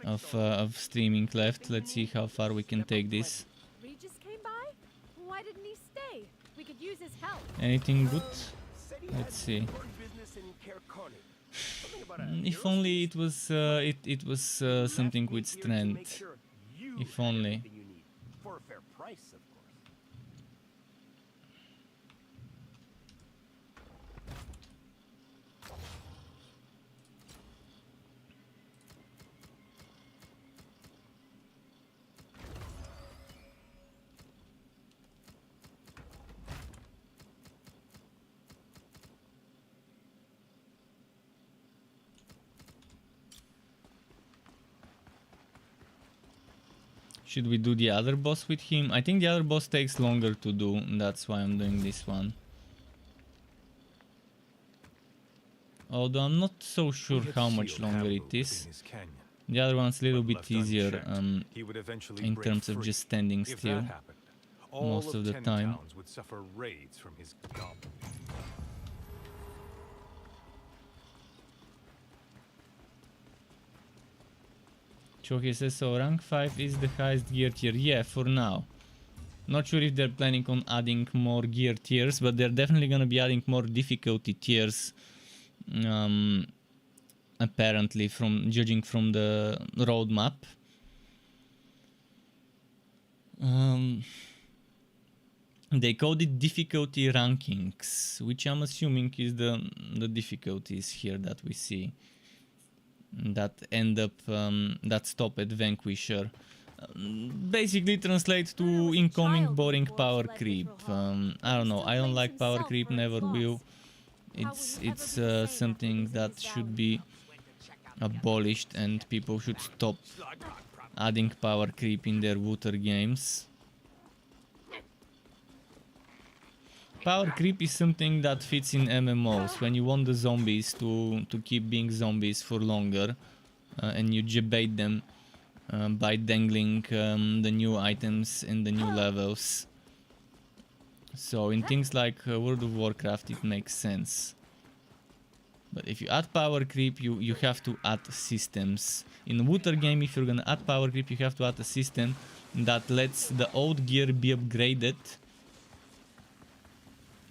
of streaming left. Let's see how far we can take this. Regis came by? Why didn't he stay? We could use his help. Anything good? Let's see. If only it was something with strength. If only. For a fair price, of course. Should we do the other boss with him? I think the other boss takes longer to do, that's why I'm doing this one. Although I'm not so sure how much longer it is. The other one's a little bit easier in terms of just standing still most of the time. Choki says, so rank 5 is the highest gear tier. Yeah, for now. Not sure if they're planning on adding more gear tiers, but they're definitely gonna be adding more difficulty tiers. Apparently, from judging from the roadmap. They called it difficulty rankings, which I'm assuming is the difficulties here that we see. That end up that stop at Vanquisher. Basically translates to incoming boring power creep. I don't know, I don't like power creep, never will. It's something that should be abolished and people should stop adding power creep in their water games. Power creep is something that fits in MMOs, when you want the zombies to keep being zombies for longer, and you debate them by dangling the new items and the new levels. So in things like World of Warcraft it makes sense. But if you add power creep, you have to add systems. In a water game, if you're gonna add power creep, you have to add a system that lets the old gear be upgraded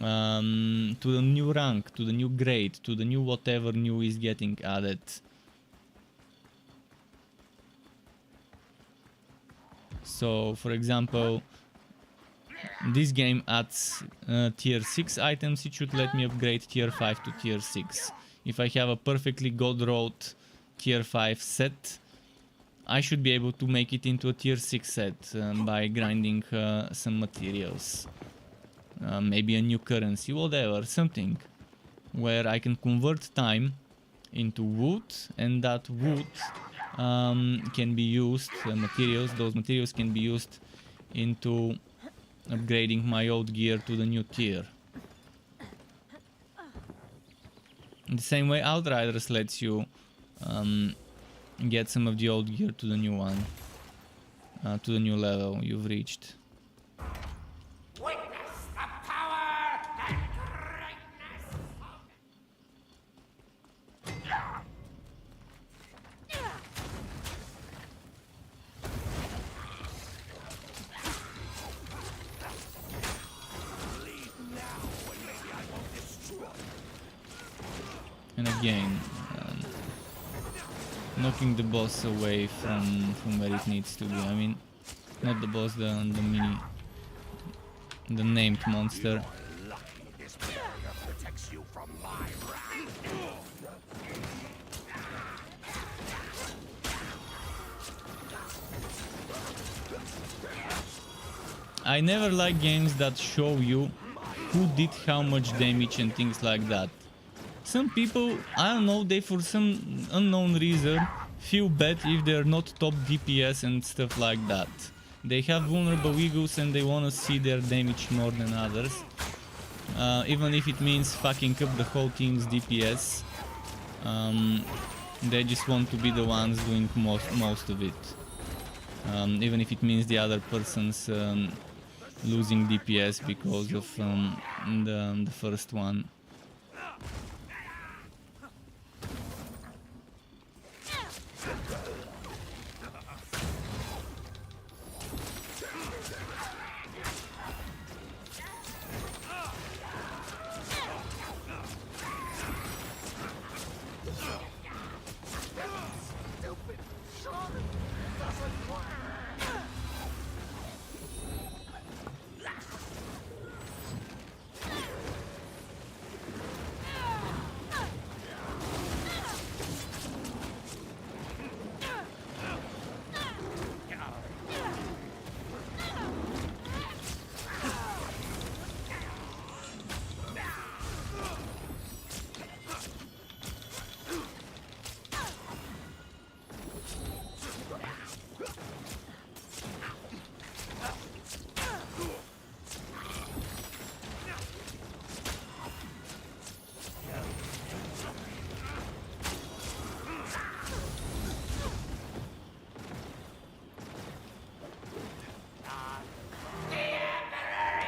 to the new rank, to the new grade, to the new whatever new is getting added. So, for example, this game adds tier 6 items, it should let me upgrade tier 5 to tier 6. If I have a perfectly god rolled tier 5 set, I should be able to make it into a tier 6 set by grinding some materials. Maybe a new currency, whatever, something where I can convert time into wood, and that wood can be used, those materials can be used into upgrading my old gear to the new tier. In the same way Outriders lets you get some of the old gear to the new one, to the new level you've reached. And again, knocking the boss away from where it needs to be. I mean, not the boss, the named monster. I never like games that show you who did how much damage and things like that. Some people, I don't know, they for some unknown reason feel bad if they're not top DPS and stuff like that. They have vulnerable egos and they wanna see their damage more than others. Even if it means fucking up the whole team's DPS. They just want to be the ones doing most of it. Even if it means the other person's losing DPS because of the first one.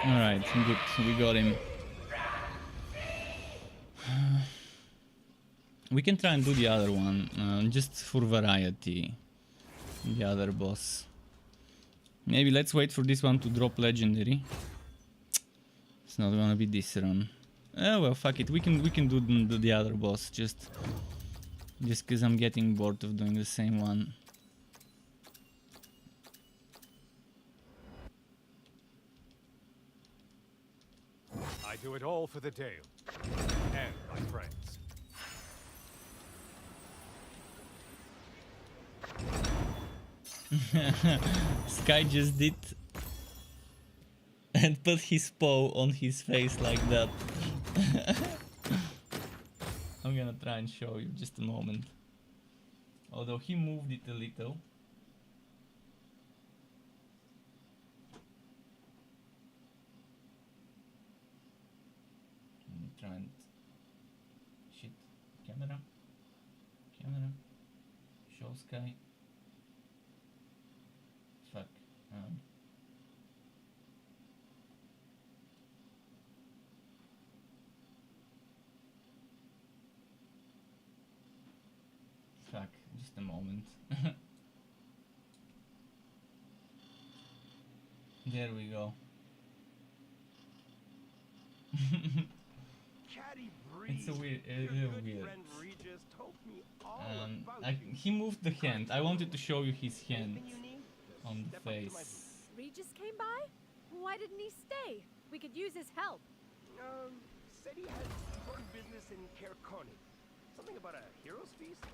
Alright, good, we got him. We can try and do the other one, just for variety. The other boss. Maybe let's wait for this one to drop legendary. It's not gonna be this run. Oh well, fuck it. We can do the other boss just because I'm getting bored of doing the same one. I do it all for the Dale and my friends. Sky just did and put his paw on his face like that. I'm gonna try and show you just a moment. Although he moved it a little. Let me try and shit. Camera. Show Sky. Fuck. Fuck, just a moment. There we go. It's a weird, real weird. He moved the hand. I wanted to show you his hand on the face. Regis came by? Why didn't he stay? We could use his help. Said he had important business in Cairconi. Something about a hero's feast?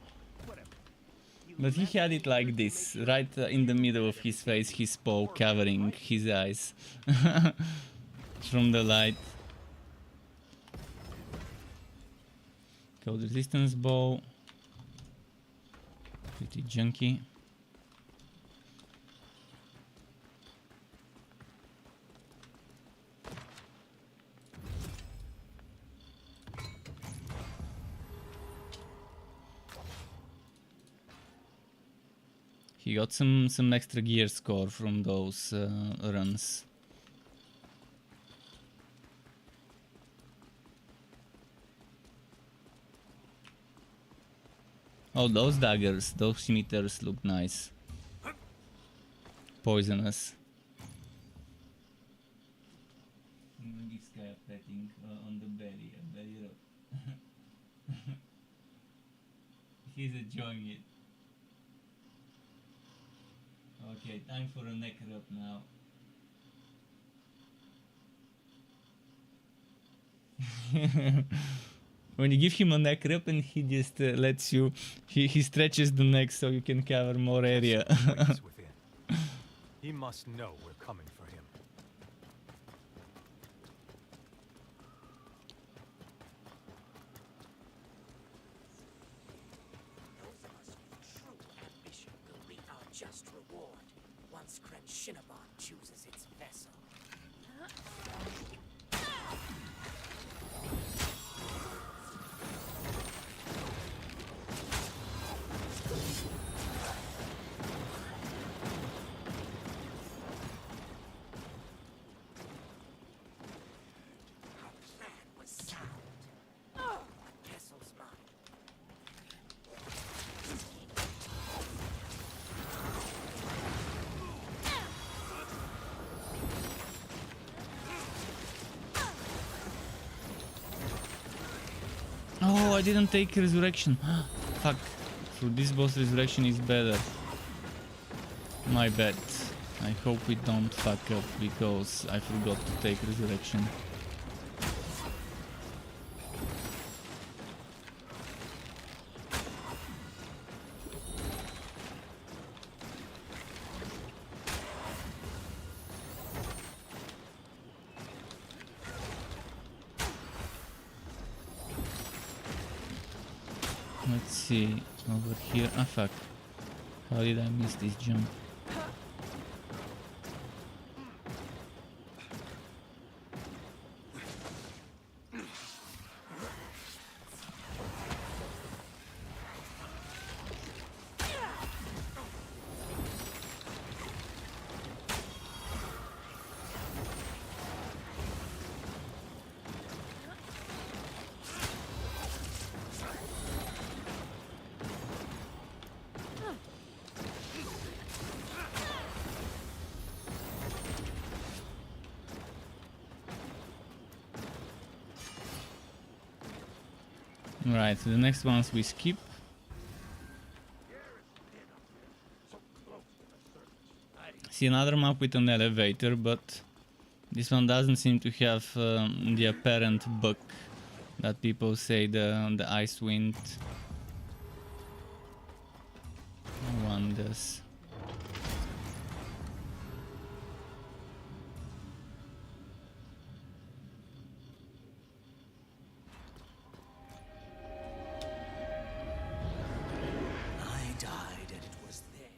Whatever. But he had it like this, right in the middle of his face, his paw covering his eyes from the light. Cold resistance bow. Pretty junky. He got some extra gear score from those runs. Oh, those daggers, those scimitars look nice. Poisonous. This guy petting on the belly, rub. He's enjoying it. Okay, time for a neck rub now. When you give him a neck rub and he just lets you, he stretches the neck so you can cover more area. He must know we're coming for him. Those of us with true ambition will reap our just reward once Krenshinabon chooses its vessel. Oh, I didn't take resurrection. Fuck. For this boss, resurrection is better. My bad. I hope we don't fuck up because I forgot to take resurrection. Let's see, over here. Ah, fuck. How did I miss this jump? Right, so the next ones we skip. See another map with an elevator, but this one doesn't seem to have the apparent bug that people say the ice wind one does. I died and it was there.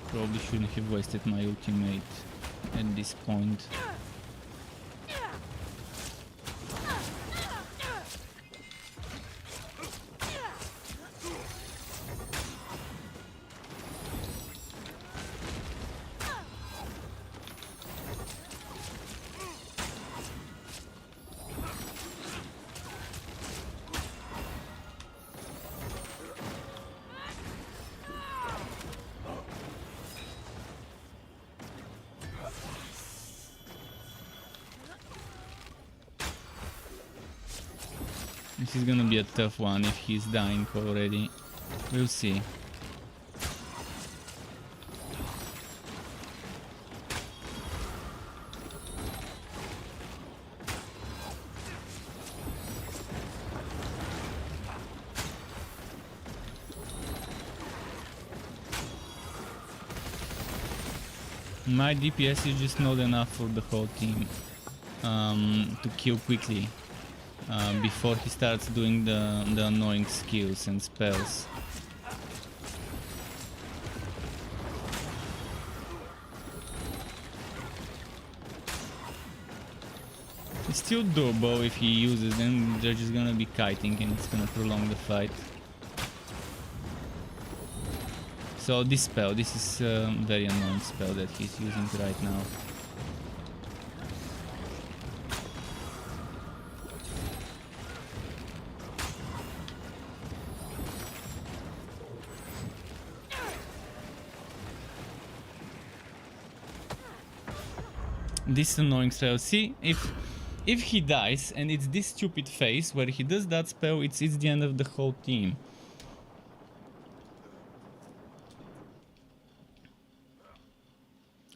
Probably shouldn't have wasted my ultimate at this point. This is gonna be a tough one if he's dying already. We'll see. My DPS is just not enough for the whole team to kill quickly. Before he starts doing the annoying skills and spells. It's still doable if he uses them, they're just gonna be kiting and it's gonna prolong the fight. So this spell, this is a very annoying spell that he's using right now. This annoying spell. See, if he dies and it's this stupid phase where he does that spell, it's the end of the whole team.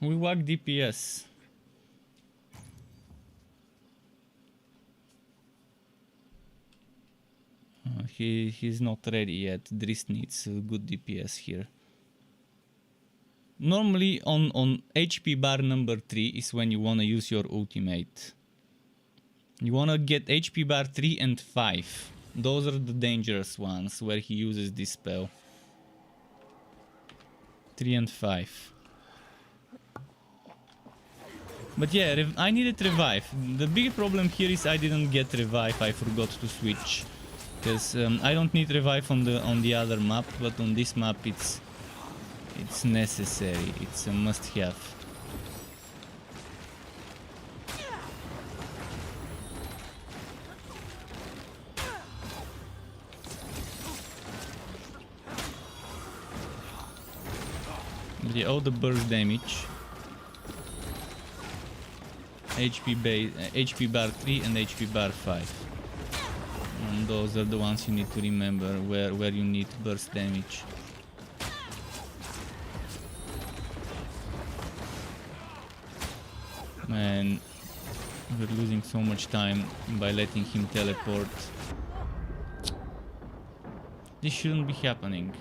We whack DPS. He's not ready yet. Driss needs good DPS here. Normally on HP bar number 3 is when you wanna use your ultimate. You wanna get HP bar 3 and 5. Those are the dangerous ones where he uses this spell. 3 and 5. But yeah, I needed revive. The big problem here is I didn't get revive. I forgot to switch. Because I don't need revive on the other map, but on this map it's necessary. It's a must-have. Yeah, all the burst damage. HP bar 3 and HP bar 5. And those are the ones you need to remember where you need burst damage. Man, we're losing so much time by letting him teleport. This shouldn't be happening.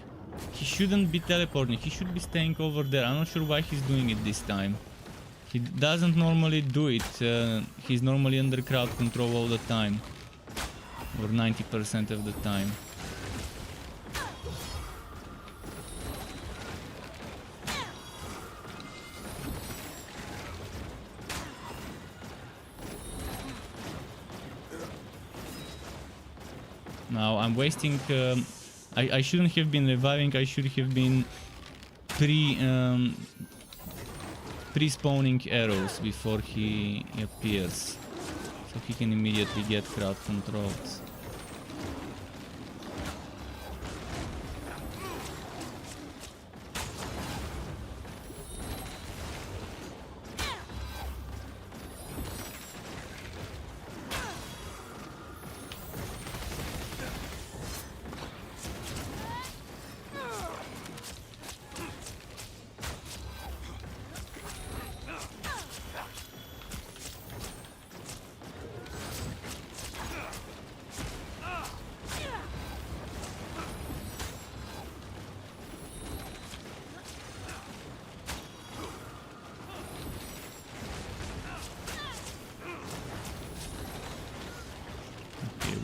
He shouldn't be teleporting, he should be staying over there. I'm not sure why he's doing it this time. He doesn't normally do it. He's normally under crowd control all the time. Or 90% of the time. Now I'm wasting... I shouldn't have been reviving, I should have been pre-spawning arrows before he appears. So he can immediately get crowd controlled.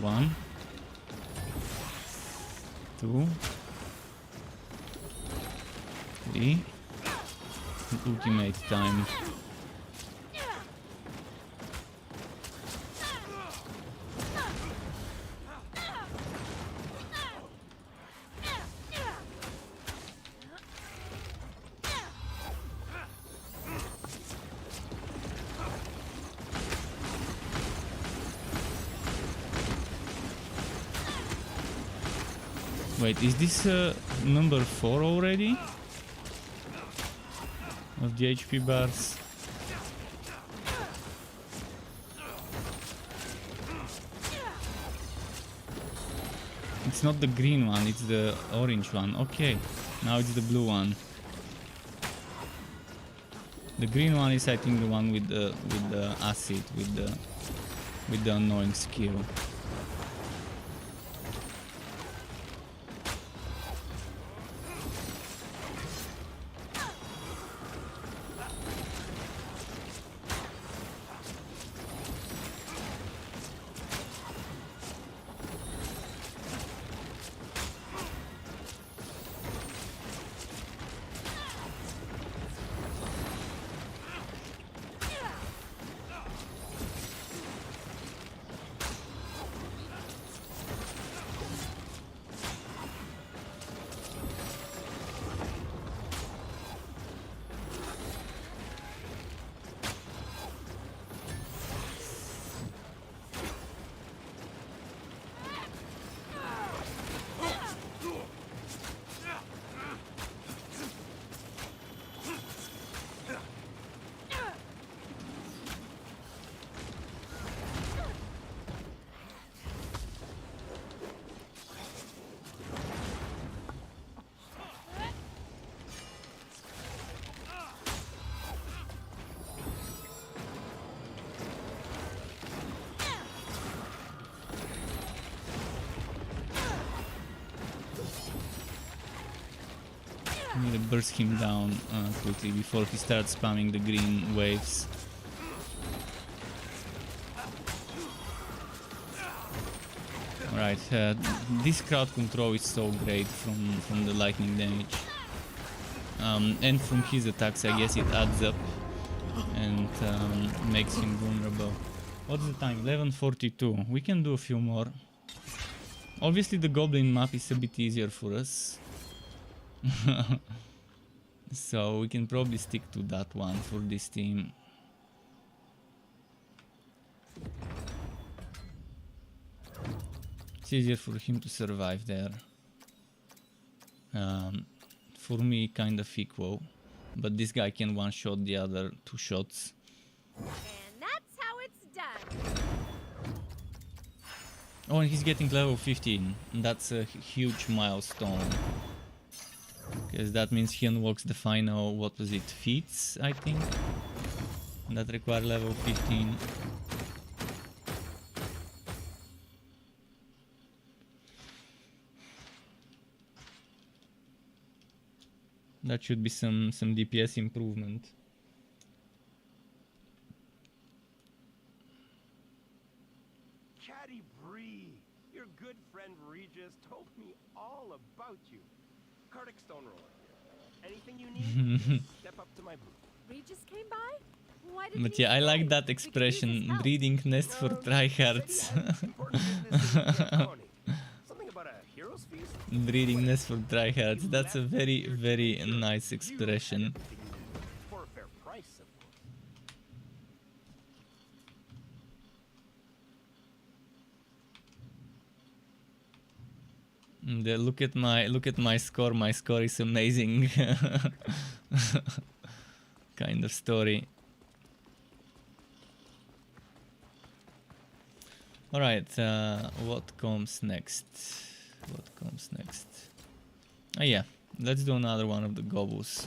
1, 2, 3. Ultimate time. Wait, is this number 4 already? Of the HP bars? It's not the green one, it's the orange one. Okay, now it's the blue one. The green one is, I think, the one with the acid, with the annoying skill. I need to burst him down quickly before he starts spamming the green waves. Alright, this crowd control is so great from the lightning damage. And from his attacks, I guess it adds up and makes him vulnerable. What's the time? 11:42. We can do a few more. Obviously the goblin map is a bit easier for us. So we can probably stick to that one for this team. It's easier for him to survive there. For me, kind of equal, but this guy can one-shot the other 2 shots. And that's how it's done. Oh, and he's getting level 15. That's a huge milestone. Because that means he unlocks the final, what was it, feats, I think? That require level 15. That should be some DPS improvement. Chatty Bree, your good friend Regis told me all about you. Cardic Stone Roller. Anything you need, just step up to my booth. Regis came by? Why did But he yeah, I like stay? that We could use his expression, help. breeding nest for tryhards. Important business in Cape Something about a hero's feast? Breeding nest for tryhards. That's a very, very nice expression. For a fair price, of course. Look at my score. My score is amazing. Kind of story. All right. What comes next? What comes next? Oh yeah. Let's do another one of the gobos.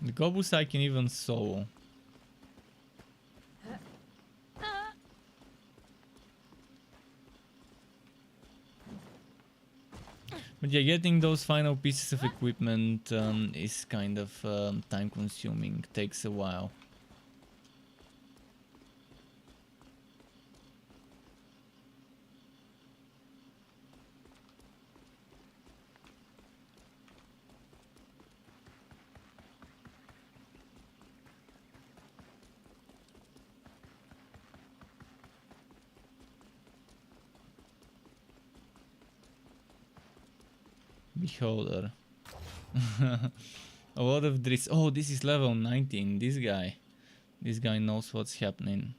The gobos I can even solo. But yeah, getting those final pieces of equipment is kind of time consuming, takes a while. Beholder. A lot of this. Oh, this is level 19. This guy knows what's happening.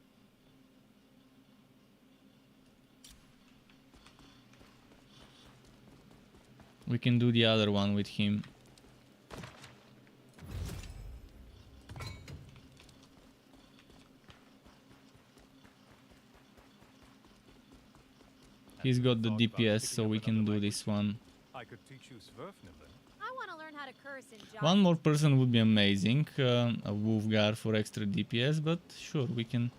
We can do the other one with him. He's got the DPS, so we can do this one. I could teach you Sverfnibben. I want to learn how to curse in Java. One more person would be amazing, a Wolfgar for extra DPS, but sure, we can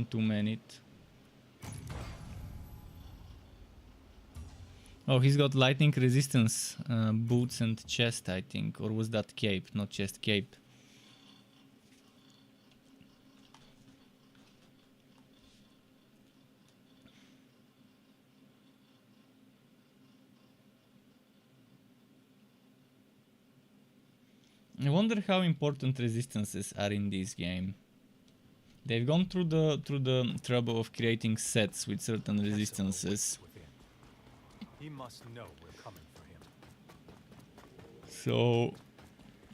two-man it. Oh, he's got lightning resistance boots and chest, I think, or was that cape? Not chest, cape. I wonder how important resistances are in this game. They've gone through the trouble of creating sets with certain resistances. He must know we're coming for him. So,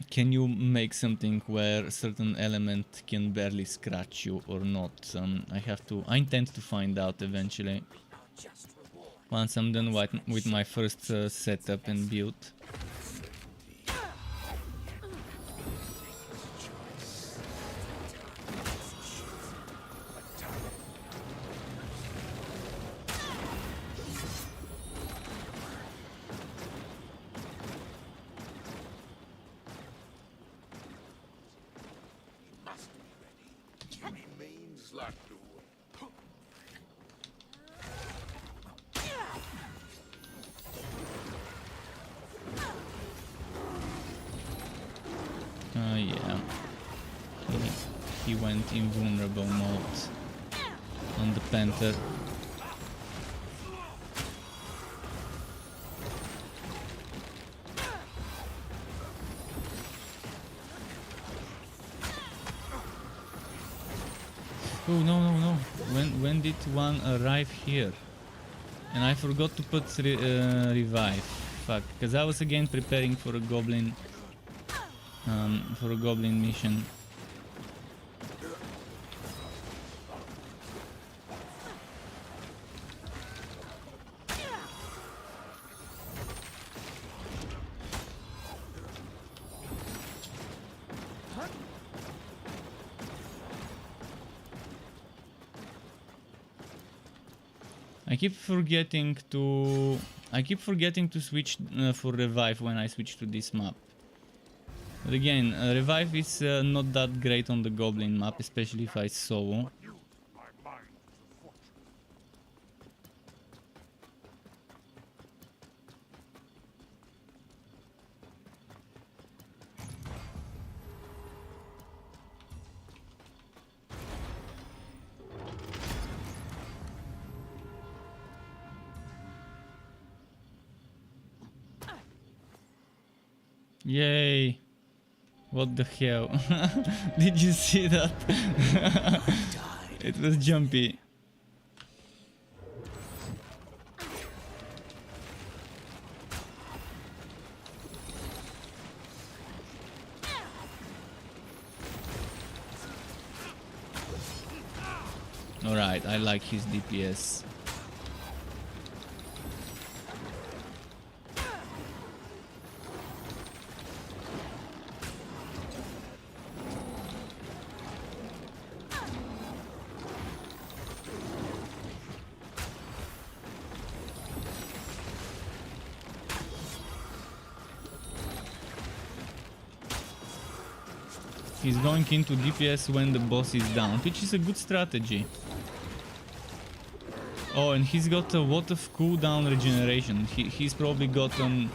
can you make something where a certain element can barely scratch you or not? I intend to find out eventually. Once I'm done with my first setup and build. Yeah. He went invulnerable mode on the Panther. Oh no. When did one arrive here? And I forgot to put revive. Fuck, because I was again preparing for a goblin mission. I keep forgetting to switch for revive when I switch to this map. But again, revive is not that great on the goblin map, especially if I solo. Yay! What the hell? Did you see that? It was jumpy. Alright, I like his DPS. He's going into DPS when the boss is down, which is a good strategy. Oh, and he's got a lot of cooldown regeneration. He's probably gotten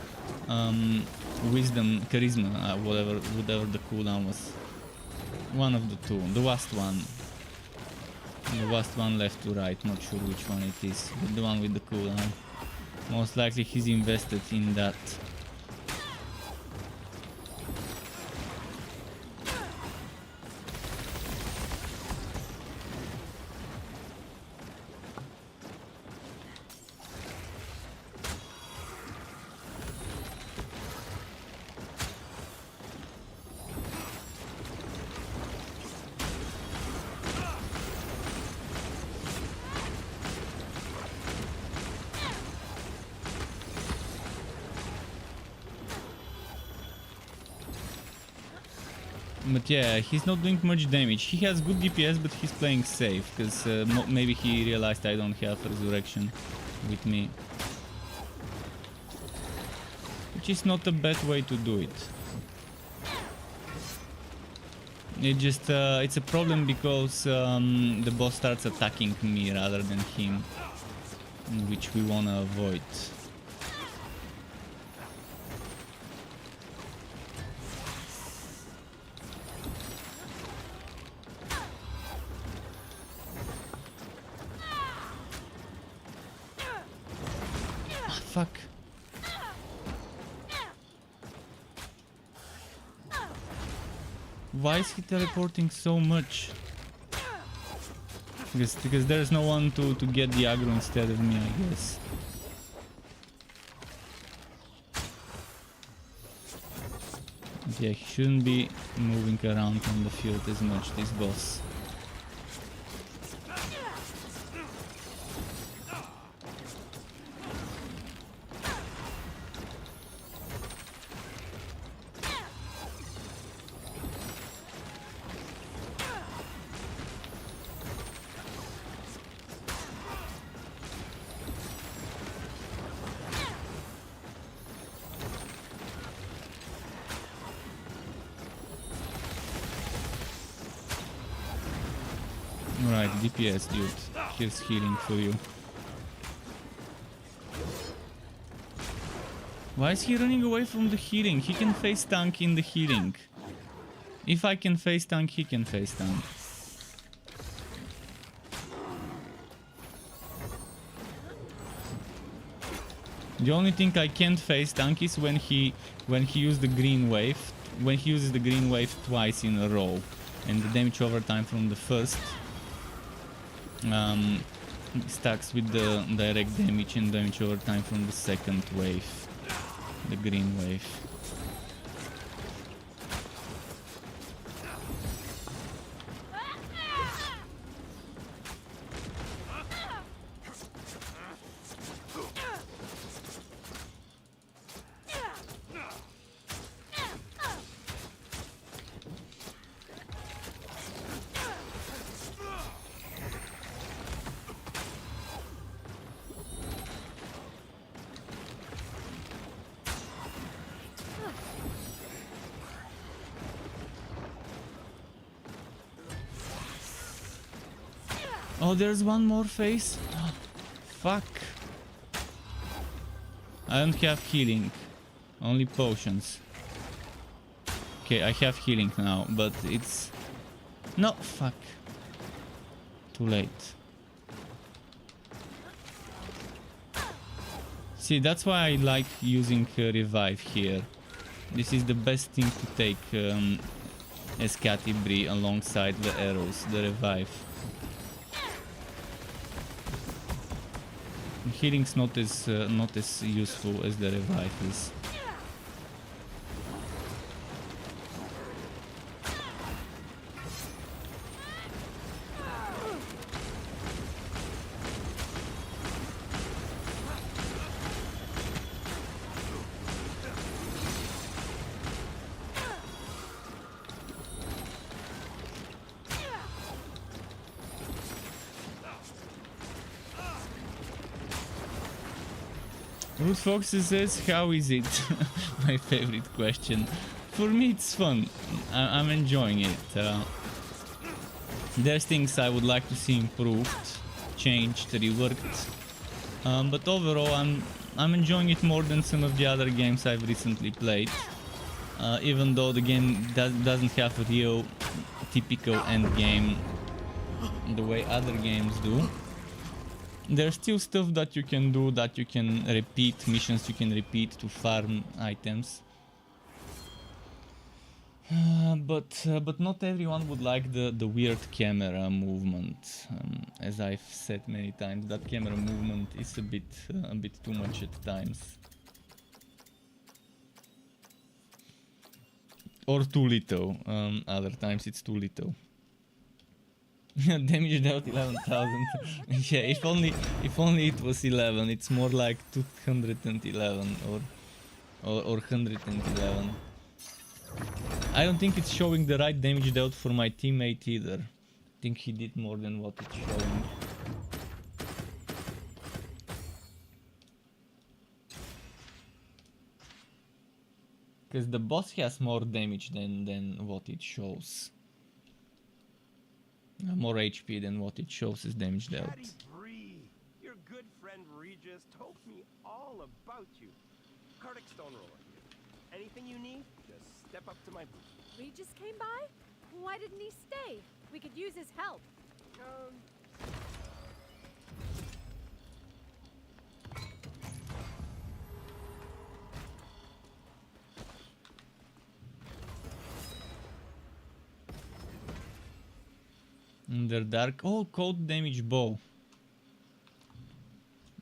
wisdom, charisma, whatever the cooldown was. One of the two, the last one. The last one left to right, not sure which one it is, but the one with the cooldown. Most likely he's invested in that. But yeah, he's not doing much damage. He has good DPS, but he's playing safe, because maybe he realized I don't have Resurrection with me. Which is not a bad way to do it. It just, it's a problem because the boss starts attacking me rather than him, which we wanna avoid. Fuck. Why is he teleporting so much? Because there's no one to get the aggro instead of me, I guess. But yeah, he shouldn't be moving around on the field as much, this boss. Right, DPS dude, here's healing for you. Why is he running away from the healing? He can face tank in the healing. If I can face tank, he can face tank. The only thing I can't face tank is when he uses the green wave. When he uses the green wave twice in a row, and the damage over time from the first stacks with the direct damage and damage over time from the second wave, the green wave. Oh, there's one more phase? Fuck. I don't have healing. Only potions. Okay, I have healing now, but it's... No, fuck. Too late. See, that's why I like using revive here. This is the best thing to take as Catibri alongside the arrows, the revive. Healing's not as useful as the revive is. Root Foxes says, how is it? My favorite question. For me it's fun. I'm enjoying it. There's things I would like to see improved, changed, reworked. But overall, I'm enjoying it more than some of the other games I've recently played. Even though the game doesn't have a real typical end game the way other games do. There's still stuff that you can do, that you can repeat, missions you can repeat to farm items. But not everyone would like the weird camera movement. As I've said many times, that camera movement is a bit too much at times. Or too little. Other times it's too little. Damage dealt 11,000. Yeah, if only it was 11. It's more like 211 or 111. I don't think it's showing the right damage dealt for my teammate either. I think he did more than what it's showing. Because the boss has more damage than what it shows. More HP than what it shows is damage dealt. Daddy Bree, your good friend Regis told me all about you. Cardic Stone Roller here. Anything you need, just step up to my booth. Regis came by? Why didn't he stay? We could use his help. Under dark. Oh, cold damage bow.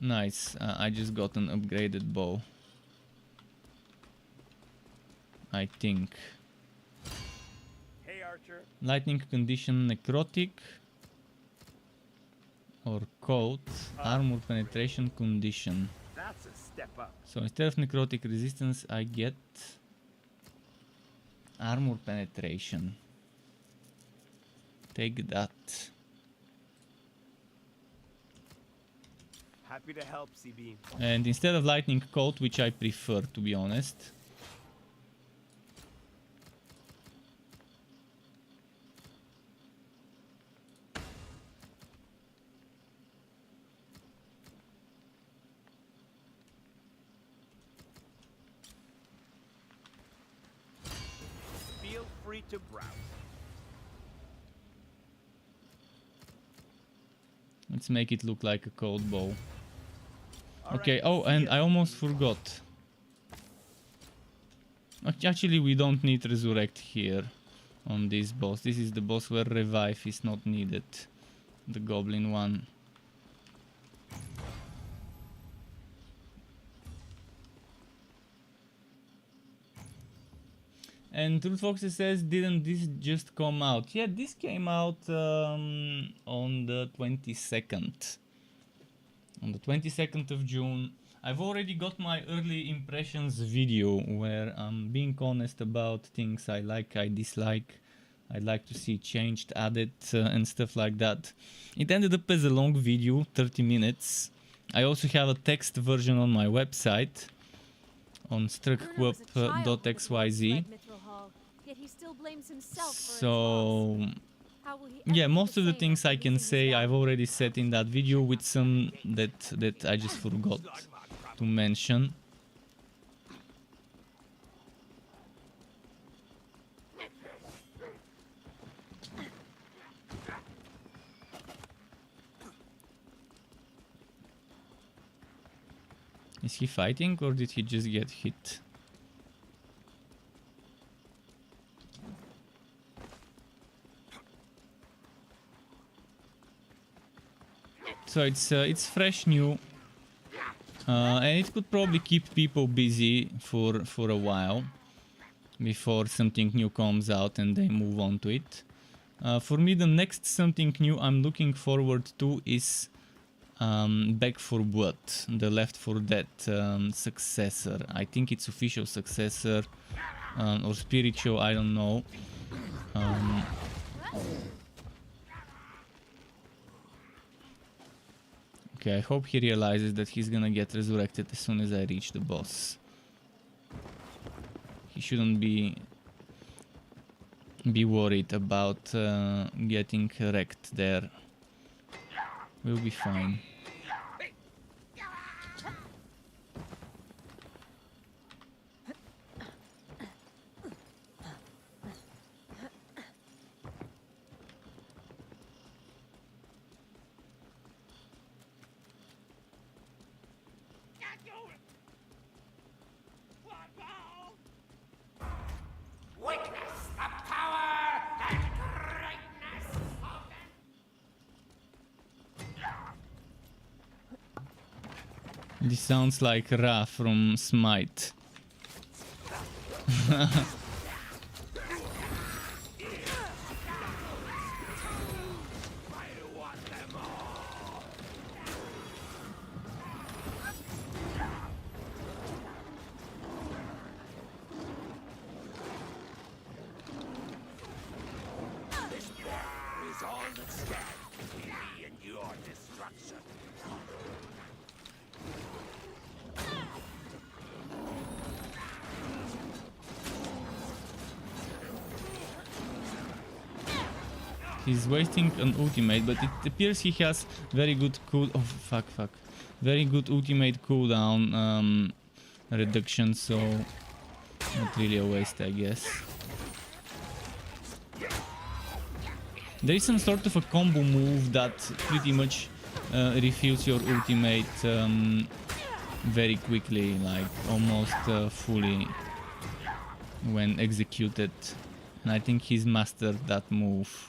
Nice. I just got an upgraded bow. I think. Hey Archer. Lightning condition necrotic. Or cold. Armor penetration condition. That's a step up. So instead of necrotic resistance, I get armor penetration. Take that. Happy to help, CB. And instead of lightning cold, which I prefer, to be honest. Feel free to browse. Let's make it look like a cold bow. Okay, oh, and I almost forgot. Actually, we don't need resurrect here on this boss. This is the boss where revive is not needed. The goblin one. And Truth Foxy says, didn't this just come out? Yeah, this came out on the 22nd. On the 22nd of June. I've already got my early impressions video where I'm being honest about things I like, I dislike. I'd like to see changed, added and stuff like that. It ended up as a long video, 30 minutes. I also have a text version on my website on struckquip.xyz. So yeah, most of the things I can say I've already said in that video, with some that I just forgot to mention. Is he fighting or did he just get hit? So it's fresh, new, and it could probably keep people busy for a while before something new comes out and they move on to it. For me, the next something new I'm looking forward to is Back 4 Blood, the Left 4 Dead successor. I think it's official successor or spiritual, I don't know. Okay, I hope he realizes that he's gonna get resurrected as soon as I reach the boss. He shouldn't be worried about getting wrecked there. We'll be fine. Witness the power and greatness of This sounds like Ra from Smite. is all that stands between me and your destruction. He's wasting an ultimate, but it appears he has very good very good ultimate cooldown reduction, so not really a waste, I guess. There is some sort of a combo move that pretty much refills your ultimate very quickly, like almost fully when executed, and I think he's mastered that move.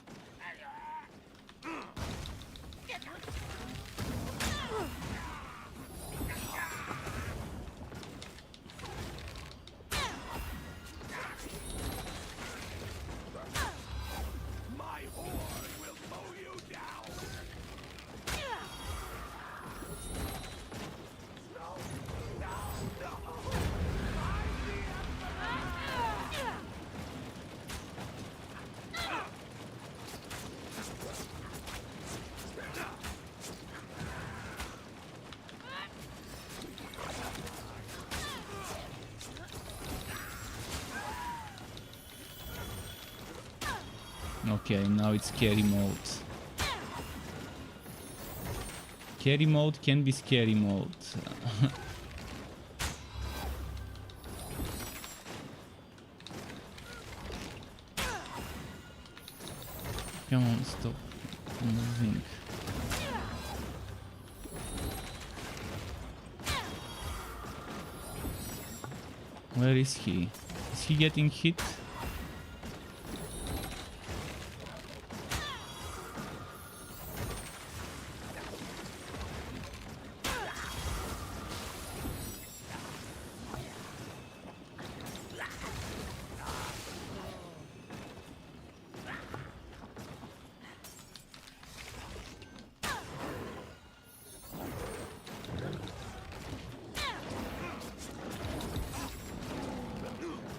Okay, now it's carry mode. Carry mode can be scary mode. Come on, stop moving. Where is he? Is he getting hit?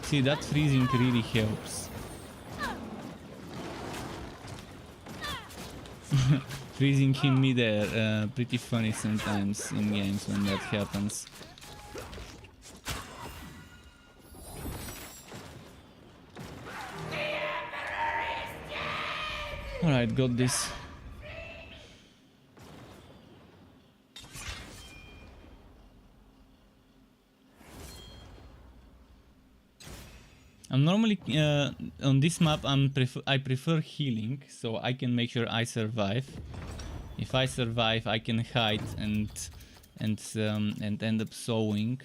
See, that freezing really helps. Freezing him midair, pretty funny sometimes in games when that happens. Alright, got this. I'm normally on this map. I prefer healing, so I can make sure I survive. If I survive, I can hide and end up sowing.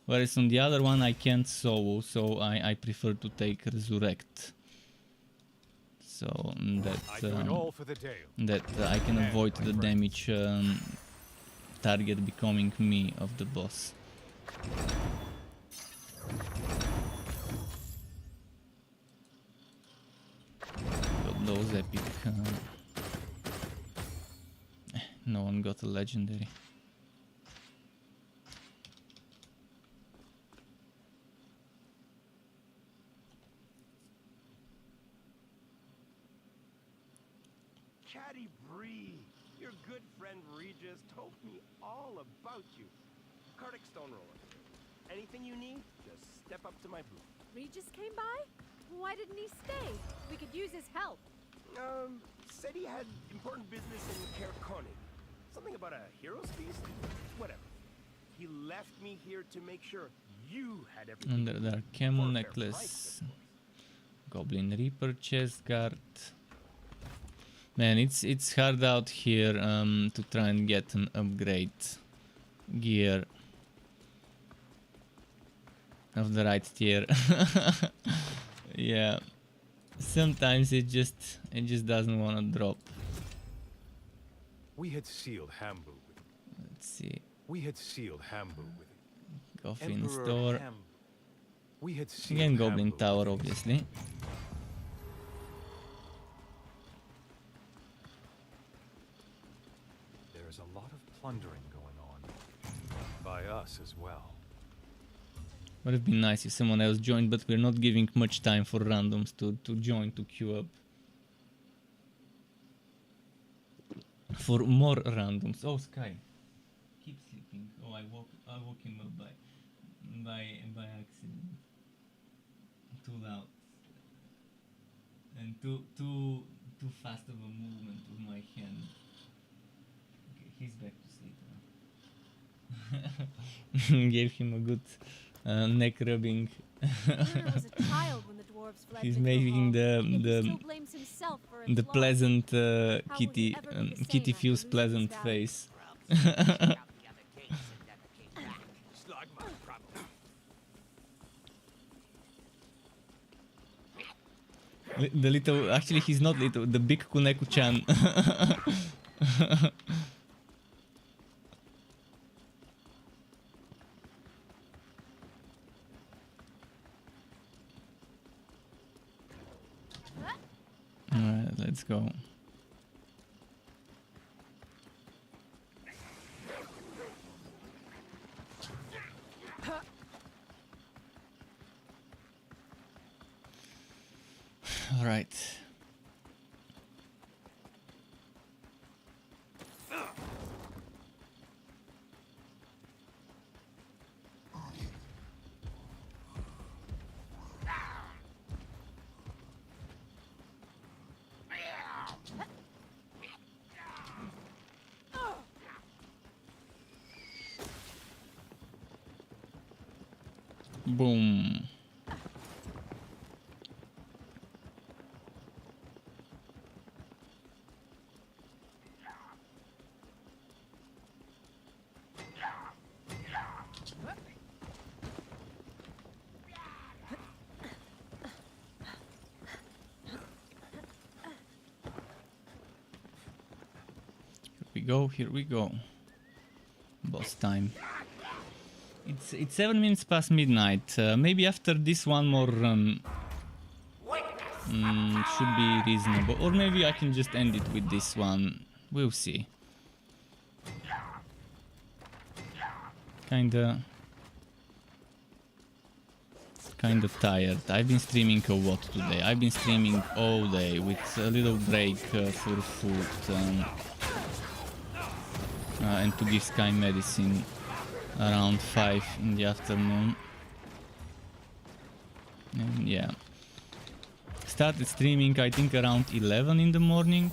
Whereas on the other one, I can't sow, so I prefer to take resurrect. So that I can avoid the damage target becoming me of the boss. Those epic. No one got a legendary. Chatty Bree, your good friend Regis told me all about you. Cardic Stone Roller. Anything you need, just step up to my booth. Regis came by? Why didn't he stay? We could use his help. Said he had important business in Caer Konig. Something about a hero's feast? Whatever. He left me here to make sure you had everything. Under their camel necklace. Goblin Reaper chest guard. Man, it's hard out here to try and get an upgrade gear of the right tier. Yeah, sometimes it just doesn't want to drop. We had sealed Hambu. Let's see. We had sealed Hambu with Coffin Emperor store. We had sealed Again, Goblin Hambu Tower, with his- obviously. There is a lot of plundering going on. By us as well. Would have been nice if someone else joined, but we're not giving much time for randoms to join, to queue up. For more randoms. Oh, Sky. Keep sleeping. Oh, I woke him up by accident. Too loud. And too fast of a movement with my hand. Okay, he's back to sleep now. Gave him a good neck rubbing. Luna was a child when the dwarves fled He's Mithril making Hall, yet he still blames himself for its the loss. pleasant How will he Kitty ever be the same Kitty after feels losing pleasant his value? face. Slug my problem. The little, actually he's not little, the big Kuneku-chan. Alright, let's go. All right. Boom. Here we go. Boss time. It's 7 minutes past midnight. Maybe after this one more run should be reasonable. Or maybe I can just end it with this one. We'll see. Kinda tired. I've been streaming a lot today. I've been streaming all day with a little break for food. And to give Sky medicine around 5 in the afternoon. And yeah. Started streaming I think around 11 in the morning.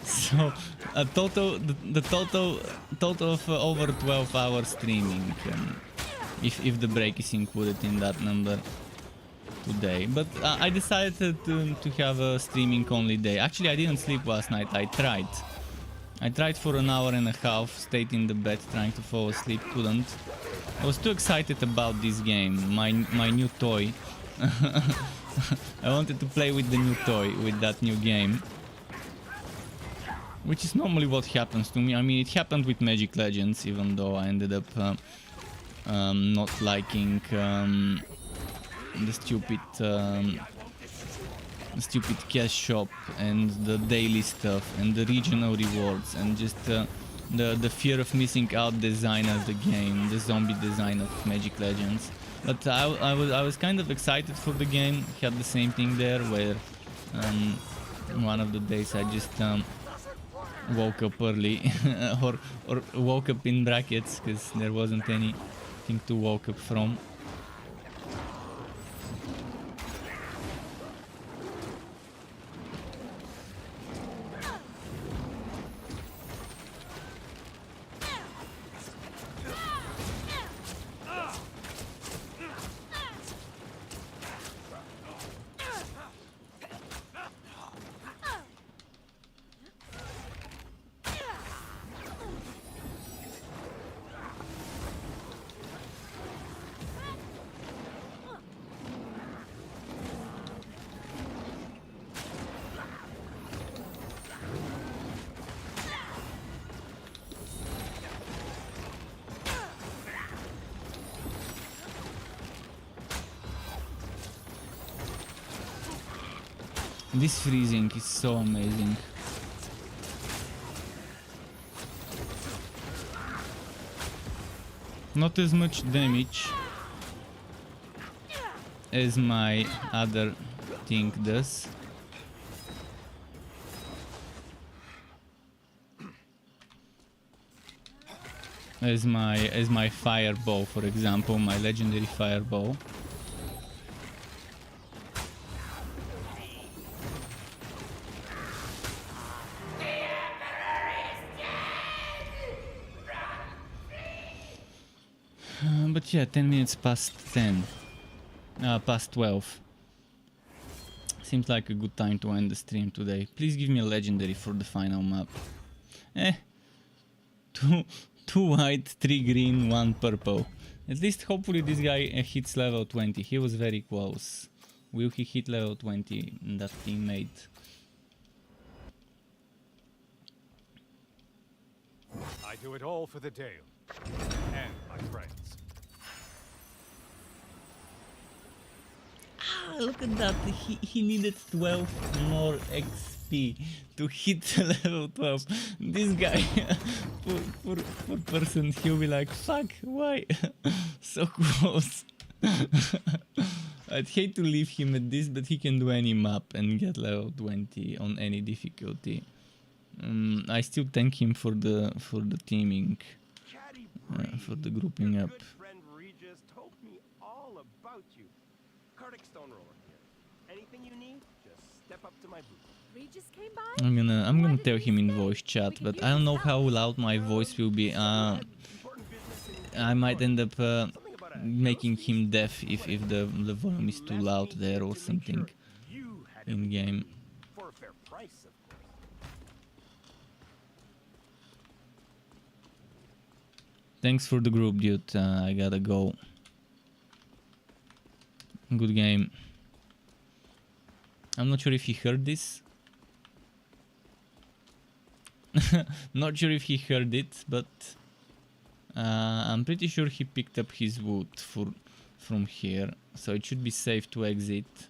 So a total of over 12 hours streaming, if the break is included in that number today. But I decided to have a streaming only day. Actually I didn't sleep last night. I tried for an hour and a half, stayed in the bed trying to fall asleep, couldn't. I was too excited about this game, my new toy. I wanted to play with the new toy, with that new game. Which is normally what happens to me. I mean, it happened with Magic Legends, even though I ended up not liking the stupid cash shop and the daily stuff and the regional rewards and just the fear of missing out design of the game, the zombie design of Magic Legends. But I was kind of excited for the game. Had the same thing there where one of the days I just woke up early or woke up in brackets because there wasn't anything to woke up from. This freezing is so amazing. Not as much damage as my other thing does. As my fireball, for example, my legendary fireball. But yeah, 10 minutes past 10. Past 12. Seems like a good time to end the stream today. Please give me a legendary for the final map. Two white, 3 green, 1 purple. At least hopefully this guy hits level 20. He was very close. Will he hit level 20, that teammate? I do it all for the Dale and my friends. Ah, look at that. He needed 12 more XP to hit level 12. This guy, poor person, he'll be like, fuck, why? So close. I'd hate to leave him at this, but he can do any map and get level 20 on any difficulty. I still thank him for the teaming, for the grouping up. Good friend Regis told me all about you. Kardic Stone Roller here. Anything you need, just step up to my booth. Regis came by? I'm gonna tell him in voice chat, but I don't know how loud my voice will be. I might end up making him deaf if the volume is too loud there or something in game. For a fair price, of course. Thanks for the group, dude. I gotta go. Good game. I'm not sure if he heard this. Not sure if he heard it, but I'm pretty sure he picked up his wood from here, so it should be safe to exit.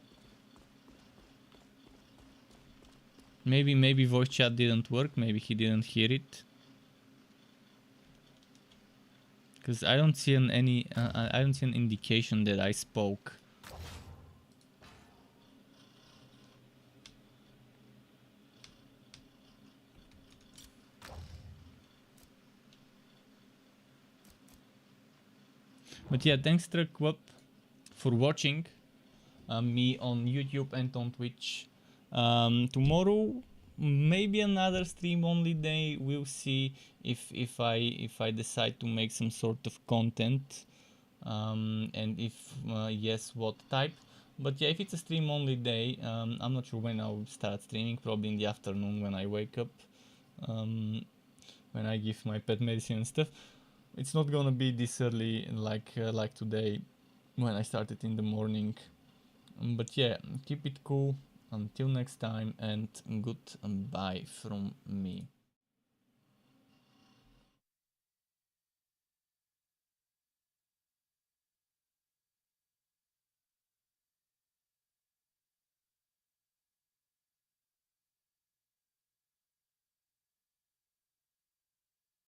Maybe voice chat didn't work. Maybe he didn't hear it. Because I don't see an indication that I spoke. But yeah, thanks Truckwap for watching me on YouTube and on Twitch. Tomorrow maybe another stream only day. We'll see if I decide to make some sort of content, and if yes, what type. But yeah, if it's a stream only day, I'm not sure when I'll start streaming. Probably in the afternoon when I wake up, when I give my pet medicine and stuff. It's not gonna be this early like today when I started in the morning. But yeah, keep it cool until next time, and goodbye from me.